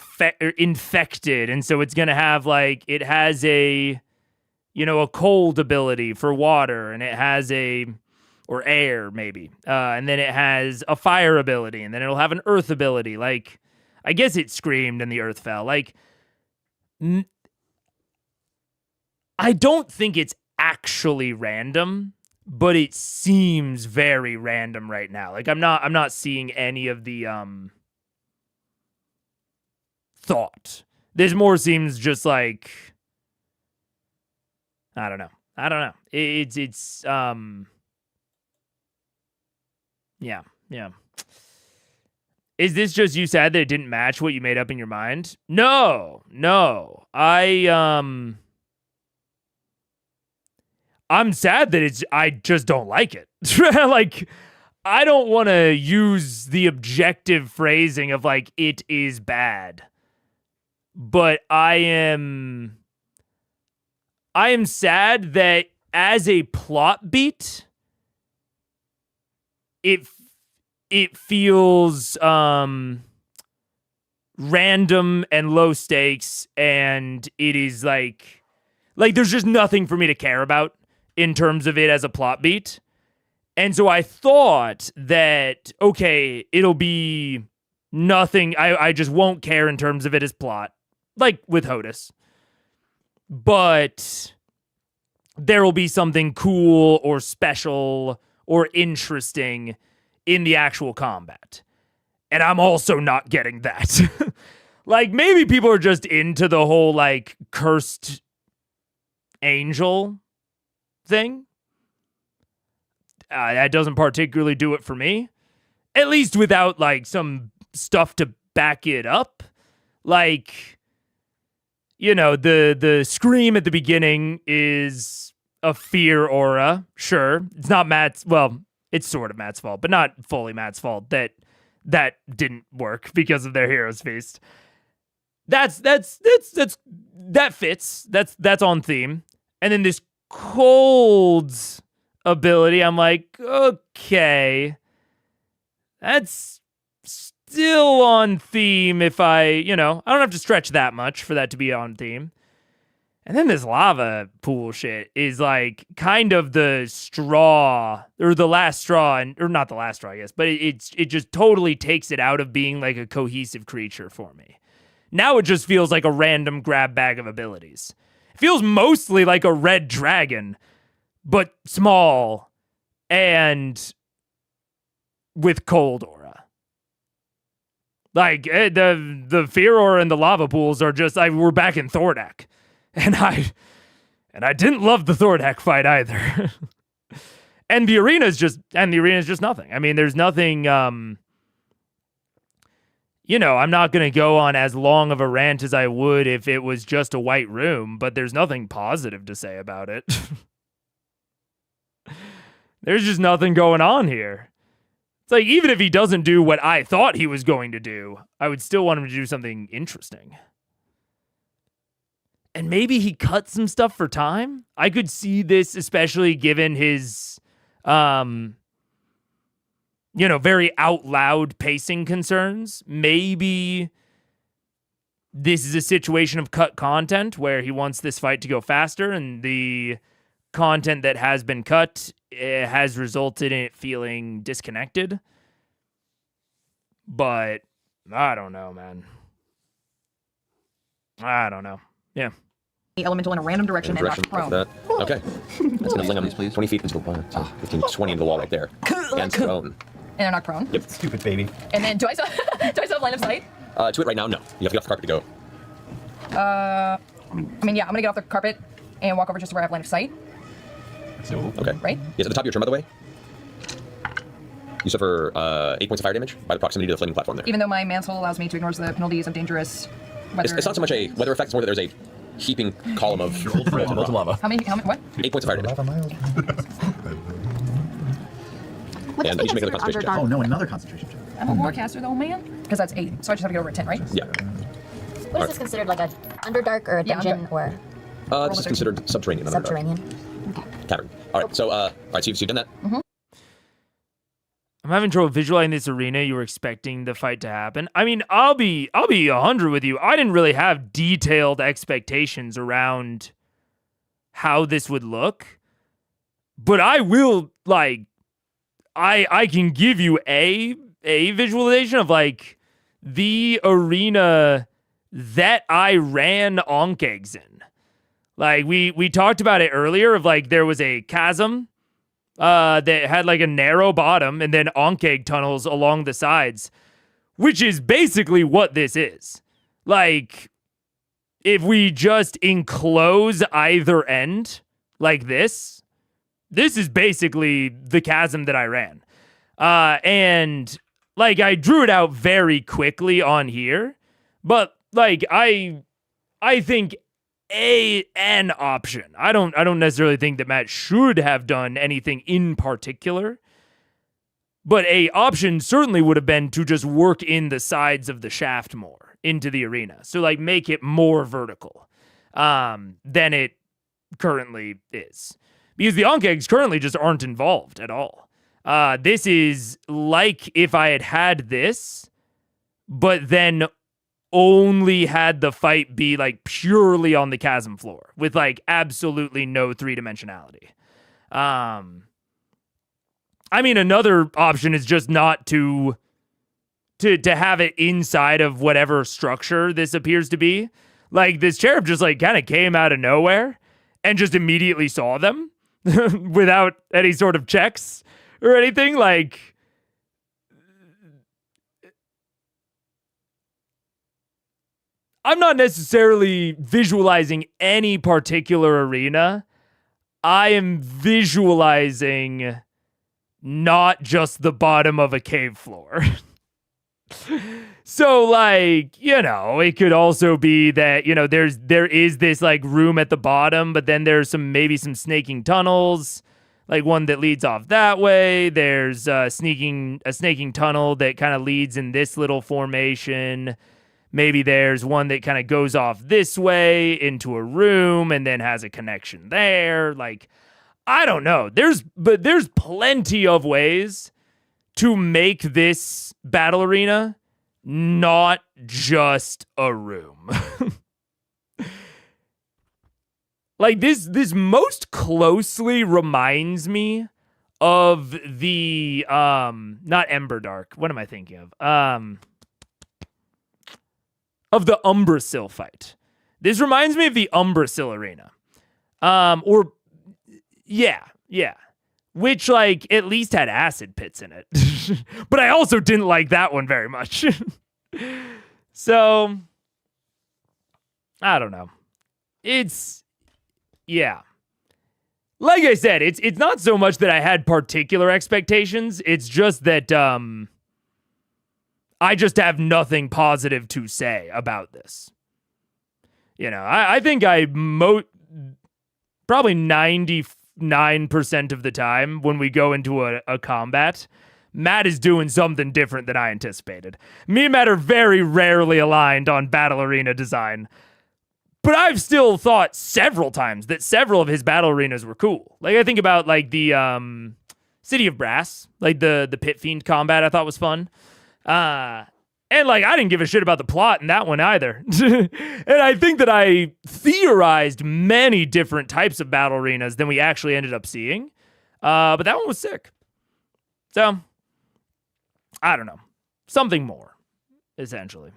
infected, and so it's going to have, like, it has a, you know, a cold ability for water, and it has or air, maybe. And then it has a fire ability, and then it'll have an earth ability. Like, I guess it screamed and the earth fell. Like, I don't think it's actually random, but it seems very random right now. Like, I'm not seeing any of the thought. This more seems just like, I don't know. It's yeah. Is this just you sad that it didn't match what you made up in your mind? No. I'm sad that I just don't like it. Like, I don't want to use the objective phrasing of, like, it is bad. But I am sad that as a plot beat, it feels random and low stakes, and it is like there's just nothing for me to care about in terms of it as a plot beat. And so I thought that, okay, it'll be nothing. I just won't care in terms of it as plot, like with Hodis. But there will be something cool or special or interesting in the actual combat. And I'm also not getting that. Like, maybe people are just into the whole, like, cursed angel thing. That doesn't particularly do it for me. At least without, like, some stuff to back it up. Like, you know, the scream at the beginning is a fear aura. Sure. It's not Matt's, well, it's sort of Matt's fault, but not fully Matt's fault that didn't work because of their Heroes Feast. That fits. That's on theme. And then this cold ability, I'm like, okay, that's still on theme if I don't have to stretch that much for that to be on theme. And then this lava pool shit is like kind of the straw, or the last straw, or not the last straw, I guess, but it just totally takes it out of being like a cohesive creature for me. Now it just feels like a random grab bag of abilities. It feels mostly like a red dragon, but small and with cold aura. Like, the fear aura and the lava pools are just, we're back in Thordak. And I didn't love the Thordak fight either. And the arena's just nothing. I mean, there's nothing, I'm not going to go on as long of a rant as I would if it was just a white room, but there's nothing positive to say about it. There's just nothing going on here. It's like, even if he doesn't do what I thought he was going to do, I would still want him to do something interesting. And maybe he cut some stuff for time. I could see this, especially given his, very out loud pacing concerns. Maybe this is a situation of cut content where he wants this fight to go faster, and the content that has been cut has resulted in it feeling disconnected. But I don't know, man. I don't know. Yeah. Elemental in a random direction and knock prone. Okay. That's going to fling him 20 feet into the wall. 15, 20 into the wall right there. And prone. And I knock prone. Yep. Stupid baby. And then do I still have line of sight? To it right now, no. You have to get off the carpet to go. I'm gonna get off the carpet and walk over just to where I have line of sight. Okay. Right? Yes, at the top of your turn, by the way. You suffer 8 points of fire damage by the proximity to the flaming platform there. Even though my mantle allows me to ignore the penalties of dangerous weather. It's not so much a weather effect, it's more that there's a heaping column of molten lava. How many, what? 8 points of fire damage. And you should make another concentration check. Oh no, another concentration check. I'm a war caster though, man. Because that's 8, so I just have to get over a 10, right? Yeah. What is this considered, like a Underdark or a dungeon or This is considered subterranean. subterranean? Okay. Cavern. All right. So, all right. So you've done that. I'm having trouble visualizing this arena you were expecting the fight to happen. I mean, I'll be 100 with you. I didn't really have detailed expectations around how this would look. But I will, like, I can give you a visualization of, like, the arena that I ran Onkegs in. Like, we talked about it earlier of, like, there was a chasm that had, like, a narrow bottom and then Onkeg tunnels along the sides, which is basically what this is. Like, if we just enclose either end like this is basically the chasm that I ran. And, like, I drew it out very quickly on here, but, like, I think an option. I don't necessarily think that Matt should have done anything in particular, but a option certainly would have been to just work in the sides of the shaft more into the arena. So, like, make it more vertical than it currently is. Because the Onkegs currently just aren't involved at all. This is like if I had this, but then only had the fight be, like, purely on the chasm floor with, like, absolutely no three-dimensionality. I mean, another option is just not to have it inside of whatever structure this appears to be. Like, this cherub just, like, kind of came out of nowhere and just immediately saw them without any sort of checks or anything. Like, I'm not necessarily visualizing any particular arena. I am visualizing not just the bottom of a cave floor. So, like, you know, it could also be that, you know, there is this, like, room at the bottom, but then there's maybe some snaking tunnels, like one that leads off that way. There's a snaking tunnel that kind of leads in this little formation. Maybe there's one that kind of goes off this way into a room and then has a connection there. Like, I don't know. There's plenty of ways to make this battle arena not just a room. Like, this most closely reminds me of the not Emberdark. What am I thinking of the Umbrasyl fight. This reminds me of the Umbrasyl arena. Yeah. Which, like, at least had acid pits in it. But I also didn't like that one very much. So, I don't know. Yeah. Like I said, it's not so much that I had particular expectations. It's just that, I just have nothing positive to say about this. You know, I think probably 99% of the time when we go into a combat, Matt is doing something different than I anticipated. Me and Matt are very rarely aligned on battle arena design. But I've still thought several times that several of his battle arenas were cool. Like, I think about, like, the City of Brass, like the Pit Fiend combat I thought was fun. And, like, I didn't give a shit about the plot in that one either. And I think that I theorized many different types of battle arenas than we actually ended up seeing. But that one was sick. So, I don't know. Something more, essentially.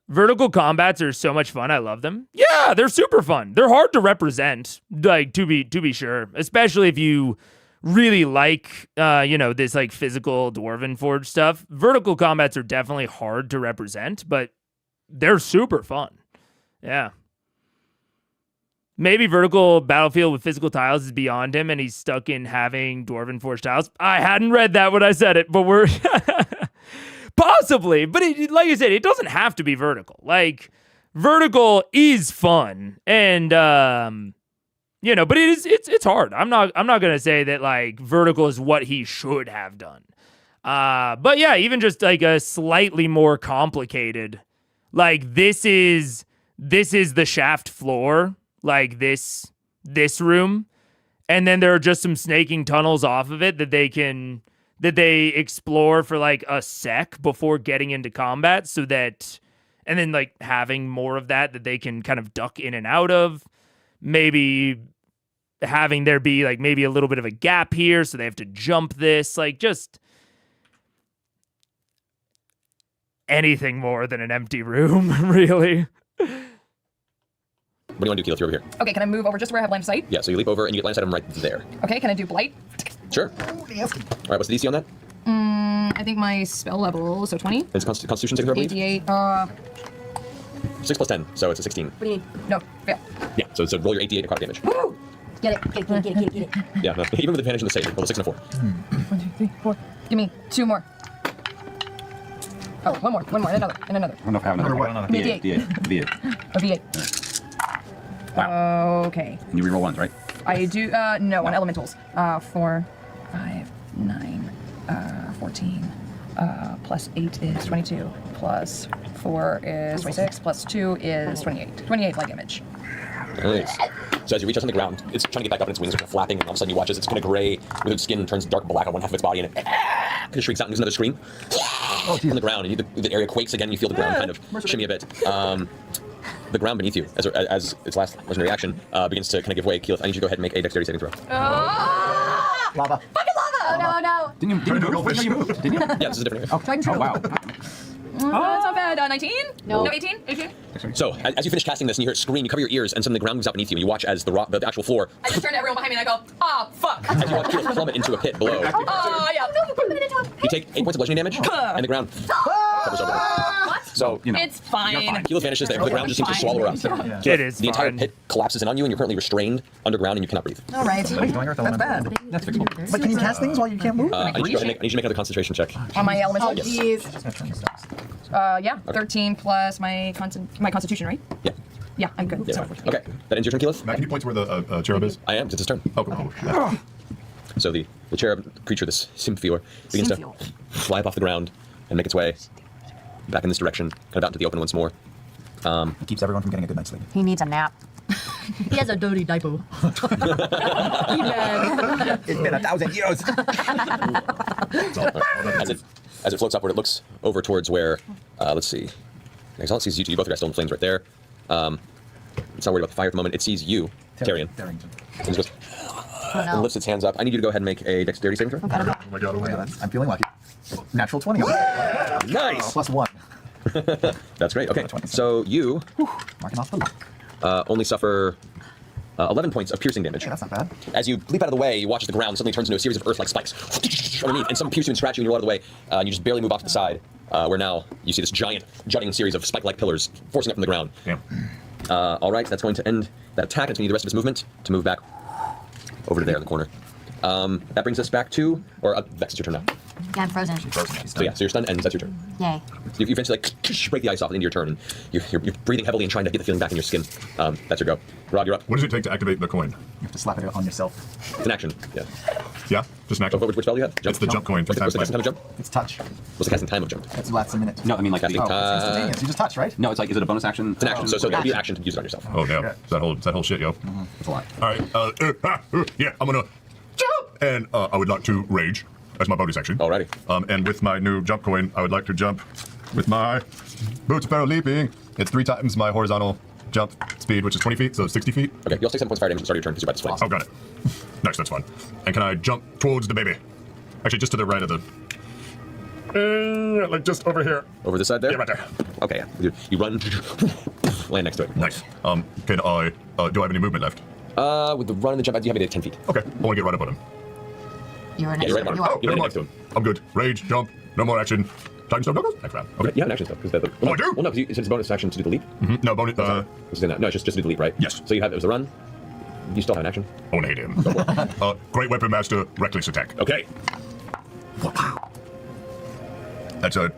Vertical combats are so much fun. I love them. Yeah, they're super fun. They're hard to represent, like, to be sure. Especially if you really like, this, like, physical Dwarven Forge stuff. Vertical combats are definitely hard to represent, but they're super fun. Yeah. Maybe vertical battlefield with physical tiles is beyond him, and he's stuck in having Dwarven Forge tiles. I hadn't read that when I said it, but we're... Possibly, but like I said, it doesn't have to be vertical. Like, vertical is fun, and but it's hard. I'm not gonna say that like vertical is what he should have done. But yeah, even just like a slightly more complicated, like this is the shaft floor, like this room, and then there are just some snaking tunnels off of it that they explore for like a sec before getting into combat, so that, and then like having more of that they can kind of duck in and out of. Maybe having there be like maybe a little bit of a gap here, so they have to jump this, like just anything more than an empty room, really. What do you want to do, Keyleth? You're over here. Okay, can I move over just where I have line of sight? Yeah, so you leap over and you get line of sight of him right there. Okay, can I do blight? Sure. All right, what's the DC on that? I think my spell level, so 20. It's Constitution saving throw, I believe? 88, 6 plus 10, so it's a 16. What do you need? No, fail. Yeah, so roll your 88 necrotic damage. Woo! Get it. Yeah, no, even with advantage in the save, roll a 6 and a 4. 1, 2, 3, 4. Give me 2 more. Oh, one more, and another. I don't know if I have another. D8. D8. A V8. Wow. Okay. And you reroll ones, right? I do, no, on elementals. 4, 5, 9, 14. Plus 8 is 22. Plus 4 is 26. Plus 2 is 28. 28 light damage. Nice. So as you reach out on the ground, it's trying to get back up and its wings are kind of flapping, and all of a sudden you watch as it's kind of gray, with its skin turns dark black on one half of its body, and it kind of shrieks out and gives another scream on the ground, and the area quakes again, and you feel the ground kind of shimmy a bit. The ground beneath you, as its last legendary reaction, begins to kind of give way. Keyleth, I need you to go ahead and make a dexterity saving throw. Lava. Fucking lava! No. Didn't you move? Didn't you? Yeah, this is a different area. Oh, wow. That's not bad. 19? No, 18? 18? So, as you finish casting this and you hear it scream, you cover your ears, and suddenly the ground moves out beneath you, and you watch as the actual floor. I just turn to everyone behind me and I go, ah, fuck. As you watch Keyleth plummet into a pit below. Yeah. You take 8 points of bludgeoning damage, and the ground covers over. What? So, It's fine. Keyleth vanishes there. The ground just seems to swallow her up. Yeah. It is The entire fine. pit collapses in on you, and you're currently restrained underground, and you cannot breathe. All right. That's bad. That's fixable. But can you cast things while you can't move? I need you to make another concentration check. On my elemental? Yes. Yeah, 13 plus my constitution, right? Yeah. Yeah, I'm good. Yeah. So, Okay, that ends your turn, Keyleth? Matt, can you point to where the cherub is? I am, it's his turn. Oh, cool. So the cherub creature, this Symphior, begins to fly up off the ground and make its way back in this direction, kind of out into the open once more. It keeps everyone from getting a good night's sleep. He needs a nap. He has a dirty diaper. It's been 1,000 years. As it floats upward, it looks over towards where, let's see. All it sees you two. You both are still in flames right there. It's not worried about the fire at the moment. It sees you, Tyrion. And it goes, and lifts its hands up. I need you to go ahead and make a dexterity saving throw. Oh my god, oh my god. I'm feeling lucky. Natural 20. Nice! Plus 1. That's great. Okay, so you Marking off the luck. only suffer 11 points of piercing damage. Okay, that's not bad. As you leap out of the way, you watch as the ground suddenly turns into a series of earth-like spikes underneath, and some pierce you and scratch you, and you roll out of the way, and you just barely move off to the side, where now you see this giant, jutting series of spike-like pillars forcing up from the ground. Yeah. All right, that's going to end that attack. It's going to need the rest of its movement to move back over to there in the corner. That brings us back to, or Vex, it's your turn now. Yeah, I'm frozen. So yeah, so you're stunned, and that's your turn. Yay. You eventually break the ice off into your turn, and you're breathing heavily and trying to get the feeling back in your skin. That's your go. Rod, you're up. What does it take to activate the coin? You have to slap it on yourself. It's an action. Yeah. Yeah, just an action. Which spell do you have? It's the jump coin. What's the casting time of jump? It's touch. What's the casting time of jump? It lasts a minute. No, I mean like Casting Oh, time. it's instantaneous. You just touch, right? No, it's like, is it a bonus action? It's an action. So it'll be an action to use it on yourself. Oh damn, Yeah. it's that whole shit, yo. It's a lot. All right, yeah, I'm gonna jump, and I would like to rage as my bonus action. Alrighty. And with my new jump coin, I would like to jump with my boots of leaping. It's 3 times my horizontal jump speed, which is 20 feet, so 60 feet. Okay, you'll take 7 points of fire damage at the start of your turn because you're about to flames. Oh, got it. Nice, that's fun. And can I jump towards the baby? Actually, just to the right of the... like just over here. Over this side there? Yeah, right there. Okay, yeah. You run, land next to it. Nice. Can I... do I have any movement left? With the run and the jump, you have it at 10 feet. Okay, I want to get right up on him. You're Yeah, next. you're right on You it. are. You're never right next to mind. him. I'm good. Rage, jump, no more action. Titanstone knuckles? Next round. Okay. You have an action stuff. Because Oh, I do? Well, no, because it's a bonus action to do the leap. No, bonus... No, it's just to do the leap, right? Yes. So you have, it was a run. You still have an action. I want to hit him. Great Weapon Master, Reckless Attack. Okay. That's a...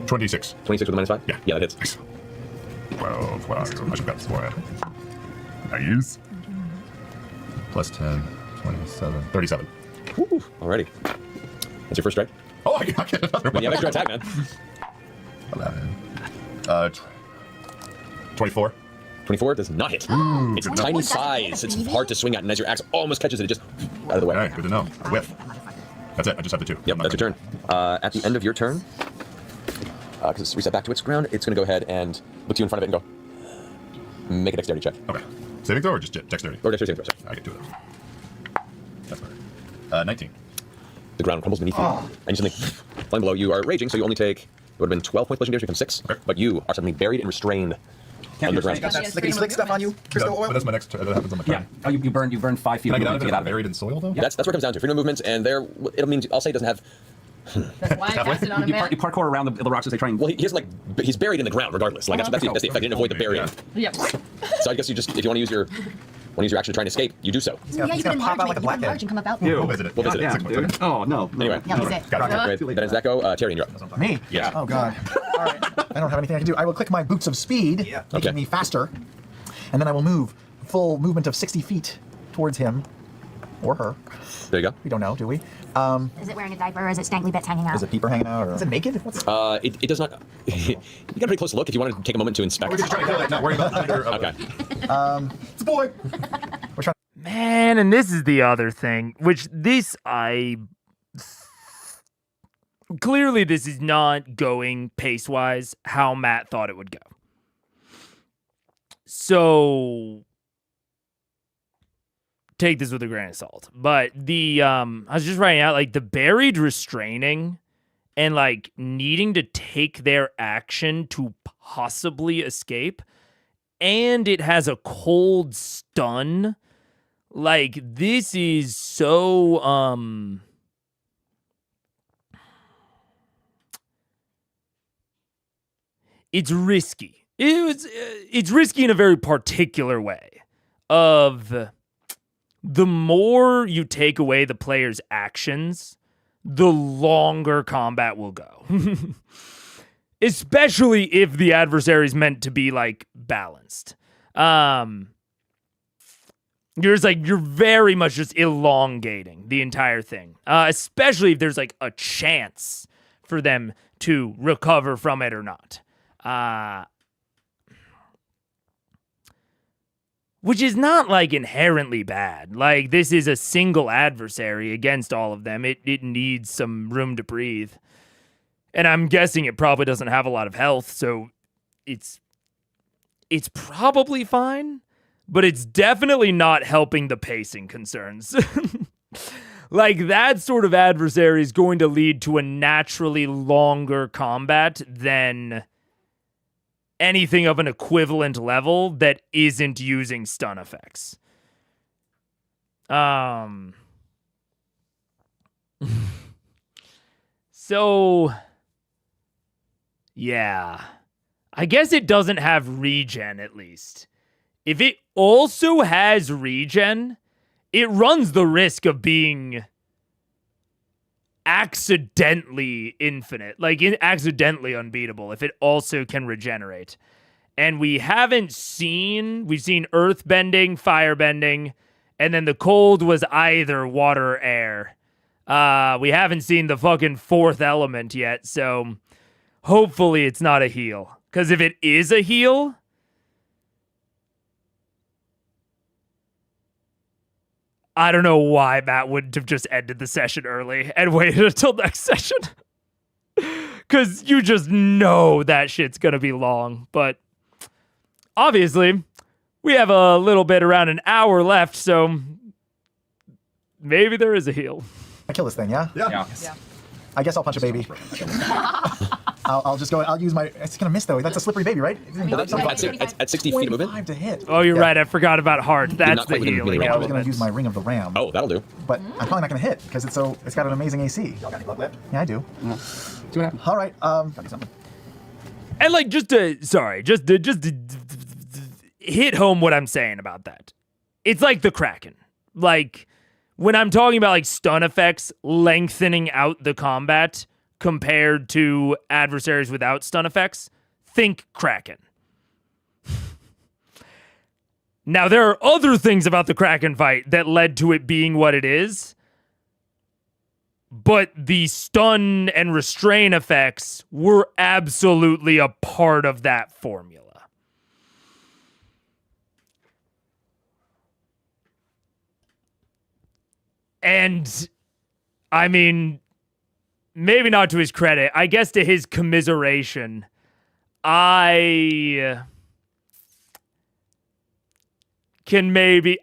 26. 26 with a -5? Yeah. Yeah, that hits. Nice. 12, I should got 4. Nice. Plus 10, 27, 37. Woo, alrighty. That's your first strike. Oh, I get another one. You have extra attack, man. 11. 24. 24 does not hit. It's good tiny enough. size. It's hard to swing at, and as your axe almost catches it, it just out of the way. All right, good to know. Whiff. That's it. I just have the 2. Yep, that's your turn. At the end of your turn, because it's reset back to its ground, it's going to go ahead and look to you in front of it and go, make a dexterity check. Okay. Saving throw or just dexterity? Or dexterity saving throw, I get 2 of those. That's better. 19. The ground crumbles beneath you, and you suddenly, falling below, you are raging, so you only take, it would have been 12 points legendary, so you become 6, but you are suddenly buried and restrained underground. Got that slickety slick stuff on you? Crystal oil? But that's my next turn. That happens on my turn. Yeah. Oh, you burn 5 feet Can I of get out movement of to it? get out of it. Buried in soil, though? Yeah. That's what it comes down to. Freedom of movements, and it'll mean, I'll say it doesn't have. That's why I cast it on a You man. parkour around the rocks as they try and. Well, he's buried in the ground regardless. Like that's the effect. You didn't avoid the burying. Yep. So I guess you just, if you want to use your action to try and escape, you do so. Yeah, you can enlarge, like a black and come about. We'll visit it. We'll visit it. Yeah, 6 months. dude. Oh no. Anyway. Yeah, that's it. Got it. Great. That ends that go. Tyrion, you're up. Me? Yeah. Oh, God. All right. I don't have anything I can do. I will click my boots of speed, making Okay. me faster. And then I will move full movement of 60 feet towards him. Or her. There you go. We don't know, do we? Is it wearing a diaper or is it stangly bits hanging out? Is it peeper hanging out? Or is it naked? What's It does not. You got a pretty close look if you want to take a moment to inspect. We're just trying to kill it, not worry about the gender of Okay. It's a boy. We're trying. Man, and this is the other thing, which clearly this is not going pace-wise how Matt thought it would go. So take this with a grain of salt. But I was just writing out like the buried restraining and like needing to take their action to possibly escape, and it has a cold stun. Like this is so it's risky. It's risky in a very particular way. Of the more you take away the player's actions, the longer combat will go. Especially if the adversary is meant to be like balanced. You're very much just elongating the entire thing. Especially if there's like a chance for them to recover from it or not. Which is not like inherently bad. Like this is a single adversary against all of them. It needs some room to breathe. And I'm guessing it probably doesn't have a lot of health, so it's probably fine, but it's definitely not helping the pacing concerns. Like that sort of adversary is going to lead to a naturally longer combat than anything of an equivalent level that isn't using stun effects. So yeah. I guess it doesn't have regen at least. If it also has regen, it runs the risk of being accidentally infinite, like accidentally unbeatable if it also can regenerate. And we've seen earth bending, fire bending, and then the cold was either water or air. We haven't seen the fucking fourth element yet, so hopefully it's not a heal. Because if it is a heal, I don't know why Matt wouldn't have just ended the session early and waited until next session. Because you just know that shit's going to be long. But obviously, we have a little bit around an hour left, so maybe there is a heal. I kill this thing, yeah? Yeah. I guess I'll punch a baby. I'll just go. I'll use my. It's gonna miss though. That's a slippery baby, right? At 60 feet of movement. 25 to hit. Oh, you're right. I forgot about heart. That's not the quite within healing melee range. I was gonna element. use my ring of the ram. Oh, that'll do. But I'm probably not gonna hit because it's got an amazing AC. Y'all got any blood left? Yeah, I do. See what happens. All right. Gotta do something. And like, just to hit home what I'm saying about that. It's like the Kraken. Like, when I'm talking about like stun effects lengthening out the combat compared to adversaries without stun effects, think Kraken. Now, there are other things about the Kraken fight that led to it being what it is, but the stun and restrain effects were absolutely a part of that formula. And, I mean, maybe not to his credit, I guess to his commiseration, I'm getting maybe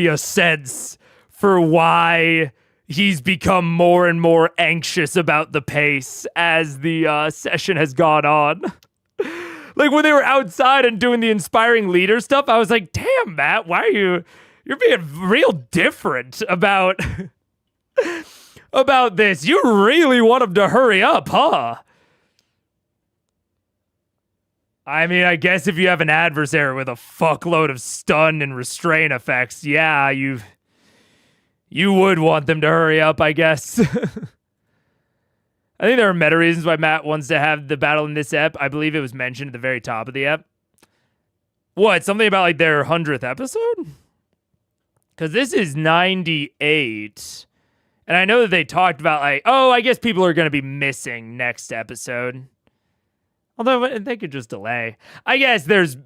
a sense for why he's become more and more anxious about the pace as the session has gone on. Like when they were outside and doing the inspiring leader stuff, I was like, damn, Matt, why are you're being real different about about this. You really want him to hurry up, huh? I mean, I guess if you have an adversary with a fuckload of stun and restrain effects, yeah, you would want them to hurry up, I guess. I think there are meta reasons why Matt wants to have the battle in this ep. I believe it was mentioned at the very top of the ep. What, something about like their 100th episode? Because this is 98. And I know that they talked about like, oh, I guess people are going to be missing next episode. Although they could just delay. I guess there's,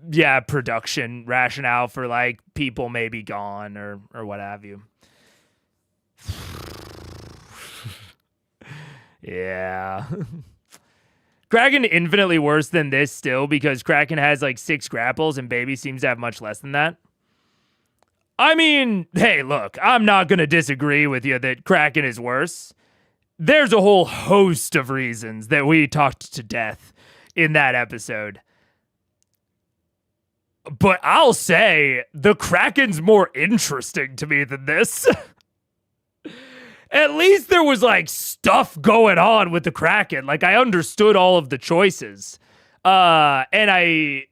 production rationale for like people may be gone or what have you. Yeah. Kraken infinitely worse than this still because Kraken has like 6 grapples and Baby seems to have much less than that. I mean, hey, look, I'm not going to disagree with you that Kraken is worse. There's a whole host of reasons that we talked to death in that episode. But I'll say the Kraken's more interesting to me than this. At least there was like stuff going on with the Kraken. Like I understood all of the choices. And I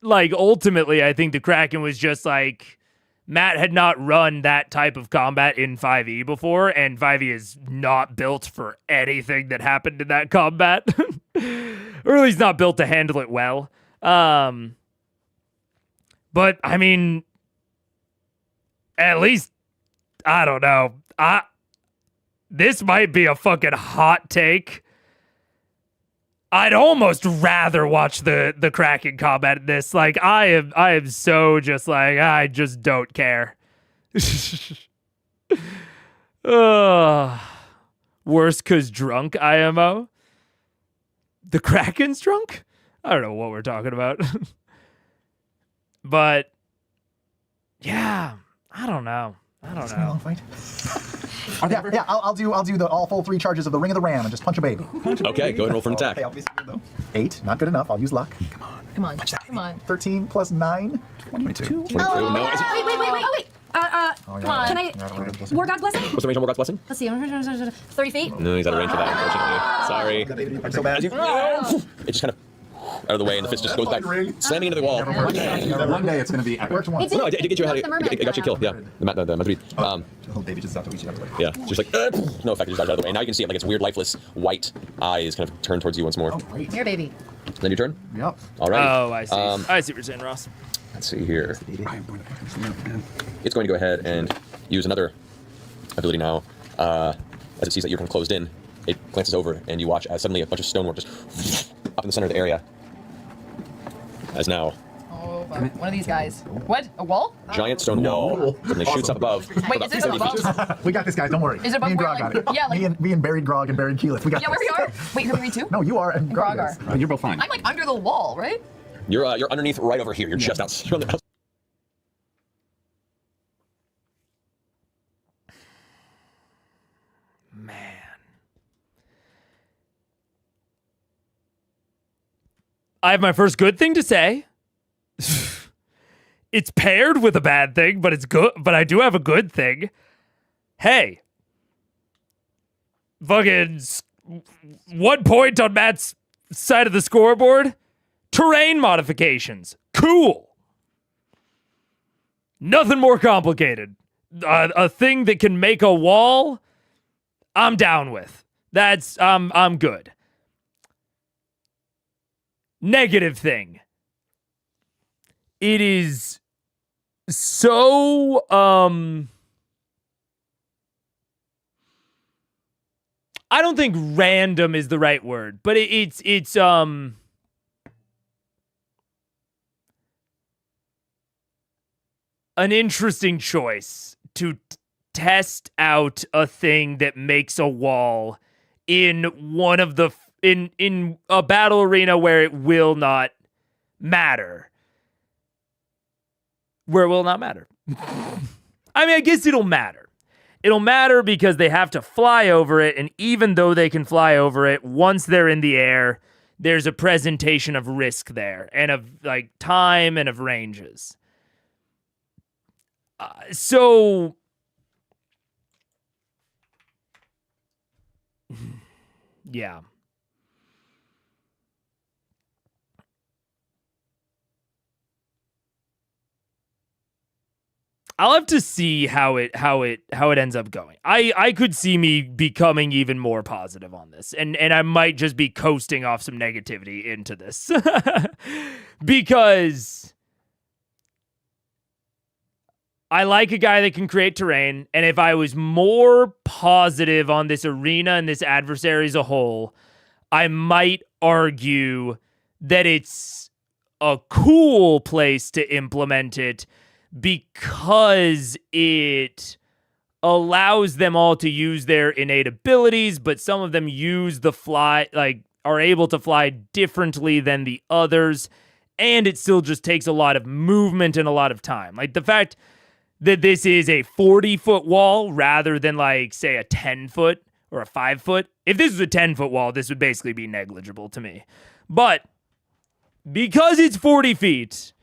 like ultimately I think the Kraken was just like Matt had not run that type of combat in 5e before, and 5e is not built for anything that happened in that combat. Or at least not built to handle it well. But, I mean, at least, I don't know. This might be a fucking hot take. I'd almost rather watch the Kraken combat in this. Like, I am so just like, I just don't care. Worse cause drunk IMO. The Kraken's drunk? I don't know what we're talking about. But yeah, I don't know. Fight. Yeah, I'll do all full 3 charges of the Ring of the Ram and just punch a baby. Okay, go ahead and roll for an attack. Okay, 8, not good enough. I'll use luck. Come on. 13 plus 9, 22. No, Wait. Come on. Can I? War God Blessing? What's the range on War God's Blessing? Let's see. 30 feet? No, he's out of range for that, unfortunately. Sorry. I'm so bad. It just kind of out of the way, and the fist just goes back, slamming into the wall. One day it's going to be epic. No, I did get you a it got you a kill, yeah. The Madrid. Baby just stopped reaching out. Yeah, just like, no effect, it just dodged out of the way. And now you can see it, like its weird, lifeless, white eyes kind of turn towards you once more. Here, baby. Then your turn? Yep. All right. Oh, I see. I see what you're saying, Ross. Let's see here. It's going to go ahead and use another ability now. As it sees that you're kind of closed in, it glances over, and you watch as suddenly a bunch of stonework just up in the center of the area. As now, Oh, one of these guys. What? A wall? giant stone wall suddenly shoots up above. Wait, is this above? We got this, guys. Don't worry. Is it above me and where, Grog like- got it. yeah, like- me and Buried Grog and Buried Keyleth. We got Yeah, this. where we are? Wait, who are we too? No, you are and Grog Grog is. are. You're both fine. I'm like under the wall, right? You're underneath right over here. You're just out. You're on the outside. Man. I have my first good thing to say. It's paired with a bad thing, but it's good. But I do have a good thing. Hey, fucking 1 point on Matt's side of the scoreboard. Terrain modifications. Cool. Nothing more complicated. A thing that can make a wall, I'm down with. That's I'm good. Negative thing. it is so I don't think random is the right word, but it's an interesting choice to test out a thing that makes a wall in one of the in a battle arena where it will not matter. Where it will not matter. I mean, I guess it'll matter. It'll matter because they have to fly over it, and even though they can fly over it, once they're in the air, there's a presentation of risk there, and of like time and of ranges. So yeah. I'll have to see how it ends up going. I could see me becoming even more positive on this, and I might just be coasting off some negativity into this because I like a guy that can create terrain, and if I was more positive on this arena and this adversary as a whole, I might argue that it's a cool place to implement it because it allows them all to use their innate abilities, but some of them use the fly, like are able to fly differently than the others, and it still just takes a lot of movement and a lot of time. Like the fact that this is a 40-foot wall rather than like, say, a 10-foot or a 5-foot. If this was a 10-foot wall, this would basically be negligible to me. But because it's 40 feet,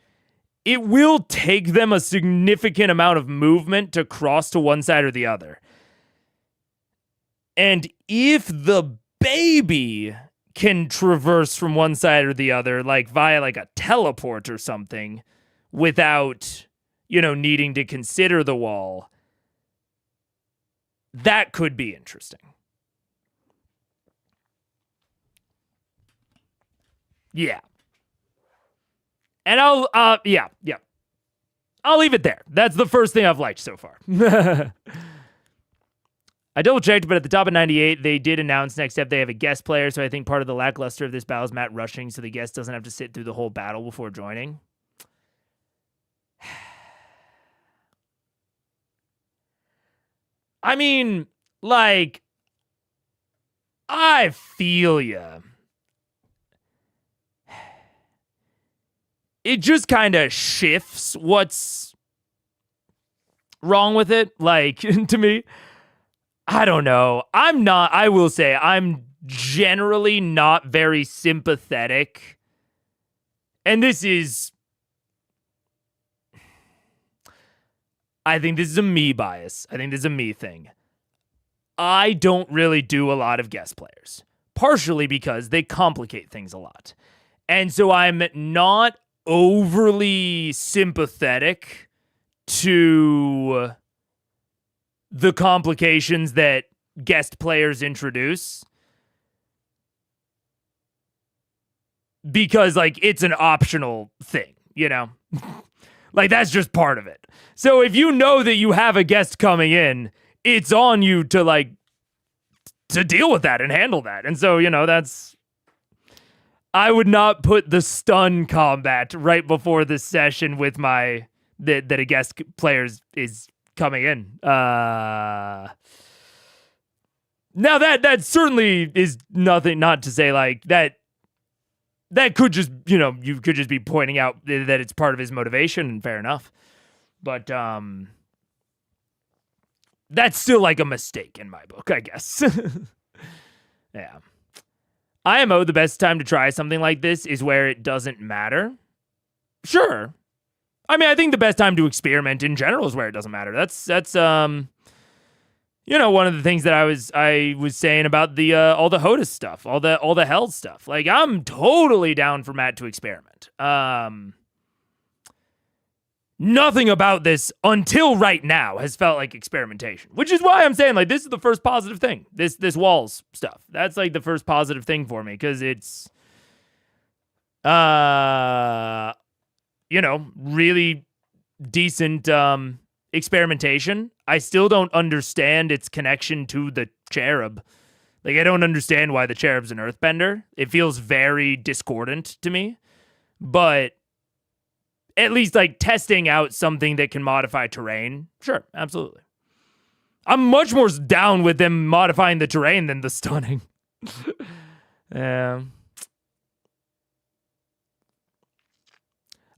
it will take them a significant amount of movement to cross to one side or the other. And if the baby can traverse from one side or the other, like via like a teleport or something, without, needing to consider the wall, that could be interesting. Yeah. And I'll leave it there. That's the first thing I've liked so far. I double checked, but at the top of 98, they did announce next step they have a guest player, so I think part of the lackluster of this battle is Matt rushing, so the guest doesn't have to sit through the whole battle before joining. I mean, like, I feel ya. It just kind of shifts what's wrong with it. Like, to me, I don't know. I will say, I'm generally not very sympathetic. And this is, I think this is a me bias. I think this is a me thing. I don't really do a lot of guest players, partially because they complicate things a lot. And so I'm not overly sympathetic to the complications that guest players introduce, because like it's an optional thing, like that's just part of it. So if you know that you have a guest coming in, it's on you to to deal with that and handle that. And so, that's, I would not put the stun combat right before the session with that a guest player is coming in. Now that certainly is nothing, not to say like that could just, you could just be pointing out that it's part of his motivation, and fair enough. But that's still like a mistake in my book, I guess. Yeah. IMO, the best time to try something like this is where it doesn't matter. Sure. I mean, I think the best time to experiment in general is where it doesn't matter. That's one of the things that I was saying about the all the HOTUS stuff, all the hell stuff. Like, I'm totally down for Matt to experiment. Nothing about this until right now has felt like experimentation, which is why I'm saying like this is the first positive thing. This walls stuff. That's like the first positive thing for me, because it's really decent experimentation. I still don't understand its connection to the cherub. Like, I don't understand why the cherub's an earthbender. It feels very discordant to me. But at least, like, testing out something that can modify terrain, sure, absolutely. I'm much more down with them modifying the terrain than the stunning. Yeah.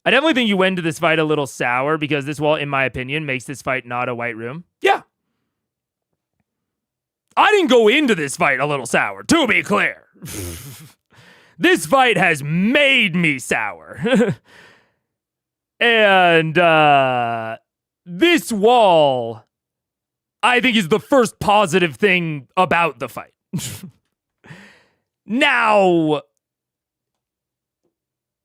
I definitely think you went into this fight a little sour because this wall, in my opinion, makes this fight not a white room. Yeah. I didn't go into this fight a little sour, to be clear. This fight has made me sour. And this wall, I think, is the first positive thing about the fight. Now,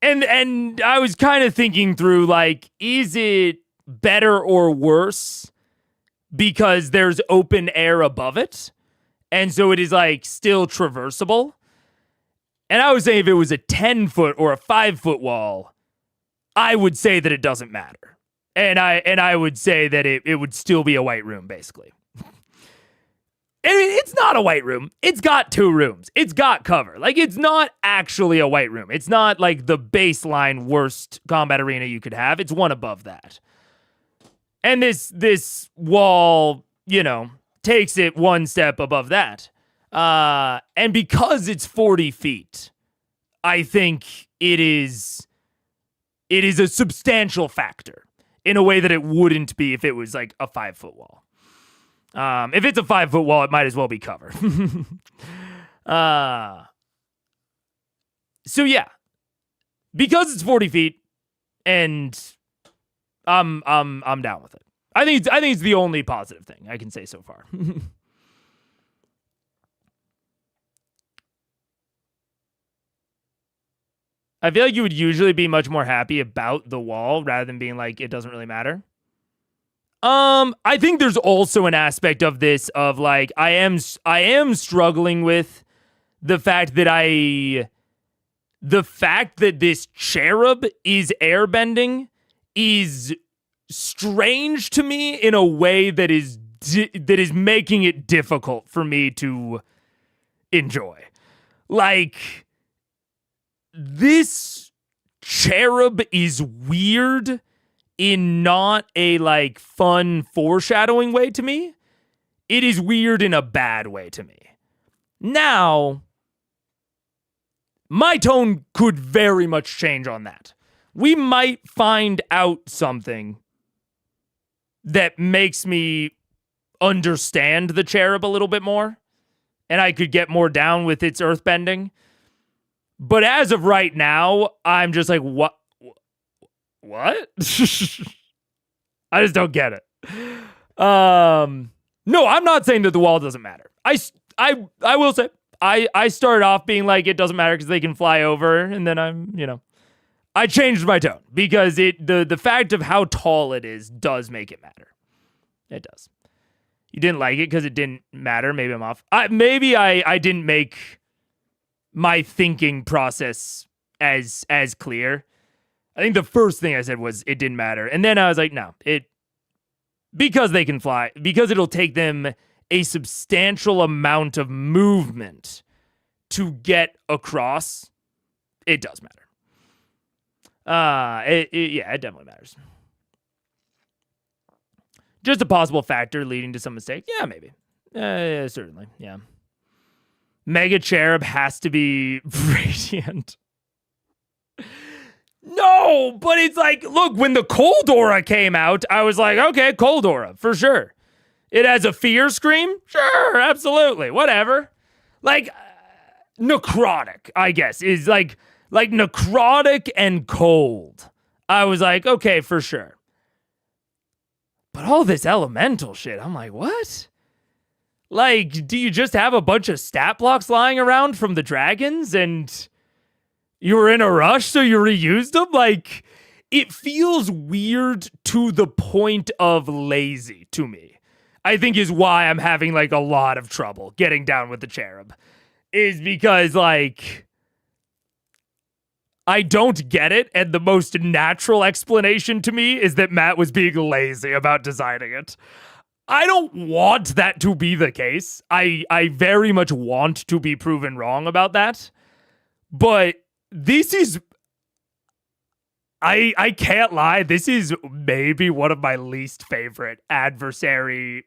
and I was kind of thinking through, like, is it better or worse because there's open air above it? And so it is, like, still traversable. And I was saying if it was a 10-foot or a 5-foot wall, I would say that it doesn't matter. And I would say that it would still be a white room, basically. I mean, it's not a white room. It's got 2 rooms. It's got cover. Like, it's not actually a white room. It's not, like, the baseline worst combat arena you could have. It's one above that. And this wall, takes it one step above that. And because it's 40 feet, I think it is a substantial factor in a way that it wouldn't be if it was like a 5-foot wall. If it's a 5-foot wall, it might as well be covered. So yeah, because it's 40 feet, and I'm down with it. I think it's the only positive thing I can say so far. I feel like you would usually be much more happy about the wall rather than being like, it doesn't really matter. I think there's also an aspect of this of like, I am struggling with the fact that this cherub is airbending is strange to me in a way that is making it difficult for me to enjoy. Like, this cherub is weird in not a like fun foreshadowing way to me. It is weird in a bad way to me. Now, my tone could very much change on that. We might find out something that makes me understand the cherub a little bit more, and I could get more down with its earthbending. But as of right now, I'm just like, what? I just don't get it. No, I'm not saying that the wall doesn't matter. I will say, I started off being like, it doesn't matter because they can fly over, and then I changed my tone because the fact of how tall it is does make it matter. It does. You didn't like it because it didn't matter. Maybe I'm off. Maybe I didn't make my thinking process as clear. I think the first thing I said was it didn't matter. And then I was like, no, because they can fly, because it'll take them a substantial amount of movement to get across, it does matter. It definitely matters. Just a possible factor leading to some mistake. Yeah, maybe. Certainly. Yeah. Mega Cherub has to be radiant. No, but it's like, look, when the Cold Aura came out, I was like, okay, Cold Aura, for sure. It has a fear scream? Sure, absolutely, whatever. Like, necrotic, I guess, is like necrotic and cold. I was like, okay, for sure. But all this elemental shit, I'm like, what? Like, do you just have a bunch of stat blocks lying around from the dragons and you were in a rush so you reused them? Like, it feels weird to the point of lazy to me. I think is why I'm having like a lot of trouble getting down with the cherub. Is because like, I don't get it, and the most natural explanation to me is that Matt was being lazy about designing it. I don't want that to be the case. I very much want to be proven wrong about that. But this is... I can't lie, this is maybe one of my least favorite adversary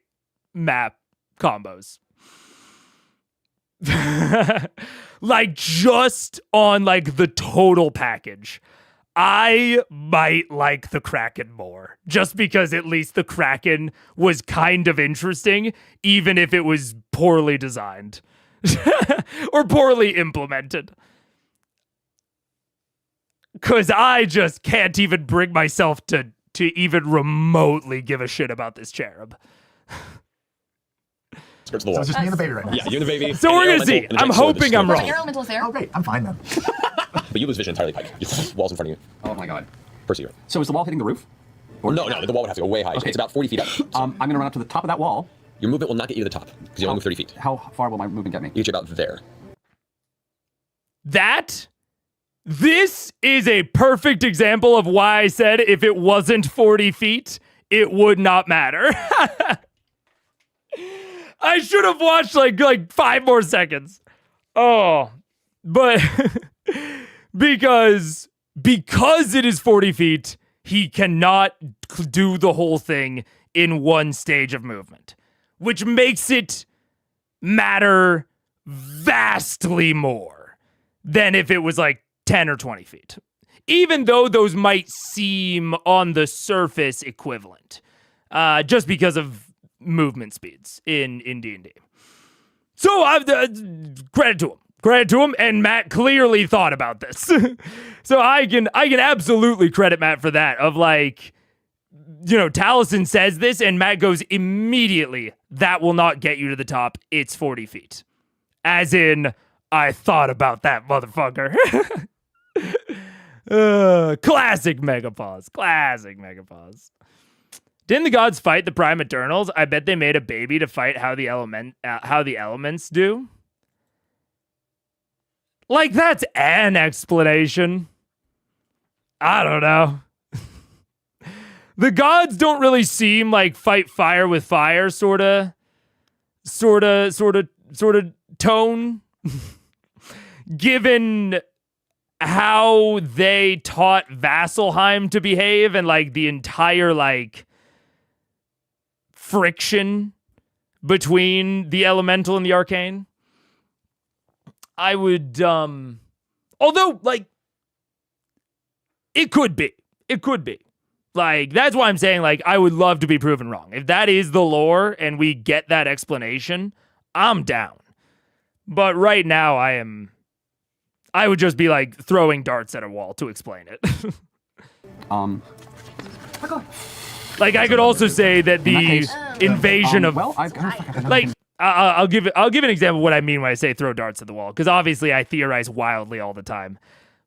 map combos. Like, just on, like, the total package, I might like the Kraken more, just because at least the Kraken was kind of interesting, even if it was poorly designed or poorly implemented. Because I just can't even bring myself to even remotely give a shit about this cherub. Skirts the wall. So it's just me and the baby right now. Yeah, you and the baby. So we're gonna see. I'm hoping I'm wrong. Air elemental is there. Oh, great. I'm fine then. But you lose vision entirely, Pike. Just walls in front of you. Oh my god. Percy, you're So is the wall hitting the roof? Or no, the wall would have to go way high. Okay. It's about 40 feet up. I'm going to run up to the top of that wall. Your movement will not get you to the top, because you only move 30 feet. How far will my movement get me? You get you about there. This is a perfect example of why I said if it wasn't 40 feet, it would not matter. I should have watched like 5 more seconds. Oh, but because it is 40 feet, he cannot do the whole thing in one stage of movement, which makes it matter vastly more than if it was like 10 or 20 feet. Even though those might seem on the surface equivalent, just because of movement speeds in D&D. So I've credit to him, and Matt clearly thought about this. So I can absolutely credit Matt for that. Of like, you know, Taliesin says this, and Matt goes immediately, that will not get you to the top. It's 40 feet. As in, I thought about that, motherfucker. Classic Megapause. Classic Megapause. Didn't the gods fight the Prime Eternals? I bet they made a baby to fight how the elements do. Like, that's an explanation. I don't know. The gods don't really seem like fight fire with fire sorta tone. Given how they taught Vasselheim to behave and like the entire like friction between the elemental and the arcane. I would although like it could be like, that's why I'm saying like I would love to be proven wrong. If that is the lore and we get that explanation, I'm down. But right now I would just be like throwing darts at a wall to explain it. Like, I could also say that the invasion of like I'll give an example of what I mean when I say throw darts at the wall, because obviously I theorize wildly all the time.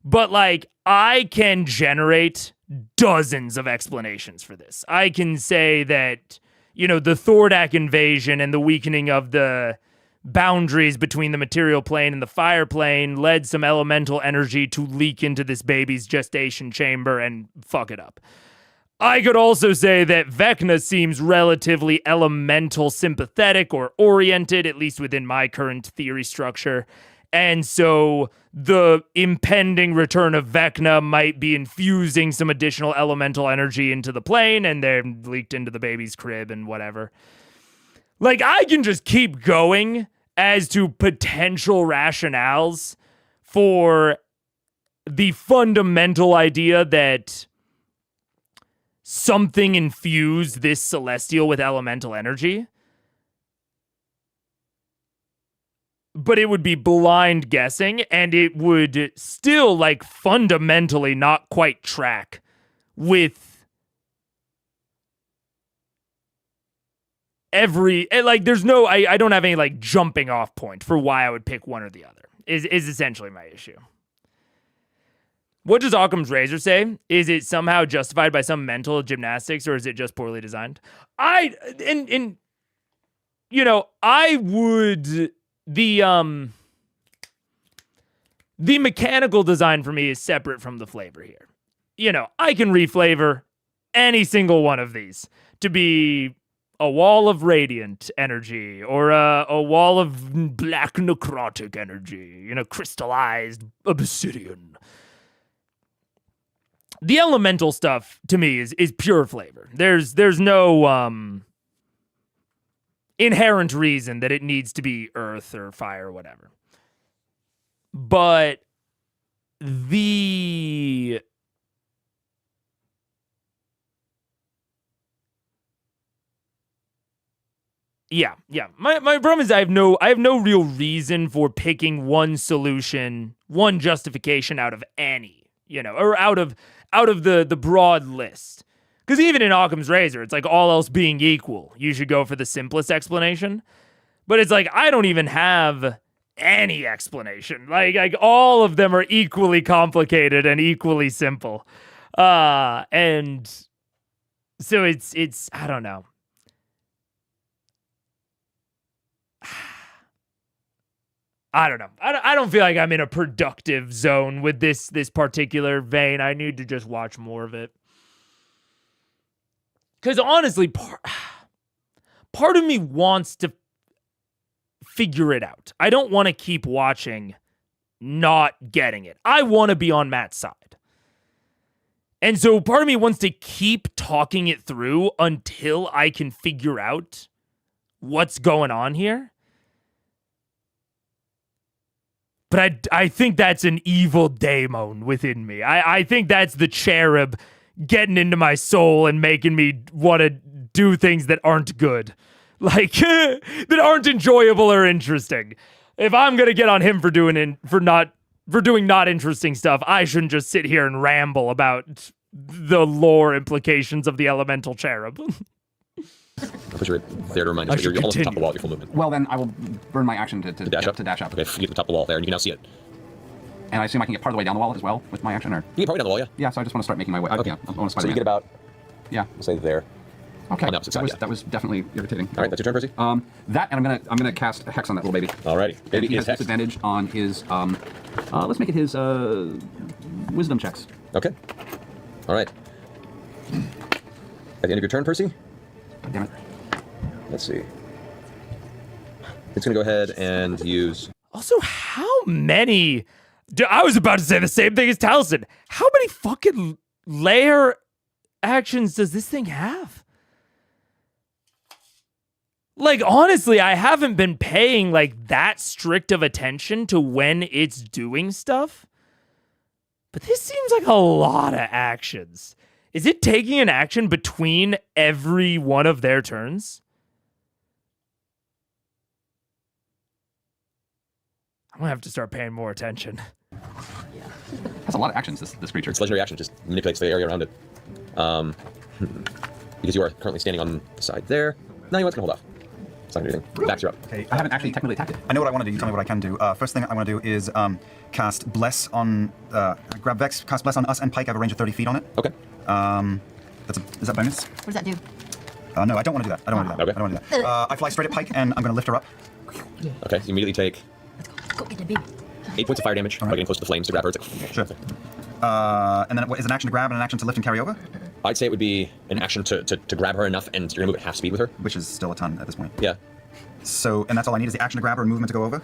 But like, I can generate dozens of explanations for this. I can say that, you know, the Thordak invasion and the weakening of the boundaries between the material plane and the fire plane led some elemental energy to leak into this baby's gestation chamber and fuck it up. I could also say that Vecna seems relatively elemental sympathetic or oriented, at least within my current theory structure. And so the impending return of Vecna might be infusing some additional elemental energy into the plane, and they're leaked into the baby's crib and whatever. Like, I can just keep going as to potential rationales for the fundamental idea that something infused this celestial with elemental energy. But it would be blind guessing, and it would still, like, fundamentally not quite track with every, like, there's no, I don't have any, like, jumping off point for why I would pick one or the other, is essentially my issue. What does Occam's razor say? Is it somehow justified by some mental gymnastics, or is it just poorly designed? I would... The the mechanical design for me is separate from the flavor here. You know, I can reflavor any single one of these to be a wall of radiant energy or a wall of black necrotic energy, you know, crystallized obsidian. The elemental stuff to me is pure flavor. There's no inherent reason that it needs to be earth or fire or whatever. But the Yeah. My problem is I have no real reason for picking one solution, one justification out of any, you know, or out of the broad list. Because even in Occam's Razor, it's like all else being equal, you should go for the simplest explanation. But it's like I don't even have any explanation. Like all of them are equally complicated and equally simple. And so it's I don't know. I don't know. I don't feel like I'm in a productive zone with this particular vein. I need to just watch more of it. Because honestly, part of me wants to figure it out. I don't want to keep watching, not getting it. I want to be on Matt's side. And so part of me wants to keep talking it through until I can figure out what's going on here. But I think that's an evil daemon within me. I think that's the cherub getting into my soul and making me want to do things that aren't good. Like, that aren't enjoyable or interesting. If I'm going to get on him for doing not interesting stuff, I shouldn't just sit here and ramble about the lore implications of the elemental cherub. I'll put you right there to remind us. You're almost at the top of the wall with your full movement. Well, then I will burn my action to dash up. To dash up. Okay, you get to the top of the wall there, and you can now see it. And I assume I can get part of the way down the wall as well with my action, or? You can probably down the wall, yeah. Yeah, so I just want to start making my way. Okay. Yeah, I want to so you get about, yeah, we'll say there. Okay, that was definitely irritating. All right, that's your turn, Percy. That, and I'm gonna cast a hex on that little baby. Alrighty, baby he has hex. disadvantage on his let's make it his wisdom checks. Okay. All right. At the end of your turn, Percy. Damn it. Let's see. It's gonna go ahead and use. Also, how many? I was about to say the same thing as Taliesin. How many fucking layer actions does this thing have? Like, honestly, I haven't been paying like that strict of attention to when it's doing stuff. But this seems like a lot of actions. Is it taking an action between every one of their turns? I'm gonna have to start paying more attention. That's a lot of actions, this creature. It's legendary action, just manipulates the area around it. Because you are currently standing on the side there. No, you want to hold off. It's not anything. Backs you up. Okay, I haven't actually technically attacked it. I know what I want to do. You tell me what I can do. First thing I want to do is cast Bless on, grab Vex, cast Bless on us and Pike. I have a range of 30 feet on it. Okay. Is that bonus? What does that do? No, I don't want to do that. I don't want to do that. Okay. I don't want to do that. I fly straight at Pike and I'm going to lift her up. Okay, you immediately take Go get the baby. 8 points of fire damage by getting close to the flames to grab her. It's like, Sure. And then is an action to grab and an action to lift and carry over? I'd say it would be an action to grab her enough, and you're gonna move at half speed with her. Which is still a ton at this point. Yeah. So, and that's all I need is the action to grab her and movement to go over?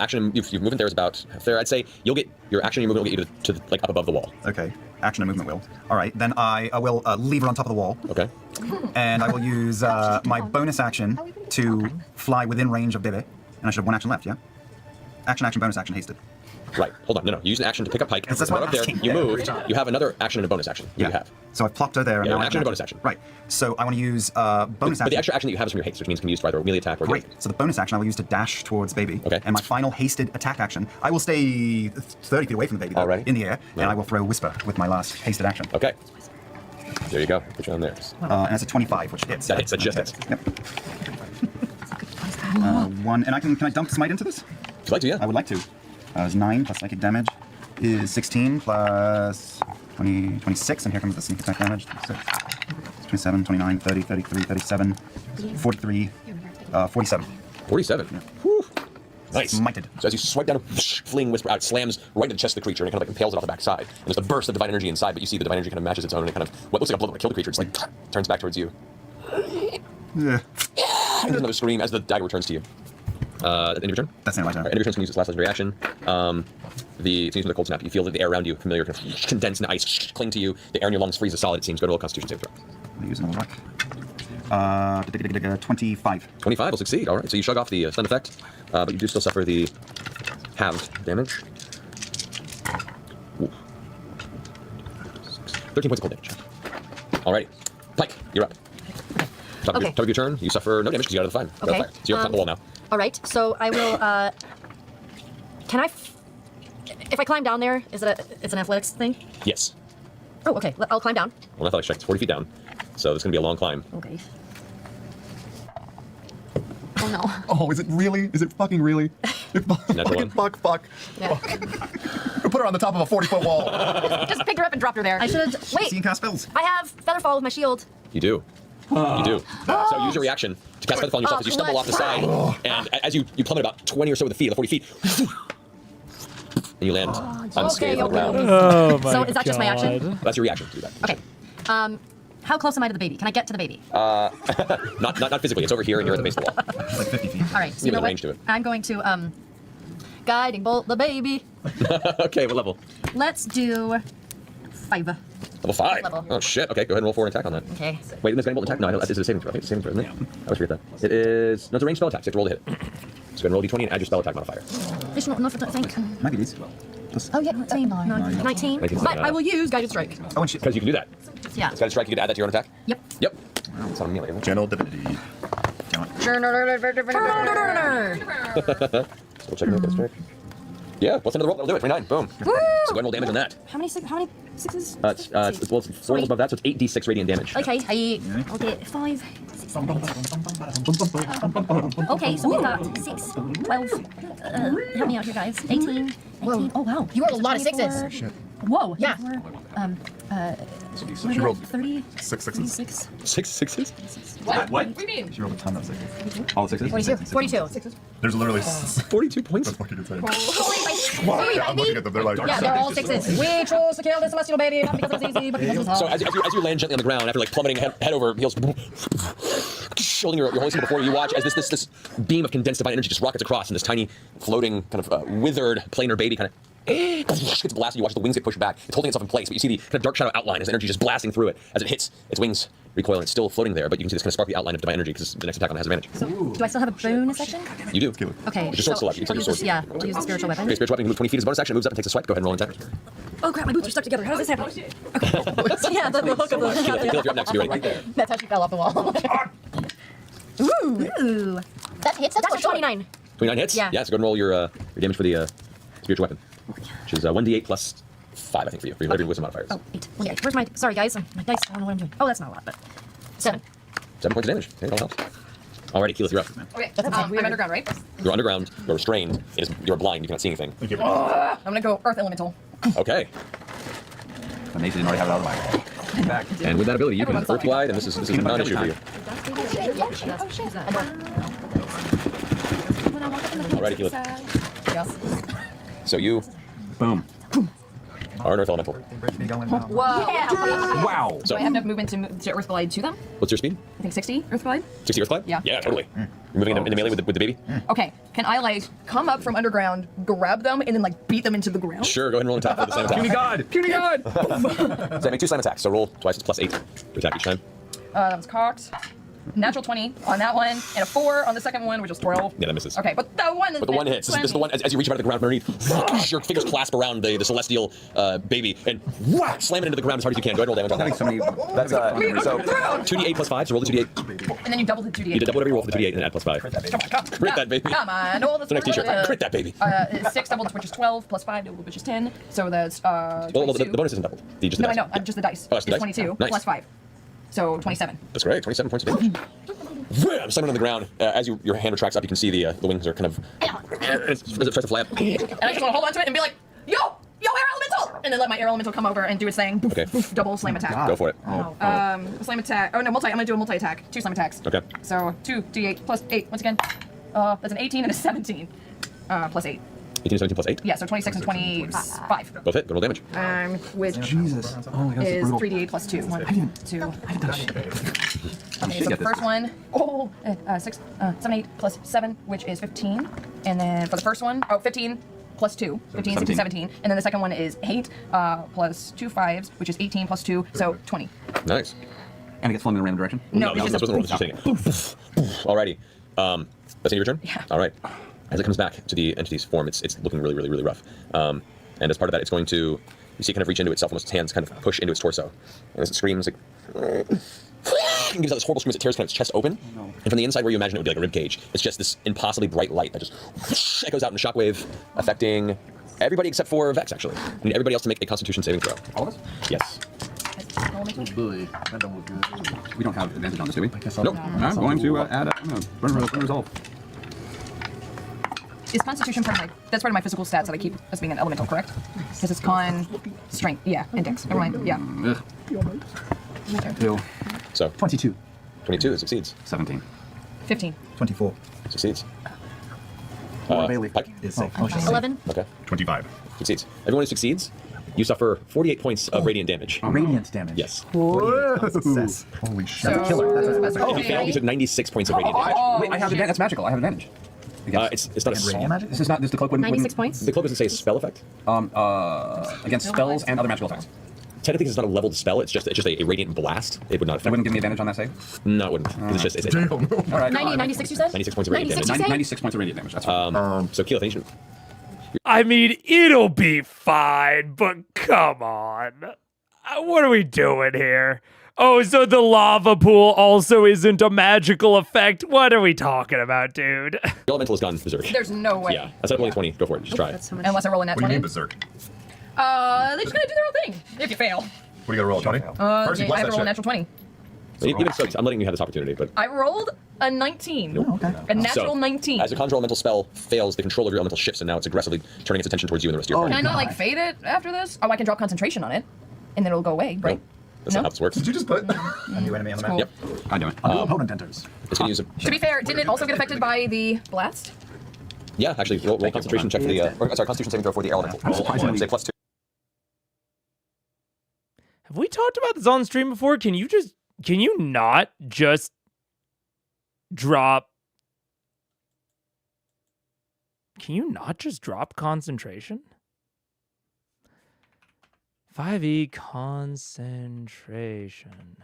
Action, your movement there is about half there. I'd say you'll get your action and your movement will get you to like up above the wall. Okay. Action and movement will. All right. Then I will leave her on top of the wall. Okay. And I will use my bonus action to fly within range of Bebe. And I should have one action left, yeah? Action, bonus action, hasted. Right. Hold on. No. You use an action to pick up Pike. That's right what up there. I'm You moved. You have another action and a bonus action. Yeah. You have. So I've plopped her there. And Yeah, now an I action have and a bonus action. Right. So I want to use bonus action. But the extra action that you have is from your haste, which means it can be used for either a melee attack or Great. So the bonus action I will use to dash towards Baby. Okay. And my final hasted attack action, I will stay 30 feet away from the Baby, though, Alright. in the air, No. and I will throw Whisper with my last hasted action. Okay. There you go. Put you on there. And that's a 25, which hits. That hits. That just hits. Yep. One, and can I dump Smite into this? Would you like to, yeah. I would like to. It's 9 plus psychic damage is 16 plus 20, 26, and here comes the sneak attack damage. 27, 29, 30, 33, 37, 43, 47. 47. Yeah. Whew. Nice. Smited. So as you swipe down, fleeing whisper out, slams right into the chest of the creature, and it kind of like impales it off the backside. And there's a burst of divine energy inside, but you see the divine energy kind of matches its own, and it kind of, what looks like a blow that kill the creature, just like turns back towards you. Yeah. And there's another scream as the dagger returns to you. End of your turn? That's not my turn. End of your turn, so you can use its last legendary action. It's using the cold snap. You feel that the air around you, familiar, kind of condensed into ice, cling to you. The air in your lungs freezes solid, it seems. Go to a Constitution save throw. I'm using another luck. 25. 25 will succeed. All right, so you shrug off the stun effect, but you do still suffer the halved damage. Ooh. 13 points of cold damage. Alrighty. Pike, you're up. Top of your turn, you suffer no damage because you got out of the fire. Okay. So you're up on the wall now. All right, so I will. Can I? If I climb down there, it's an athletics thing? Yes. Oh, okay. I'll climb down. Well, athletics check. It's 40 feet down, so it's going to be a long climb. Okay. Oh no. Oh, is it really? Is it fucking really? Fuck. Yeah. Put her on the top of a 40-foot wall. Just picked her up and dropped her there. I should have. Wait. So you can cast spells. I have Featherfall with my shield. You do. You do. So use your reaction to cast Featherfall on yourself as you stumble off the side, and as you plummet about 20 or so of the feet, the 40 feet, and you land unscathed on the ground. Oh my So is that just my action? That's your reaction to do that. Okay. How close am I to the baby? Can I get to the baby? Not physically. It's over here, and you're at the base of the wall. Like 50 feet. All right. So You you have know a range to it. I'm going to guiding bolt the baby. Okay, what level? Let's do 5. Level 5. Level. Oh shit. Okay, go ahead and roll for an attack on that. Okay. Wait, isn't this guiding bolt attack? No, I don't, it's a saving throw. I think it's a saving throw, isn't it? I always forget that. It is. No, it's a ranged spell attack. So you have to roll to hit. So go ahead and roll d20 and add your spell attack modifier. It's not enough, I don't think. Might be these. Oh, yeah, 19. 19. But I will use guided strike. Oh, and shit. Because you can do that. Yeah. It's guided strike. You can add that to your own attack. Yep. Yep. It's on a melee. Channel divinity. Still checking that strike. Yeah, what's another roll? That'll do it. 29. Boom. So go ahead and roll damage on that. How many sixes? It's 4 levels above that, so it's 8d6 radiant damage. Okay, I'll get 5, 6, 7, 8. Okay, so we've got 6, 12. Help me out here, guys. 18. 18. Oh, wow. You rolled a lot of 6s. Shit. Whoa. Yeah. She rolled 30. 6 sixes. 6. 6 sixes? What? What? do you mean? She rolled a ton of 6s. All 6s? 42. There's literally 42 points? That's fucking insane. Holy Yeah, I'm looking at them. They're like, Yeah, they're all 6s. We chose to kill this celestial baby, not because it was easy, but because it was So hard. as you land gently on the ground, after like plummeting head over heels, holding your holy symbol before you, watch as this beam of condensed divine energy just rockets across, and this tiny floating kind of withered planar baby kind of gets blasted. You watch the wings get pushed back. It's holding itself in place, but you see the kind of dark shadow outline as energy just blasting through it. As it hits, its wings recoil, and it's still floating there, but you can see this kind of sparkly outline of divine energy because the next attack on it has advantage. So, do I still have a bonus action? You do. Okay. It's your sword still up. You can take your sword. Yeah, I'll use the spiritual weapon. Okay, spiritual weapon, you move 20 feet as a bonus action, it moves up and takes a swipe. Go ahead and roll an attack. Oh crap, my boots are stuck together. How does this happen? Okay. Yeah, the hook of Keyleth, the... you're up next. Be ready. That's how she fell off the wall. Ooh. That hits. That's a 29. 29 hits? Yeah. So go ahead and roll your damage for the spiritual weapon, which is 1d8 plus 5, I think, for you. For your wisdom modifiers. Oh, 8. Okay, where's my... Sorry, guys. My dice. I don't know what I'm doing. Oh, that's not a lot, but... 7. 7 points of damage. Okay, that helps. Alrighty, Keyleth, you're up. Okay, I'm underground, right? You're underground. You're restrained. You're blind. You cannot see anything. I'm gonna go Earth Elemental. Okay. But Nathan didn't already have it out of the way. And with that ability, you can Everyone's Earth Glide, and this is a non-issue for you. Alrighty, Keyleth. Yes. So you Boom. are an Earth Elemental. Whoa. Wow. So I have enough movement to Earth Glide to them? What's your speed? I think 60 Earth Glide? 60 Earth Glide? Yeah. Yeah, totally. You're moving in the melee with the baby? Okay, can I like come up from underground, grab them, and then like beat them into the ground? Sure, go ahead and roll an attack for the slam attack. Puny God! Puny God! So I make 2 slam attacks, so roll twice, it's plus 8 to attack each time. That was cocked. Natural 20 on that one, and a 4 on the second one, which is 12. Yeah, that misses. Okay, but the one. But the one hits. This is the one, as you reach out of the ground from underneath, your fingers clasp around the celestial baby and whack, slam it into the ground as hard as you can. Go ahead and roll damage on Having that. so many. That's so 2d8 plus 5, so roll the 2d8. And then you double the 2d8. You did double whatever you roll for the 2d8 and add plus 5. Come on, Crit that baby. Come on, all The next t-shirt. Crit that baby. 6 doubled, which is 12, plus 5 doubled, which is 10. So that's Well, 22. the bonus isn't doubled. Just the No, I dice. know. Just the dice. Oh, that's the It's dice. 22 Nice. plus 5. So 27. That's great. 27 points of damage. Wham! Slamming on the ground. As your hand retracts up, you can see the wings are kind of as it starts to flap. And I just want to hold on to it and be like, yo, air elemental! And then let my air elemental come over and do its thing. Boof, Okay. boof, double slam attack. Go for it. Slam attack. Oh no, multi. I'm gonna do a multi attack. 2 slam attacks. Okay. So 2d8 plus 8. Once again, that's an 18 and a 17. plus 8. 18, 17 plus 8? Yeah, so 26 and 25. Both hit. Good roll damage. Which Jesus. Oh my god, is brutal. 3d8 plus 2. 1, 2. Okay, so the Get first this. one, 7, 8 plus 7, which is 15. And then for the first one, 15 plus 2, 15, 16, 17. And then the second one is 8 plus 2 5s, which is 18 plus 2, so 20. Nice. And it gets flung in a random direction? No, this wasn't roll. This was just taking it. Alrighty. That's in your turn? Yeah. All right. As it comes back to the entity's form, it's looking really, really, really rough. And as part of that, it's going to, you see it kind of reach into itself, almost its hands kind of push into its torso. And as it screams, like, and gives out this horrible scream as it tears kind of its chest open. And from the inside where you imagine it would be like a rib cage, it's just this impossibly bright light that just echoes out in a shockwave, affecting everybody except for Vex, actually. And everybody else to make a Constitution saving throw. All of us? Yes. Bully. That don't look good. We don't have advantage on this, do we? Nope. I'm going to add burn resolve. Is Constitution part of my, that's part of my physical stats that I keep as being an elemental, correct? Because it's con, strength, yeah, index. Never mind, yeah. Two. So. 22. 22, it succeeds. 17. 15. 24. Succeeds. Bailey Pike? is safe. 11. Okay. 25. Succeeds. Everyone who succeeds, you suffer 48 points of radiant damage. Radiant damage. Yes. Success. Holy shit. That's a killer. That's a So, If you failed, you took 96 points of radiant damage. Wait, I have advantage. That's magical. I have advantage. It's not a Radiant magic? This is not. This the cloak wouldn't. 96 points. The cloak doesn't say spell effect. Against spells and other magical effects. Technically, it's not a leveled spell. It's just a radiant blast. It would not It affect. wouldn't give me advantage on that save. No, it wouldn't. 'Cause it's just Damn. All right. 90, 96 you said? 96 points of radiant 96 damage. you say? 96 points of radiant damage. That's fine. So Keyleth, I need you. I mean, it'll be fine, but come on. What are we doing here? Oh, so the lava pool also isn't a magical effect? What are we talking about, dude? Your elemental is gone berserk. There's no way. Yeah, that's only 20. Go for it. Just try it. That's so much. Unless I roll a nat What do you 20. mean berserk? They're just gonna do their own thing. If you fail. What do you gotta roll, 20? Percy, I bless have that to roll a shit. natural 20. Even so, I'm letting you have this opportunity, but I rolled a 19. Oh, okay. A natural so, 19. as a conjure elemental spell fails, the control of your elemental shifts, and now it's aggressively turning its attention towards you and the rest of your Can I party. not like fade it after this? Oh, I can drop concentration on it, and then it'll go away, right? No, that's not how this works. Did you just put A new enemy on the map. Cool. Yep. I do it. A new opponent enters. It's gonna use a. To be fair, didn't it also get affected by the blast? Yeah, actually, roll concentration check for the. Constitution saving throw for the elemental. surprisingly- Say +2. Have we talked about this on stream before? Can you not just drop? Can you not just drop concentration? 5e concentration.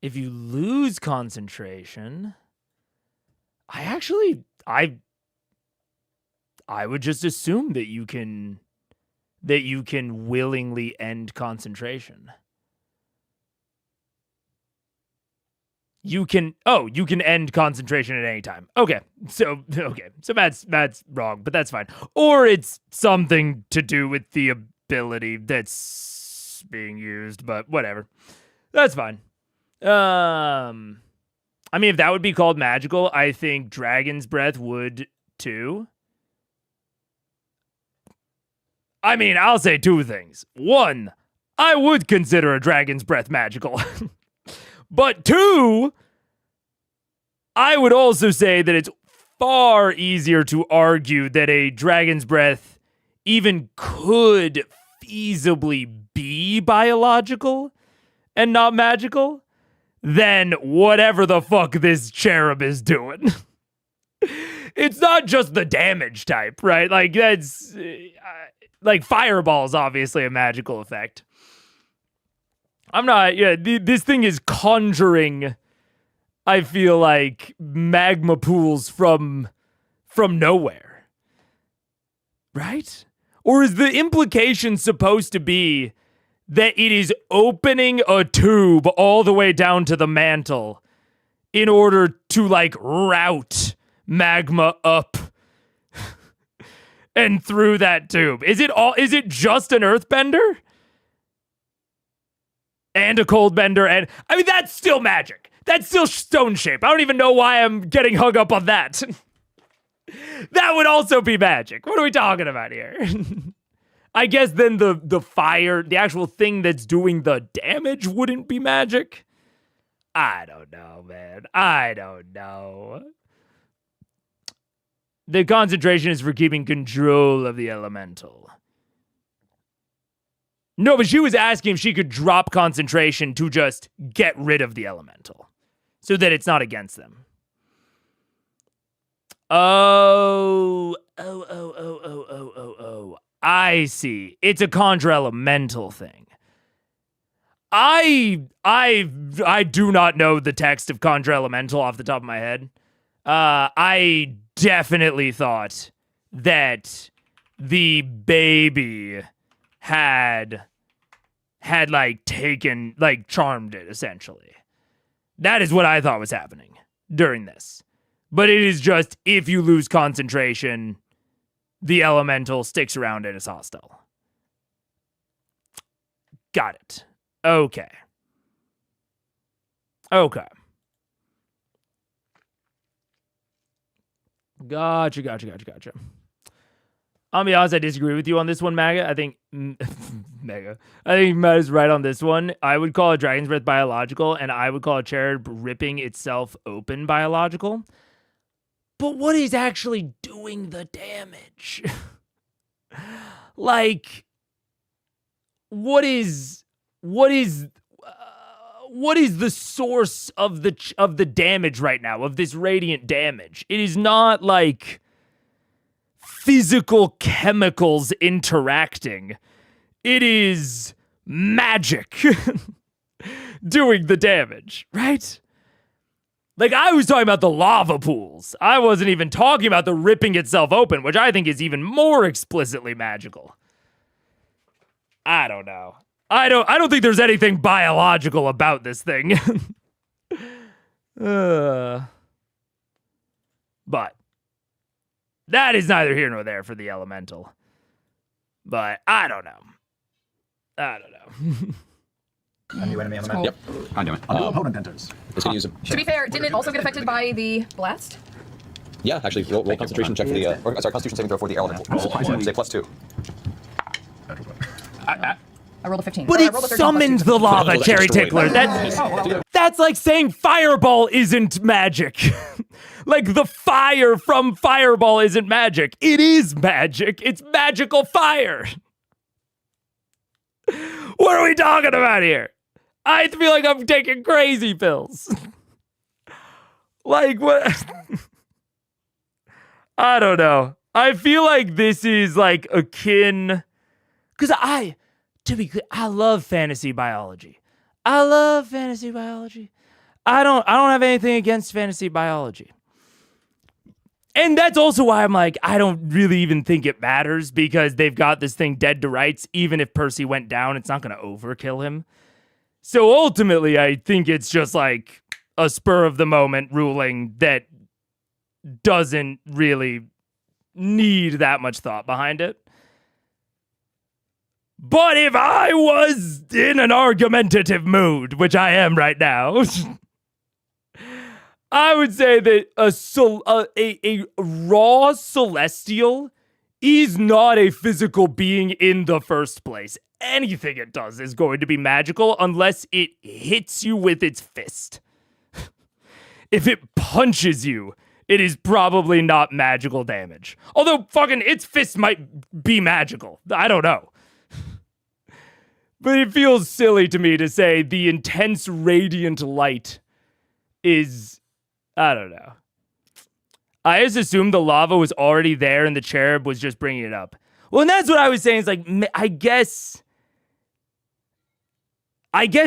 If you lose concentration, I would just assume that you can willingly end concentration. You can end concentration at any time. Okay. So Matt's wrong, but that's fine. Or it's something to do with the ability that's being used, but whatever. That's fine. I mean, if that would be called magical, I think Dragon's Breath would too. I mean, I'll say two things. One, I would consider a Dragon's Breath magical. But two, I would also say that it's far easier to argue that a Dragon's Breath even could feasibly be biological and not magical than whatever the fuck this cherub is doing. It's not just the damage type, right? Like, that's... like, Fireball's obviously a magical effect. This thing is conjuring, I feel like, magma pools from nowhere. Right? Or is the implication supposed to be that it is opening a tube all the way down to the mantle in order to, like, route magma up and through that tube? Is it just an earthbender? And a cold bender, and I mean, that's still magic. That's still stone shape. I don't even know why I'm getting hung up on that. That would also be magic. What are we talking about here? I guess then the fire, the actual thing that's doing the damage wouldn't be magic. I don't know, man. I don't know. The concentration is for keeping control of the elemental. No, but she was asking if she could drop concentration to just get rid of the elemental so that it's not against them. Oh. I see. It's a conjure elemental thing. I do not know the text of conjure elemental off the top of my head. I definitely thought that the baby had like taken, like charmed it, essentially. That is what I thought was happening during this. But it is just, if you lose concentration, the elemental sticks around and is hostile. Got it. Okay. Gotcha. I'll be honest, I disagree with you on this one, Maga. I think Matt is right on this one. I would call a dragon's breath biological, and I would call a cherub ripping itself open biological. But what is actually doing the damage? Like, what is the source of the damage right now, of this radiant damage? It is not like physical chemicals interacting. It is magic doing the damage, right? Like, I was talking about the lava pools. I wasn't even talking about the ripping itself open, which I think is even more explicitly magical. I don't know. I don't think there's anything biological about this thing. But that is neither here nor there for the elemental. But I don't know. A new enemy on the map. Cool. Yep. I do it. A new opponent enters. Just gonna use a, To be fair, didn't it also get affected by the blast? yeah, actually, roll concentration check for the, Constitution saving throw for the elemental. Surprisingly. Say +2. I rolled a 15. But Or I it rolled a 13 summoned plus the lava, Well, Cherry destroyed. Tickler. That's like saying Fireball isn't magic. Like, the fire from Fireball isn't magic. It is magic. It's magical fire. What are we talking about here? I feel like I'm taking crazy pills. Like, what? I don't know. I feel like this is like akin, because to be clear, I love fantasy biology. I don't have anything against fantasy biology. And that's also why I'm like, I don't really even think it matters, because they've got this thing dead to rights. Even if Percy went down, it's not going to overkill him. So ultimately, I think it's just like a spur of the moment ruling that doesn't really need that much thought behind it. But if I was in an argumentative mood, which I am right now, I would say that a raw celestial is not a physical being in the first place. Anything it does is going to be magical unless it hits you with its fist. If it punches you, it is probably not magical damage. Although fucking its fist might be magical. I don't know. But it feels silly to me to say the intense radiant light is, I don't know. I just assumed the lava was already there and the cherub was just bringing it up. Well, and that's what I was saying. It's like, I guess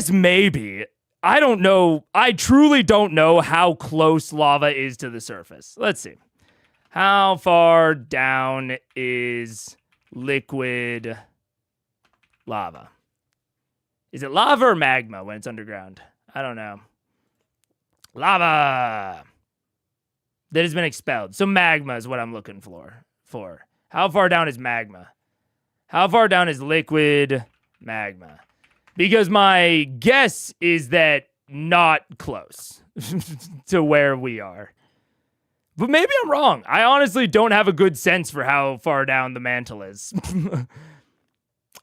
maybe. I don't know. I truly don't know how close lava is to the surface. Let's see. How far down is liquid lava? Is it lava or magma when it's underground? I don't know. Lava that has been expelled. So magma is what I'm looking for. How far down is magma? How far down is liquid magma? Because my guess is that not close to where we are. But maybe I'm wrong. I honestly don't have a good sense for how far down the mantle is.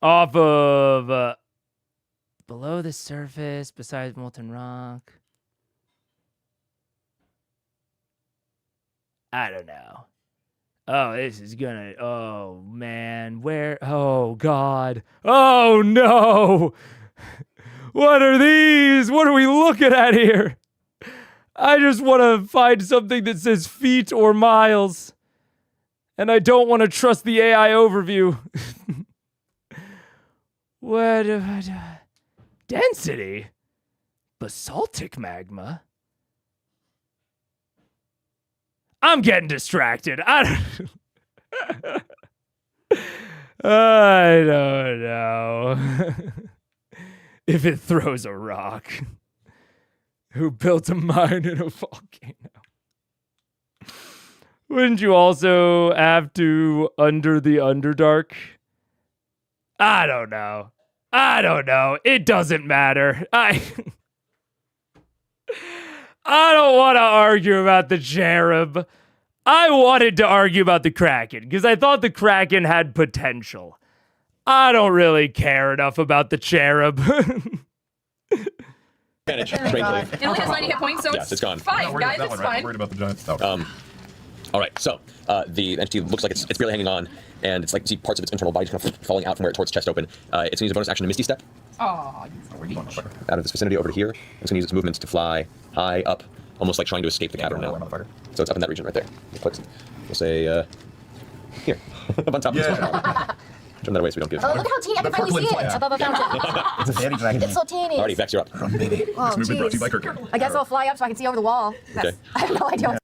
Off of below the surface, besides molten rock. I don't know. Oh, this is gonna. Oh man, where? Oh God. Oh no. What are these? What are we looking at here? I just want to find something that says feet or miles. And I don't want to trust the AI overview. What? Density? Basaltic magma? I'm getting distracted. I don't know. If it throws a rock. Who built a mine in a volcano? Wouldn't you also have to under the Underdark? I don't know. It doesn't matter. I don't want to argue about the cherub. I wanted to argue about the Kraken because I thought the Kraken had potential. I don't really care enough about the cherub. Manage, It only has 90 hit points, so yes, it's gone. fine, guys, it's fine. I'm worried about the giants. All right, so the entity looks like it's barely hanging on, and it's like you see parts of its internal body kind of falling out from where it tore its chest open. It's going to use a bonus action to Misty Step Oh, out of this vicinity over to here. It's going to use its movements to fly high up, almost like trying to escape the cavern now. So it's up in that region right there. We'll say here, up on top of this one. Turn that away so we don't get. Oh, look how teeny! I can finally see it above a fountain. It's a fairy dragon. It's so teeny. Alrighty, Vex, you're up. Oh, movement brought to you by jeez. Kirk. I guess I'll fly up so I can see over the wall. Okay. I have no idea.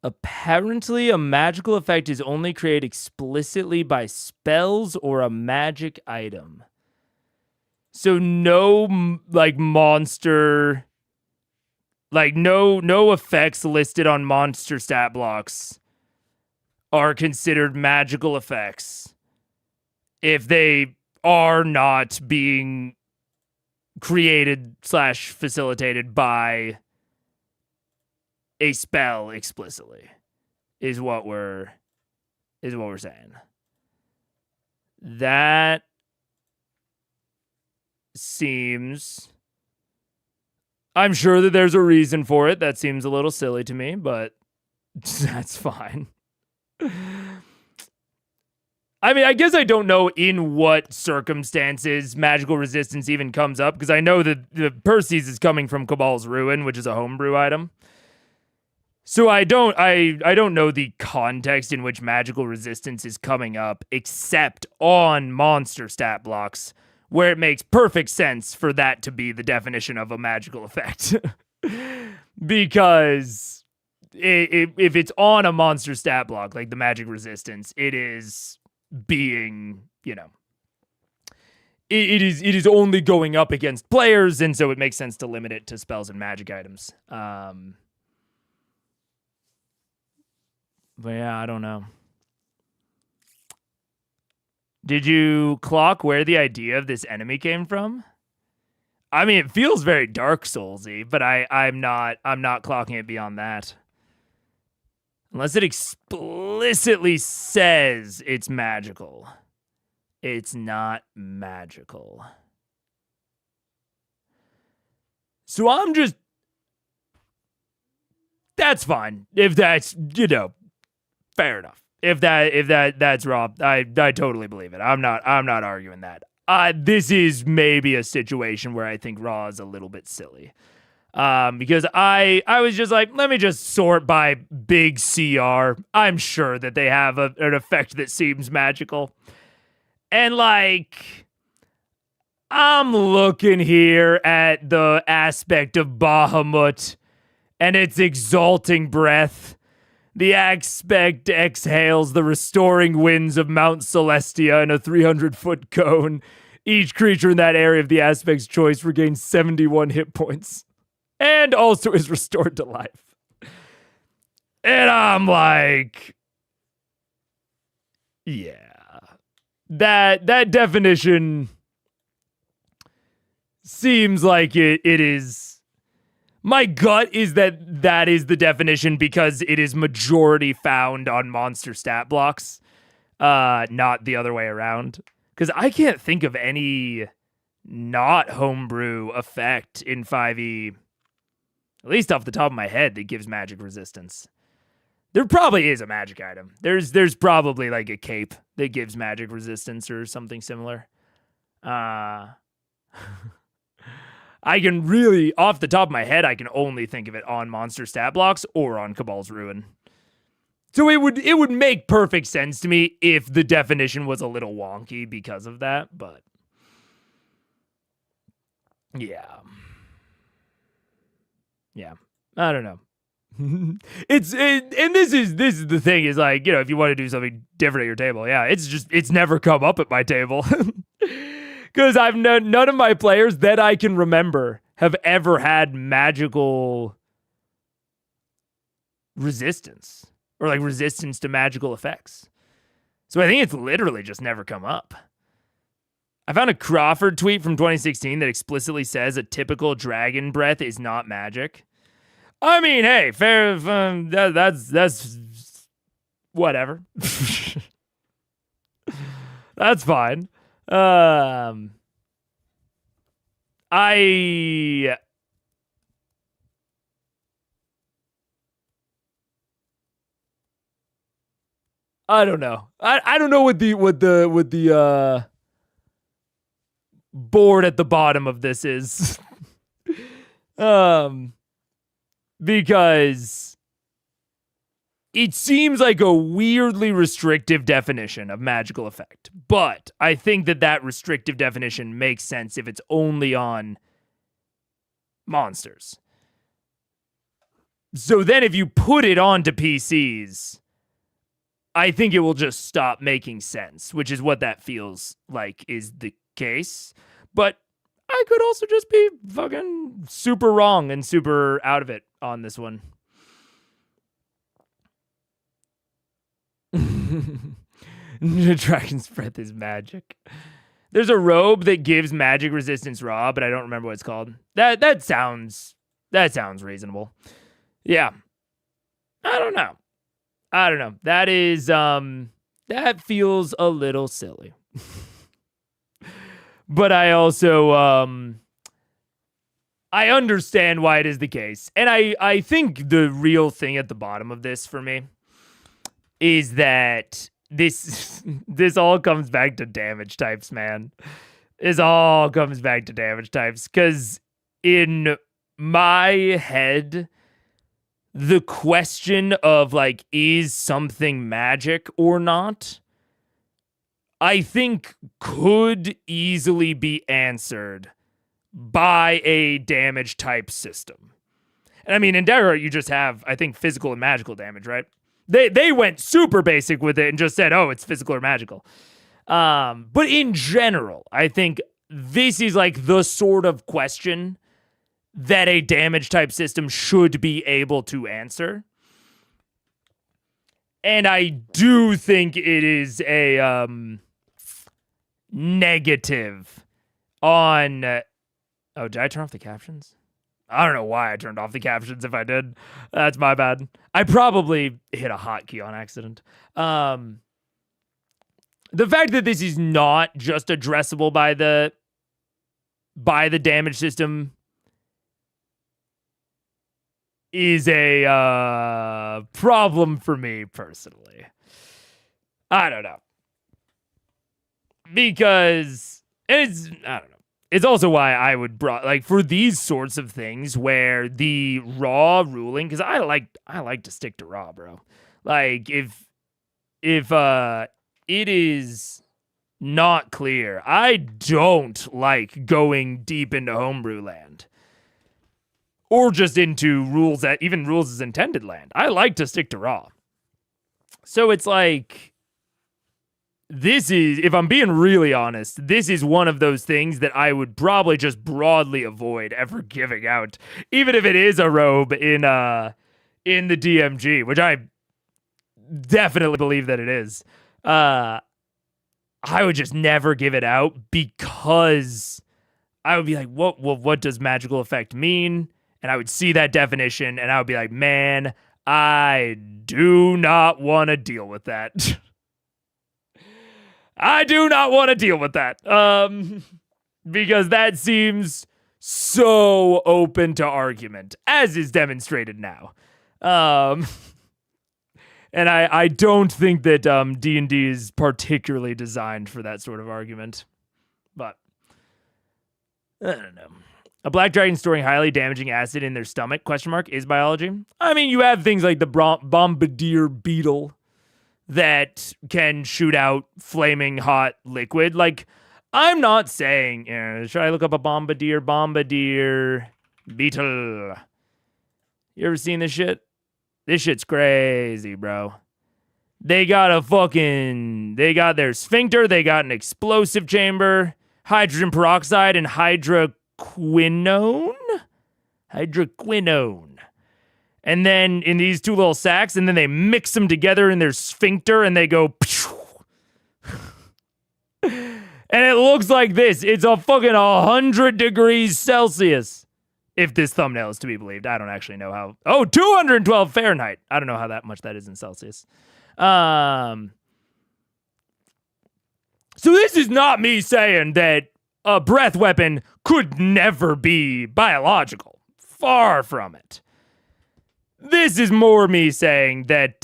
Apparently, a magical effect is only created explicitly by spells or a magic item. So no, like, monster... Like, no effects listed on monster stat blocks are considered magical effects if they are not being created/facilitated by a spell explicitly, is what we're saying. That seems... I'm sure that there's a reason for it. That seems a little silly to me, but that's fine. I mean, I guess I don't know in what circumstances magical resistance even comes up, because I know that the Percy's is coming from Cabal's Ruin, which is a homebrew item. So I don't know the context in which magical resistance is coming up, except on monster stat blocks, where it makes perfect sense for that to be the definition of a magical effect. Because if it's on a monster stat block, like the magic resistance, it is being, it is only going up against players, and so it makes sense to limit it to spells and magic items. But yeah, I don't know. Did you clock where the idea of this enemy came from? I mean, it feels very Dark Souls-y, but I'm not clocking it beyond that. Unless it explicitly says it's magical. It's not magical. So I'm just... That's fine. If that's, fair enough. If that's raw, I totally believe it. I'm not arguing that. This is maybe a situation where I think raw is a little bit silly. Because I was just like, let me just sort by big CR. I'm sure that they have an effect that seems magical. And like, I'm looking here at the aspect of Bahamut and its exalting breath. The aspect exhales the restoring winds of Mount Celestia in a 300-foot cone. Each creature in that area of the aspect's choice regains 71 hit points. And also is restored to life. And I'm like... Yeah. That definition seems like it is... My gut is that is the definition because it is majority found on monster stat blocks, not the other way around. Because I can't think of any not homebrew effect in 5e, at least off the top of my head, that gives magic resistance. There probably is a magic item. There's probably like a cape that gives magic resistance or something similar. I can really, off the top of my head, I can only think of it on monster stat blocks or on Cabal's Ruin. So it would make perfect sense to me if the definition was a little wonky because of that, but yeah. Yeah. I don't know. And this is the thing is like, you know, if you want to do something different at your table, yeah, it's never come up at my table. Because none of my players that I can remember have ever had magical resistance or like resistance to magical effects. So I think it's literally just never come up. I found a Crawford tweet from 2016 that explicitly says a typical dragon breath is not magic. I mean, hey, fair. That's whatever. That's fine. I don't know. I don't know what the board at the bottom of this is. Because it seems like a weirdly restrictive definition of magical effect. But I think that restrictive definition makes sense if it's only on monsters. So then if you put it onto PCs, I think it will just stop making sense, which is what that feels like is the case. But I could also just be fucking super wrong and super out of it on this one. Dragon's breath is magic. There's a robe that gives magic resistance raw, but I don't remember what it's called. That sounds reasonable. Yeah. I don't know. That is that feels a little silly. But I also, I understand why it is the case. And I think the real thing at the bottom of this for me is that this all comes back to damage types, man. This all comes back to damage types. Because in my head, the question of, like, is something magic or not, I think could easily be answered by a damage type system. And I mean, in Dagger, you just have, I think, physical and magical damage, right? They went super basic with it and just said, oh, it's physical or magical. But in general, I think this is like the sort of question that a damage type system should be able to answer. And I do think it is a negative on... oh, did I turn off the captions? I don't know why I turned off the captions if I did. That's my bad. I probably hit a hotkey on accident. The fact that this is not just addressable by the damage system is a problem for me personally. I don't know. Because I don't know. It's also why I would like for these sorts of things where the raw ruling, because I like to stick to raw, bro. Like if it is not clear, I don't like going deep into homebrew land. Or just into rules that even rules as intended land. I like to stick to raw. So it's like, this is, if I'm being really honest, this is one of those things that I would probably just broadly avoid ever giving out, even if it is a robe in the DMG, which I definitely believe that it is. I would just never give it out because I would be like, what does magical effect mean? And I would see that definition and I would be like, man, I do not want to deal with that. I do not want to deal with that. Because that seems so open to argument, as is demonstrated now. And I don't think that D&D is particularly designed for that sort of argument. But I don't know. A black dragon storing highly damaging acid in their stomach, is biology. I mean, you have things like the bombardier beetle that can shoot out flaming hot liquid. Like, I'm not saying, should I look up a bombardier beetle? You ever seen this shit? This shit's crazy, bro. They got their sphincter, they got an explosive chamber, hydrogen peroxide, and hydroquinone. And then in these two little sacks, and then they mix them together in their sphincter, and they go... And it looks like this. It's a fucking 100 degrees Celsius. If this thumbnail is to be believed. I don't actually know how. Oh, 212 Fahrenheit. I don't know how that much that is in Celsius. So this is not me saying that a breath weapon could never be biological. Far from it. This is more me saying that,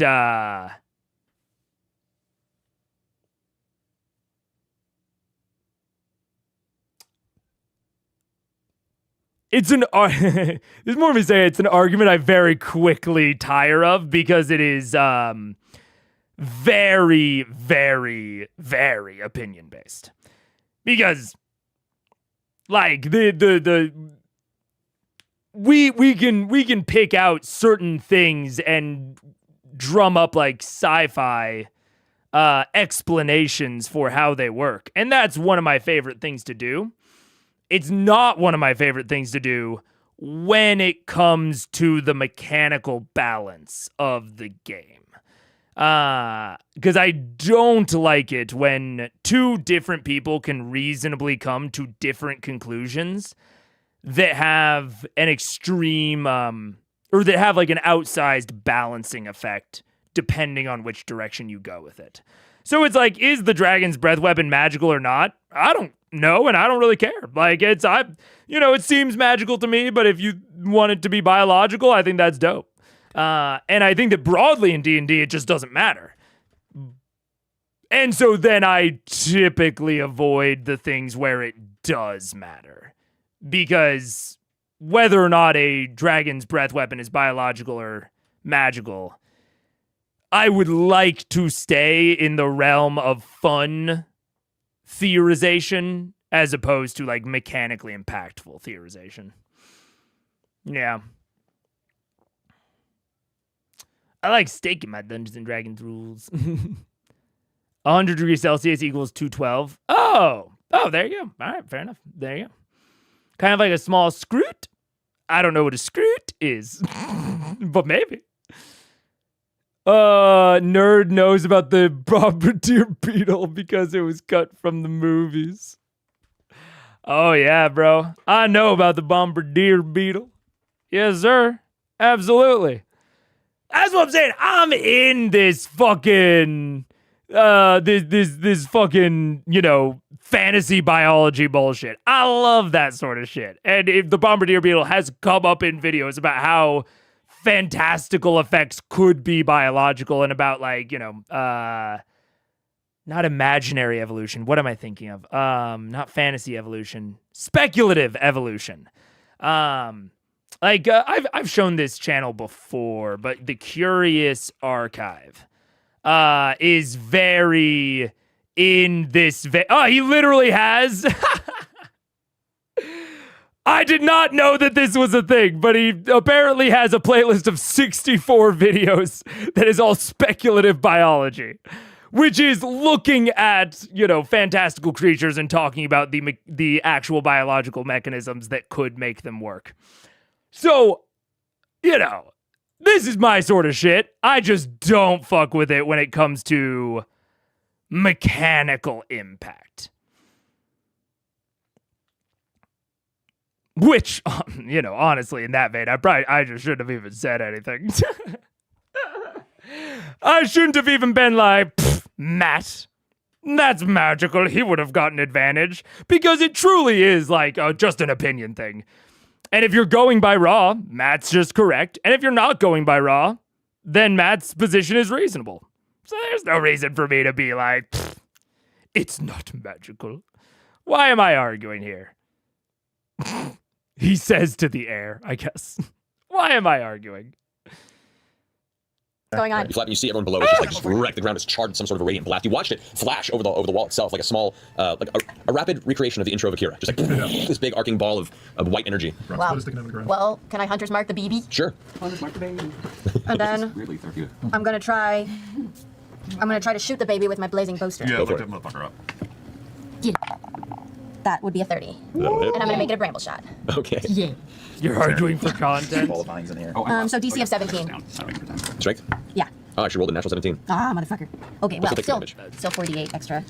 it's more me saying it's an argument I very quickly tire of because it is very, very, very opinion based. Because like we can pick out certain things and drum up like sci-fi explanations for how they work. And that's one of my favorite things to do. It's not one of my favorite things to do when it comes to the mechanical balance of the game. Because I don't like it when two different people can reasonably come to different conclusions that have an extreme, or that have like an outsized balancing effect depending on which direction you go with it. So it's like, is the dragon's breath weapon magical or not? I don't know, and I don't really care. Like, it seems magical to me, but if you want it to be biological, I think that's dope. And I think that broadly in D&D, it just doesn't matter. And so then I typically avoid the things where it does matter. Because whether or not a dragon's breath weapon is biological or magical, I would like to stay in the realm of fun theorization as opposed to like mechanically impactful theorization. Yeah. I like steak in my Dungeons and Dragons rules. 100 degrees Celsius equals 212. Oh, there you go. All right, fair enough. There you go. Kind of like a small scroot. I don't know what a scroot is, but maybe. Nerd knows about the bombardier beetle because it was cut from the movies. Oh yeah, bro. I know about the bombardier beetle. Yes, sir. Absolutely. That's what I'm saying. I'm in this fucking this fucking, fantasy biology bullshit. I love that sort of shit. And if the bombardier beetle has come up in videos about how fantastical effects could be biological and about like, not imaginary evolution. What am I thinking of? Not fantasy evolution, speculative evolution. I've shown this channel before, but the Curious Archive is very in this. He literally has. I did not know that this was a thing, but he apparently has a playlist of 64 videos that is all speculative biology, which is looking at, fantastical creatures and talking about the actual biological mechanisms that could make them work. So, this is my sort of shit. I just don't fuck with it when it comes to mechanical impact. Which, honestly, in that vein, I just shouldn't have even said anything. I shouldn't have even been like, Matt, that's magical. He would have gotten advantage. Because it truly is like just an opinion thing. And if you're going by raw, Matt's just correct. And if you're not going by raw, then Matt's position is reasonable. So there's no reason for me to be like, it's not magical. Why am I arguing here? He says to the air, I guess. Why am I arguing? What's going on? You flap and you see everyone below is just wrecked. The ground is charred with some sort of a radiant blast. You watched it flash over the wall itself, like a small, like a rapid recreation of the intro of Akira. Just like this big arcing ball of white energy. Wow. Well, can I Hunter's Mark the BB? Sure. Hunter's Mark the baby. And then Weirdly therapeutic. I'm gonna try to shoot the baby with my blazing bowstring. Yeah, look that motherfucker up. Yeah. That would be a 30. And I'm gonna make it a bramble shot. Okay. Yeah. You're arguing for content. All the vines in here. So DC of 17. Strength? Yeah. Oh, I should roll the natural 17. Ah, motherfucker. Okay, well, Still take still 48 extra.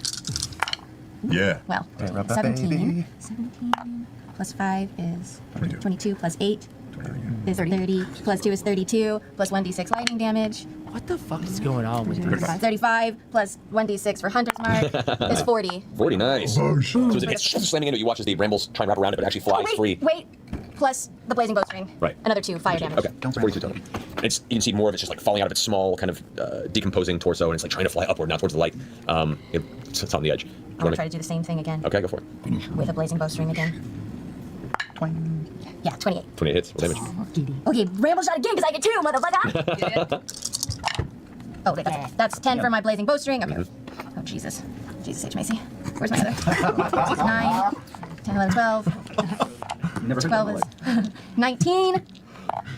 Yeah. Well, Okay, rub that 17. baby. 17 plus 5 is 22. 22 plus 8 is 30 plus 2 is 32 plus 1d6 lightning damage. What the fuck is going on with this? 35 plus 1d6 for Hunter's Mark is 40. 40, nice. So as it hits slamming into it, you watch as the brambles try and wrap around it, but it actually flies free. Wait. Plus the blazing bowstring. Right. Another 2 fire damage. Okay, so 42 total. And you can see more of it's just like falling out of its small, kind of decomposing torso, and it's like trying to fly upward now towards the light. It's on the edge. I'm gonna try to do the same thing again. Okay, go for it. With a blazing bowstring again. 20. Yeah, 28. 28 hits, roll damage. Okay, ramble shot again because I get 2, motherfucker! Oh, wait, that's 10 for my blazing bowstring. Okay. Oh, Jesus. Jesus H. Macy. Where's my other? 9, 10, 11, 12. Never 12 is 19.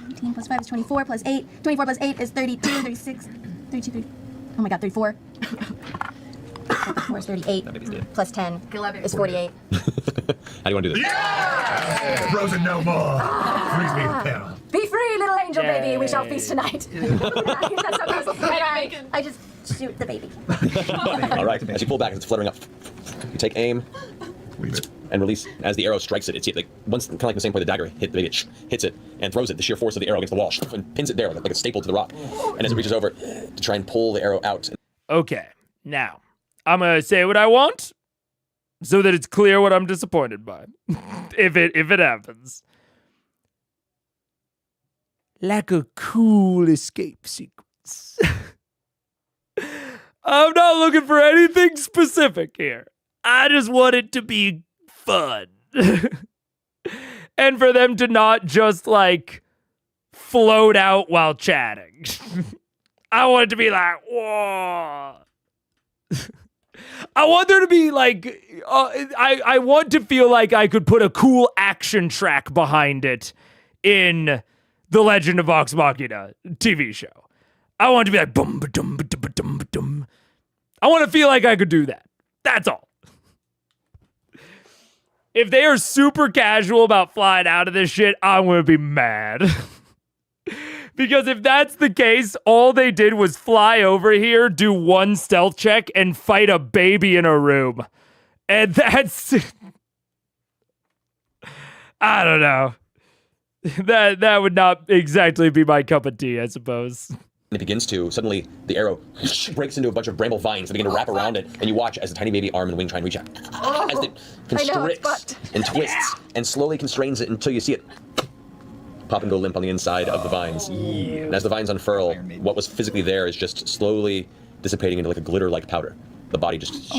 19 plus 5 is 24 plus 8. 24 plus 8 is 32, 36, 32, 30. Oh my god, 34. 34 is 38. Plus 10 is 48. How do you want to do this? Yeah! Frozen no more. Freeze me the panel. Be free, little angel baby. We shall feast tonight. That's so close. And I just shoot the baby. All right, as you pull back, it's fluttering up. You take aim. Leave it. And release. As the arrow strikes it, it's like once, kind of like the same way the dagger hit the baby, it hits it and throws it. The sheer force of the arrow against the wall and pins it there like a staple to the rock. And as it reaches over to try and pull the arrow out. Okay, now I'm gonna say what I want, so that it's clear what I'm disappointed by, if it happens. Like a cool escape sequence. I'm not looking for anything specific here. I just want it to be fun. And for them to not just, like, float out while chatting. I want it to be like, whoa. I want there to be, like, I want to feel like I could put a cool action track behind it in the Legend of Vox Machina TV show. I want it to be like, boom, ba-dum, ba-dum, ba-dum, ba-dum. I want to feel like I could do that. That's all. If they are super casual about flying out of this shit, I'm going to be mad. Because if that's the case, all they did was fly over here, do one stealth check, and fight a baby in a room. And that's... I don't know. That would not exactly be my cup of tea, I suppose. It begins to, suddenly, the arrow breaks into a bunch of bramble vines that begin to wrap around it, and you watch as the tiny baby arm and wing try and reach out. As it constricts and twists and slowly constrains it until you see it pop and go limp on the inside of the vines. And as the vines unfurl, what was physically there is just slowly dissipating into like a glitter-like powder. The body just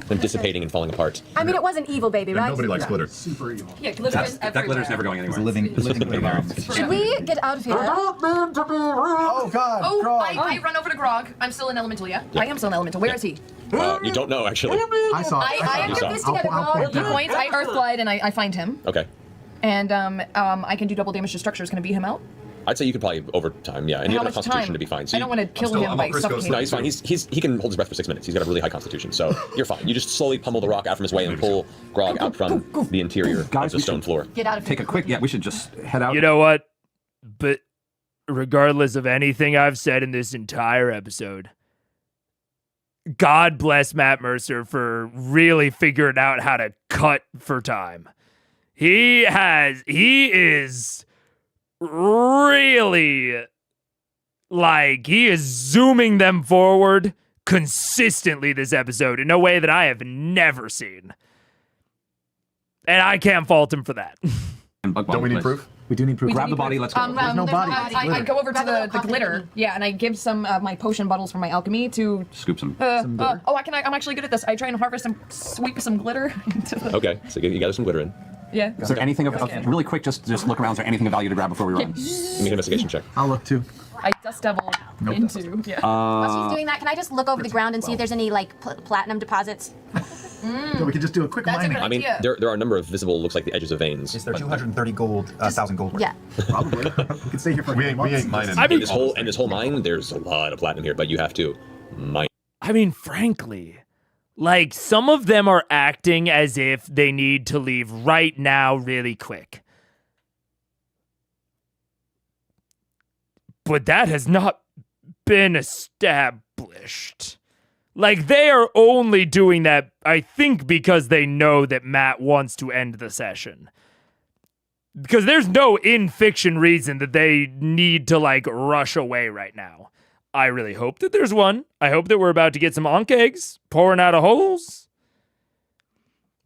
then dissipating and falling apart. I mean, it was an evil baby, right? Nobody likes glitter. Super evil. Yeah, glitter is everywhere. That glitter's never going anywhere. Living baby. Should we get out of here? Oh God! Oh, Grog. I run over to Grog. I'm still an elemental, yeah? I am still an elemental. Where is he? You don't know, actually. I saw. I You saw. put this together, Grog. He points, I earthglide, and I find him. Okay. And I can do double damage to structures. Can I beat him out? I'd say you could probably over time, yeah. And you How have enough much constitution time? to be fine. So I don't want to kill him by suffocating. No, he's fine. He can hold his breath for 6 minutes. He's got a really high constitution, so you're fine. You just slowly pummel the rock out from his way and pull Grog out from the interior of the stone floor. Get out of here. Take a quick, we should just head out. You know what? But regardless of anything I've said in this entire episode, God bless Matt Mercer for really figuring out how to cut for time. He is really, like, he is zooming them forward consistently this episode in a way that I have never seen. And I can't fault him for that. Don't we need proof? We do need proof. Grab the body. Let's go. There's no body. I go over to the glitter. Yeah, and I give some of my potion bottles from my alchemy to scoop some. glitter. I'm actually good at this. I try and harvest and sweep some glitter into the. Okay, so you gather some glitter in. Yeah. Is there anything of really quick? Just look around. Is there anything of value to grab before we run? Give me an investigation check. I'll look too. I dust devil into. Yeah. While she's doing that, can I just look over the ground and see if there's any like platinum deposits? So we can just do a quick mining. I mean, there are a number of visible, looks like the edges of veins. Is there 230 gold, 1,000 gold worth? Yeah. Probably. We could stay here for We ain't mining. I mean, this whole mine, there's a lot of platinum here, but you have to mine. I mean, frankly, like, some of them are acting as if they need to leave right now really quick. But that has not been established. Like, they are only doing that, I think, because they know that Matt wants to end the session. Because there's no in-fiction reason that they need to, like, rush away right now. I really hope that there's one. I hope that we're about to get some Ankh eggs pouring out of holes.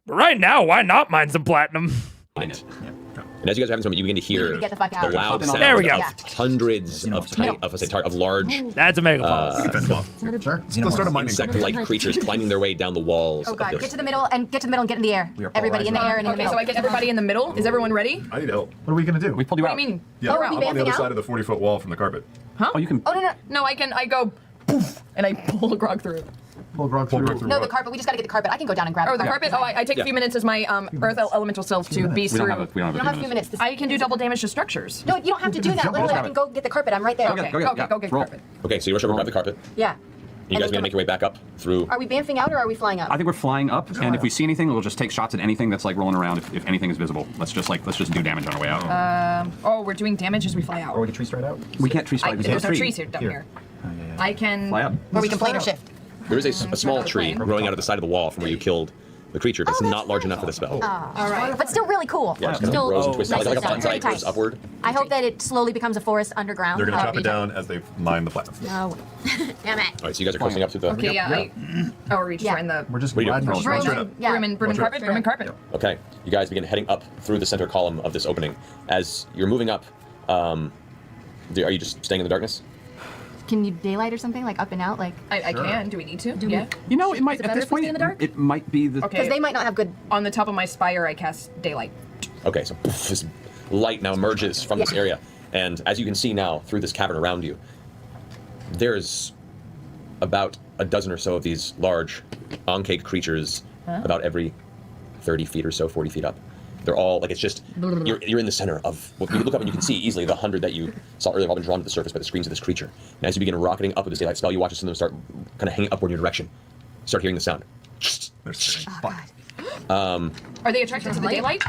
But right now, why not mine some platinum? And as you guys are having some, you begin to hear Get the fuck the out. loud sound There we go. of hundreds of large That's a mega pause. Sure. Let's start a mining. insect-like creatures climbing their way down the walls Oh of god, this. get to the middle and get in the air. Everybody in the air and in the Okay, middle. so I get everybody in the middle. Is everyone ready? I need help. What are we gonna do? We pulled you What out. do you mean? Yeah, Oh, are we I'm on the vamping other out? side of the 40-foot wall from the carpet. Oh, you can. Oh no. No, I go poof, and I pull Grog through. Pull Grog Pull through. Grog through. No, the carpet. We just gotta get the carpet. I can go down and grab Oh, the carpet? Oh, I take Yeah. a few minutes as my earth elemental self to beast We don't through. have a. We don't You don't have have a few minutes. I can do double damage to structures. No, you don't have to do that. Jump Literally, over I can go get the carpet. I'm right there. Okay, go get it, go get the roll. carpet. Okay, so you rush over and grab the carpet. Yeah. You guys are going to make your way back up through. Are we bamfing out or are we flying up? I think we're flying up, and if we see anything, we'll just take shots at anything that's like rolling around. If anything is visible, let's just do damage on our way out. Oh, we're doing damage as we fly out. Or we can tree straight out? We can't tree slide. We can't There's no tree. trees here down here. I can. Fly up. Or we can plane or shift. There is a small tree growing out of the side of the wall from where you killed the creature, but it's not large enough for the spell. All right. But still really cool. Yeah, it just kind of Still grows and twists out, like a nicely done. bonsai Very grows tight. upward. I hope that it slowly becomes a forest underground. They're going to That'll chop it be down as they mine the platinum. No. Damn it. All right, so you guys are coasting up to the. Okay, yeah. Oh, are we just Yeah. trying the We're just What are you riding doing? our Roll shit. straight up. Yeah. broom and carpet? Broom and carpet. Okay, you guys begin heading up through the center column of this opening. As you're moving up, are you just staying in the darkness? Can you daylight or something, like up and out, like? I can. Do we need to? Yeah. You know, it might it at better this if we point. stay in the dark? It might be the. Okay. Because they might not have good. On the top of my spire, I cast daylight. Okay, so poof, this light now emerges from this area, and as you can see now through this cavern around you, there's about a dozen or so of these large Ankh creatures, about every 30 feet or so, 40 feet up. They're all like, it's just you're in the center of what you look up and you can see easily the 100 that you saw earlier have all been drawn to the surface by the screams of this creature. And as you begin rocketing up with this daylight spell, you watch some of them start kind of hanging upward in your direction. Start hearing the sound. Are they attracted to the daylight?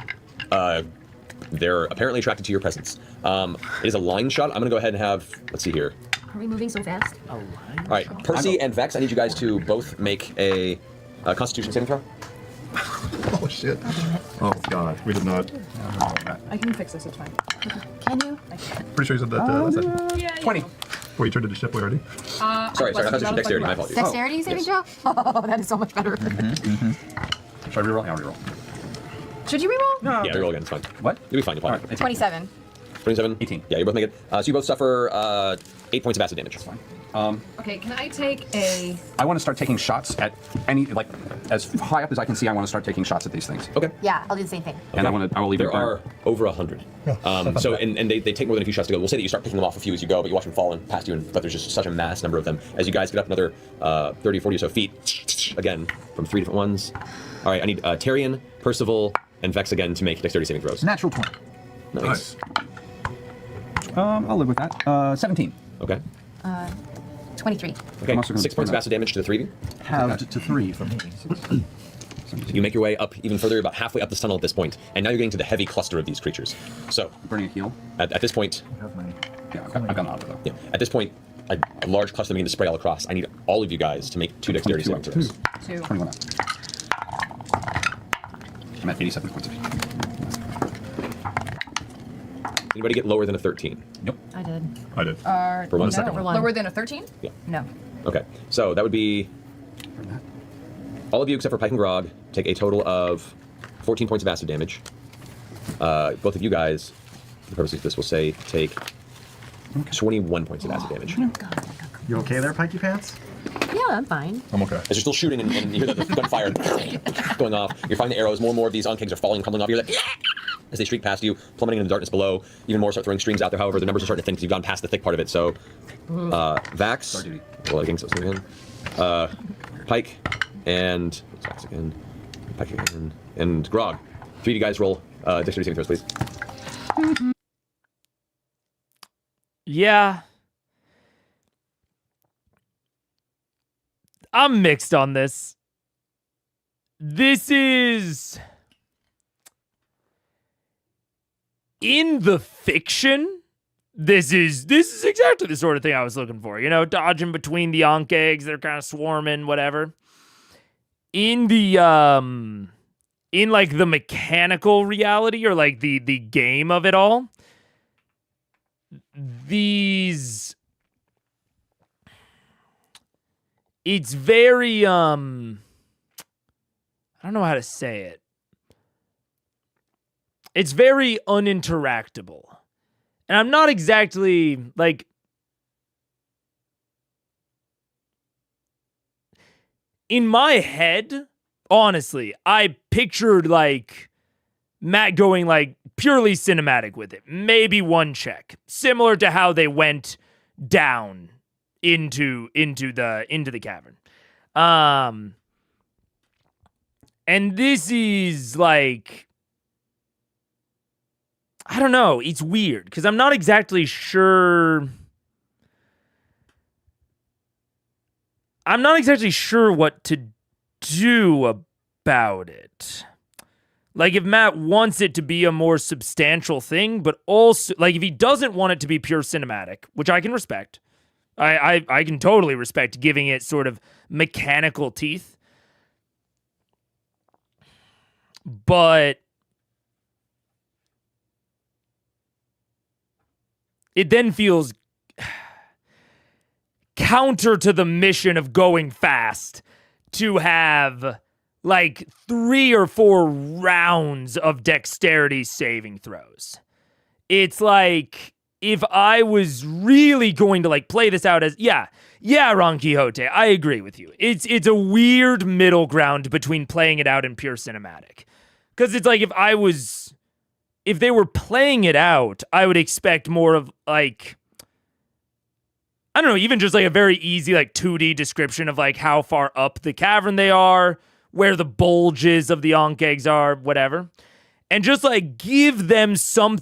They're apparently attracted to your presence. It is a line shot. I'm gonna go ahead and have, let's see here. Are we moving so fast? All right, Percy and Vex, I need you guys to both make a Constitution saving throw. Oh shit. Oh god, we did not. I can fix this. It's fine. Can you? Pretty sure you said that last time. Yeah. 20. Oh, you turned into ship already? Sorry, Constitution dexterity, my apologies. Dexterity saving yes. throw? Oh, that is so much better. Should I reroll? Yeah, I'll reroll. Should you reroll? No. Yeah, reroll again, it's fine. What? You'll be fine, you'll be fine. All right, 27. 27? 18. Yeah, you both make it. So you both suffer 8 points of acid damage. Fine. Okay, can I take a... I want to start taking shots at any, like, as high up as I can see. I want to start taking shots at these things. Okay. Yeah, I'll do the same thing. And I will leave it There are over 100. So and they take more than a few shots to go. We'll say that you start picking them off a few as you go, but you watch them falling past you, but there's just such a mass number of them. As you guys get up another 30, 40 or so feet, again, from 3 different ones. All right, I need Tyrion, Percival, and Vex again to make dexterity saving throws. Natural 20. Nice. I'll live with that. 17. Okay. 23. Okay, I'm also gonna 6 points of point acid damage to the 3 of you. Halved to 3 for me. You make your way up even further, about halfway up this tunnel at this point, and now you're getting to the heavy cluster of these creatures. So, Burning a heal. at this point, Yeah, I've got an auto though. yeah, at this point, a large cluster begin to spray all across. I need all of you guys to make 2 dexterity saving throws. 2. 21 up. I'm at 87 points of heal. Anybody get lower than a 13? Nope. I did. I did. For one no. second. For one. Lower than a 13? Yeah. No. Okay, so that would be all of you except for Pike and Grog take a total of 14 points of acid damage. Both of you guys for the purposes of this, we'll say take 21 points of acid damage. You okay there, Pikey Pants? Yeah, I'm fine. I'm okay. As you're still shooting and you hear the gunfire going off, you're finding the arrows. More and more of these onkegs are falling and crumbling off. You're like, as they streak past you, plummeting into the darkness below. Even more start throwing strings out there. However, the numbers are starting to thin because you've gone past the thick part of it. So, Vax, Pike, and Vax again, Pike again, and Grog. 3 of you guys roll dexterity saving throws, please. Yeah. I'm mixed on this. This is... In the fiction, this is exactly the sort of thing I was looking for. You know, dodging between the onk eggs, they're kind of swarming, whatever. In the in like the mechanical reality or like the game of it all, these, it's very I don't know how to say it. It's very uninteractable. And I'm not exactly, like... In my head, honestly, I pictured, like, Matt going, like, purely cinematic with it. Maybe one check. Similar to how they went down into the cavern. And this is, like... I don't know. It's weird because I'm not exactly sure. I'm not exactly sure what to do about it. Like, if Matt wants it to be a more substantial thing, but also, like, if he doesn't want it to be pure cinematic, which I can respect. I can totally respect giving it sort of mechanical teeth. But it then feels counter to the mission of going fast to have like 3 or 4 rounds of dexterity saving throws. It's like, if I was really going to like play this out as, yeah, Ron Quixote, I agree with you. It's a weird middle ground between playing it out and pure cinematic. Because it's like, if they were playing it out, I would expect more of like, I don't know, even just like a very easy like 2D description of like how far up the cavern they are, where the bulges of the onk eggs are, whatever. And just like give them some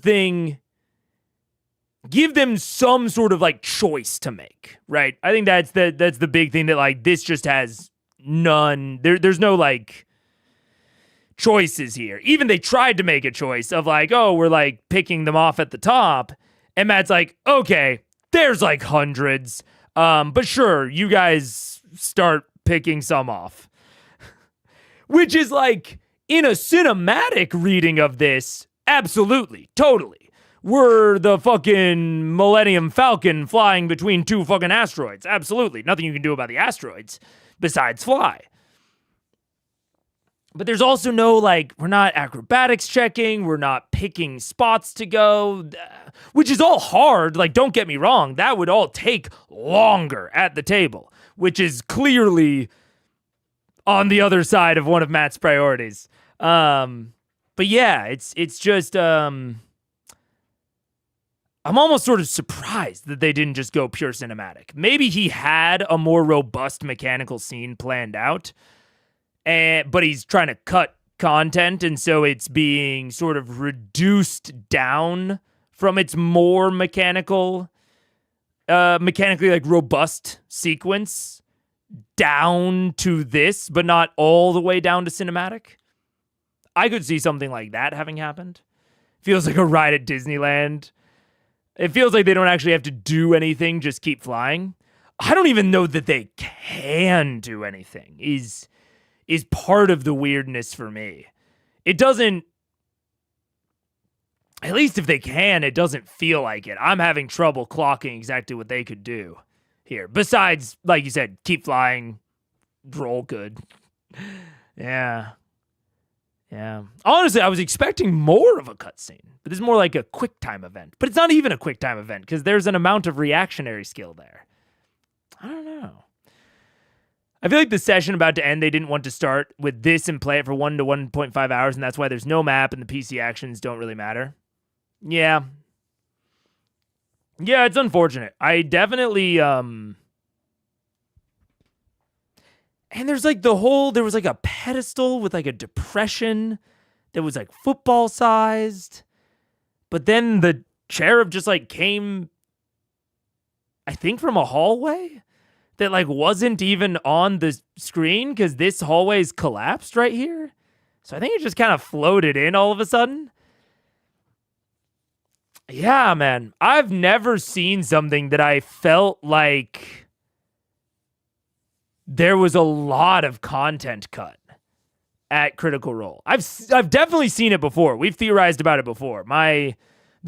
sort of like choice to make, right? I think that's the big thing that like this just has none. There's no like choices here. Even they tried to make a choice of like, oh, we're like picking them off at the top. And Matt's like, okay, there's like hundreds. But sure, you guys start picking some off. Which is like, in a cinematic reading of this, absolutely, totally. We're the fucking Millennium Falcon flying between 2 fucking asteroids. Absolutely. Nothing you can do about the asteroids besides fly. But there's also no, like, we're not acrobatics checking. We're not picking spots to go, which is all hard. Like, don't get me wrong. That would all take longer at the table, which is clearly on the other side of one of Matt's priorities. But yeah, it's just, I'm almost sort of surprised that they didn't just go pure cinematic. Maybe he had a more robust mechanical scene planned out, but he's trying to cut content, and so it's being sort of reduced down from its more mechanically like robust sequence down to this, but not all the way down to cinematic. I could see something like that having happened. Feels like a ride at Disneyland. It feels like they don't actually have to do anything, just keep flying. I don't even know that they can do anything, is part of the weirdness for me. It doesn't, at least if they can, it doesn't feel like it. I'm having trouble clocking exactly what they could do here. Besides, like you said, keep flying, roll good. Yeah. Yeah. Honestly, I was expecting more of a cutscene, but this is more like a quick time event. But it's not even a quick time event because there's an amount of reactionary skill there. I don't know. I feel like the session about to end, they didn't want to start with this and play it for 1 to 1.5 hours, and that's why there's no map and the PC actions don't really matter. Yeah. Yeah, it's unfortunate. I definitely, and there's like there was like a pedestal with like a depression that was like football sized, but then the cherub just like came, I think, from a hallway that like wasn't even on the screen because this hallway's collapsed right here. So I think it just kind of floated in all of a sudden. Yeah, man. I've never seen something that I felt like there was a lot of content cut at Critical Role. I've definitely seen it before. We've theorized about it before. The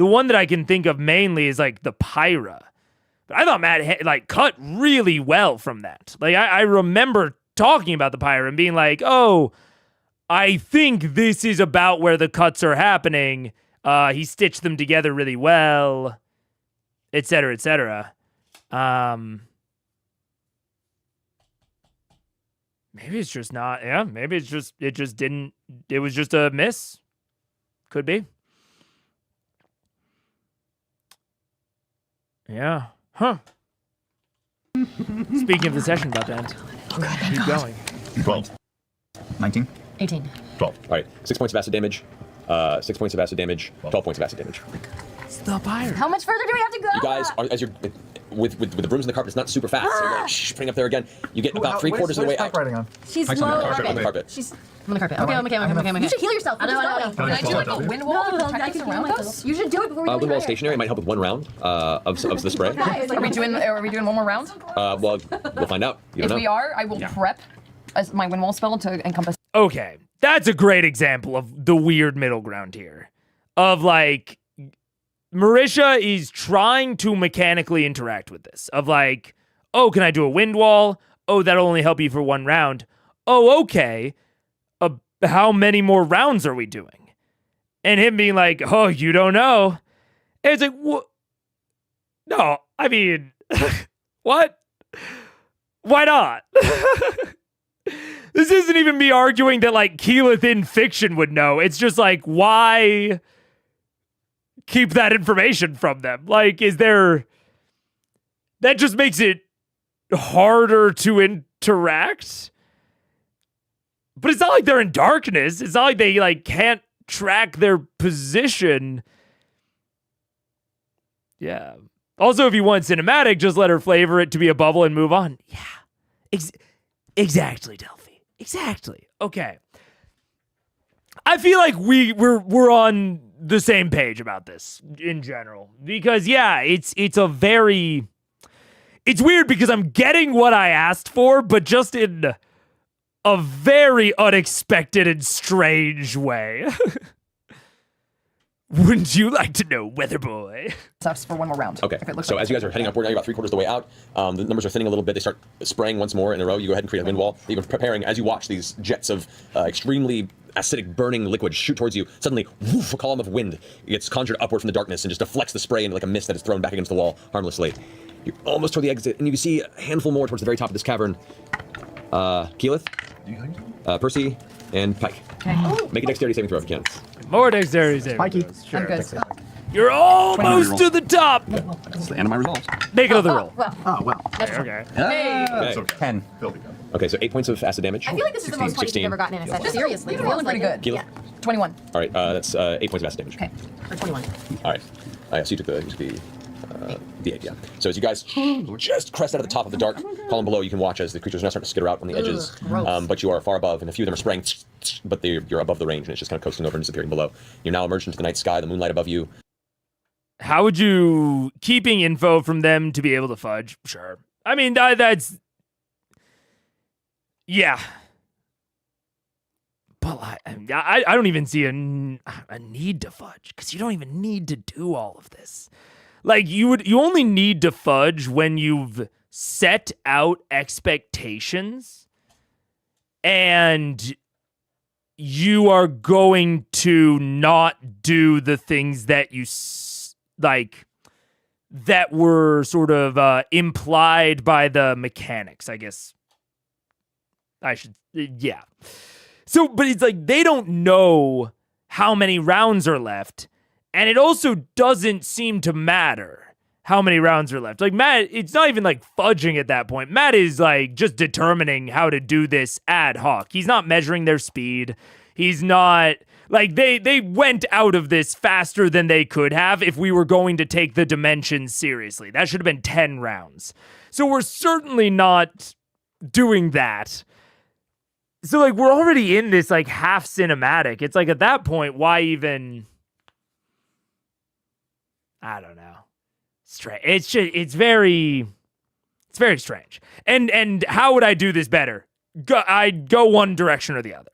one that I can think of mainly is like the Pyra. But I thought Matt like cut really well from that. Like I remember talking about the Pyra and being like, "Oh, I think this is about where the cuts are happening." He stitched them together really well, et cetera, et cetera. Maybe it's just not. Yeah, maybe it just didn't. It was just a miss. Could be. Yeah. Huh. Speaking of the session about to end. Keep going. 12. 19. 18. 12. All right, 6 points of acid damage. 6 points of acid damage. 12 points of acid damage. It's the pirate. How much further do we have to go? You guys, as you're with the brooms in the carpet, it's not super fast. So you're like, putting up there again. You get about 3/4 of the way out. Writing on? She's On low. the carpet. She's. I'm on the carpet. Okay. You should heal yourself. I know. Can I do like a wind wall to protect us around us? You should do it before we Wind wall stationary might help with 1 round of the spray. Are we doing one more round? Well, we'll find out. You If don't know. we are, I will prep as my wind wall spell to encompass. Okay, that's a great example of the weird middle ground here. Of like, Marisha is trying to mechanically interact with this. Of like, oh, can I do a wind wall? Oh, that'll only help you for 1 round. Oh, okay. How many more rounds are we doing? And him being like, oh, you don't know. And it's like, what? No, I mean, what? Why not? This isn't even me arguing that like Keyleth in fiction would know. It's just like, why keep that information from them? Like, that just makes it harder to interact? But it's not like they're in darkness. It's not like they like can't track their position. Yeah. Also, if you want cinematic, just let her flavor it to be a bubble and move on. Yeah. Exactly, Delphi. Exactly. Okay. I feel like we're on the same page about this in general. Because yeah, it's weird because I'm getting what I asked for, but just in a very unexpected and strange way. Wouldn't you like to know, Weather Boy? Sucks for 1 more round. Okay, so as you guys are heading upward, now you're about 3/4 of the way out. The numbers are thinning a little bit. They start spraying once more in a row. You go ahead and create a wind wall. You've been preparing as you watch these jets of extremely acidic burning liquid shoot towards you. Suddenly, woof, a column of wind gets conjured upward from the darkness and just deflects the spray into like a mist that is thrown back against the wall harmlessly. You're almost toward the exit, and you can see a handful more towards the very top of this cavern. Keyleth, Percy, and Pike. Okay. Make a dexterity saving throw if you can. More dexterity saving Pikey. throws. Sure. I'm good. You're almost to the top. That's the end of my results. Make another roll. Oh, well. Okay. Okay. 10. Okay, so 8 points of acid damage. I feel like this is the most points 16. you've ever gotten in a session. Seriously. We're feeling pretty good. Keyleth? 21. All right, that's 8 points of acid damage. Okay. Or 21. All right. So you took the 8, yeah. So as you guys just crest out of the top of the dark column below, you can watch as the creatures are now starting to skitter out on the edges. But you are far above, and a few of them are spraying, but you're above the range, and it's just kind of coasting over and disappearing below. You're now emerged into the night sky, the moonlight above you. How would you, keeping info from them to be able to fudge? Sure. I mean, that's... Yeah. But I don't even see a need to fudge, because you don't even need to do all of this. Like, you only need to fudge when you've set out expectations and you are going to not do the things that you like that were sort of implied by the mechanics, I guess. Yeah. So, but it's like they don't know how many rounds are left, and it also doesn't seem to matter how many rounds are left. Like, Matt, it's not even like fudging at that point. Matt is like just determining how to do this ad hoc. He's not measuring their speed. He's not like they went out of this faster than they could have if we were going to take the dimensions seriously. That should have been 10 rounds. So we're certainly not doing that. So like we're already in this like half cinematic. It's like at that point, why even? I don't know. It's very strange. And how would I do this better? I'd go one direction or the other.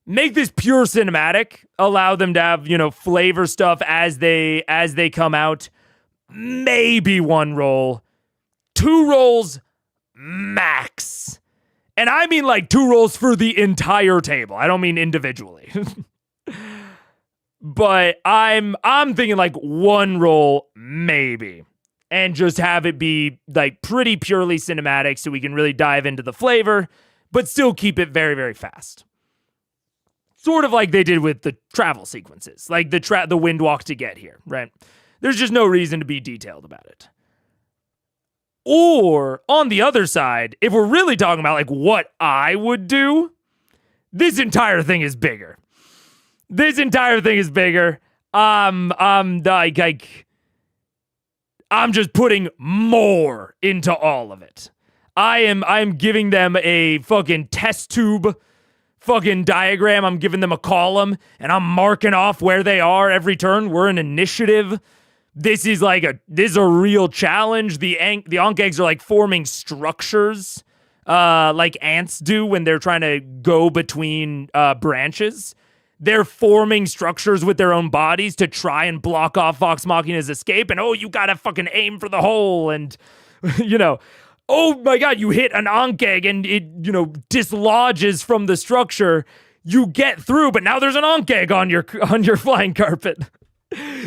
Make this pure cinematic. Allow them to have, flavor stuff as they come out. Maybe one roll. 2 rolls max. And I mean like 2 rolls for the entire table. I don't mean individually. But I'm thinking like 1 roll maybe, and just have it be like pretty purely cinematic so we can really dive into the flavor, but still keep it very, very fast. Sort of like they did with the travel sequences, like the wind walk to get here, right? There's just no reason to be detailed about it. Or on the other side, if we're really talking about like what I would do, this entire thing is bigger. I'm just putting more into all of it. I'm giving them a fucking test tube fucking diagram. I'm giving them a column and I'm marking off where they are every turn. We're an initiative. This is a real challenge. The Ankh eggs are like forming structures, like ants do when they're trying to go between branches. They're forming structures with their own bodies to try and block off Vox Machina's escape. And you gotta fucking aim for the hole. And, oh my God, you hit an Ankh egg and it, dislodges from the structure. You get through, but now there's an Ankh egg on your flying carpet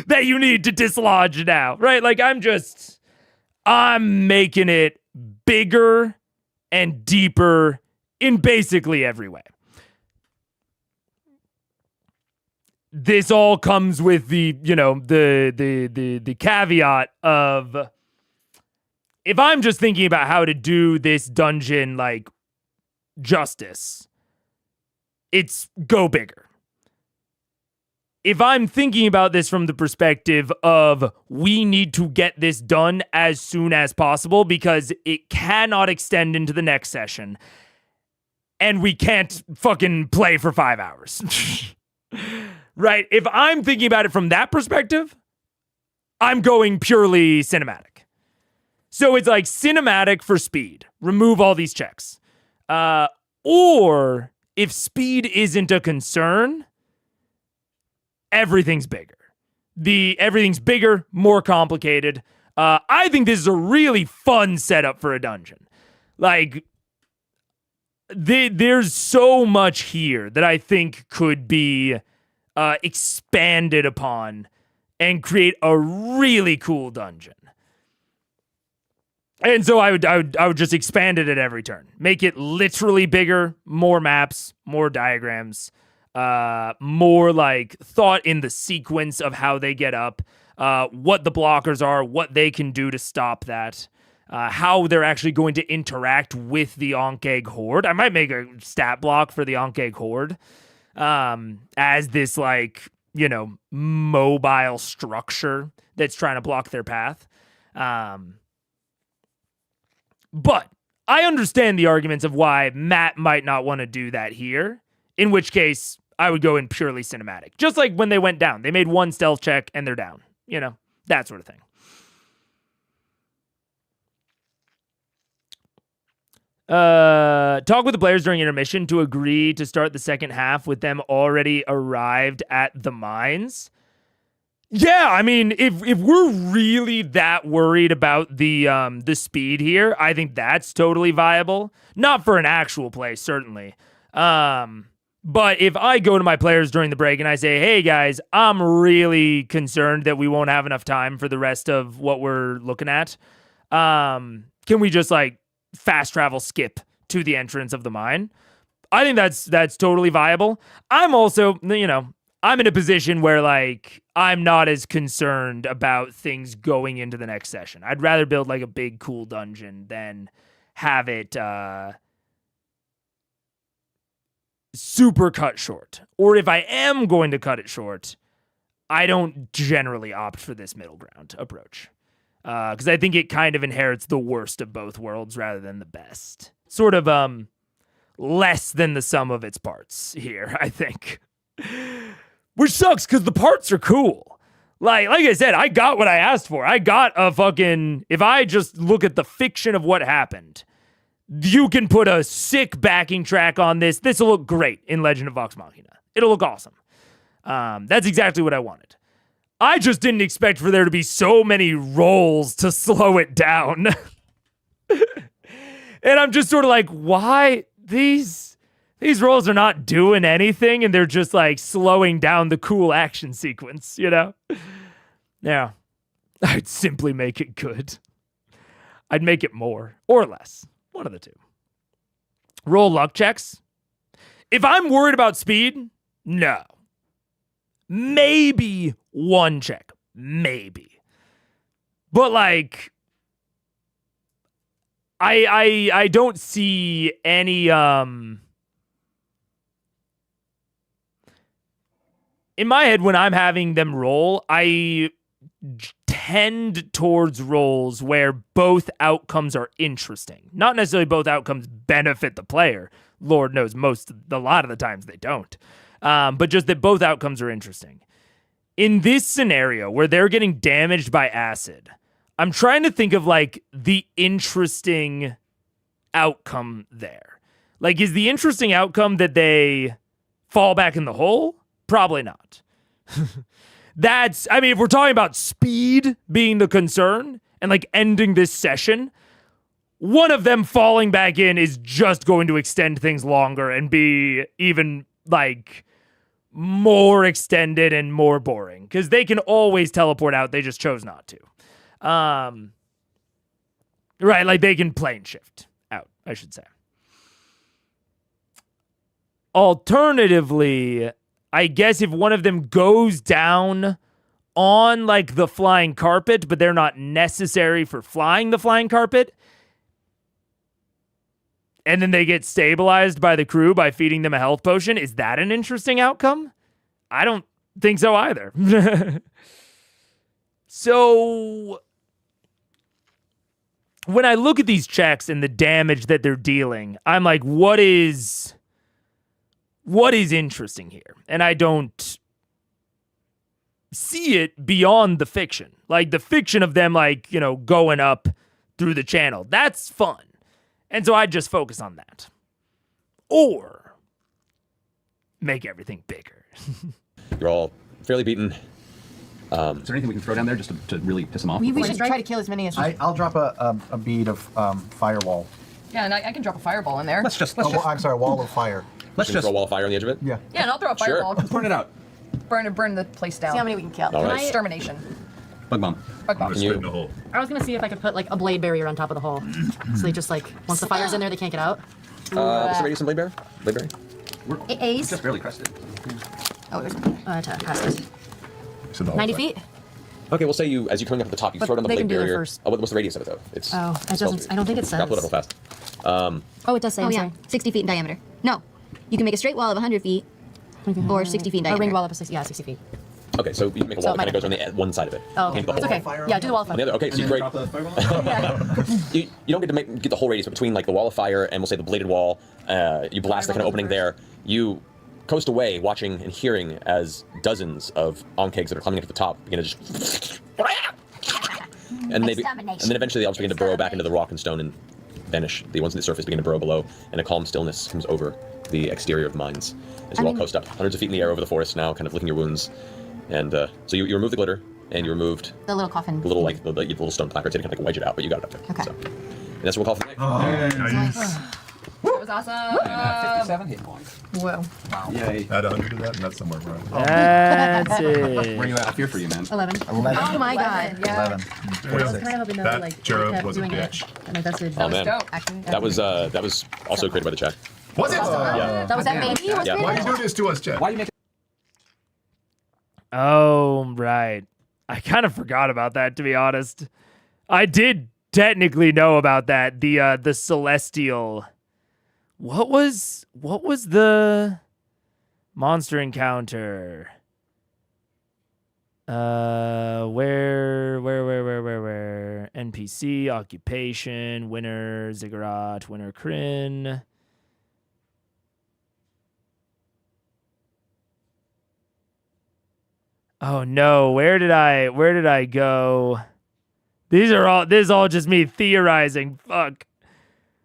that you need to dislodge now, right? Like I'm making it bigger and deeper in basically every way. This all comes with the caveat of if I'm just thinking about how to do this dungeon like justice, it's go bigger. If I'm thinking about this from the perspective of we need to get this done as soon as possible because it cannot extend into the next session and we can't fucking play for 5 hours. Right? If I'm thinking about it from that perspective, I'm going purely cinematic. So it's like cinematic for speed. Remove all these checks. Or if speed isn't a concern, everything's bigger. Everything's bigger, more complicated. I think this is a really fun setup for a dungeon. Like, there's so much here that I think could be expanded upon and create a really cool dungeon. And so I would just expand it at every turn. Make it literally bigger, more maps, more diagrams, more like thought in the sequence of how they get up, what the blockers are, what they can do to stop that, how they're actually going to interact with the Ankh Egg Horde. I might make a stat block for the Ankh Egg Horde. As this mobile structure that's trying to block their path. But I understand the arguments of why Matt might not want to do that here, in which case I would go in purely cinematic. Just like when they went down, they made 1 stealth check and they're down, that sort of thing. Talk with the players during intermission to agree to start the second half with them already arrived at the mines. Yeah, I mean, if we're really that worried about the speed here, I think that's totally viable. Not for an actual play, certainly. But But if I go to my players during the break and I say, hey guys, I'm really concerned that we won't have enough time for the rest of what we're looking at. Can we just like fast travel skip to the entrance of the mine? I think that's totally viable. I'm also, you know, I'm in a position where like I'm not as concerned about things going into the next session. I'd rather build like a big cool dungeon than have it super cut short. Or if I am going to cut it short, I don't generally opt for this middle ground approach. Because I think it kind of inherits the worst of both worlds rather than the best. Sort of less than the sum of its parts here, I think. Which sucks because the parts are cool. Like I said, I got what I asked for. I got a fucking... If I just look at the fiction of what happened, you can put a sick backing track on this. This will look great in Legend of Vox Machina. It'll look awesome. That's exactly what I wanted. I just didn't expect for there to be so many rolls to slow it down. And I'm just sort of like, why? These rolls are not doing anything, and they're just like slowing down the cool action sequence, you know? Yeah. I'd simply make it good. I'd make it more or less. One of the two. Roll luck checks. If I'm worried about speed, no. Maybe one check. Maybe. But like, I don't see any in my head when I'm having them roll, I tend towards rolls where both outcomes are interesting. Not necessarily both outcomes benefit the player. Lord knows a lot of the times they don't. But just that both outcomes are interesting. In this scenario where they're getting damaged by acid, I'm trying to think of like the interesting outcome there. Like, is the interesting outcome that they fall back in the hole? Probably not. If we're talking about speed being the concern and like ending this session, one of them falling back in is just going to extend things longer and be even like more extended and more boring because they can always teleport out. They just chose not to. Right, like they can plane shift out, I should say. Alternatively, I guess if one of them goes down on like the flying carpet, but they're not necessary for flying the flying carpet, and then they get stabilized by the crew by feeding them a health potion, is that an interesting outcome? I don't think so either. So when I look at these checks and the damage that they're dealing, I'm like, what is interesting here? And I don't see it beyond the fiction. Like the fiction of them, like, you know, going up through the channel. That's fun. And so I just focus on that. Or make everything bigger. You're all fairly beaten. Is there anything we can throw down there just to really piss them off? We should try to kill as many as we I'll drop a bead of firewall. Yeah, and I can drop a fireball in there. I'm sorry, a wall of fire. Let's just throw a wall of fire on the edge of it? Yeah. Yeah, and I'll throw a fireball. Sure. Burn it out. Burn the place down. see how many we can kill. All right. Extermination. Bug bomb. Bug bomb. Can you- in the hole. I was gonna see if I could put like a blade barrier on top of the hole, so they just like once the fire's in there, they can't get out. What's the radius on Blade Bear? Blade Berry? We're Ace. just barely crested. Oh, there's Past it. So the whole 90 thing. feet. Okay, we'll say you, as you're coming up at the top, you But throw it on the they blade can do it barrier. first. Oh, what's the radius of it though? It's Oh, it doesn't. I don't think it says. I'll pull it up real fast. Oh, it does say. Oh I'm yeah, sorry. 60 feet in diameter. No, you can make a straight wall of 100 feet or 60 feet in A diameter. ring wall up to 60 feet. Okay, so you make a So wall it that kind of might- goes on the one side of it. Oh, Can't okay. do the It's whole okay. Yeah, do the wall of On the fire. other, okay, so you great. You don't get to get the whole radius, but between like the wall of fire and we'll say the bladed wall, you blast the kind of opening there. You coast away, watching and hearing as dozens of onkegs that are climbing up to the top begin to just, and then eventually they all just begin to burrow back into the rock and stone and vanish. The ones on the surface begin to burrow below, and a calm stillness comes over the exterior of the mines as you all coast up, hundreds of feet in the air over the forest now, kind of licking your wounds. And so you remove the glitter, and you removed The little coffin. the little like the little stone placards. They kind of like wedge it out, but you got it up there. Okay. So, and that's what we'll call for the night. Nice. That was was awesome. 57 hit points. Whoa. Wow. Yay. Add 100 to that, and that's somewhere around. That's it. Where are you at? I fear for you, man. 11. 11. Oh my god. Yeah. 11. I was 46. kind of hoping though, That like, Jero kept was a doing bitch. it. And invested. Oh man, dope. that was also created by the chat. Was it? Yeah. That was that baby? Was Yeah. Why you do this to us, Chat? Why you make Oh, right. I kind of forgot about that, to be honest. I did technically know about that. The celestial. What was the monster encounter? Where? NPC, occupation, winner, ziggurat, winner, Kryn. Oh no, where did I go? This is all just me theorizing. Fuck.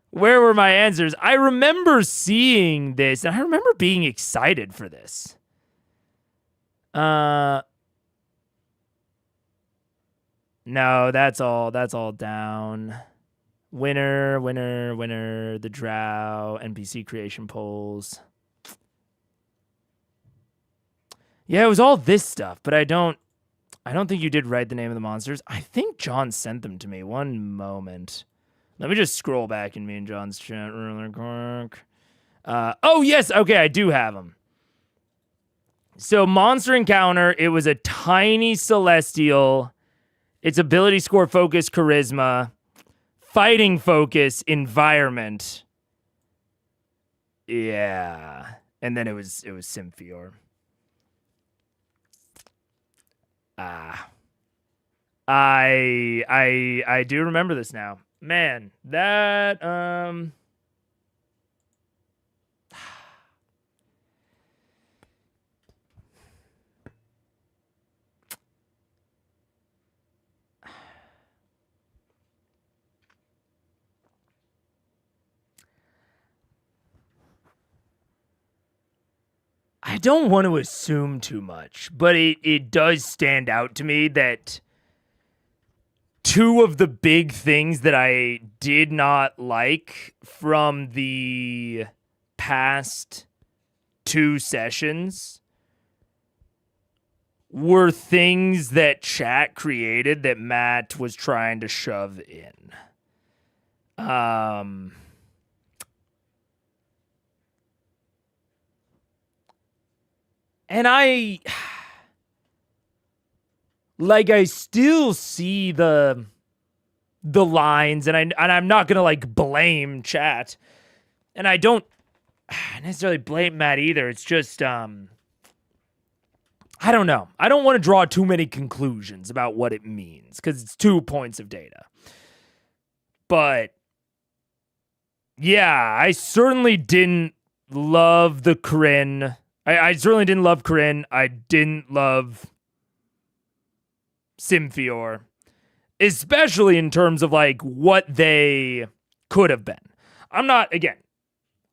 Where were my answers? I remember seeing this and I remember being excited for this. No, that's all down. Winner, the drow, NPC creation polls. Yeah, it was all this stuff, but I don't think you did write the name of the monsters. I think John sent them to me. One moment. Let me just scroll back in me and John's chat really quick. Oh, yes. Okay, I do have them. So, monster encounter, it was a tiny celestial. Its ability score, focus, charisma. Fighting focus, environment. Yeah. And then it was Symphior. I do remember this now. Man, that I don't want to assume too much, but it does stand out to me that two of the big things that I did not like from the past two sessions were things that chat created that Matt was trying to shove in. And I still see the lines, and I'm not gonna like blame chat, and I don't necessarily blame Matt either. It's just I don't know. I don't want to draw too many conclusions about what it means because it's 2 points of data. But yeah, I certainly didn't love the Kryn. I certainly didn't love Kryn. I didn't love Symphior, especially in terms of like what they could have been. I'm not, again,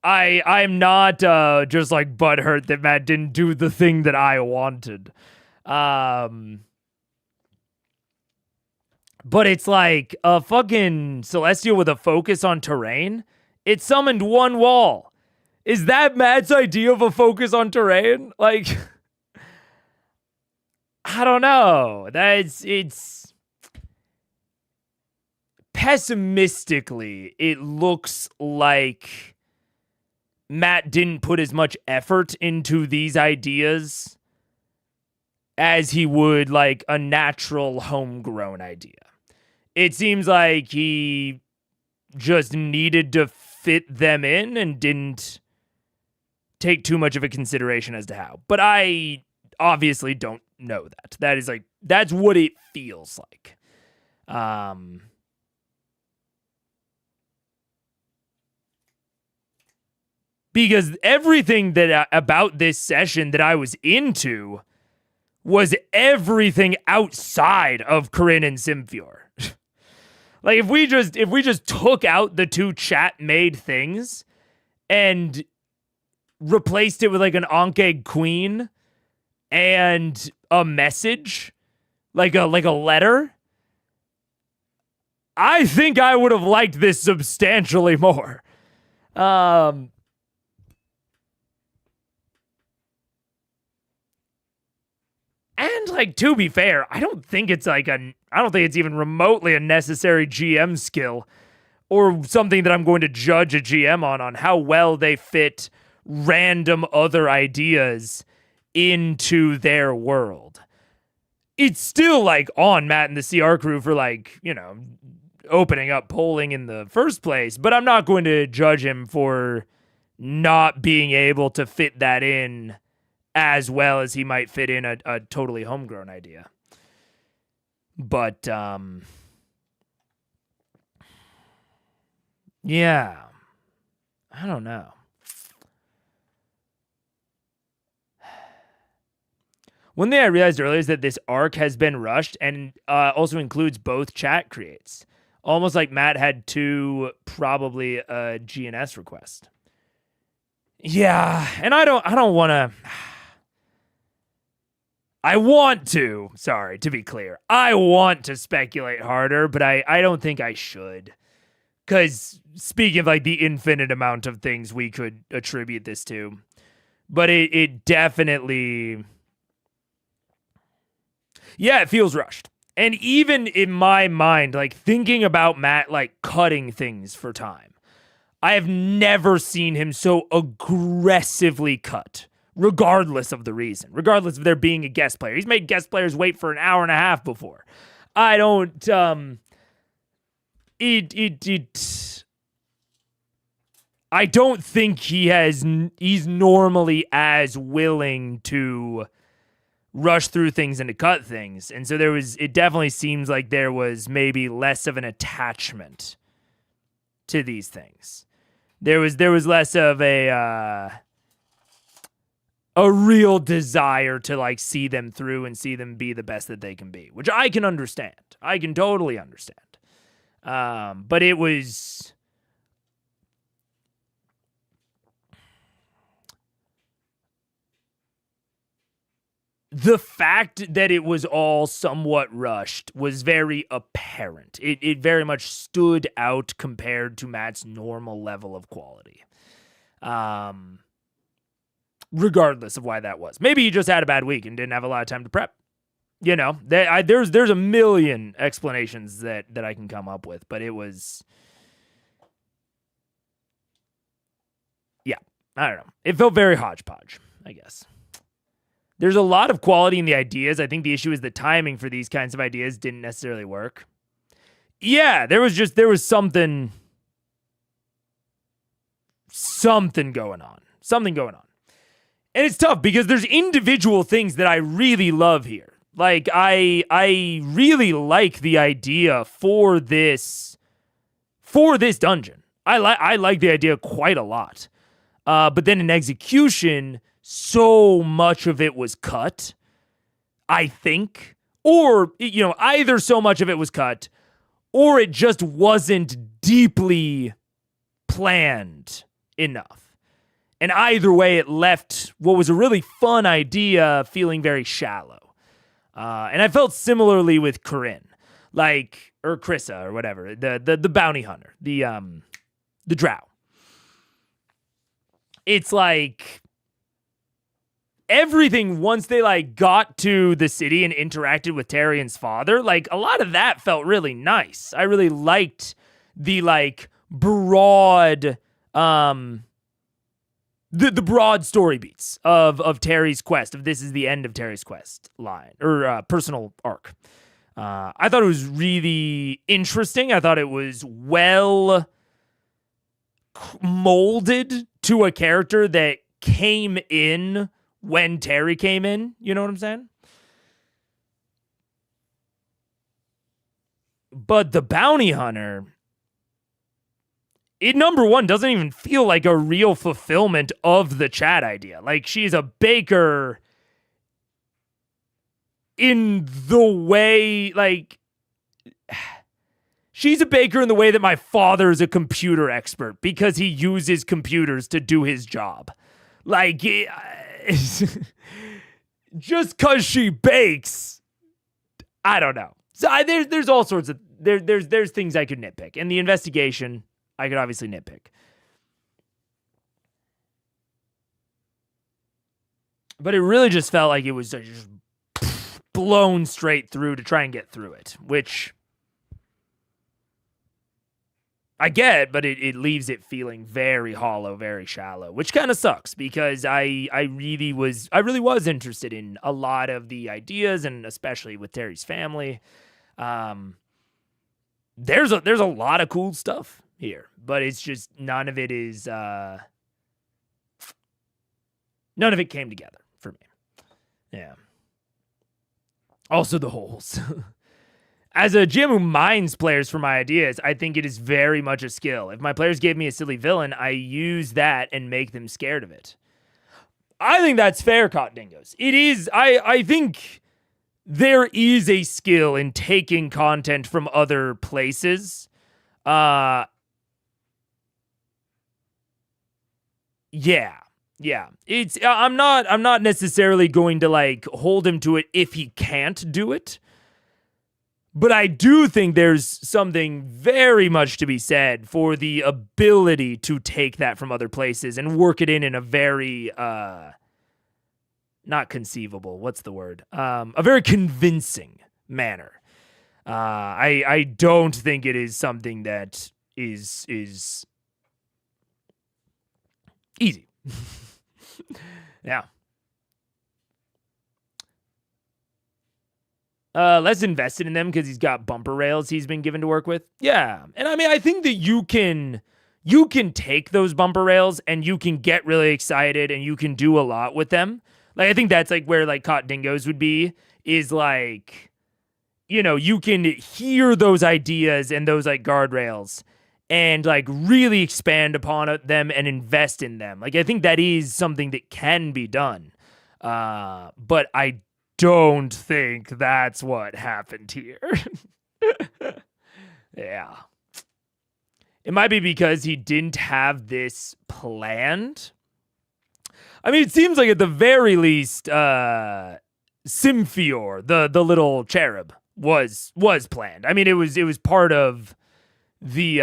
I'm not just like butthurt that Matt didn't do the thing that I wanted. But it's like a fucking Celestial with a focus on terrain. It summoned one wall. Is that Matt's idea of a focus on terrain? Like, I don't know. It's pessimistically, it looks like Matt didn't put as much effort into these ideas as he would like a natural homegrown idea. It seems like he just needed to fit them in and didn't take too much of a consideration as to how. But I obviously don't know that. That is like, that's what it feels like. Because everything that about this session that I was into was everything outside of Kryn and Symphior. Like if we just took out the two chat made things and replaced it with like an Ankh Queen and a message, like a letter, I think I would have liked this substantially more. And like, to be fair, I don't think it's even remotely a necessary GM skill or something that I'm going to judge a GM on how well they fit random other ideas into their world. It's still like on Matt and the CR crew for like, opening up polling in the first place, but I'm not going to judge him for not being able to fit that in as well as he might fit in a totally homegrown idea. But, yeah, I don't know. One thing I realized earlier is that this arc has been rushed and also includes both chat creates. Almost like Matt had to probably a GNS request. Yeah, and I don't want to. I want to. Sorry, to be clear, I want to speculate harder, but I don't think I should. Because speaking of like the infinite amount of things we could attribute this to, but it definitely. Yeah, it feels rushed. And even in my mind, like thinking about Matt like cutting things for time, I have never seen him so aggressively cut, regardless of the reason, regardless of there being a guest player. He's made guest players wait for an hour and a half before. I don't, I don't think he's normally as willing to rush through things and to cut things. And so it definitely seems like there was maybe less of an attachment to these things. There was less of a real desire to like see them through and see them be the best that they can be, which I can understand. I can totally understand. But it was the fact that it was all somewhat rushed was very apparent. It very much stood out compared to Matt's normal level of quality. Regardless of why that was. Maybe he just had a bad week and didn't have a lot of time to prep. There's a million explanations that I can come up with, but it was... Yeah, I don't know. It felt very hodgepodge, I guess. There's a lot of quality in the ideas. I think the issue is the timing for these kinds of ideas didn't necessarily work. Yeah, there was something going on. Something going on. And it's tough because there's individual things that I really love here. Like, I really like the idea for this dungeon. I like the idea quite a lot. But then in execution, so much of it was cut, I think. Or, either so much of it was cut, or it just wasn't deeply planned enough. And either way, it left what was a really fun idea feeling very shallow. And I felt similarly with Corinne, or Krissa, or whatever, the bounty hunter, the drow. It's like everything, once they got to the city and interacted with Tyrion's father, a lot of that felt really nice. I really liked the broad the broad story beats of Terry's quest, of this is the end of Terry's quest line, or personal arc. I thought it was really interesting. I thought it was well molded to a character that came in when Terry came in. You know what I'm saying? But the bounty hunter, it, number one, doesn't even feel like a real fulfillment of the chat idea. She's a baker in the way, she's a baker in the way that my father is a computer expert because he uses computers to do his job. Just because she bakes, I don't know. So there's all sorts of, there's things I could nitpick. And the investigation, I could obviously nitpick. But it really just felt like it was just blown straight through to try and get through it, which I get, but it leaves it feeling very hollow, very shallow, which kind of sucks because I really was interested in a lot of the ideas, and especially with Terry's family. There's a lot of cool stuff here, but it's just none of it came together for me. Yeah. Also the holes. As a GM who mines players for my ideas, I think it is very much a skill. If my players gave me a silly villain, I use that and make them scared of it. I think that's fair, Cot Dingoes. It is. I think there is a skill in taking content from other places. Yeah. It's I'm not necessarily going to like hold him to it if he can't do it. But I do think there's something very much to be said for the ability to take that from other places and work it in a very not conceivable, what's the word? A very convincing manner. I don't think it is something that is easy. Yeah. Less invested in them because he's got bumper rails he's been given to work with. Yeah. And I mean, I think that you can take those bumper rails and you can get really excited and you can do a lot with them. Like, I think that's like where like Cot Dingoes would be, is like, you know, you can hear those ideas and those like guardrails and like really expand upon them and invest in them. Like, I think that is something that can be done. But I don't think that's what happened here. Yeah. It might be because he didn't have this planned. I mean, it seems like at the very least, Symphior, the little cherub, was planned. I mean, it was part of the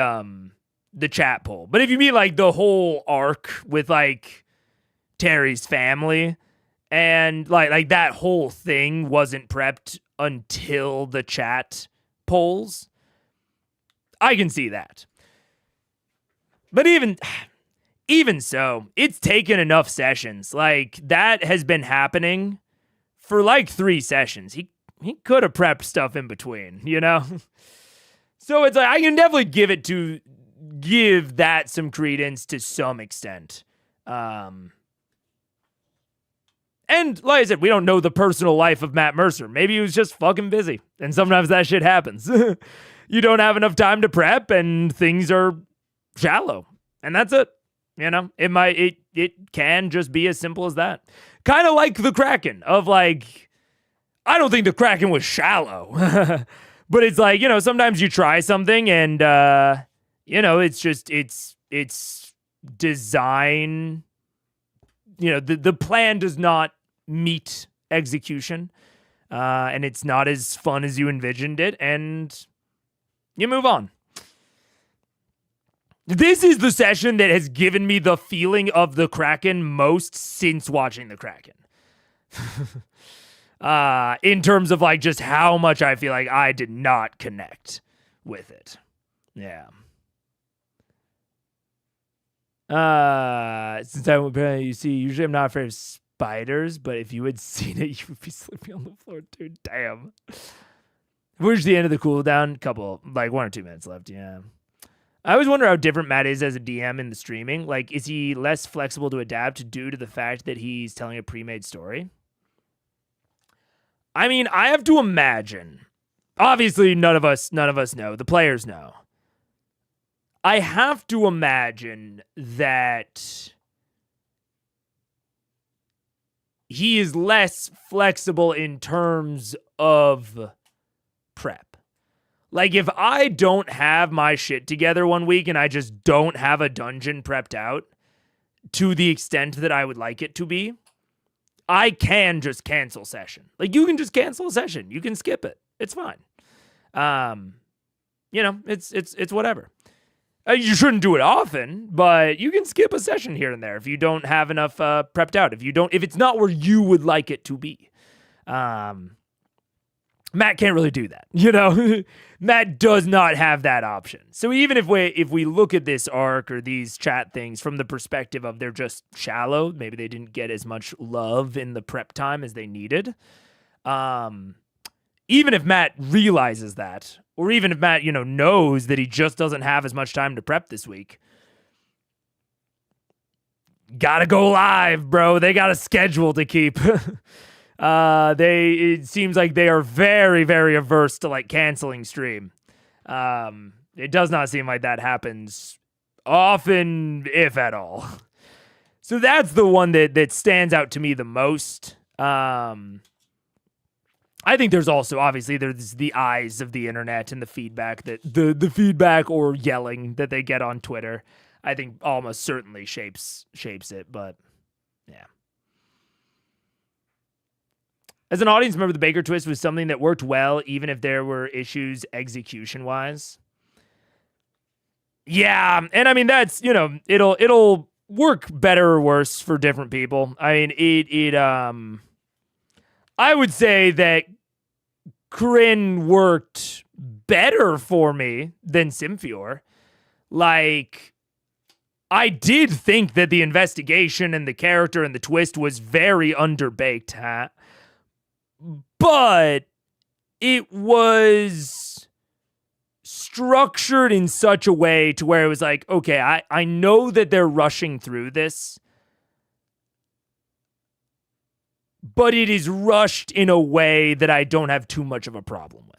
chat poll. But if you mean like the whole arc with like Terry's family, and like that whole thing wasn't prepped until the chat polls, I can see that. But even so, it's taken enough sessions. Like, that has been happening for like 3 sessions. He could have prepped stuff in between, you know? So it's like, I can definitely give that some credence to some extent. And like I said, we don't know the personal life of Matt Mercer. Maybe he was just fucking busy. And sometimes that shit happens. You don't have enough time to prep and things are shallow. And that's it. You know, it can just be as simple as that. Kind of like the Kraken of like, I don't think the Kraken was shallow. But it's like, you know, sometimes you try something and, you know, it's just, it's design. You know, the plan does not meet execution, and it's not as fun as you envisioned it, and you move on. This is the session that has given me the feeling of the Kraken most since watching the Kraken. In terms of like just how much I feel like I did not connect with it. Yeah. Since you see, usually I'm not afraid of spiders, but if you had seen it, you would be sleeping on the floor too. Damn. Where's the end of the cooldown? Couple, like 1 or 2 minutes left. Yeah. I always wonder how different Matt is as a DM in the streaming. Like, is he less flexible to adapt due to the fact that he's telling a pre-made story? I mean, I have to imagine. Obviously, none of us know. The players know. I have to imagine that he is less flexible in terms of prep. Like, if I don't have my shit together one week and I just don't have a dungeon prepped out to the extent that I would like it to be, I can just cancel session. Like, you can just cancel a session. You can skip it. It's fine. You know, it's whatever. You shouldn't do it often, but you can skip a session here and there if you don't have enough prepped out. If it's not where you would like it to be. Matt can't really do that, you know. Matt does not have that option. So even if we look at this arc or these chat things from the perspective of they're just shallow, maybe they didn't get as much love in the prep time as they needed. Even if Matt realizes that, or even if Matt, knows that he just doesn't have as much time to prep this week, gotta go live, bro. They got a schedule to keep. It seems like they are very, very averse to canceling stream. It does not seem like that happens often, if at all. So that's the one that stands out to me the most. I think there's also, obviously, there's the eyes of the internet and the feedback that the feedback or yelling that they get on Twitter. I think almost certainly shapes it, but yeah. As an audience member, the Baker twist was something that worked well, even if there were issues execution-wise. Yeah, and I mean that's it'll work better or worse for different people. I mean I would say that Kryn worked better for me than Symphior. I did think that the investigation and the character and the twist was very underbaked, huh? But it was structured in such a way to where it was like, okay, I know that they're rushing through this, but it is rushed in a way that I don't have too much of a problem with.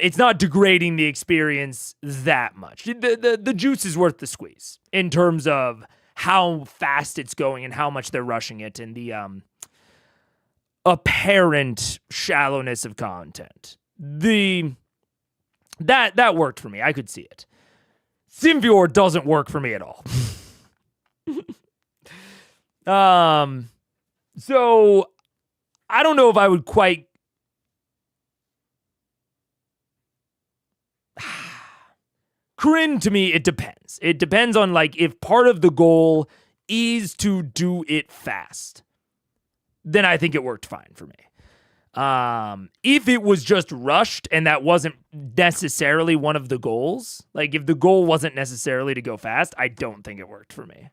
It's not degrading the experience that much. The juice is worth the squeeze in terms of how fast it's going and how much they're rushing it and the apparent shallowness of content. That worked for me. I could see it. Symphior doesn't work for me at all. So I don't know if I would quite Kryn, to me, it depends. It depends on if part of the goal is to do it fast, then I think it worked fine for me. If it was just rushed and that wasn't necessarily one of the goals, if the goal wasn't necessarily to go fast, I don't think it worked for me.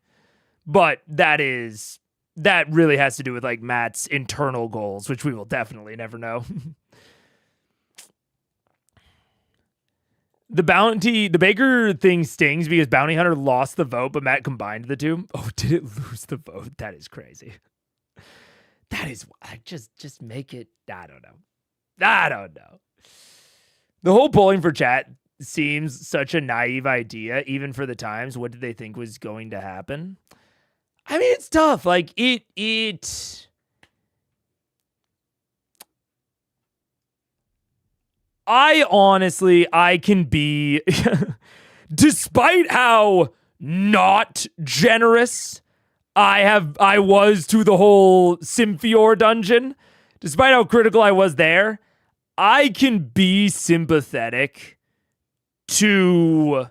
But that really has to do with Matt's internal goals, which we will definitely never know. The Baker thing stings because Bounty Hunter lost the vote, but Matt combined the two. Oh, did it lose the vote? That is crazy. That is, just make it, I don't know. The whole polling for chat seems such a naive idea, even for the times. What did they think was going to happen? I mean, it's tough. I can be, despite how not generous I was to the whole Symphior dungeon, despite how critical I was there, I can be sympathetic to,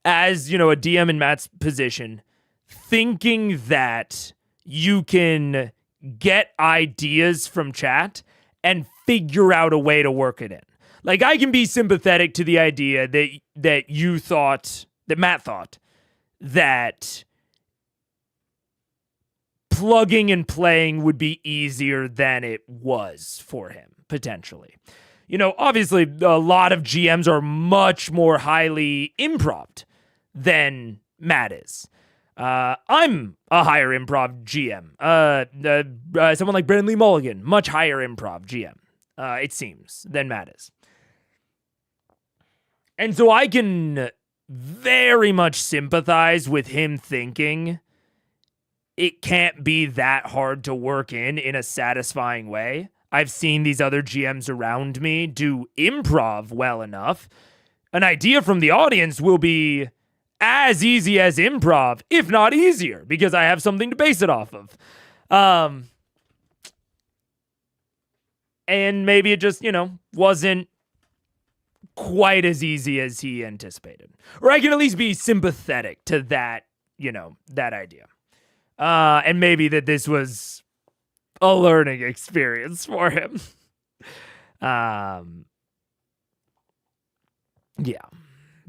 as, a DM in Matt's position, thinking that you can get ideas from chat and figure out a way to work it in. I can be sympathetic to the idea that you thought, that Matt thought, that plugging and playing would be easier than it was for him, potentially. Obviously, a lot of GMs are much more highly improv'd than Matt is. I'm a higher improv GM. Someone like Brandon Lee Mulligan, much higher improv GM, it seems, than Matt is. And so I can very much sympathize with him thinking it can't be that hard to work in a satisfying way. I've seen these other GMs around me do improv well enough. An idea from the audience will be as easy as improv, if not easier, because I have something to base it off of. And maybe it just, wasn't quite as easy as he anticipated. Or I can at least be sympathetic to that, that idea. And maybe that this was a learning experience for him. Yeah.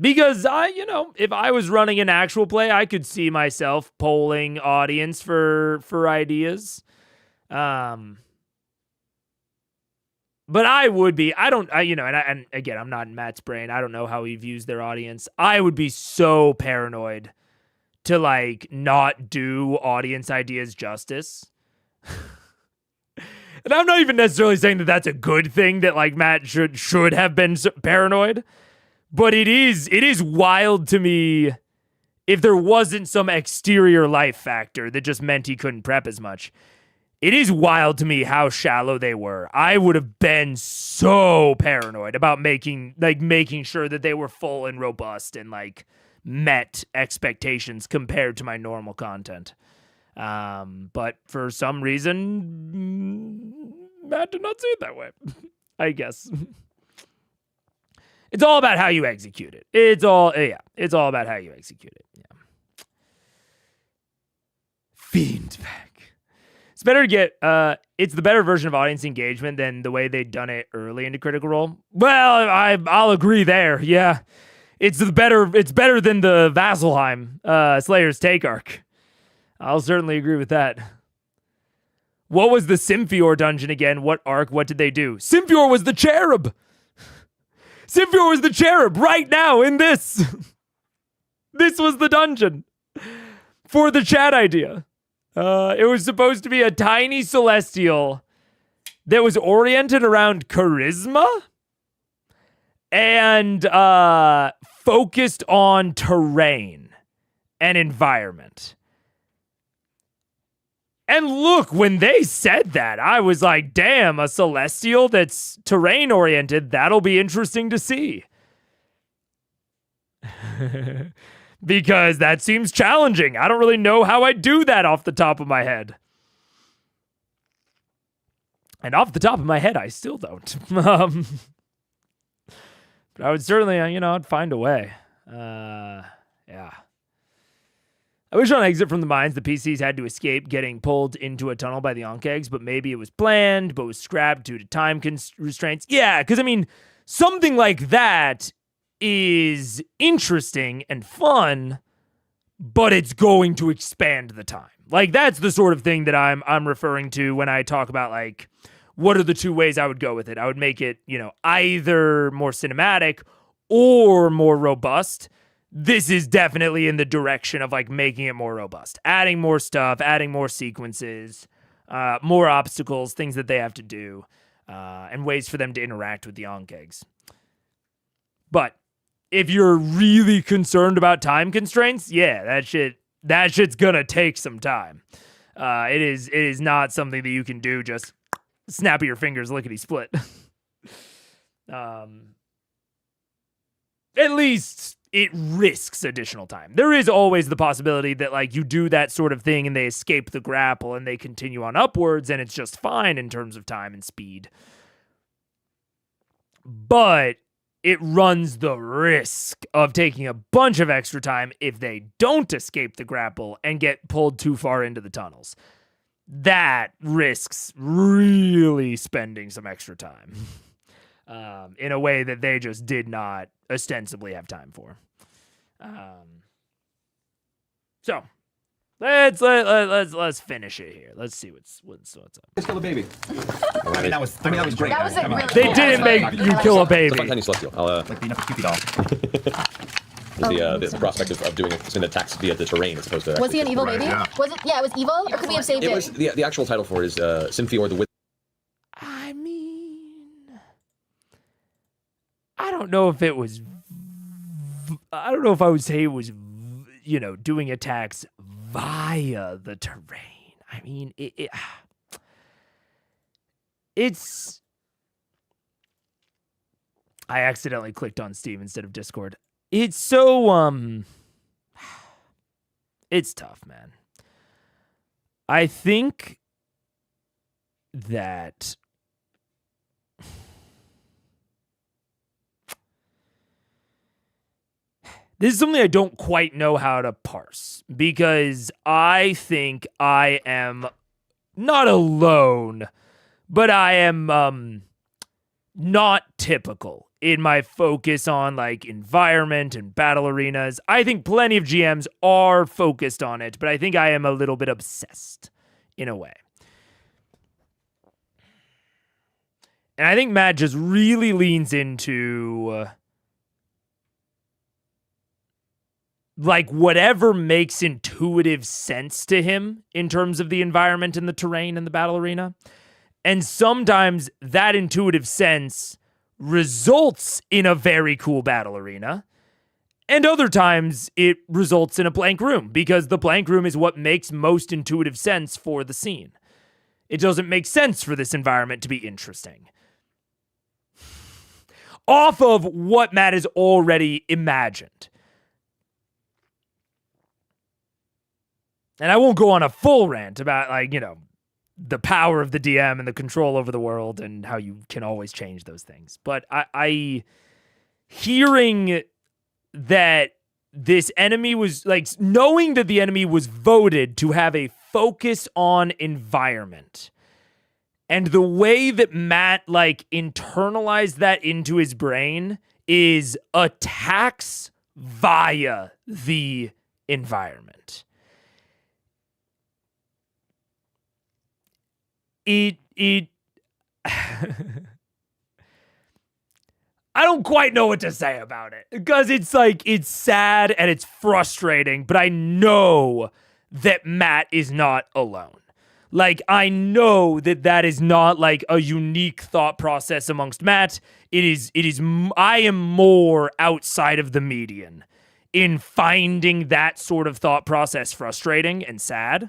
Because if I was running an actual play, I could see myself polling audience for ideas. But I would be, and again, I'm not in Matt's brain. I don't know how he views their audience. I would be so paranoid to not do audience ideas justice. And I'm not even necessarily saying that that's a good thing that Matt should have been paranoid, but it is wild to me if there wasn't some exterior life factor that just meant he couldn't prep as much. It is wild to me how shallow they were. I would have been so paranoid about making sure that they were full and robust and met expectations compared to my normal content. But for some reason, Matt did not see it that way. I guess. It's all about how you execute it. It's all about how you execute it. Yeah. Fiend back. It's better to get, it's the better version of audience engagement than the way they'd done it early into Critical Role. Well, I'll agree there. Yeah. It's better than the Vasselheim, Slayer's Take arc. I'll certainly agree with that. What was the Symphior dungeon again? What arc? What did they do? Symphior was the cherub. Symphior was the cherub right now in this. This was the dungeon for the chat idea. It was supposed to be a tiny celestial that was oriented around charisma and focused on terrain and environment. And look, when they said that, I was like, damn, a celestial that's terrain oriented, that'll be interesting to see. Because that seems challenging. I don't really know how I do that off the top of my head. And off the top of my head, I still don't. But I would certainly, I'd find a way. Yeah. I wish on Exit from the Mines, the PCs had to escape getting pulled into a tunnel by the Ankh-eggs, but maybe it was planned, but was scrapped due to time restraints. Yeah, because, something like that is interesting and fun, but it's going to expand the time. That's the sort of thing that I'm referring to when I talk about, what are the two ways I would go with it? I would make it, either more cinematic or more robust. This is definitely in the direction of making it more robust, adding more stuff, adding more sequences, more obstacles, things that they have to do, and ways for them to interact with the Ankh-eggs. But if you're really concerned about time constraints, yeah, that shit's gonna take some time. It is not something that you can do just snap of your fingers, lickety split. At least it risks additional time. There is always the possibility that you do that sort of thing and they escape the grapple and they continue on upwards and it's just fine in terms of time and speed. But it runs the risk of taking a bunch of extra time if they don't escape the grapple and get pulled too far into the tunnels. That risks really spending some extra time. In a way that they just did not ostensibly have time for. So let's finish it here. Let's see what's up. Let's kill a baby. That was great. That was really They didn't make you kill a baby. It's a tiny celestial. Like being a Cupid doll. The prospect of doing it in attacks via the terrain as opposed to. Was he an evil Right, baby? yeah. Was it? Yeah, it was evil. Or could we have saved It it? was the actual title for it is Symphior the Wither. I don't know if it was. I don't know if I would say it was, doing attacks via the terrain. It's. I accidentally clicked on Steam instead of Discord. It's so it's tough, man. I think that this is something I don't quite know how to parse, because I think I am not alone, but I am not typical in my focus on like environment and battle arenas. I think plenty of GMs are focused on it, but I think I am a little bit obsessed in a way. And I think Matt just really leans into like whatever makes intuitive sense to him in terms of the environment and the terrain and the battle arena. And sometimes that intuitive sense results in a very cool battle arena. And other times it results in a blank room, because the blank room is what makes most intuitive sense for the scene. It doesn't make sense for this environment to be interesting off of what Matt has already imagined. And I won't go on a full rant about, like, you know, the power of the DM and the control over the world and how you can always change those things. But I hearing that this enemy was, like, knowing that the enemy was voted to have a focus on environment, and the way that Matt, like, internalized that into his brain is attacks via the environment. It I don't quite know what to say about it, because it's like, it's sad and it's frustrating, but I know that Matt is not alone. Like, I know that that is not like a unique thought process amongst Matt. I am more outside of the median in finding that sort of thought process frustrating and sad.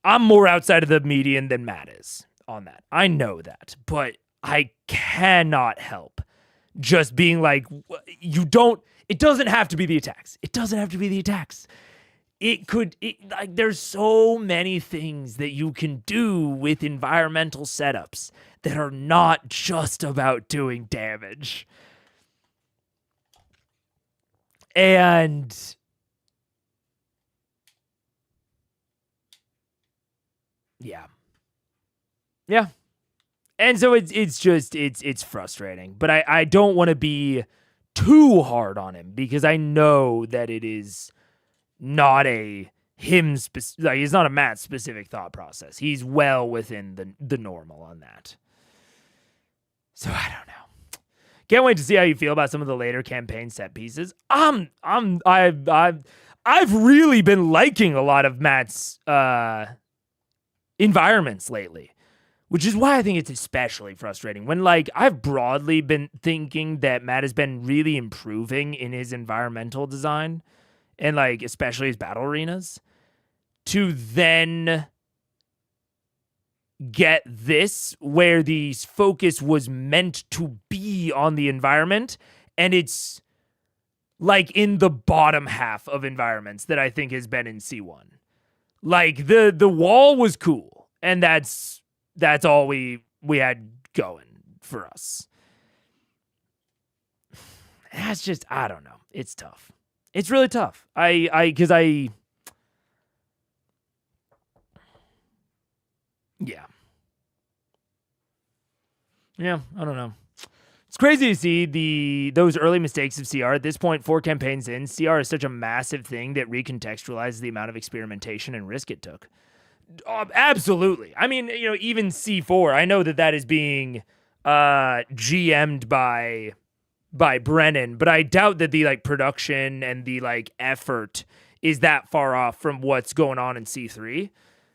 I'm more outside of the median than Matt is on that. I know that, but I cannot help just being like, it doesn't have to be the attacks. It doesn't have to be the attacks. Like, there's so many things that you can do with environmental setups that are not just about doing damage. And yeah. And so it's frustrating, but I don't want to be too hard on him, because I know that it is not a it's not a Matt specific thought process. He's well within the normal on that. So I don't know. Can't wait to see how you feel about some of the later campaign set pieces. I've really been liking a lot of Matt's environments lately, which is why I think it's especially frustrating when, like, I've broadly been thinking that Matt has been really improving in his environmental design, and, like, especially his battle arenas, to then get this where the focus was meant to be on the environment, and it's like in the bottom half of environments that I think has been in C1. Like, the wall was cool, and that's all we had going for us. That's just, I don't know. It's tough. It's really tough. Yeah, I don't know. It's crazy to see those early mistakes of CR. At this point, 4 campaigns in, CR is such a massive thing that recontextualizes the amount of experimentation and risk it took. Absolutely. I mean, you know, even C4, I know that is being GM'd by Brennan, but I doubt that the, like, production and the, like, effort is that far off from what's going on in C3.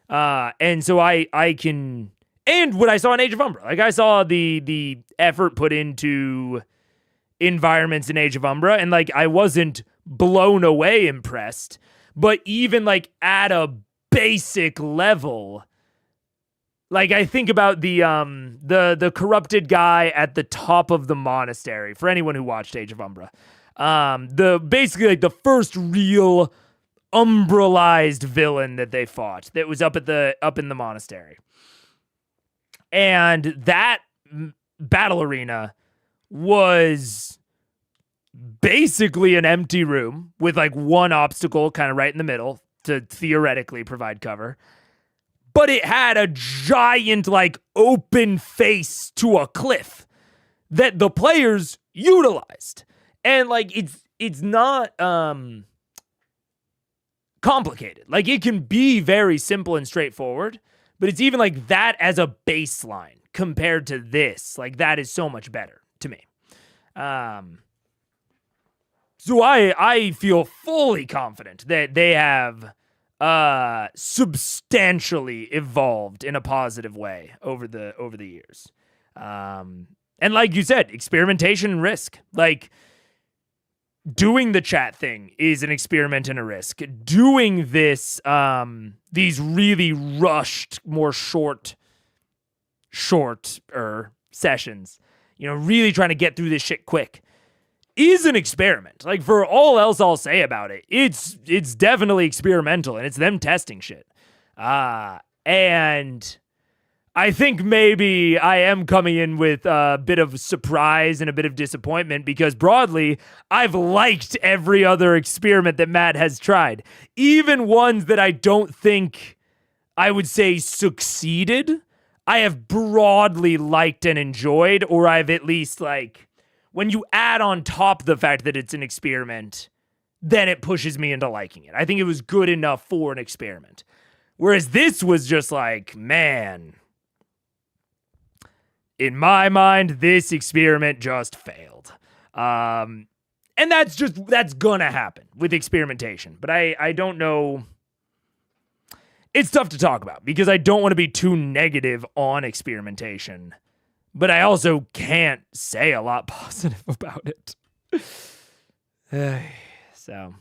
And so I can, and what I saw in Age of Umbra, like, I saw the effort put into environments in Age of Umbra, and, like, I wasn't blown away impressed, but even, like, at a basic level, like, I think about the corrupted guy at the top of the monastery, for anyone who watched Age of Umbra. Basically, like, the first real umbralized villain that they fought that was up in the monastery. And that battle arena was basically an empty room with like one obstacle kind of right in the middle to theoretically provide cover. But it had a giant like open face to a cliff that the players utilized. And like it's not complicated. Like it can be very simple and straightforward, but it's even like that as a baseline compared to this. Like that is so much better to me. So I feel fully confident that they have substantially evolved in a positive way over the years. And like you said, experimentation and risk. Like doing the chat thing is an experiment and a risk. Doing this, these really rushed, more shorter sessions, really trying to get through this shit quick, is an experiment. Like for all else I'll say about it, it's definitely experimental and it's them testing shit. And I think maybe I am coming in with a bit of surprise and a bit of disappointment because broadly, I've liked every other experiment that Matt has tried. Even ones that I don't think I would say succeeded, I have broadly liked and enjoyed, or I've at least like, when you add on top the fact that it's an experiment, then it pushes me into liking it. I think it was good enough for an experiment. Whereas this was just like, man, in my mind, this experiment just failed. And that's gonna happen with experimentation. But I don't know. It's tough to talk about because I don't want to be too negative on experimentation. But I also can't say a lot positive about it. So,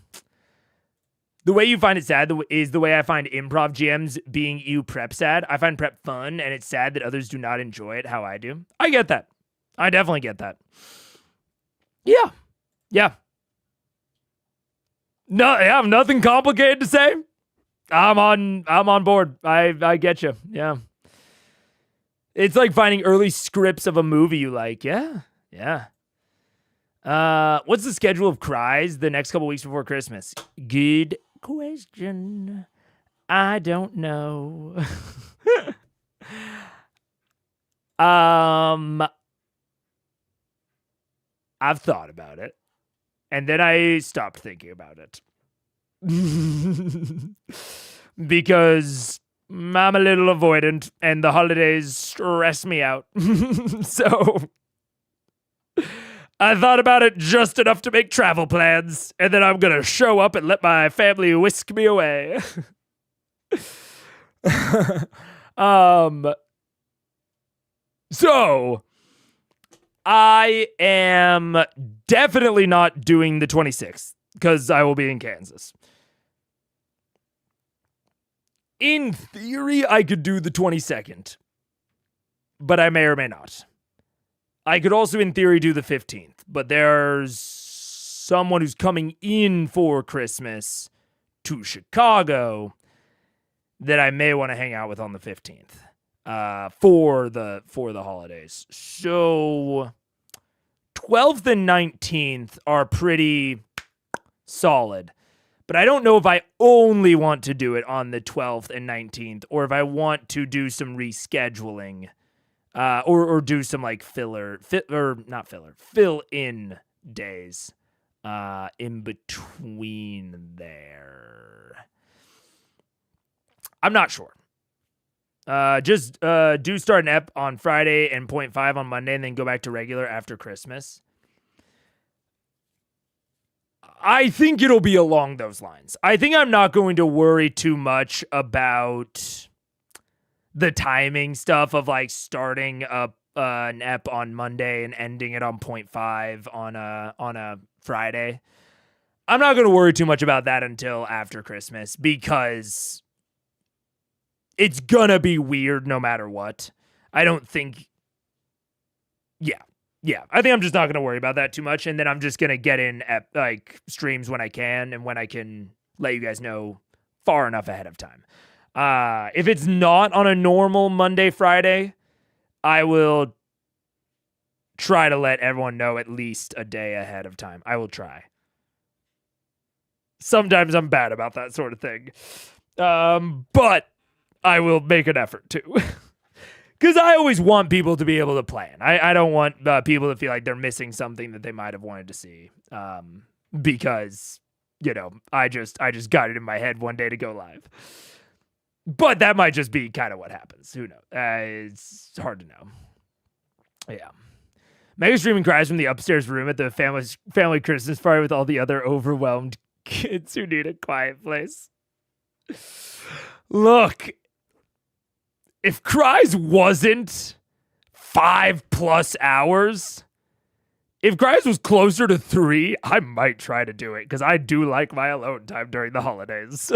the way you find it sad is the way I find improv GMs being EU prep sad. I find prep fun, and it's sad that others do not enjoy it how I do. I get that. I definitely get that. Yeah. No, I have nothing complicated to say. I'm on board. I get you. Yeah. It's like finding early scripts of a movie you like. Yeah. What's the schedule of cries the next couple weeks before Christmas? Good question. I don't know. I've thought about it, and then I stopped thinking about it. Because I'm a little avoidant, and the holidays stress me out. So I thought about it just enough to make travel plans, and then I'm gonna show up and let my family whisk me away. So I am definitely not doing the 26th because I will be in Kansas. In theory, I could do the 22nd, but I may or may not. I could also, in theory, do the 15th, but there's someone who's coming in for Christmas to Chicago that I may want to hang out with on the 15th for the holidays. So 12th and 19th are pretty solid. But I don't know if I only want to do it on the 12th and 19th, or if I want to do some rescheduling, or do some like fill-in days in between there. I'm not sure. Just do start an ep on Friday and 0.5 on Monday, and then go back to regular after Christmas. I think it'll be along those lines. I think I'm not going to worry too much about the timing stuff of like starting an ep on Monday and ending it on 0.5 on a Friday. I'm not going to worry too much about that until after Christmas because it's gonna be weird no matter what. I don't think. Yeah, I think I'm just not going to worry about that too much, and then I'm just going to get in at like streams when I can and when I can let you guys know far enough ahead of time. If it's not on a normal Monday, Friday, I will try to let everyone know at least a day ahead of time. I will try. Sometimes I'm bad about that sort of thing. But I will make an effort to. Because I always want people to be able to plan. I don't want people to feel like they're missing something that they might have wanted to see. Because, I just got it in my head one day to go live. But that might just be kind of what happens. Who knows? It's hard to know. Yeah. Mega streaming cries from the upstairs room at the family Christmas party with all the other overwhelmed kids who need a quiet place. Look, if Cries wasn't 5+ hours, if Cries was closer to 3, I might try to do it because I do like my alone time during the holidays.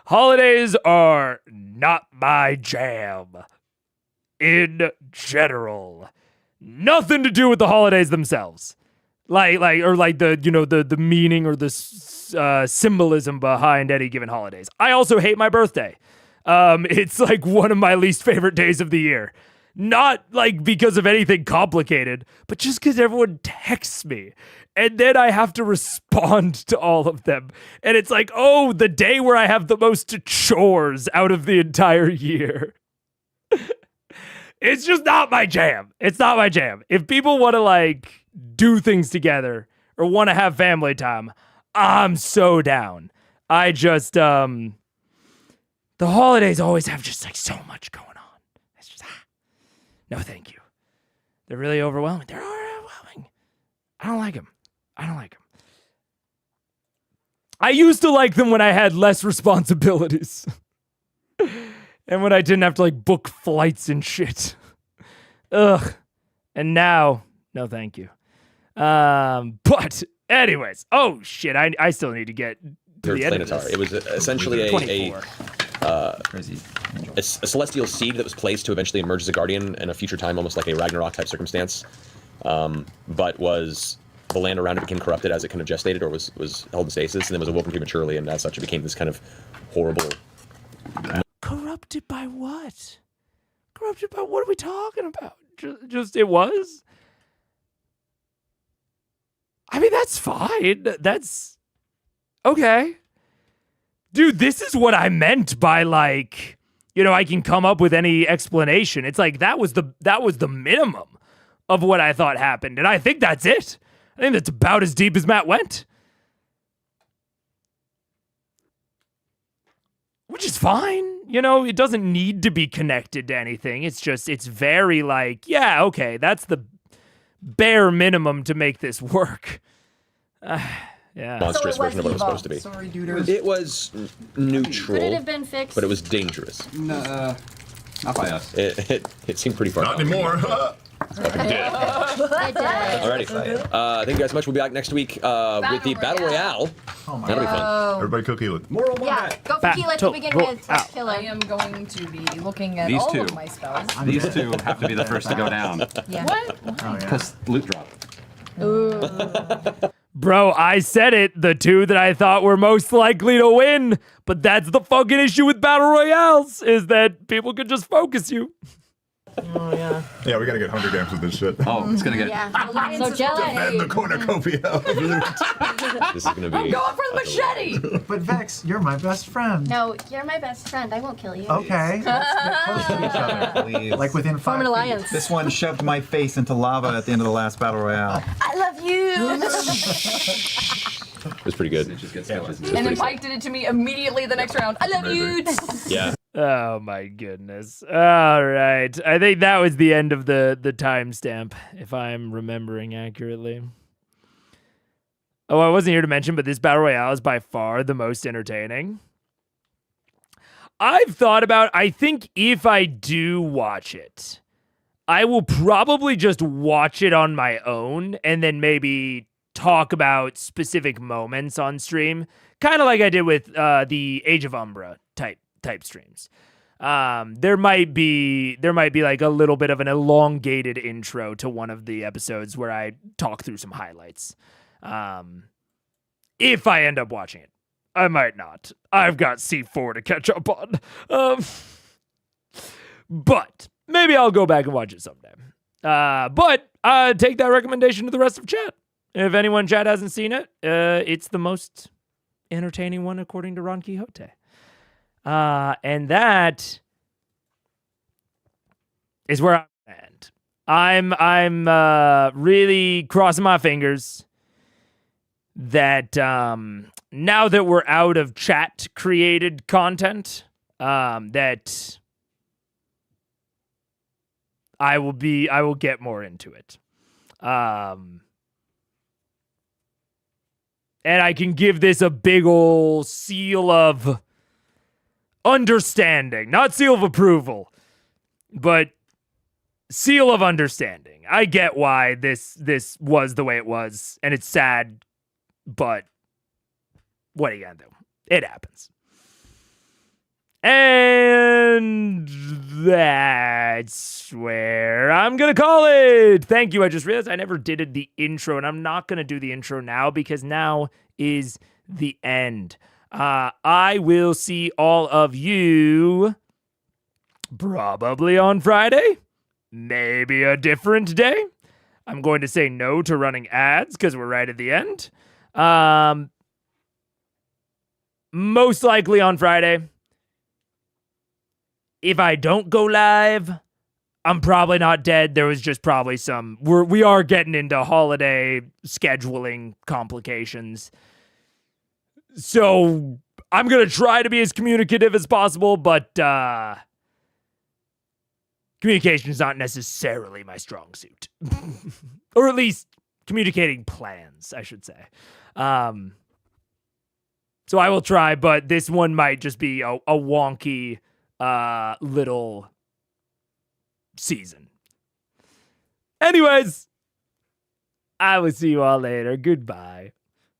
Holidays are not my jam in general. Nothing to do with the holidays themselves. Like the meaning or the symbolism behind any given holidays. I also hate my birthday. It's like one of my least favorite days of the year. Not like because of anything complicated, but just because everyone texts me. And then I have to respond to all of them. And it's like, oh, the day where I have the most chores out of the entire year. It's just not my jam. It's not my jam. If people want to do things together or want to have family time, I'm so down. I just, the holidays always have just so much going on. It's just, no, thank you. They're really overwhelming. They're overwhelming. I don't like them. I used to like them when I had less responsibilities. And when I didn't have to book flights and shit. Ugh. And now, no thank you. But anyways, oh shit, I still need to get to the end of this. It was essentially a celestial seed that was placed to eventually emerge as a guardian in a future time, almost like a Ragnarok type circumstance. But the land around it became corrupted as it kind of gestated or was held in stasis, and then was awoken prematurely, and as such it became this kind of horrible. Corrupted by what? Corrupted by what are we talking about? Just it was? I mean, that's fine. That's okay. Dude, this is what I meant by I can come up with any explanation. It's like that was the minimum of what I thought happened, and I think that's it. I think that's about as deep as Matt went. Which is fine. It doesn't need to be connected to anything. It's very yeah, okay, that's the bare minimum to make this work. Yeah. Monstrous version of what it was supposed to be. Sorry, dude. It was neutral. Could it have been fixed? But it was dangerous. Nah, not by us. It seemed pretty far. Not anymore. Fucking did. Alrighty. Thank you guys so much. We'll be back next week with the Battle Royale. Oh my That'll be fun. Everybody cook Healy. Moral one Yeah, back. go for Keyleth to begin with. Let's kill I him. am going to be looking at These all two. of my spells. These two have to be the first to go down. Yeah. What? Oh, yeah. Because loot drop. Ooh. Bro, I said it. The two that I thought were most likely to win. But that's the fucking issue with Battle Royales, is that people can just focus you. Oh, yeah. Yeah, we gotta get Hunger Games with this shit. Oh, it's gonna get. Yeah. So jealous. And the cornucopia of loot. This is gonna be. I'm going for the machete! But Vex, you're my best friend. No, you're my best friend. I won't kill you. Okay, let's get close to each other. Please. Like within 5 Form an feet. alliance. This one shoved my face into lava at the end of the last Battle Royale. I love you. It was pretty good. It just gets going. And then Mike did it to me immediately the next round. I love you! Yeah. Oh my goodness. All right. I think that was the end of the timestamp, if I'm remembering accurately. Oh, I wasn't here to mention, but this Battle Royale is by far the most entertaining. I've thought about, I think if I do watch it, I will probably just watch it on my own and then maybe talk about specific moments on stream, kind of like I did with the Age of Umbra type streams. There might be like a little bit of an elongated intro to one of the episodes where I talk through some highlights. If I end up watching it, I might not. I've got C4 to catch up on. But maybe I'll go back and watch it someday. But take that recommendation to the rest of chat. If anyone in chat hasn't seen it, it's the most entertaining one according to Ron Quixote. And that is where I end. I'm really crossing my fingers that now that we're out of chat created content, that I will get more into it. And I can give this a big ol' seal of understanding, not seal of approval, but seal of understanding. I get why this was the way it was, and it's sad, but what are you gonna do? It happens. And that's where I'm gonna call it. Thank you. I just realized I never did the intro, and I'm not gonna do the intro now because now is the end. I will see all of you probably on Friday, maybe a different day. I'm going to say no to running ads because we're right at the end. Most likely on Friday. If I don't go live, I'm probably not dead. There was just probably we are getting into holiday scheduling complications. So I'm going to try to be as communicative as possible, but communication is not necessarily my strong suit. Or at least communicating plans, I should say. So I will try, but this one might just be a wonky little season. Anyways, I will see you all later. Goodbye.